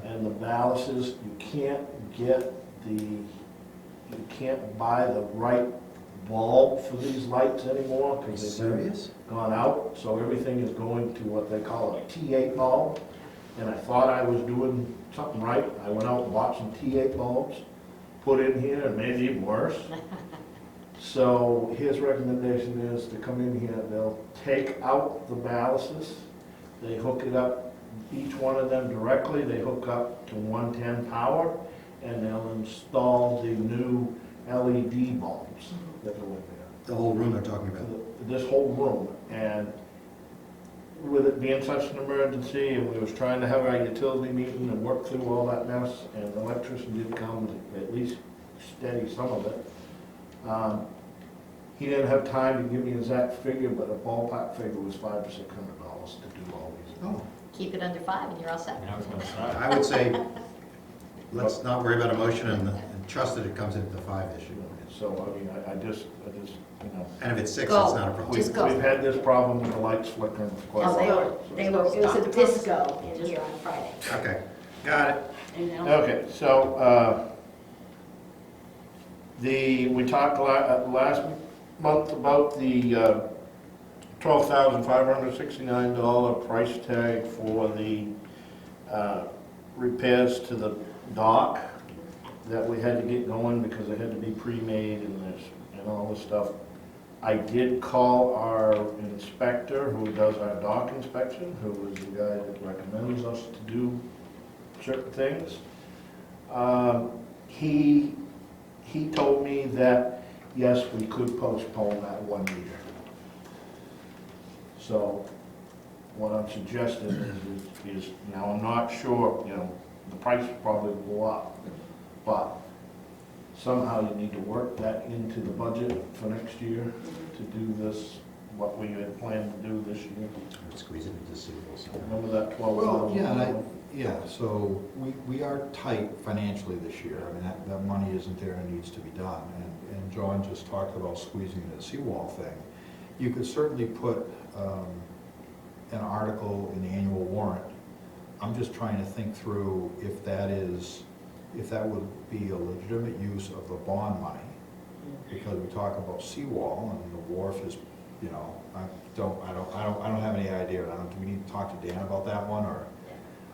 and the balances, you can't buy the right bulb for these lights anymore, Are you because they've serious? gone out, so everything is going to what they call a T8 bulb. And I thought I was doing something right. I went out and bought some T8 bulbs, put in here, and made it even worse. So his recommendation is to come in here, they'll take out the ballasts, they hook it up, each one of them directly, they hook up to 110 power, and they'll install the new LED bulbs that go in there. The whole room they're talking about. This whole room, and with it being such an emergency, and we was trying to have our utility meeting and work through all that mess, and the electrician did come to at least steady some of it. He didn't have time to give me an exact figure, but a ballpark figure was $500 to $600 to do all these. Oh, Keep it under 5 and you're all set. I would say, let's not worry about emotion and trust that it comes into the 5 issue. So, I mean, I just, you know. And if it's 6, Go. it's not a problem. Just go. We've had this problem with the lights flickering for quite a Oh, while. they were, it was a disco in here on Friday. Okay, got it. Anything else? Okay, so, we talked last month about the $12,569 price tag for the repairs to the dock that we had to get going because it had to be pre-made and all this stuff. I did call our inspector who does our dock inspection, who is the guy that recommends us to do certain things. He told me that, yes, we could postpone that 1 year. So what I'm suggesting is, now I'm not sure, you know, the price will probably go up, but somehow you need to work that into the budget for next year to do this, what we had planned to do this year. Squeeze it into Super Bowl somehow. Remember that Well, $12,000? so we are tight financially this year. I mean, that money isn't there and needs to be done. And John just talked about squeezing the seawall thing. You could certainly put an article in the annual warrant. I'm just trying to think through if that would be a legitimate use of the bond money. Because we talk about seawall and the wharf is, you know, I don't have any idea. Do we need to talk to Dan about that one, or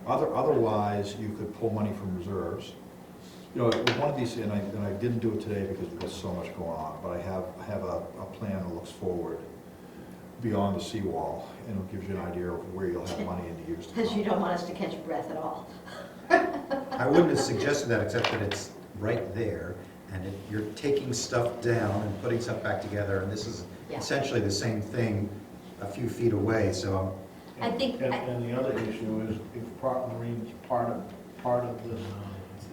otherwise you could pull money from reserves. You know, with one of these, and I didn't do it today because we've got so much going on, but I have a plan that looks forward beyond the seawall, and it gives you an idea of where you'll have money in the years to come. Because you don't want us to catch breath at all. I wouldn't have suggested that, except that it's right there, and you're taking stuff down and putting stuff back together, and this is Yeah. essentially the same thing a few feet away, so I think, And the other issue is if Park Marine's part of this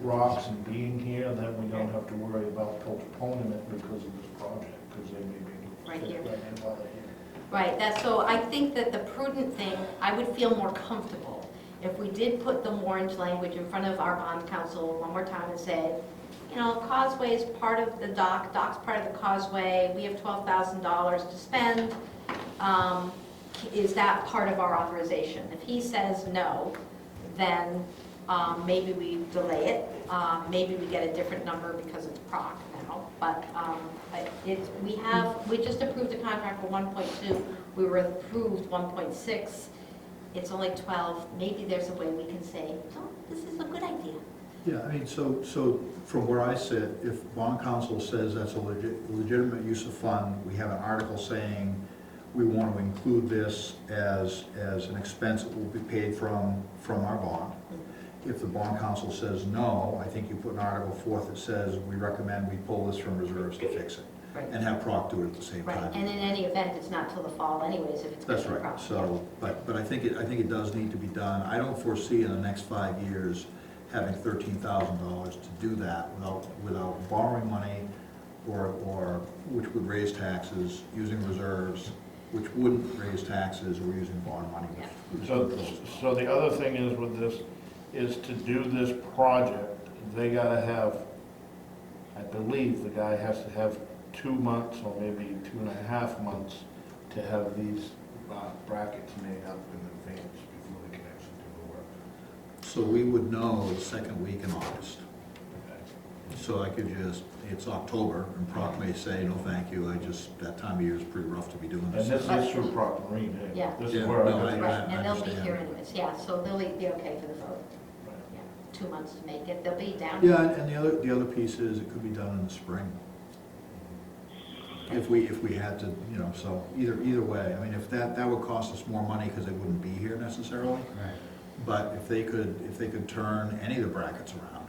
rocks and being here, then we don't have to worry about postponing it because of this project, because they may be Right here. while they're here. right, so I think that the prudent thing, I would feel more comfortable if we did put the orange language in front of our bond council one more time and said, you know, causeway is part of the dock, dock's part of the causeway, we have $12,000 to spend. Is that part of our authorization? If he says no, then maybe we delay it, maybe we get a different number because it's PROC now, but we just approved a contract for 1.2, we were approved 1.6, it's only 12, maybe there's a way we can say, oh, this is a good idea. Yeah, I mean, so from where I sit, if bond council says that's a legitimate use of fund, we have an article saying we want to include this as an expense that will be paid from our bond. If the bond council says no, I think you put an article forth that says we recommend we pull this from reserves to fix it. Right. And have PROC do it at the same Right, time. and in any event, it's not till the fall anyways, if it's. That's gonna be right, proper. so, but I think it does need to be done. I don't foresee in the next 5 years having $13,000 to do that without borrowing money or which would raise taxes, using reserves, which wouldn't raise taxes, or using bond money. So the other thing is with this, is to do this project, they gotta have, I believe the guy has to have 2 months or maybe 2.5 months to have these brackets made up in advance before they can actually do the work. So we would know the second week in August. So I could just it's October, and Proc may say, no, thank you, that time of year is pretty rough to be doing And this. this is through Proc Marine, hey? Yeah. This is Yeah, where no, I I- got Right, and they'll be understand. here anyways, yeah, so they'll be okay for the vote. Yeah, 2 months to make it, they'll be down. Yeah, and the other piece is, it could be done in the spring. If we had to, so either way, I mean, if that would cost us more money because they wouldn't be here necessarily. Right. But if they could turn any of the brackets around,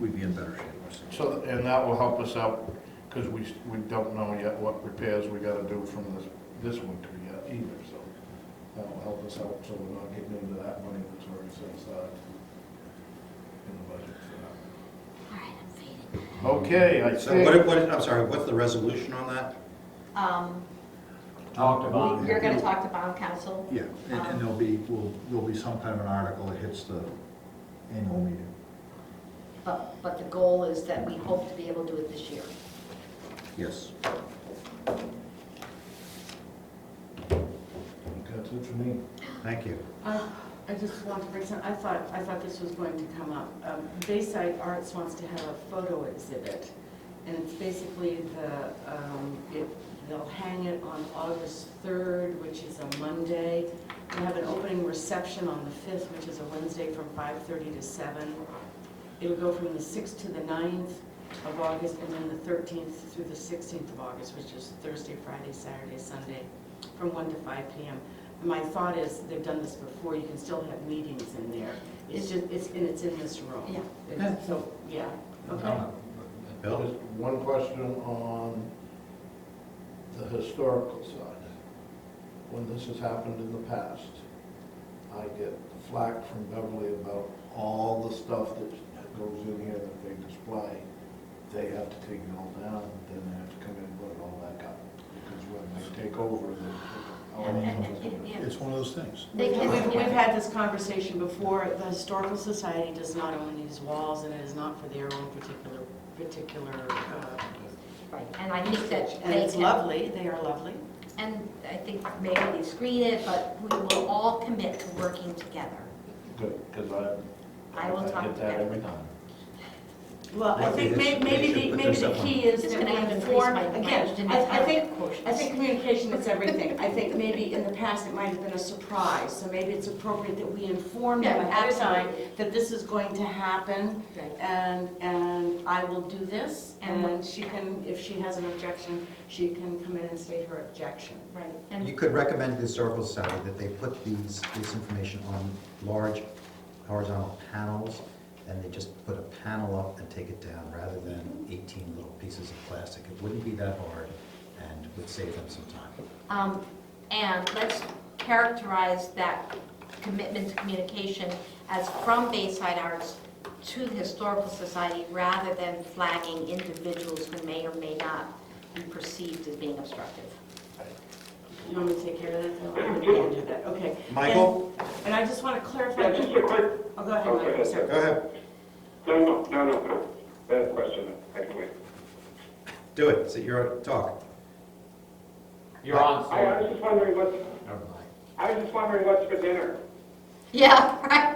we'd be in better shape. So, and that will help us out, because we don't know yet what repairs we gotta do from this winter yet either, so that will help us out, so we're not getting into that money that's already set aside in the budget for that. All right, I'm fading. Okay, I So think, I'm sorry, what's the resolution on that? Talk to bond. You're gonna talk to bond council? Yeah, and there'll be some kind of an article that hits the annual meeting. But the goal is that we hope to be able to do it this year. Yes. that's it for me. Thank you. I just want to bring some, I thought this was going to come up. Bayside Arts wants to have a photo exhibit, and it's basically they'll hang it on August 3rd, which is a Monday. They have an opening reception on the 5th, which is a Wednesday from 5:30 to 7. It'll go from the 6th to the 9th of August, and then the 13th through the 16th of August, which is Thursday, Friday, Saturday, Sunday, from 1 to 5 p.m. My thought is, they've done this before, you can still have meetings in there. It's just, it's in this room. Yeah. So, yeah, okay. Bill? Just one question on the historical side. When this has happened in the past, I get flack from Beverly about all the stuff that goes in here that they display. They have to take it all down, then they have to come in and put it all back up. Because when they take over, they It's one of those things. We've had this conversation before. The Historical Society does not own these walls, and it is not for their own particular. Right, and I think that And they it's can- lovely. They are lovely. And I think maybe we screen it, but we will all commit to working together. Good, because I will talk get to that them. every time. Well, I think They maybe should put the this up key on- is It's that gonna we have to inform, increase my again, margin I think quotients. communication is everything. I think maybe in the past it might have been a surprise, so maybe it's appropriate that we inform them Yeah, ahead of time absolutely. that this is going to happen, Right. and I will do this, And- and she can, if she has an objection, she can come in and state her objection. Right, and You could recommend to the Historical Society that they put this information on large horizontal panels, and they just put a panel up and take it down, rather than 18 little pieces of plastic. It wouldn't be that hard, and would save them some time. And let's characterize that commitment to communication as from Bayside Arts to the Historical Society, rather than flagging individuals who may or may not be perceived as being obstructive. You want me to take care of that? No, I can't do that, okay. Michael? And I just want to clarify. Yeah, just a quick. Oh, go ahead, Okay. Michael, sorry. Go ahead. No. That question, I can wait. Do it. So you're talk. You're on. I was just wondering Never mind. what's for dinner. Yeah, right.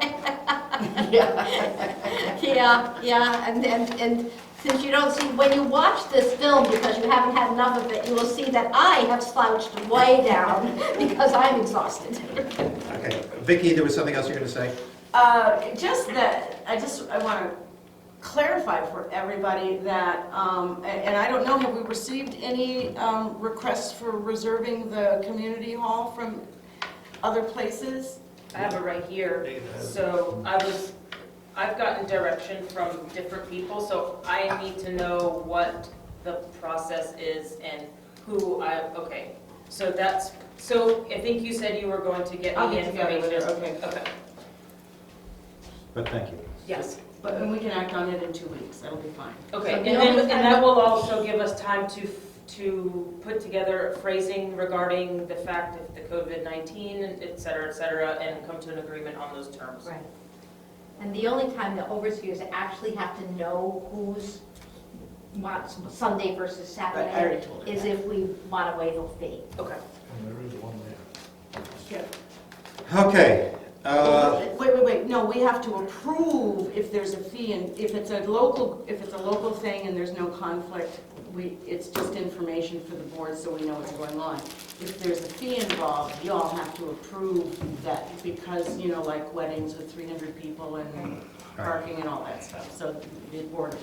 Yeah, and since you don't see, when you watch this film, because you haven't had enough of it, you will see that I have slouched way down because I'm exhausted. Okay. Vicki, there was something else you're going to say? Just that, I want to clarify for everybody that, and I don't know, have we received any requests for reserving the community hall from other places? I have it right here. So I've gotten direction from different people, so I need to know what the process is and okay. So I think you said you were going to get I'll me get together with information. her, okay. Okay, But thank you. yes. And we can act on it in 2 weeks, that'll be fine. Okay, So and the then, only and time- that will also give us time to put together phrasing regarding the fact of the COVID-19, et cetera, and come to an agreement on those terms. Right. And the only time the overseers actually have to know who's wants Sunday versus I already Saturday told her is that. if we want to waive a fee. Okay. And there is one there. Yeah. Okay. Wait, wait, no, we have to approve if there's a fee, and if it's a local thing and there's no conflict, it's just information for the board so we know what's going on. If there's a fee involved, you all have to approve that, because, you know, like weddings with 300 people and parking and all that stuff, so the board,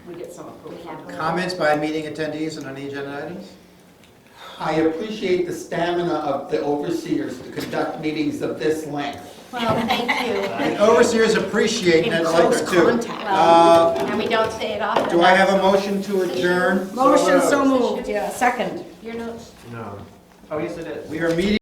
we get some approval. Comments by meeting attendees on any agenda items? I appreciate the stamina of the overseers to conduct meetings of this length. Well, thank you. And overseers appreciate In that close later too. contact. And we don't say it often. Do I have a motion to adjourn? Motion so moved, yeah, second. Your notes? No. Oh, yes, it is. We are meeting